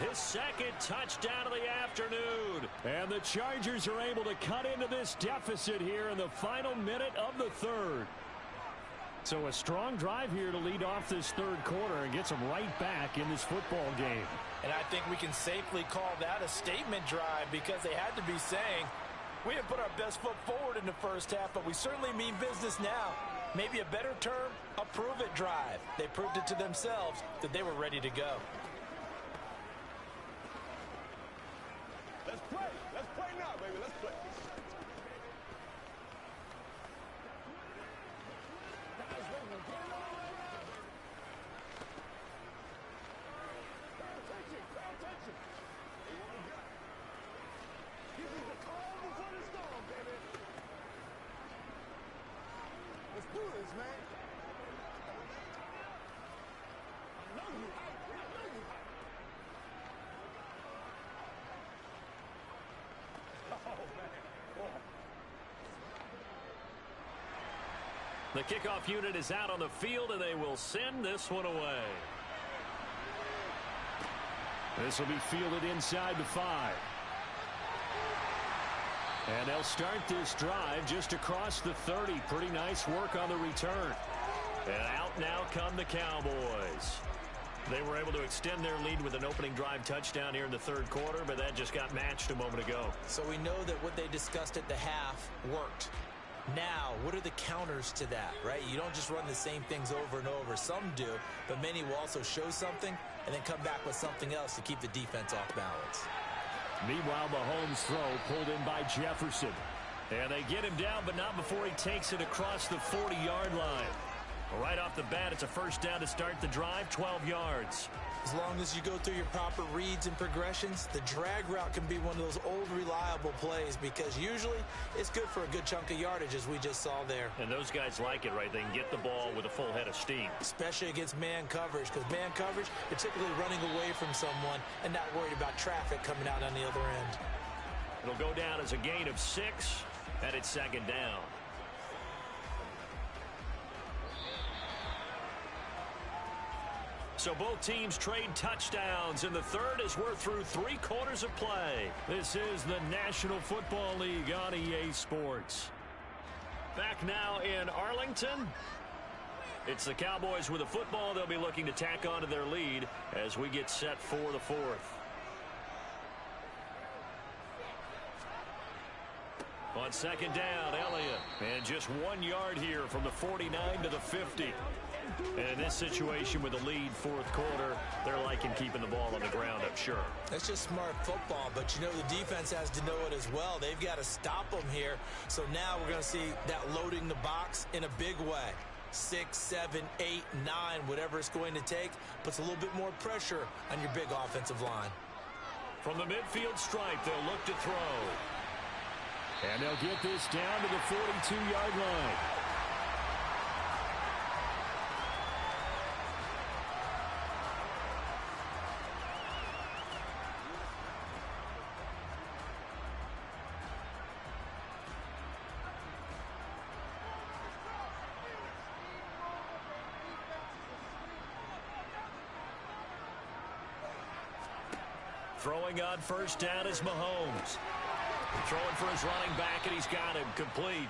his second touchdown of the afternoon. and the Chargers are able to cut into this deficit here in the final minute of the third. So a strong drive here to lead off this third quarter and gets them right back in this football game. And I think we can safely call that a statement drive because they had to be saying, we didn't put our best foot forward in the first half, but we certainly mean business now. Maybe a better term, a prove-it drive. They proved it to themselves that they were ready to go. Let's play. Let's play now, baby. Let's play. Guys, ready to get it on right now? Pay attention. Pay attention. Hey, what we got? This is the calm before the storm, baby. Let's do this, man. I know you hype. I know you hype. The kickoff unit is out on the field, and they will send this one away. This will be fielded inside the 5. And they'll start this drive just across the 30. Pretty nice work on the return. And out now come the Cowboys. They were able to extend their lead with an opening drive touchdown here in the third quarter, but that just got matched a moment ago. So we know that what they discussed at the half worked. Now, what are the counters to that, right? You don't just run the same things over and over. Some do, but many will also show something and then come back with something else to keep the defense off balance. Meanwhile, Mahomes' throw pulled in by Jefferson. And they get him down, but not before he takes it across the 40-yard line. Right off the bat, it's a first down to start the drive, 12 yards. As long as you go through your proper reads and progressions, the drag route can be one of those old reliable plays because usually it's good for a good chunk of yardage, as we just saw there. And those guys like it, right? They can get the ball with a full head of steam. Especially against man coverage, because man coverage, they're typically running away from someone and not worried about traffic coming out on the other end. It'll go down as a gain of 6, and it's second down. So both teams trade touchdowns in the third as we're through 3 quarters of play. This is the National Football League on EA Sports. Back now in Arlington. It's the Cowboys with the football. They'll be looking to tack onto their lead as we get set for the fourth. On second down, Elliott. And just 1 yard here from the 49 to the 50. And in this situation with the lead fourth quarter, they're liking keeping the ball on the ground, I'm sure. That's just smart football, but you know the defense has to know it as well. They've got to stop them here. So now we're going to see that loading the box in a big way. 6, 7, 8, 9, whatever it's going to take, puts a little bit more pressure on your big offensive line. From the midfield stripe, they'll look to throw. And they'll get this down to the 42-yard line. Throwing on first down is Mahomes. Throwing for his running back, and he's got him complete.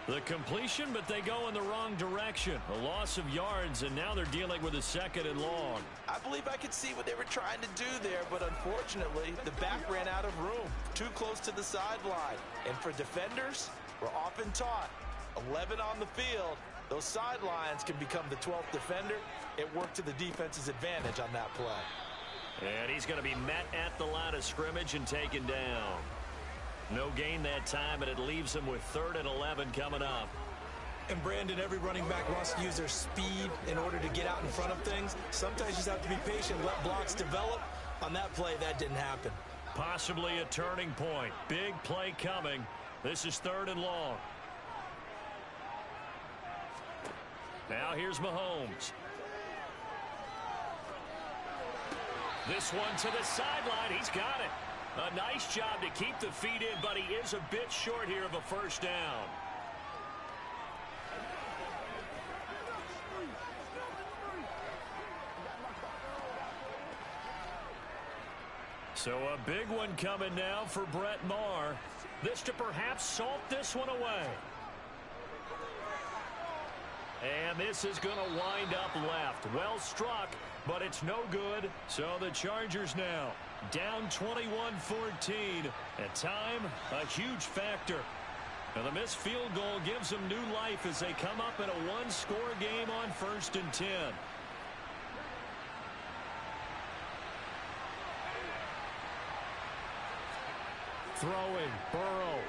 The completion, but they go in the wrong direction. A loss of yards, and now they're dealing with a second and long. I believe I could see what they were trying to do there, but unfortunately, the back ran out of room. Too close to the sideline. And for defenders, we're often taught, 11 on the field, those sidelines can become the 12th defender. It worked to the defense's advantage on that play. And he's going to be met at the line of scrimmage and taken down. No gain that time, and it leaves him with 3rd and 11 coming up. And Brandon, every running back wants to use their speed in order to get out in front of things. Sometimes you just have to be patient, let blocks develop. On that play, that didn't happen. Possibly a turning point. Big play coming This is 3rd and long. Now here's Mahomes. This one to the sideline. He's got it. A nice job to keep the feet in, but he is a bit short here of a first down. So a big one coming now for Brett Maher. This to perhaps salt this one away. And this is going to wind up left. Well struck, but it's no good. So the Chargers now down 21-14. At time, a huge factor. Now the missed field goal gives them new life as they come up in a one-score game on 1st and 10. Throwing, Burrow.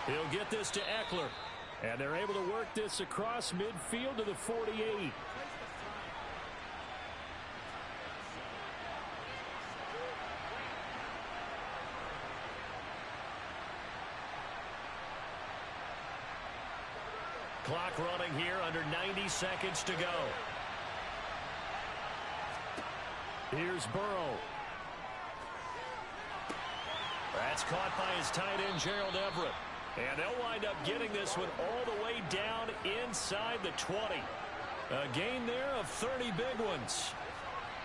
He'll get this to Eckler. And they're able to work this across midfield to the 48. Clock running here, under 90 seconds to go. Here's Burrow. That's caught by his tight end, Gerald Everett. And they'll wind up getting this one all the way down inside the 20. A gain there of 30 big ones.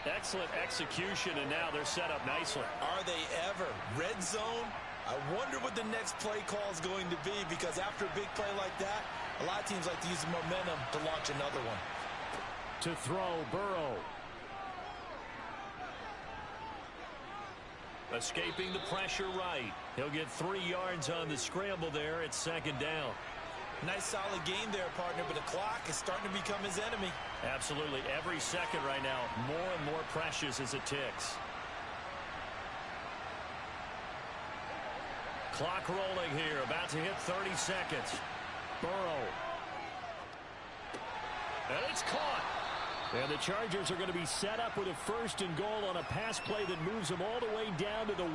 Excellent execution, and now they're set up nicely. Are they ever? Red zone? I wonder what the next play call is going to be, because after a big play like that, a lot of teams like to use the momentum to launch another one. To throw, Burrow. Escaping the pressure right. He'll get 3 yards on the scramble there at 2nd down. Nice solid game there, partner, but the clock is starting to become his enemy. Absolutely. Every second right now, more and more precious as it ticks. Clock rolling here, about to hit 30 seconds. Burrow. And it's caught. And the Chargers are going to be set up with a 1st and goal on a pass play that moves them all the way down to the 1.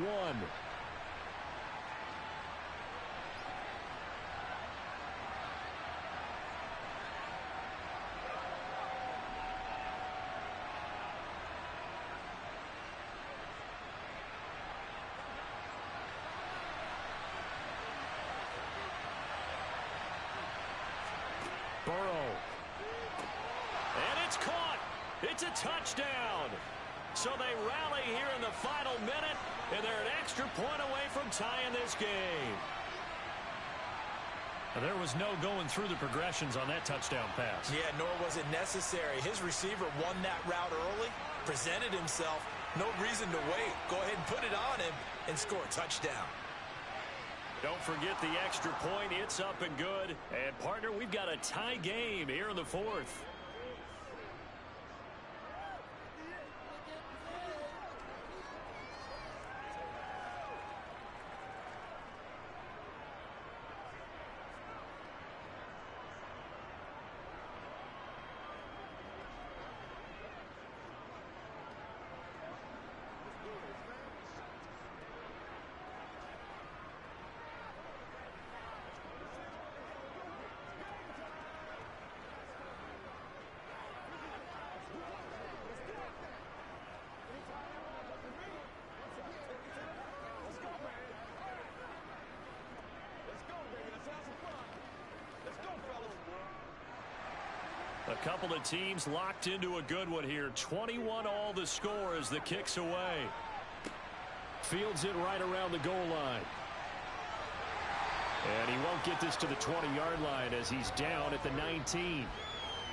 Burrow. And it's caught. It's a touchdown. So they rally here in the final minute, and they're an extra point away from tying this game. There was no going through the progressions on that touchdown pass. Yeah, nor was it necessary. His receiver won that route early, presented himself. No reason to wait. Go ahead and put it on him and score a touchdown. Don't forget the extra point. It's up and good. And, partner, we've got a tie game here in the 4th. A couple of teams locked into a good one here. 21 all the score as the kick's away. Fields it right around the goal line. And he won't get this to the 20-yard line as he's down at the 19.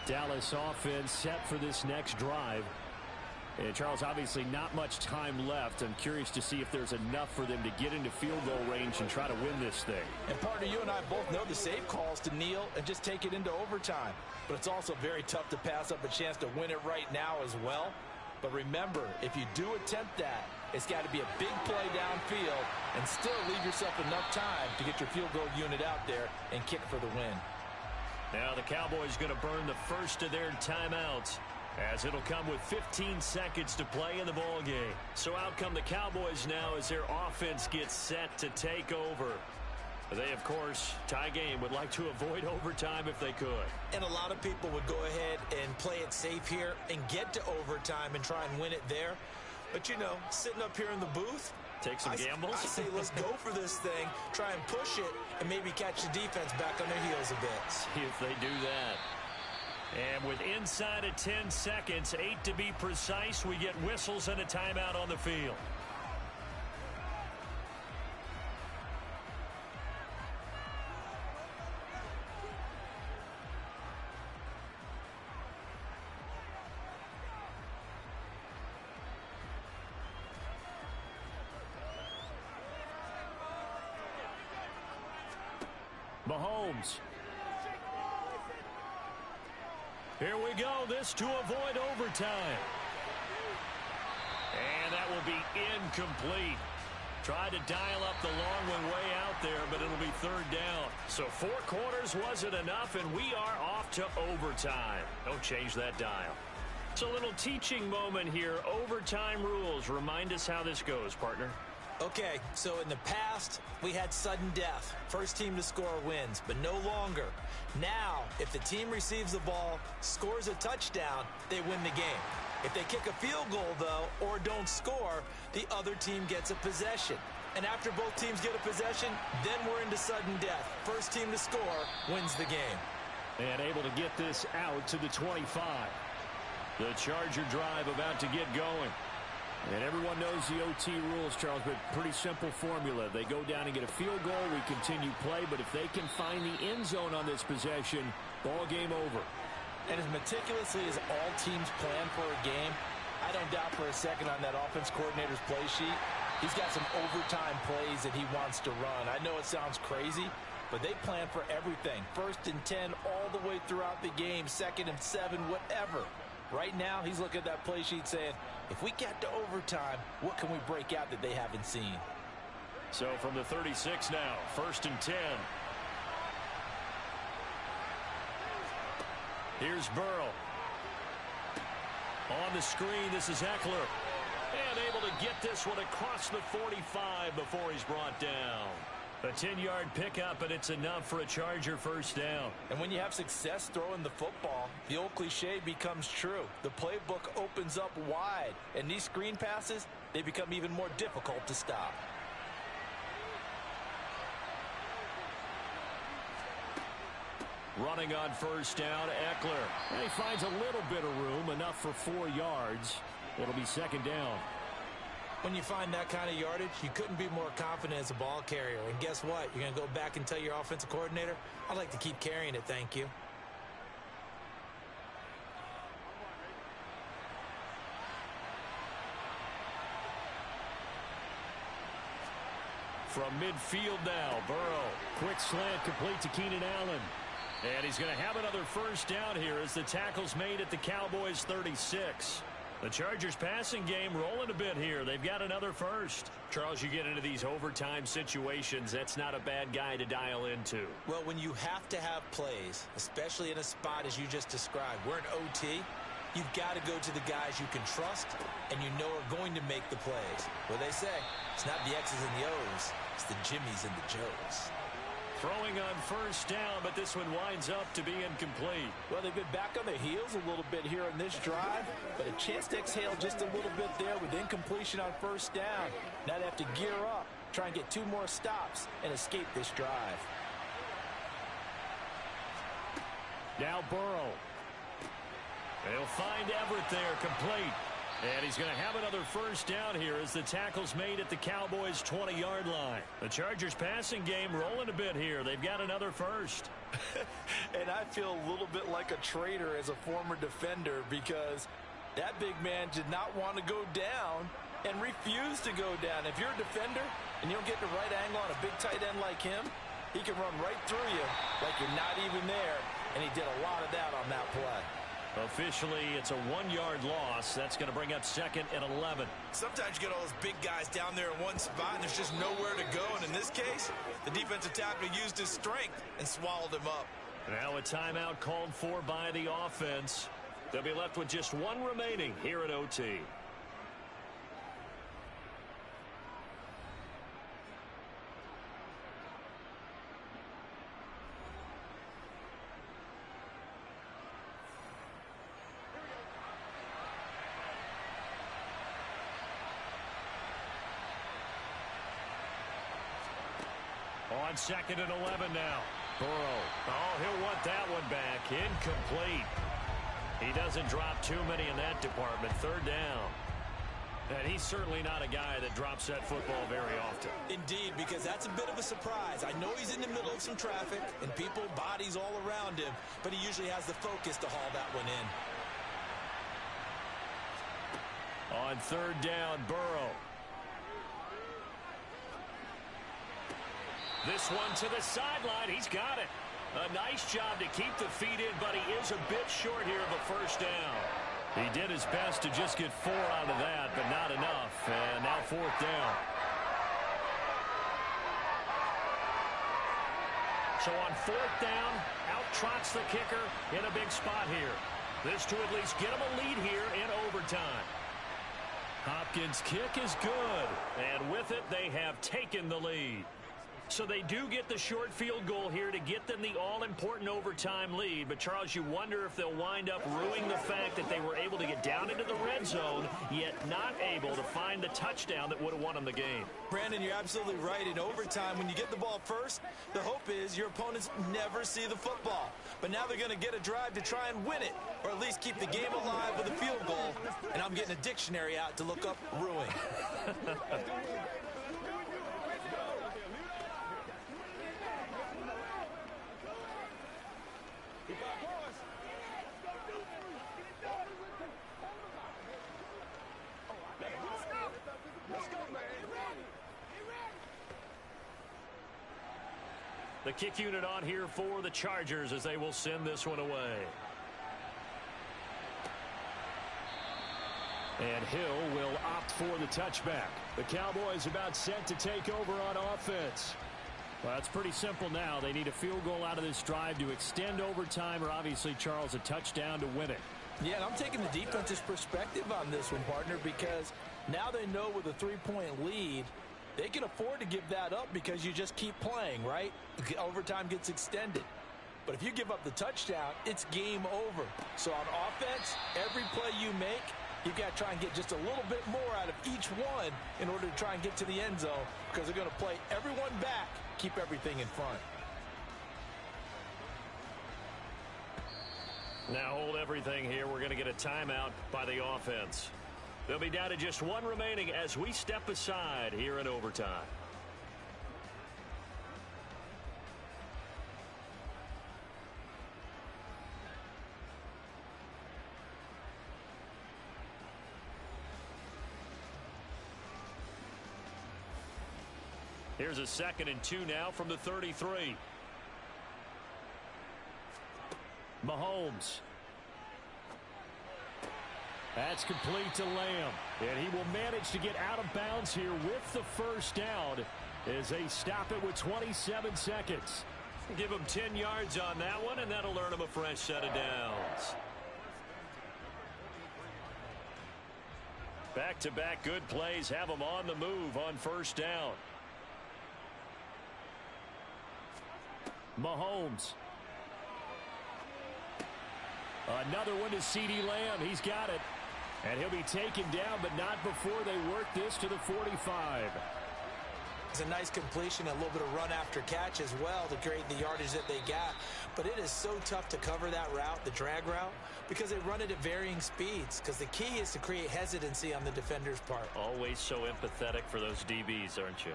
Dallas offense set for this next drive. And Charles, obviously not much time left. I'm curious to see if there's enough for them to get into field goal range and try to win this thing. And partner, you and I both know the safe calls to kneel and just take it into overtime. But it's also very tough to pass up a chance to win it right now as well. But remember, if you do attempt that, it's got to be a big play downfield and still leave yourself enough time to get your field goal unit out there and kick for the win. Now the Cowboys going to burn the first of their timeouts. as it'll come with 15 seconds to play in the ball game. So out come the Cowboys now as their offense gets set to take over. They, of course, tie game, would like to avoid overtime if they could. And a lot of people would go ahead and play it safe here and get to overtime and try and win it there. But, you know, sitting up here in the booth, take some gambles. I say let's go for this thing, try and push it, and maybe catch the defense back on their heels a bit. See if they do that. And with inside of 10 seconds, 8 to be precise, we get whistles and a timeout on the field. Mahomes. Here we go. This to avoid overtime. And that will be incomplete. Tried to dial up the long one way out there, but it'll be third down. So 4 quarters wasn't enough, and we are off to overtime. Don't change that dial. It's a little teaching moment here. Overtime rules. Remind us how this goes, partner. Okay, so in the past, we had sudden death. First team to score wins, but no longer. Now, if the team receives the ball, scores a touchdown, they win the game. If they kick a field goal, though, or don't score, the other team gets a possession. And after both teams get a possession, then we're into sudden death. First team to score wins the game. And able to get this out to the 25. The Charger drive about to get going. And everyone knows the OT rules, Charles, but pretty simple formula. They go down and get a field goal, we continue play, but if they can find the end zone on this possession, ball game over. And as meticulously as all teams plan for a game, I don't doubt for a second on that offense coordinator's play sheet, he's got some overtime plays that he wants to run. I know it sounds crazy, but they plan for everything. 1st and 10 all the way throughout the game, 2nd and 7, whatever. Right now, he's looking at that play sheet saying, if we get to overtime, what can we break out that they haven't seen? So from the 36 now, 1st and 10. Here's Burrow. On the screen, this is Eckler. And able to get this one across the 45 before he's brought down. A 10-yard pickup, and it's enough for a Charger first down. And when you have success throwing the football, the old cliche becomes true. The playbook opens up wide, and these screen passes, they become even more difficult to stop. Running on first down, Eckler. And he finds a little bit of room, enough for 4 yards. It'll be 2nd down. When you find that kind of yardage, you couldn't be more confident as a ball carrier. And guess what? You're going to go back and tell your offensive coordinator, I'd like to keep carrying it, thank you. From midfield now, Burrow. Quick slant complete to Keenan Allen. And he's going to have another first down here as the tackle's made at the Cowboys 36. The Chargers passing game rolling a bit here. They've got another first. Charles, you get into these overtime situations, that's not a bad guy to dial into. Well, when you have to have plays, especially in a spot as you just described, we're in OT, you've got to go to the guys you can trust and you know are going to make the plays. What they say, it's not the X's and the O's, it's the Jimmys and the Joes. Throwing on first down, but this one winds up to be incomplete. Well, they've been back on their heels a little bit here in this drive, but a chance to exhale just a little bit there with incompletion on first down. Now they have to gear up, try and get 2 more stops and escape this drive. Now Burrow. They'll find Everett there, complete. And he's going to have another first down here as the tackle's made at the Cowboys' 20-yard line. The Chargers passing game rolling a bit here. They've got another first. And I feel a little bit like a traitor as a former defender because that big man did not want to go down and refused to go down. If you're a defender and you don't get the right angle on a big tight end like him, he can run right through you like you're not even there, and he did a lot of that on that play. Officially, it's a 1-yard loss. That's going to bring up 2nd and 11. Sometimes you get all those big guys down there in one spot, and there's just nowhere to go. And in this case, the defensive tackle used his strength and swallowed him up. Now a timeout called for by the offense. They'll be left with just one remaining here at OT. On 2nd and 11 now. Burrow. Oh, he'll want that one back. Incomplete. He doesn't drop too many in that department. 3rd down. And he's certainly not a guy that drops that football very often. Indeed, because that's a bit of a surprise. I know he's in the middle of some traffic and people, bodies all around him, but he usually has the focus to haul that one in. On 3rd down, Burrow. This one to the sideline. He's got it. A nice job to keep the feet in, but he is a bit short here of a 1st down. He did his best to just get 4 out of that, but not enough. And now 4th down. So on 4th down, out trots the kicker in a big spot here. This to at least get him a lead here in overtime. Hopkins' kick is good. And with it, they have taken the lead. So they do get the short field goal here to get them the all-important overtime lead. But, Charles, you wonder if they'll wind up ruining the fact that they were able to get down into the red zone, yet not able to find the touchdown that would have won them the game. Brandon, you're absolutely right. In overtime, when you get the ball first, the hope is your opponents never see the football. But now they're going to get a drive to try and win it, or at least keep the game alive with a field goal. And I'm getting a dictionary out to look up ruin. The kick unit on here for the Chargers as they will send this one away. And Hill will opt for the touchback. The Cowboys about set to take over on offense. Well, it's pretty simple now. They need a field goal out of this drive to extend overtime, or obviously, Charles, a touchdown to win it. Yeah, and I'm taking the defense's perspective on this one, partner, because now they know with a 3-point lead, they can afford to give that up because you just keep playing, right? Overtime gets extended. But if you give up the touchdown, it's game over. So on offense, every play you make, you've got to try and get just a little bit more out of each one in order to try and get to the end zone, because they're going to play everyone back, keep everything in front. Now hold everything here. We're going to get a timeout by the offense. They'll be down to just one remaining as we step aside here in overtime. Here's a 2nd and 2 now from the 33. Mahomes. That's complete to Lamb. And he will manage to get out of bounds here with the 1st down as they stop it with 27 seconds. Give him 10 yards on that one, and that'll earn him a fresh set of downs. Back-to-back good plays have him on the move on 1st down. Mahomes. Another one to CeeDee Lamb. He's got it. And he'll be taken down, but not before they work this to the 45. It's a nice completion, a little bit of run after catch as well to create the yardage that they got. But it is so tough to cover that route, the drag route, because they run it at varying speeds. Because the key is to create hesitancy on the defender's part. Always so empathetic for those DBs, aren't you?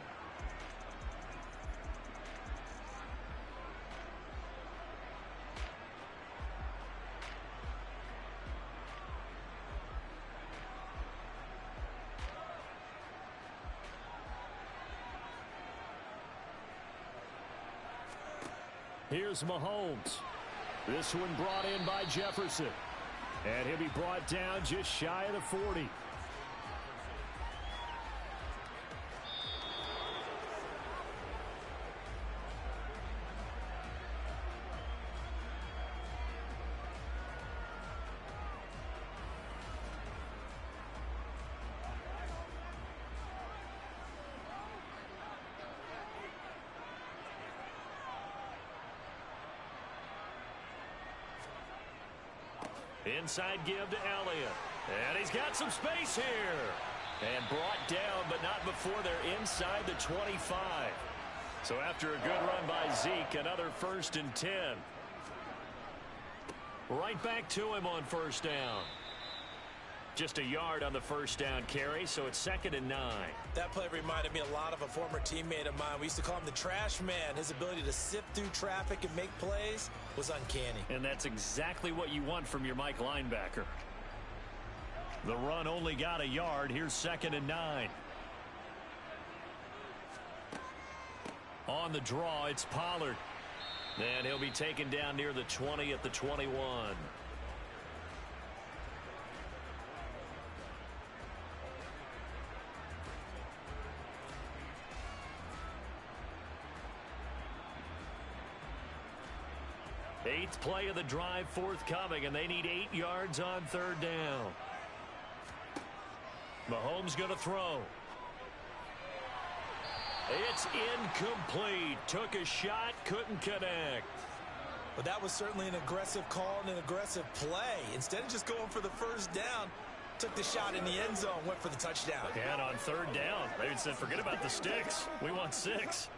Here's Mahomes. This one brought in by Jefferson. And he'll be brought down just shy of the 40. Inside give to Elliott. And he's got some space here. And brought down, but not before they're inside the 25. So after a good run by Zeke, another 1st and 10. Right back to him on 1st down. Just a yard on the 1st down carry, so it's 2nd and 9. That play reminded me a lot of a former teammate of mine. We used to call him the trash man. His ability to sift through traffic and make plays was uncanny. And that's exactly what you want from your Mike linebacker. The run only got a yard. Here's 2nd and 9. On the draw, it's Pollard. And he'll be taken down near the 20 at the 21. Eighth play of the drive forthcoming, and they need 8 yards on 3rd down. Mahomes going to throw. It's incomplete. Took a shot, couldn't connect. But that was certainly an aggressive call and an aggressive play. Instead of just going for the 1st down, took the shot in the end zone, went for the touchdown. And on 3rd down, they said, forget about the sticks. We want 6.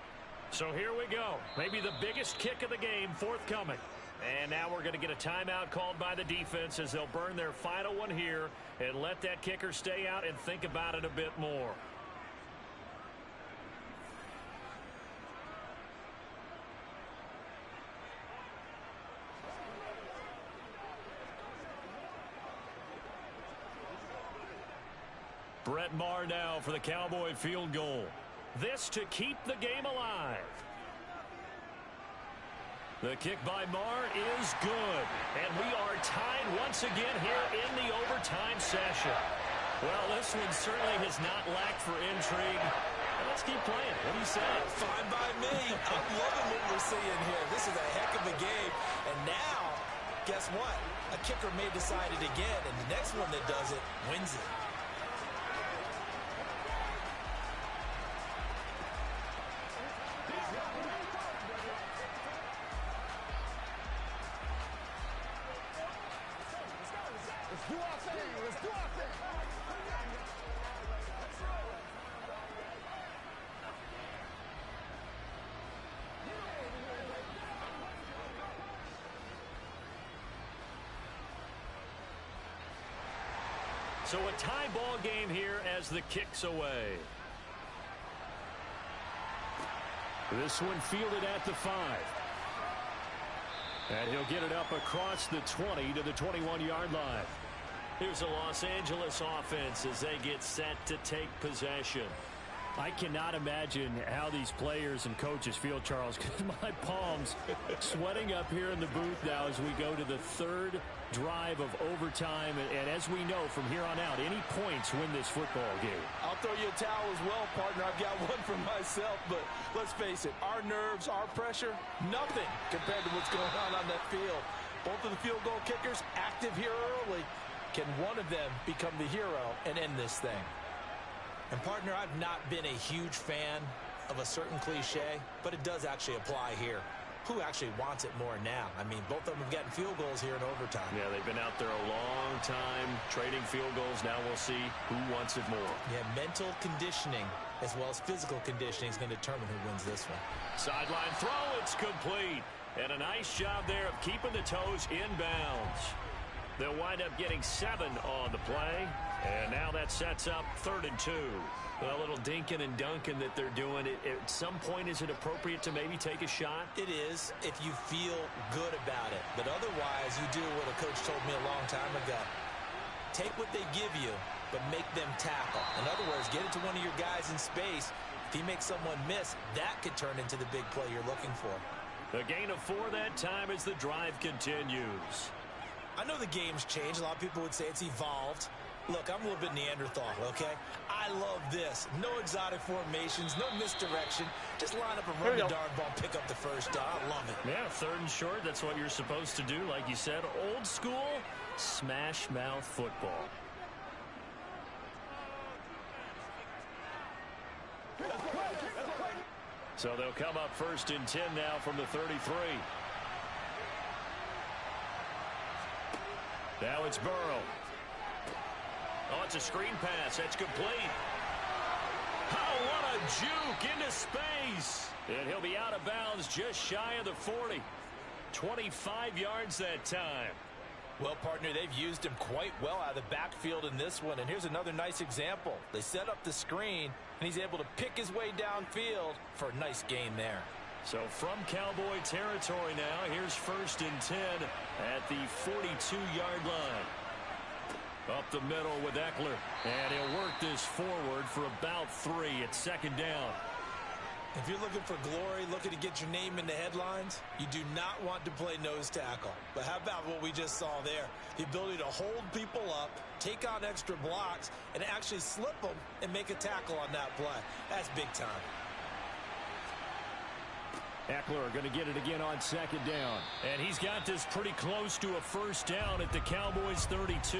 So here we go. Maybe the biggest kick of the game forthcoming. And now we're going to get a timeout called by the defense as they'll burn their final one here and let that kicker stay out and think about it a bit more. Brett Maher now for the Cowboy field goal. This to keep the game alive. The kick by Maher is good. And we are tied once again here in the overtime session. Well, this one certainly has not lacked for intrigue. Let's keep playing. What do you say? Fine by me. I'm loving what we're seeing here. This is a heck of a game. And now, guess what? A kicker may decide it again, and the next one that does it wins it. So a tie ball game here as the kick's away. This one fielded at the 5. And he'll get it up across the 20 to the 21-yard line. Here's a Los Angeles offense as they get set to take possession. I cannot imagine how these players and coaches feel, Charles, because my palms sweating up here in the booth now as we go to the 3rd drive of overtime. And as we know from here on out, any points win this football game. I'll throw you a towel as well, partner. I've got one for myself, but let's face it, our nerves, our pressure, nothing compared to what's going on that field. Both of the field goal kickers active here early. Can one of them become the hero and end this thing? And, partner, I've not been a huge fan of a certain cliche, but it does actually apply here. Who actually wants it more now? I mean, both of them have gotten field goals here in overtime. Yeah, they've been out there a long time trading field goals. Now we'll see who wants it more. Yeah, mental conditioning as well as physical conditioning is going to determine who wins this one. Sideline throw, it's complete. And a nice job there of keeping the toes inbounds. They'll wind up getting 7 on the play. And now that sets up 3rd and 2. A little dinking and dunking that they're doing. At some point, is it appropriate to maybe take a shot? It is if you feel good about it. But otherwise, you do what a coach told me a long time ago. Take what they give you, but make them tackle. In other words, get it to one of your guys in space. If he makes someone miss, that could turn into the big play you're looking for. A gain of 4 that time as the drive continues. I know the game's changed. A lot of people would say it's evolved. Look, I'm a little bit Neanderthal, okay? I love this. No exotic formations, no misdirection. Just line up and run the darn ball, pick up the 1st down. I love it. Yeah, 3rd and short, that's what you're supposed to do. Like you said, old school, smash mouth football. So they'll come up 1st and 10 now from the 33. Now it's Burrow. Oh, it's a screen pass. That's complete. Oh, what a juke into space. And he'll be out of bounds just shy of the 40. 25 yards that time. Well, partner, they've used him quite well out of the backfield in this one. And here's another nice example. They set up the screen, and he's able to pick his way downfield for a nice gain there. So from Cowboy territory now, here's 1st and 10 at the 42-yard line. Up the middle with Eckler. And he'll work this forward for about 3 at 2nd down. If you're looking for glory, looking to get your name in the headlines, you do not want to play nose tackle. But how about what we just saw there? The ability to hold people up, take on extra blocks, and actually slip them and make a tackle on that play. That's big time. Eckler going to get it again on 2nd down. And he's got this pretty close to a 1st down at the Cowboys' 32.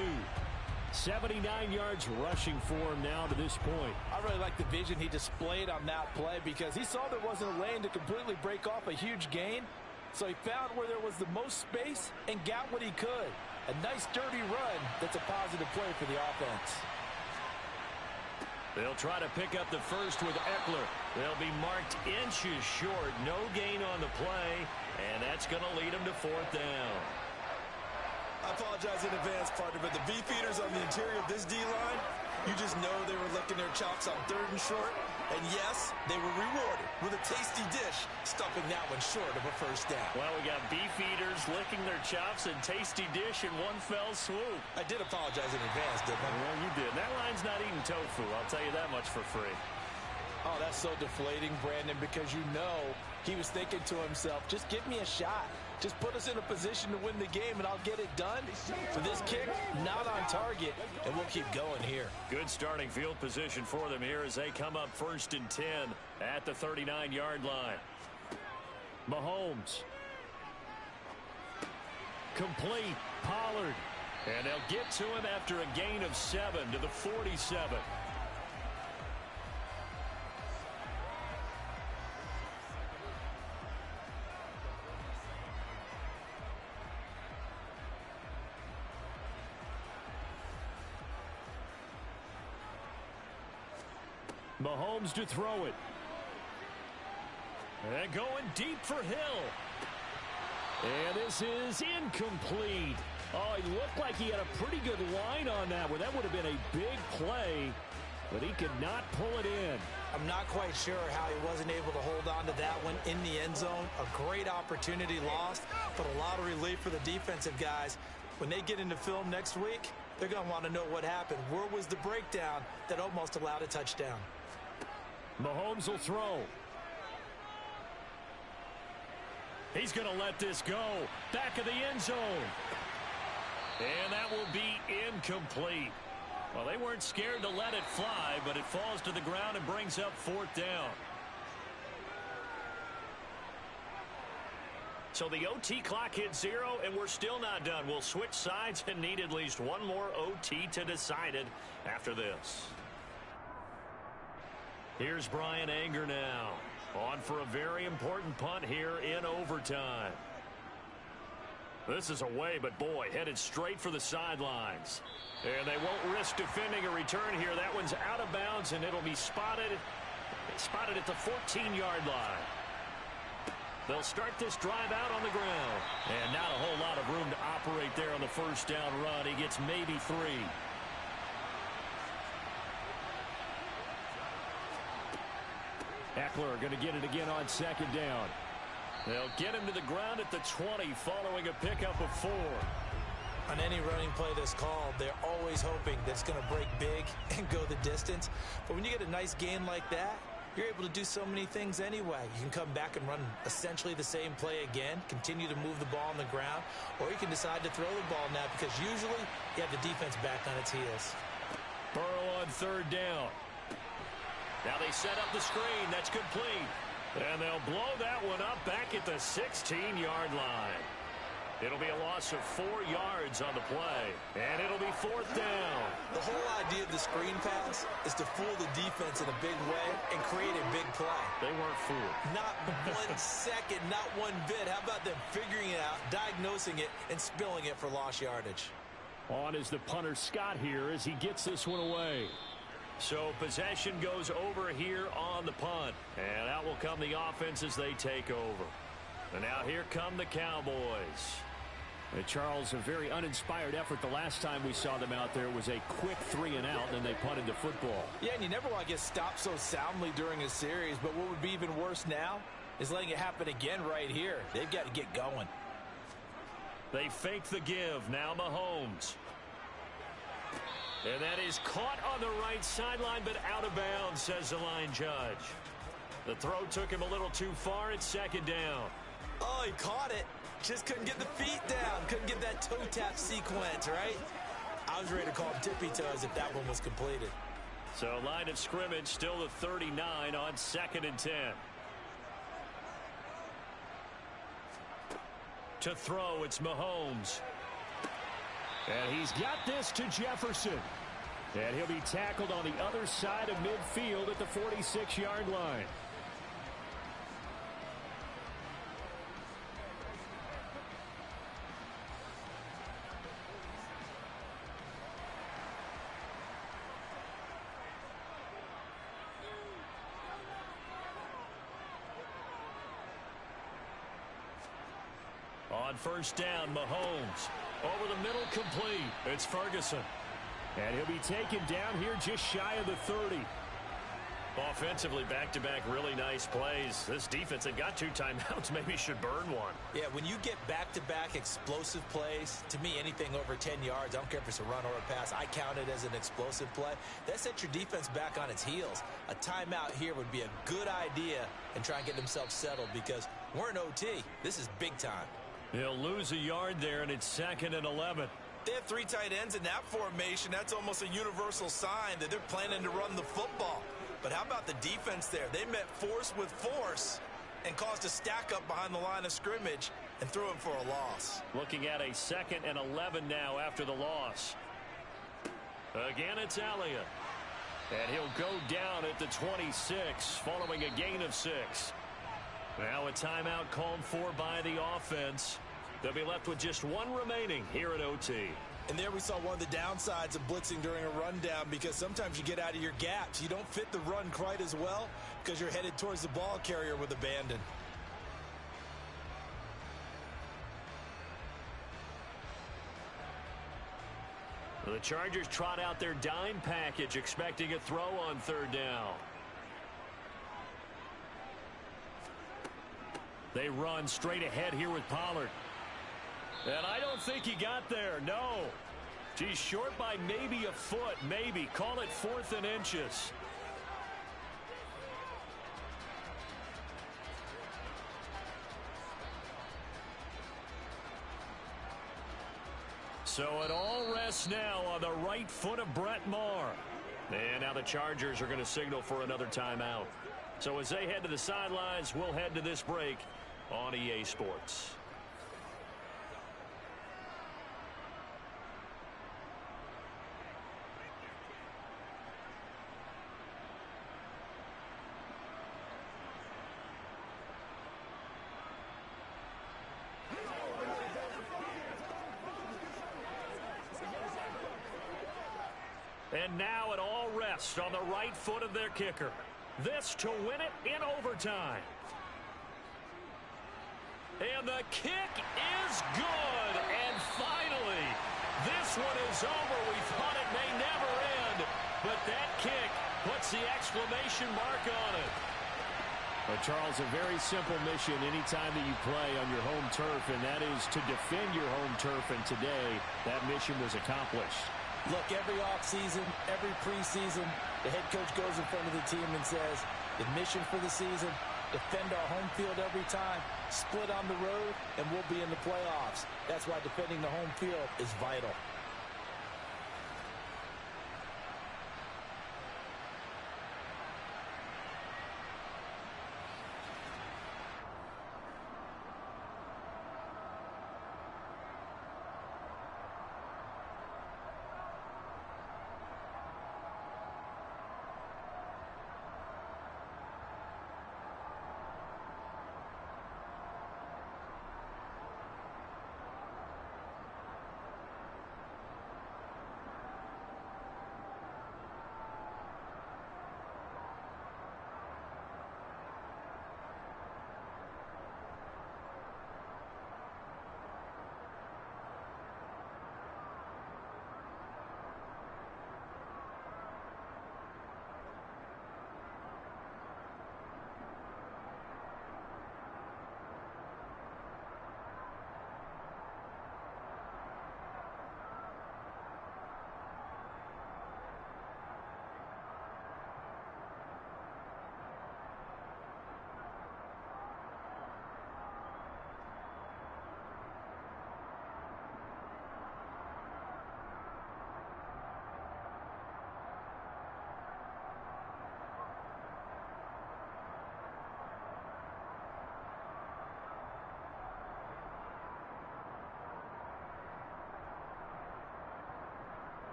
79 yards rushing for him now to this point. I really like the vision he displayed on that play because he saw there wasn't a lane to completely break off a huge gain. So he found where there was the most space and got what he could. A nice dirty run that's a positive play for the offense. They'll try to pick up the first with Eckler. They'll be marked inches short. No gain on the play, and that's going to lead them to 4th down. I apologize in advance, partner, but the beefeaters on the interior of this D-line, you just know they were licking their chops on 3rd and short. And yes, they were rewarded with a tasty dish, stuffing that one short of a 1st down. Well, we got beefeaters licking their chops and tasty dish in one fell swoop. I did apologize in advance, didn't I? Well, you did. That line's not eating tofu. I'll tell you that much for free. Oh, that's so deflating, Brandon, because you know he was thinking to himself, just give me a shot. Just put us in a position to win the game, and I'll get it done. For this kick, not on target, and we'll keep going here. Good starting field position for them here as they come up 1st and 10 at the 39-yard line. Mahomes. Complete. Pollard. And they'll get to him after a gain of 7 to the 47. Mahomes to throw it. And going deep for Hill. And this is incomplete. Oh, he looked like he had a pretty good line on that one. That would have been a big play, but he could not pull it in. I'm not quite sure how he wasn't able to hold on to that one in the end zone. A great opportunity lost, but a lot of relief for the defensive guys. When they get into film next week, they're going to want to know what happened. Where was the breakdown that almost allowed a touchdown? Mahomes will throw. He's going to let this go. Back of the end zone. And that will be incomplete. Well, they weren't scared to let it fly, but it falls to the ground and brings up 4th down. So the OT clock hit 0, and we're still not done. We'll switch sides and need at least one more OT to decide it after this. Here's Bryan Anger now. On for a very important punt here in overtime. This is away, but boy, headed straight for the sidelines. And they won't risk defending a return here. That one's out of bounds, and it'll be spotted at the 14-yard line. They'll start this drive out on the ground. And not a whole lot of room to operate there on the 1st down run. He gets maybe 3. Eckler going to get it again on 2nd down. They'll get him to the ground at the 20 following a pickup of 4. On any running play that's called, they're always hoping that it's going to break big and go the distance. But when you get a nice gain like that, you're able to do so many things anyway. You can come back and run essentially the same play again, continue to move the ball on the ground, or you can decide to throw the ball now because usually you have the defense back on its heels. Burrow on 3rd down. Now they set up the screen. That's complete. And they'll blow that one up back at the 16-yard line. It'll be a loss of 4 yards on the play. And it'll be 4th down. The whole idea of the screen pass is to fool the defense in a big way and create a big play. They weren't fooled. Not 1 second, not one bit. How about them figuring it out, diagnosing it, and spilling it for lost yardage? On is the punter Scott here as he gets this one away. So possession goes over here on the punt. And out will come the offense as they take over. And now here come the Cowboys. Charles, a very uninspired effort the last time we saw them out there. It was a quick 3 and out, and then they punted the football. Yeah, and you never want to get stopped so soundly during a series, but what would be even worse now is letting it happen again right here. They've got to get going. They fake the give. Now Mahomes. And that is caught on the right sideline, but out of bounds, says the line judge. The throw took him a little too far. It's second down. Oh, he caught it. Just couldn't get the feet down. Couldn't get that toe tap sequence, right? I was ready to call him tippy toes if that one was completed. So line of scrimmage still the 39 on 2nd and 10. To throw, it's Mahomes. And he's got this to Jefferson. And he'll be tackled on the other side of midfield at the 46-yard line. On first down, Mahomes. Over the middle, complete. It's Ferguson. And he'll be taken down here just shy of the 30. Offensively, back-to-back really nice plays. This defense had got 2 timeouts. Maybe should burn one. Yeah, when you get back-to-back explosive plays, to me, anything over 10 yards, I don't care if it's a run or a pass, I count it as an explosive play. That sets your defense back on its heels. A timeout here would be a good idea and try and get themselves settled because we're in OT. This is big time. He'll lose a yard there, and it's 2nd and 11. They have 3 tight ends in that formation. That's almost a universal sign that they're planning to run the football. But how about the defense there? They met force with force and caused a stack up behind the line of scrimmage and threw him for a loss. Looking at a 2nd and 11 now after the loss. Again, it's Elliott. And he'll go down at the 26 following a gain of 6. Now a timeout called for by the offense. They'll be left with just 1 remaining here at OT. And there we saw one of the downsides of blitzing during a rundown because sometimes you get out of your gaps. You don't fit the run quite as well because you're headed towards the ball carrier with abandon. The Chargers trot out their dime package, expecting a throw on 3rd down. They run straight ahead here with Pollard. And I don't think he got there, no. He's short by maybe a foot, maybe. Call it 4th and inches. So it all rests now on the right foot of Brett Maher. And now the Chargers are going to signal for another timeout. So as they head to the sidelines, we'll head to this break on EA Sports. And now it all rests on the right foot of their kicker. This to win it in overtime. And the kick is good. And finally, this one is over. We thought it may never end. But that kick puts the exclamation mark on it. Well, Charles, a very simple mission anytime that you play on your home turf, and that is to defend your home turf. And today, that mission was accomplished. Look, every offseason, every preseason, the head coach goes in front of the team and says, the mission for the season, defend our home field every time, split on the road, and we'll be in the playoffs. That's why defending the home field is vital.